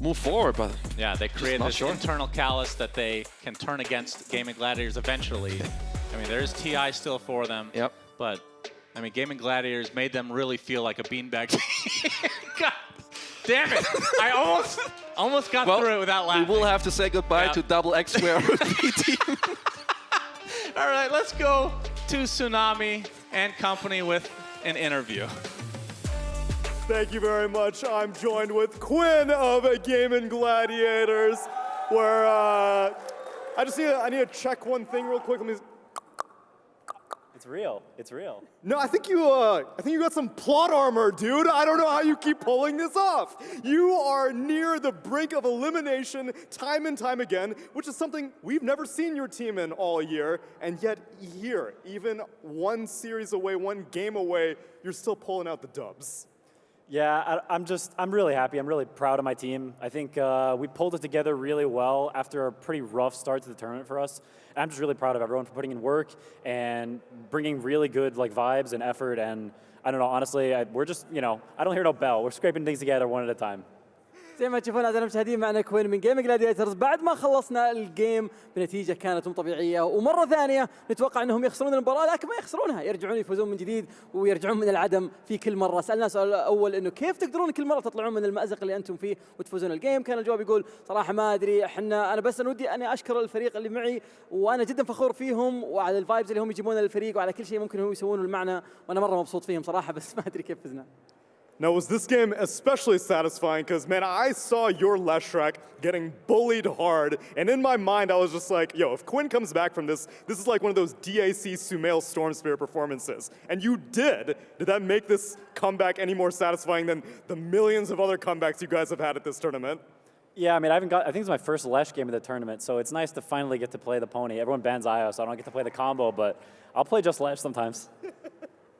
move forward. But yeah, they created this sure. internal callus that they can turn against Gaimin Gladiators eventually. I mean, there's TI still for them. Yep. But I mean, Gaimin Gladiators made them really feel like a beanbag team. God damn it! I almost got through it without laughing. We will have to say goodbye to double X square with bbteam. All right, let's go to Tsunami and company with an interview. Thank you very much. I'm joined with Quinn of Gaimin Gladiators, where I need to check one thing real quick. Let me. It's real. It's real. No, I think you got some plot armor, dude. I don't know how you keep pulling this off. You are near the brink of elimination time and time again, which is something we've never seen your team in all year. And yet here, even one series away, one game away, you're still pulling out the dubs. Yeah, I'm really happy. I'm really proud of my team. I think we pulled it together really well after a pretty rough start to the tournament for us. And I'm just really proud of everyone for putting in work and bringing really good like vibes and effort. And I don't know, honestly, we're just, you know, I don't hear no bell. We're scraping things together one at a time. زي ما تشوفون أعزائنا المشاهدين معنا كوين من جيمنج جلاديترز بعد ما خلصنا الجيم بنتيجة كانت مو طبيعية ومرة ثانية نتوقع أنهم يخسرون المباراة لكن ما يخسرونها يرجعون يفوزون من جديد ويرجعون من العدم في كل مرة. سألنا السؤال الأول إنه كيف تقدرون كل مرة تطلعون من المأزق اللي أنتم فيه وتفوزون الجيم؟ كان الجواب يقول صراحة ما أدري أنا بس ودي أني أشكر الفريق اللي معي وأنا جدا فخور فيهم وعلى الفايبز اللي هم يجيبونها للفريق وعلى كل شيء ممكن هم يسوونه معنا وأنا مرة مبسوط فيهم صراحة بس ما أدري كيف فزنا. Now, was this game especially satisfying? Because, man, I saw your Leshrac getting bullied hard, and in my mind, I was just like, yo, if Quinn comes back from this, this is like one of those DAC Sumail Storm Spirit performances. And you did. Did that make this comeback any more satisfying than the millions of other comebacks you guys have had at this tournament? Yeah, I mean, I think it's my first Lesh game of the tournament, so it's nice to finally get to play the pony. Everyone bans Io, so I don't get to play the combo, but I'll play just Lesh sometimes.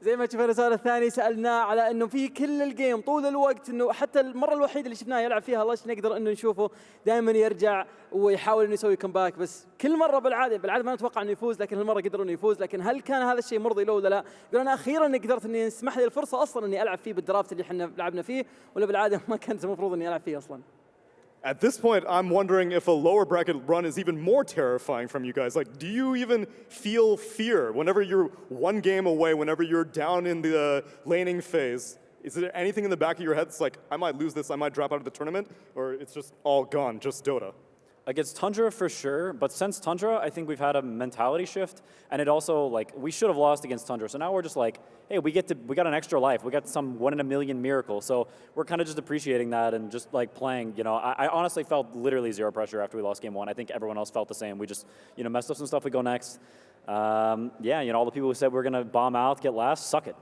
زي ما تشوفون السؤال الثاني سألناه على انه في كل الجيم طول الوقت انه حتى المره الوحيده اللي شفناه يلعب فيها لش نقدر انه نشوفه دائما يرجع ويحاول انه يسوي كمباك بس كل مره بالعاده ما نتوقع انه يفوز لكن هالمره قدر انه يفوز لكن هل كان هذا الشيء مرضي له ولا لا؟ يقول انا اخيرا قدرت اني نسمح لي الفرصه اصلا اني العب فيه بالدرافت اللي احنا لعبنا فيه ولا بالعاده ما كانت المفروض اني العب فيه اصلا. At this point, I'm wondering if a lower bracket run is even more terrifying from you guys. Like, do you even feel fear whenever you're one game away, whenever you're down in the laning phase? Is there anything in the back of your head that's like, I might lose this, I might drop out of the tournament? Or it's just all gone, just Dota? Against Tundra for sure, but since Tundra, I think we've had a mentality shift, and it also like we should have lost against Tundra, so now we're just like, hey, we got an extra life, we got some 1 in a million miracle, so we're kind of just appreciating that and just like playing. You know, I honestly felt literally zero pressure after we lost game 1. I think everyone else felt the same. We just messed up some stuff. We go next. Yeah, all the people who said we're gonna bomb out, get last, suck it.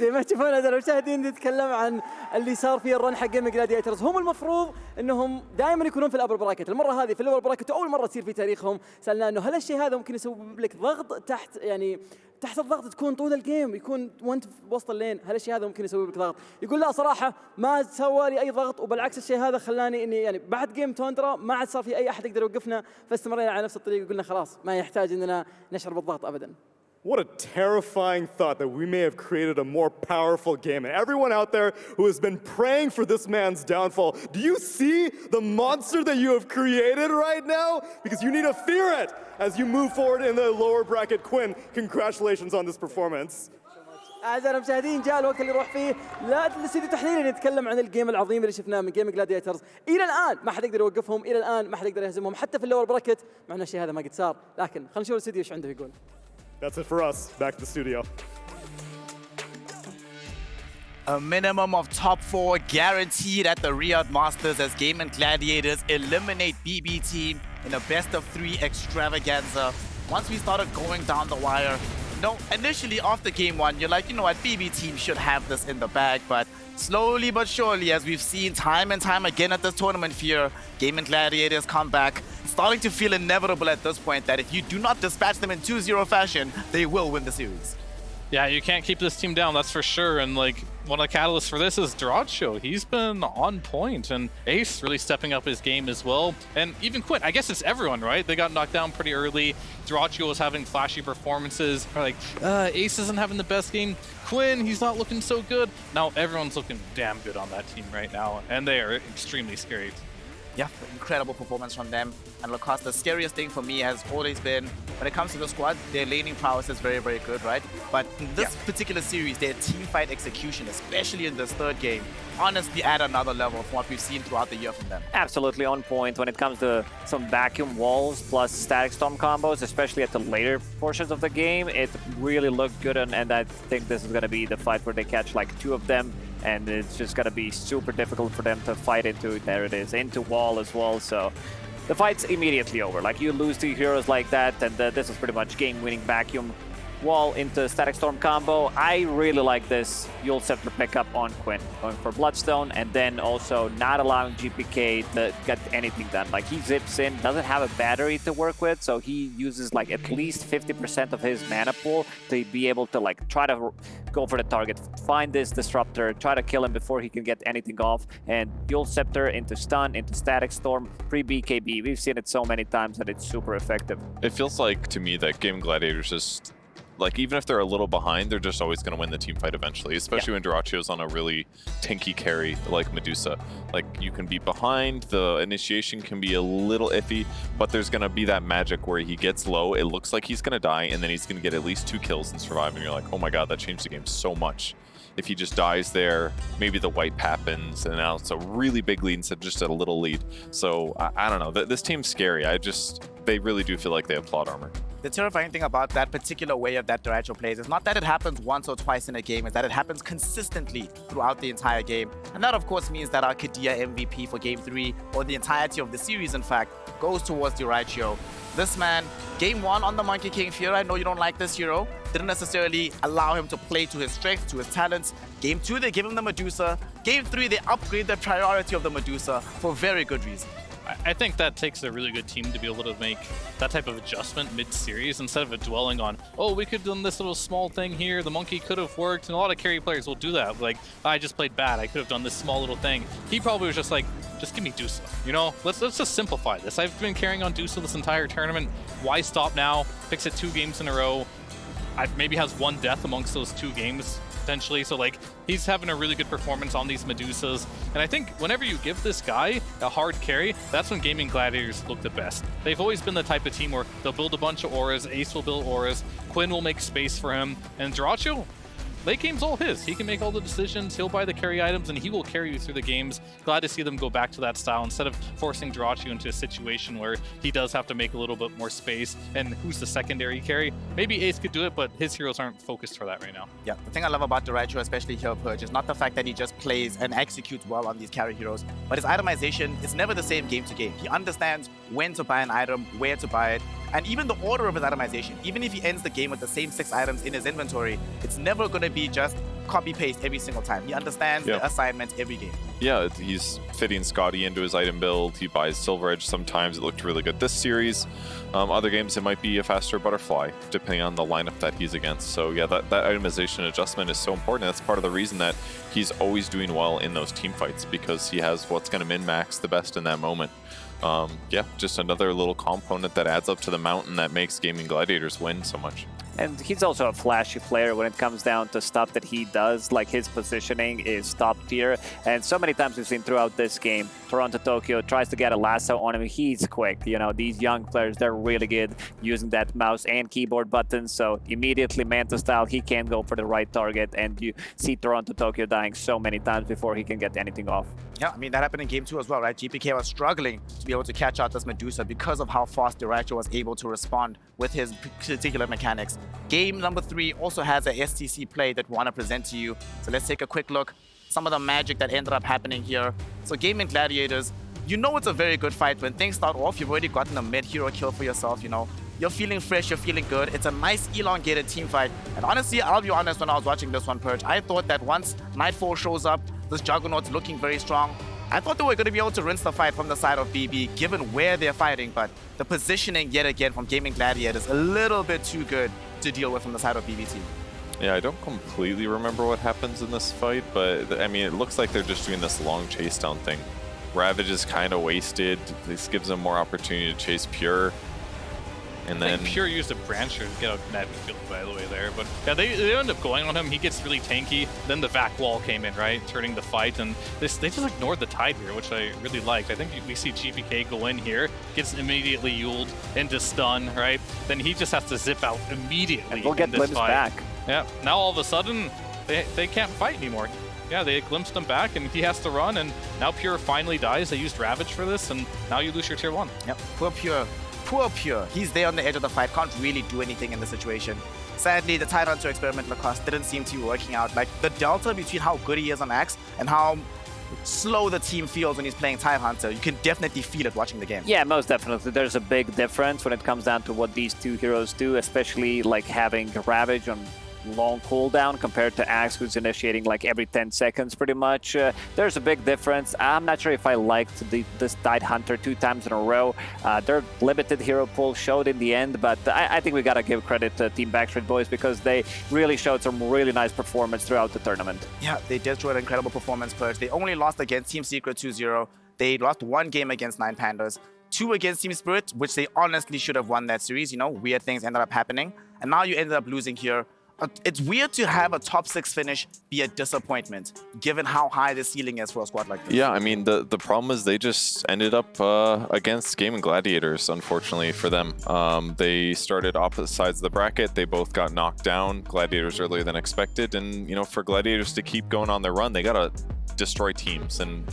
زي ما تشوفون أعزائي المشاهدين نتكلم عن اللي صار في الرن حق جيمنج جلاديترز. هم المفروض انهم دائما يكونون في الابر براكت، المره هذه في اللور براكت واول مره تصير في تاريخهم. سالنا انه هل الشيء هذا ممكن يسبب لك ضغط تحت، يعني تحت الضغط تكون طول الجيم يكون وانت في وسط اللين، هل الشيء هذا ممكن يسبب لك ضغط؟ يقول لا صراحه ما سوى لي اي ضغط، وبالعكس الشيء هذا خلاني اني يعني بعد جيم توندرا ما عاد صار في اي احد يقدر يوقفنا، فاستمرينا على نفس الطريق وقلنا خلاص ما يحتاج اننا نشعر بالضغط ابدا. What a terrifying thought that we may have created a more powerful game. And everyone out there who has been praying for this man's downfall, do you see the monster that you have created right now? Because you need to fear it as you move forward in the lower bracket. Quinn, congratulations on this performance. أعزائي المشاهدين جاء الوقت اللي نروح فيه للاستديو تحليلي نتكلم عن الجيم العظيم اللي شفناه من جيمنج جلاديترز. إلى الآن ما حد يقدر يوقفهم، إلى الآن ما حد يقدر يهزمهم حتى في اللور براكت، مع إن الشيء هذا ما قد صار، لكن خلينا نشوف الاستديو ايش عنده يقول. That's it for us. Back to the studio. A minimum of top 4 guaranteed at the Riyadh Masters as Gaimin Gladiators eliminate bbteam in a best-of-3 extravaganza. Once we started going down the wire, initially after game 1, you're like, you know what, bbteam should have this in the bag, but slowly but surely, as we've seen time and time again at this tournament here, Gaimin Gladiators come back, starting to feel inevitable at this point that if you do not dispatch them in 2-0 fashion, they will win the series. Yeah, you can't keep this team down, that's for sure. And like, one of the catalysts for this is Duracho. He's been on point, and Ace really stepping up his game as well. And even Quinn, I guess it's everyone, right? They got knocked down pretty early. Duracho was having flashy performances. Like, Ace isn't having the best game. Quinn, he's not looking so good. Now everyone's looking damn good on that team right now, and they are extremely scary. Yeah, incredible performance from them. And Lacoste, the scariest thing for me has always been, when it comes to the squad, their laning prowess is very, very good, right? But in this particular series, their team fight execution, especially in this third game, honestly at another level from what we've seen throughout the year from them. Absolutely on point when it comes to some vacuum walls plus static storm combos, especially at the later portions of the game. It really looked good, and I think this is going to be the fight where they catch like 2 of them, and it's just going to be super difficult for them to fight into, there it is, into wall as well. So the fight's immediately over. Like, you lose 2 heroes like that, and this is pretty much game-winning vacuum wall into static storm combo. I really like this Yule Scepter pickup on Quinn, going for Bloodstone, and then also not allowing GPK to get anything done. Like, he zips in, doesn't have a battery to work with, so he uses like at least 50% of his mana pool to be able to like try to go for the target, find this disruptor, try to kill him before he can get anything off, and Yule Scepter into stun, into static storm, pre-BKB. We've seen it so many times that it's super effective. It feels like to me that Gaimin Gladiators just, like, even if they're a little behind, they're just always going to win the team fight eventually, especially when Duracio's on a really tanky carry like Medusa. Like, you can be behind, the initiation can be a little iffy, but there's going to be that magic where he gets low, it looks like he's going to die, and then he's going to get at least 2 kills and survive, and you're like, oh my god, that changed the game so much. If he just dies there, maybe the wipe happens, and now it's a really big lead instead of just a little lead. So, I don't know, this team's scary. They really do feel like they have plot armor. The terrifying thing about that particular way of that Duracho plays is not that it happens once or twice in a game, is that it happens consistently throughout the entire game. And that, of course, means that our Kadia MVP for Game 3, or the entirety of the series, in fact, goes towards Duracho. This man, Game 1 on the Monkey King Fear, I know you don't like this hero, didn't necessarily allow him to play to his strengths, to his talents. Game 2, they give him the Medusa. Game 3, they upgrade the priority of the Medusa for very good reason. I think that takes a really good team to be able to make that type of adjustment mid-series instead of dwelling on, oh, we could have done this little small thing here, the monkey could have worked, and a lot of carry players will do that. Like, I just played bad, I could have done this small little thing. He probably was just like, just give me Dusa, you know? Let's just simplify this. I've been carrying on Dusa this entire tournament. Why stop now? Picks it 2 games in a row. Maybe has 1 death amongst those 2 games. Potentially, so like he's having a really good performance on these Medusas, and I think whenever you give this guy a hard carry, that's when Gaimin Gladiators look the best. They've always been the type of team where they'll build a bunch of auras, Ace will build auras, Quinn will make space for him, and Duracho, late game's all his. He can make all the decisions, he'll buy the carry items, and he will carry you through the games. Glad to see them go back to that style instead of forcing Duracho into a situation where he does have to make a little bit more space, and who's the secondary carry? Maybe Ace could do it, but his heroes aren't focused for that right now. Yeah, the thing I love about Duracho, especially here Purge, is not the fact that he just plays and executes well on these carry heroes, but his itemization is never the same game to game. He understands when to buy an item, where to buy it, And even the order of his itemization, even if he ends the game with the same 6 items in his inventory, it's never going to be just copy-paste every single time. He understands the assignments every game. Yeah, he's fitting Scotty into his item build. He buys Silver Edge sometimes. It looked really good this series. Other games, it might be a faster Butterfly, depending on the lineup that he's against. So yeah, that itemization adjustment is so important. That's part of the reason that he's always doing well in those team fights, because he has what's going to min-max the best in that moment. Yeah, just another little component that adds up to the mountain that makes Gaimin Gladiators win so much. And he's also a flashy player when it comes down to stuff that he does, like his positioning is top tier. And so many times we've seen throughout this game, Toronto Tokyo tries to get a lasso on him. He's quick. You know, these young players, they're really good using that mouse and keyboard buttons. So immediately Manta style, he can go for the right target. And you see Toronto Tokyo dying so many times before he can get anything off. Yeah, I mean, that happened in game 2 as well, right? GPK was struggling to be able to catch out this Medusa because of how fast Diracho was able to respond with his particular mechanics. Game number 3 also has a STC play that we want to present to you. So let's take a quick look. Some of the magic that ended up happening here. So Gaimin Gladiators, you know it's a very good fight. When things start off, you've already gotten a mid-hero kill for yourself, you know. You're feeling fresh, you're feeling good. It's a nice elongated team fight. And honestly, I'll be honest, when I was watching this one, Purge, I thought that once Nightfall shows up, this Juggernaut's looking very strong, I thought they were going to be able to rinse the fight from the side of BB, given where they're fighting, but the positioning, yet again, from Gaimin Gladiators, a little bit too good to deal with from the side of BB team. Yeah, I don't completely remember what happens in this fight, but I mean, it looks like they're just doing this long chase down thing. Ravage is kind of wasted. This gives them more opportunity to chase Pure. And then Pure used a Brancher to get out net field, by the way, there. But yeah, they end up going on him. He gets really tanky. Then the vac wall came in, right, turning the fight. And they just ignored the tide here, which I really liked. I think we see GPK go in here, gets immediately Yuled into stun, right? Then he just has to zip out immediately. And we'll get glimpsed back. Yeah, now all of a sudden, they can't fight anymore. Yeah, they glimpsed him back, and he has to run. And now Pure finally dies. They used Ravage for this, and now you lose your tier 1. Yep, poor Pure. Poor Pure. He's there on the edge of the fight, can't really do anything in the situation. Sadly, the Tidehunter experiment Lacoste didn't seem to be working out. Like, the delta between how good he is on Axe and how slow the team feels when he's playing Tidehunter, you can definitely feel it watching the game. Yeah, most definitely. There's a big difference when it comes down to what these two heroes do, especially like having Ravage on long cooldown compared to Axe, who's initiating like every 10 seconds pretty much. There's a big difference. I'm not sure if I liked this Tidehunter 2 times in a row. Their limited hero pool showed in the end, but I think we gotta give credit to Team Backstreet Boys because they really showed some really nice performance throughout the tournament. Yeah, they did show an incredible performance, Purge. They only lost against Team Secret 2-0. They lost 1 game against 9 Pandas, 2 against Team Spirit, which they honestly should have won that series. You know, weird things ended up happening. And now you ended up losing here. It's weird to have a top 6 finish be a disappointment, given how high the ceiling is for a squad like this. Yeah, I mean, the problem is they just ended up against Gaimin Gladiators, unfortunately for them. They started opposite sides of the bracket. They both got knocked down, Gladiators earlier than expected. And, you know, for Gladiators to keep going on their run, they got to destroy teams. And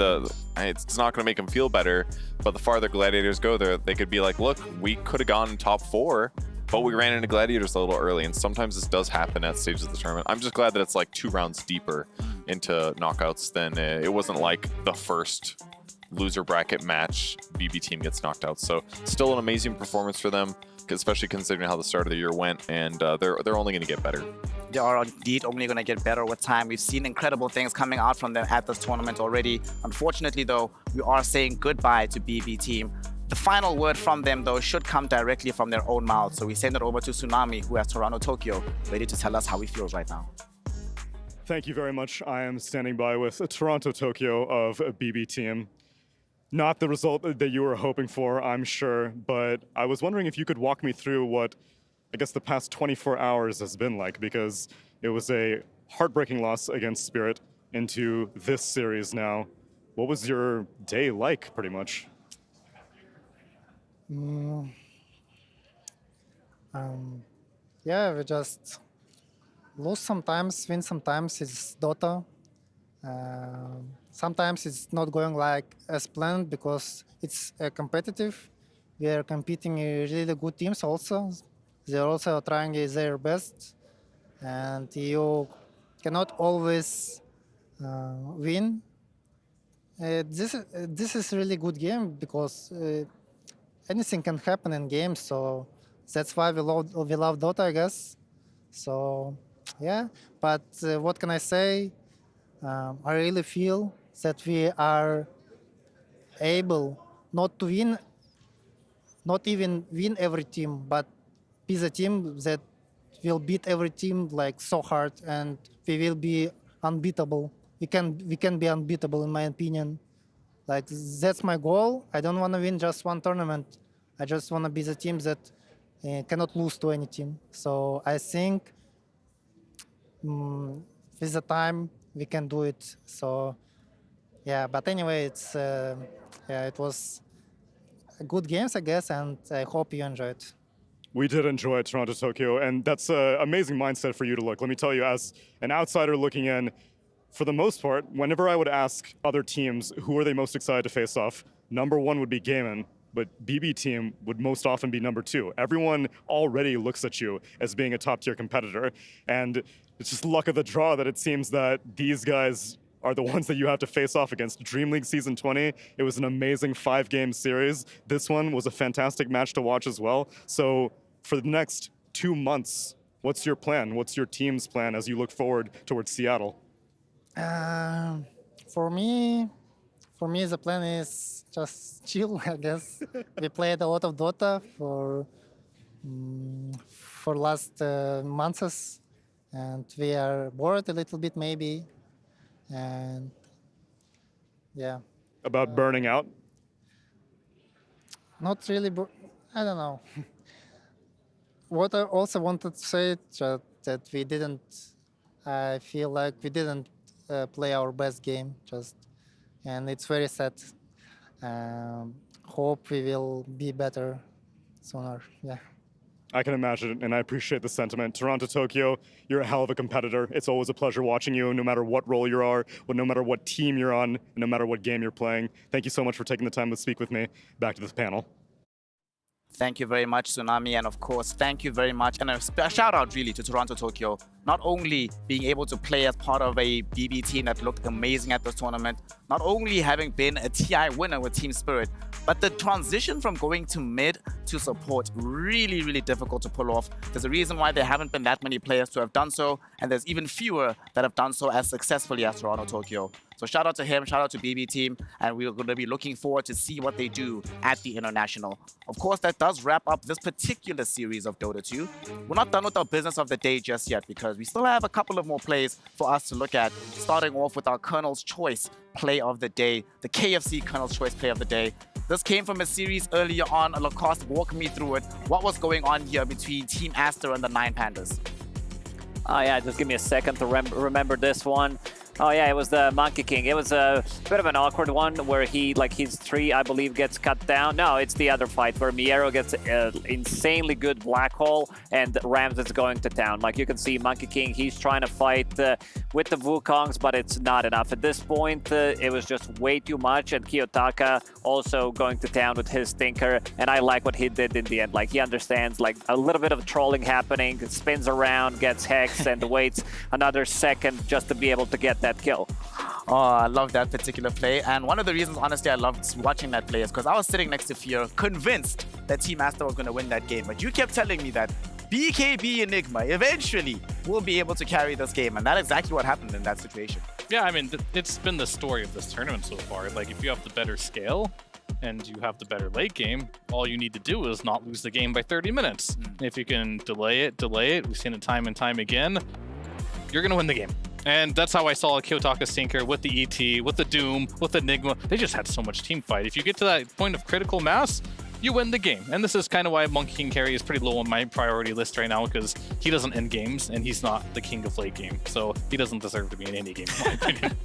it's not going to make them feel better. But the farther Gladiators go there, they could be like, look, we could have gone top 4. But we ran into Gladiators a little early, and sometimes this does happen at stages of the tournament. I'm just glad that it's like 2 rounds deeper into knockouts than it wasn't like the first loser bracket match BB team gets knocked out. So still an amazing performance for them, especially considering how the start of the year went, and they're only going to get better. They are indeed only going to get better with time. We've seen incredible things coming out from them at this tournament already. Unfortunately, though, we are saying goodbye to BB team. The final word from them, though, should come directly from their own mouths. So we send it over to Tsunami, who has Toronto Tokyo, ready to tell us how he feels right now. Thank you very much. I am standing by with Toronto Tokyo of BB team. Not the result that you were hoping for, I'm sure, but I was wondering if you could walk me through what, I guess, the past 24 hours has been like, because it was a heartbreaking loss against Spirit into this series now. What was your day like, pretty much? Yeah, we just lose sometimes, win sometimes. It's Dota. Sometimes it's not going like as planned because it's competitive. We are competing with really good teams also. They're also trying their best, and you cannot always win. This is really good game because anything can happen in games, so That's why we love Dota, I guess. So, yeah. But what can I say? I really feel that we are able not to win, not even win every team, but be the team that will beat every team like so hard, and we will be unbeatable. We can be unbeatable, in my opinion. Like, that's my goal. I don't want to win just one tournament. I just want to be the team that cannot lose to any team. So I think with the time we can do it. So yeah, but anyway, it was good games, I guess, and I hope you enjoyed. We did enjoy Toronto Tokyo, and that's an amazing mindset for you to look. Let me tell you, as an outsider looking in, for the most part, whenever I would ask other teams who are they most excited to face off, number one would be Gaimin, but bbteam would most often be number two. Everyone already looks at you as being a top-tier competitor, and it's just luck of the draw that it seems that these guys are the ones that you have to face off against. Dream League Season 20, it was an amazing 5-game series. This one was a fantastic match to watch as well. So for the next 2 months, what's your plan? What's your team's plan as you look forward towards Seattle? For me, the plan is just chill, I guess. We played a lot of Dota for last months, and we are bored a little bit maybe, and yeah. About burning out? Not really, I don't know. What I also wanted to say that we didn't, I feel like we didn't play our best game, and it's very sad. Hope we will be better sooner. Yeah. I can imagine, and I appreciate the sentiment. Toronto Tokyo, you're a hell of a competitor. It's always a pleasure watching you, no matter what role you are, no matter what team you're on, and no matter what game you're playing. Thank you so much for taking the time to speak with me. Back to this panel. Thank you very much, Tsunami, and of course, thank you very much, and a shout out really to Toronto Tokyo, not only being able to play as part of a BB team that looked amazing at this tournament, not only having been a TI winner with Team Spirit, but the transition from going to mid to support, really, really difficult to pull off. There's a reason why there haven't been that many players to have done so, and there's even fewer that have done so as successfully as Toronto Tokyo. So shout out to him, shout out to BB team, and we're going to be looking forward to see what they do at the International. Of course, that does wrap up this particular series of Dota 2. We're not done with our business of the day just yet, because we still have a couple of more plays for us to look at, starting off with our Colonel's Choice play of the day, the KFC Colonel's Choice play of the day. This came from a series earlier on. Lacoste, walk me through it. What was going on here between Team Aster and the 9 Pandas? Oh yeah, just give me a second to remember this one. Oh yeah, it was the Monkey King. It was a bit of an awkward one where he, like his tree, I believe, gets cut down. No, it's the other fight where Miero gets an insanely good black hole and Rams is going to town. Like you can see Monkey King, he's trying to fight with the Wukongs, but it's not enough. At this point, it was just way too much, and Kiyotaka also going to town with his Stinker, and I like what he did in the end. Like he understands like a little bit of trolling happening, spins around, gets Hex, and waits another second just to be able to get that kill. Oh, I love that particular play. And one of the reasons, honestly, I loved watching that play is because I was sitting next to Fear, convinced that Team Aster was going to win that game. But you kept telling me that BKB Enigma eventually will be able to carry this game. And that's exactly what happened in that situation. Yeah, I mean, it's been the story of this tournament so far. Like, if you have the better scale and you have the better late game, all you need to do is not lose the game by 30 minutes. If you can delay it, we've seen it time and time again, you're going to win the game. And that's how I saw Kiyotaka Stinker with the ET, with the Doom, with Enigma. They just had so much team fight. If you get to that point of critical mass, you win the game. And this is kind of why Monkey King carry is pretty low on my priority list right now, because he doesn't end games and he's not the king of late game. So he doesn't deserve to be in any game, in my opinion.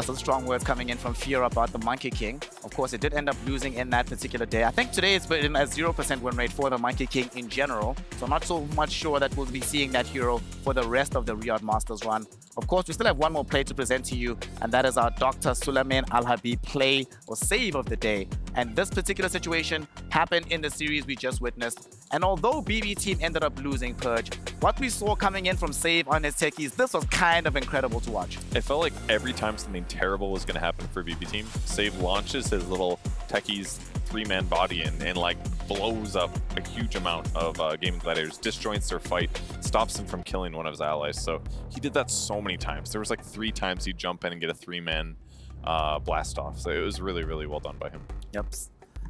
Some strong words coming in from Fear about the Monkey King. Of course, it did end up losing in that particular day. I think today it's been a 0% win rate for the Monkey King in general. So I'm not so much sure that we'll be seeing that hero for the rest of the Riyadh Masters run. Of course, we still have one more play to present to you, and that is our Dr. Sulaiman Al-Habib play or save of the day. And this particular situation happened in the series we just witnessed. And although BB team ended up losing Purge, what we saw coming in from Save on his techies, this was kind of incredible to watch. It felt like every time something terrible was going to happen for BB team, Save launches his little techies 3-man body and like blows up a huge amount of Gaimin Gladiators, disjoints their fight, stops him from killing one of his allies. So he did that so many times. There was like 3 times he'd jump in and get a 3-man blast off. So it was really, really well done by him. Yep.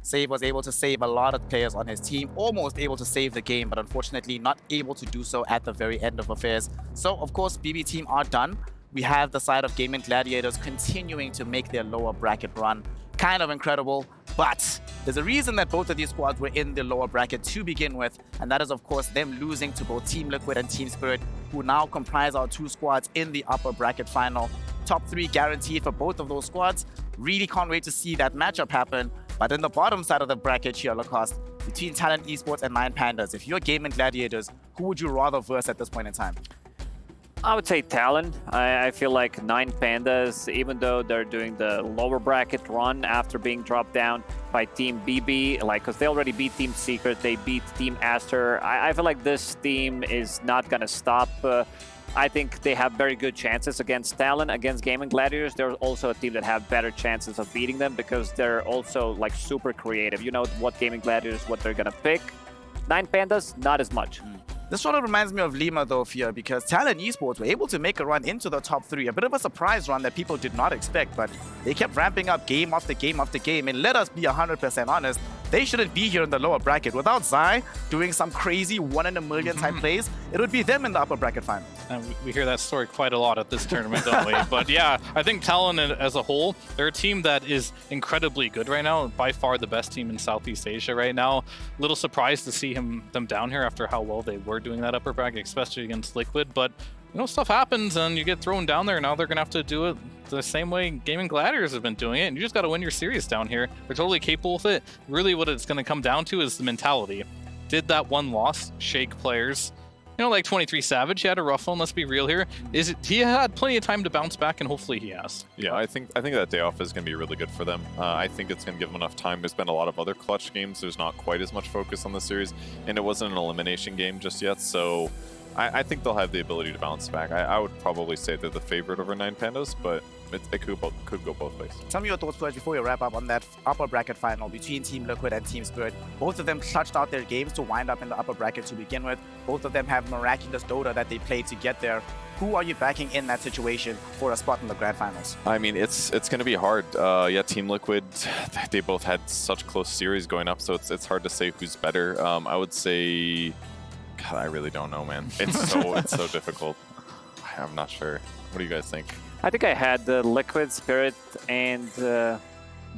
Save was able to save a lot of players on his team, almost able to save the game, but unfortunately not able to do so at the very end of affairs. So, of course, BB team are done. We have the side of Gaimin Gladiators continuing to make their lower bracket run. Kind of incredible, but there's a reason that both of these squads were in the lower bracket to begin with, and that is, of course, them losing to both Team Liquid and Team Spirit, who now comprise our 2 squads in the upper bracket final. Top 3 guaranteed for both of those squads. Really can't wait to see that matchup happen. But in the bottom side of the bracket here, Lacoste, between Talent Esports and 9 Pandas, if you're Gaimin Gladiators, who would you rather verse at this point in time? I would say Talon. I feel like 9 Pandas, even though they're doing the lower bracket run after being dropped down by Team BB, because they already beat Team Secret, they beat Team Aster. I feel like this team is not going to stop. I think they have very good chances against Talon, against Gaimin Gladiators. They're also a team that have better chances of beating them because they're also super creative. You know what Gaimin Gladiators, what they're going to pick. 9 Pandas, not as much. This sort of reminds me of Lima though, Fia, because Talent Esports were able to make a run into the top 3. A bit of a surprise run that people did not expect, but they kept ramping up game after game after game. And let us be 100% honest, they shouldn't be here in the lower bracket. Without Zai doing some crazy 1 in a million type plays, it would be them in the upper bracket final. And we hear that story quite a lot at this tournament, don't we? But yeah, I think Talon as a whole, they're a team that is incredibly good right now. By far the best team in Southeast Asia right now. Little surprised to see them down here after how well they were doing that upper bracket, especially against Liquid. But you know, stuff happens and you get thrown down there. Now they're going to have to do it the same way Gaimin Gladiators have been doing it. And you just got to win your series down here. They're totally capable of it. Really what it's going to come down to is the mentality. Did that one loss shake players? You know, like 23 Savage, he had a rough one, let's be real here. He had plenty of time to bounce back, and hopefully he has. Yeah, I think that day off is going to be really good for them. I think it's going to give them enough time. There's been a lot of other clutch games. There's not quite as much focus on the series, and it wasn't an elimination game just yet, so I think they'll have the ability to bounce back. I would probably say they're the favorite over 9 Pandas, but it could go both ways. Tell me your thoughts first before we wrap up on that upper bracket final between Team Liquid and Team Spirit. Both of them clutched out their games to wind up in the upper bracket to begin with. Both of them have miraculous Dota that they played to get there. Who are you backing in that situation for a spot in the grand finals? I mean, it's going to be hard. Yeah, Team Liquid, they both had such close series going up, so it's hard to say who's better. I would say, God, I really don't know, man. It's so difficult. I'm not sure. What do you guys think? I think I had the Liquid, Spirit, and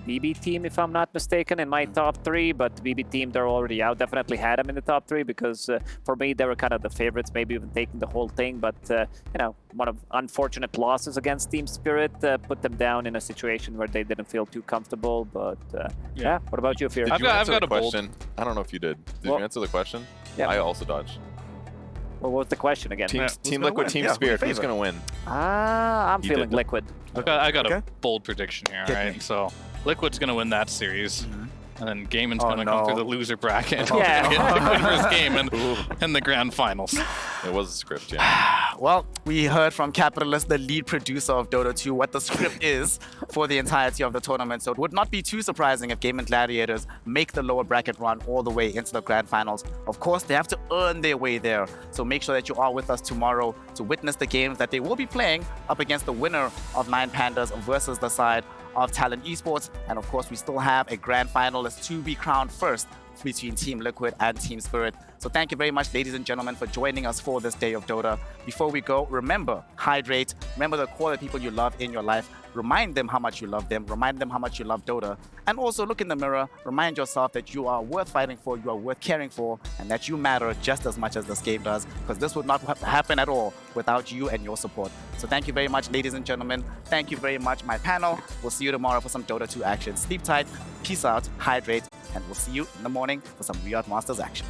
BB team, if I'm not mistaken, in my top 3. But BB team, they're already out. Definitely had them in the top 3 because for me, they were kind of the favorites, maybe even taking the whole thing. But, you know, one of unfortunate losses against Team Spirit put them down in a situation where they didn't feel too comfortable. But, yeah. What about you, Fear? I've got a question. I don't know if you did. Did you answer the question? Yeah. I also dodged. What was the question again? Team Liquid, Team Spirit. Who's going to win? I'm feeling Liquid. I got a bold prediction here, all right? So Liquid's going to win that series. And then Gaimin's going to come through the loser bracket. Yeah. Get Liquid versus Gaimin in the grand finals. It was a script, yeah. Well, we heard from Capitalist, the lead producer of Dota 2, what the script is for the entirety of the tournament. So it would not be too surprising if Gaimin Gladiators make the lower bracket run all the way into the grand finals. Of course, they have to earn their way there. So make sure that you are with us tomorrow to witness the games that they will be playing up against the winner of 9 Pandas versus the side of Talent Esports. And of course, we still have a grand finalist to be crowned first between Team Liquid and Team Spirit. So thank you very much, ladies and gentlemen, for joining us for this day of Dota. Before we go, remember, hydrate. Remember to call the people you love in your life. Remind them how much you love them. Remind them how much you love Dota. And also look in the mirror. Remind yourself that you are worth fighting for, you are worth caring for, and that you matter just as much as this game does, because this would not happen at all without you and your support. So thank you very much, ladies and gentlemen. Thank you very much, my panel. We'll see you tomorrow for some Dota 2 action. Sleep tight, peace out, hydrate, and we'll see you in the morning for some Riyadh Masters action.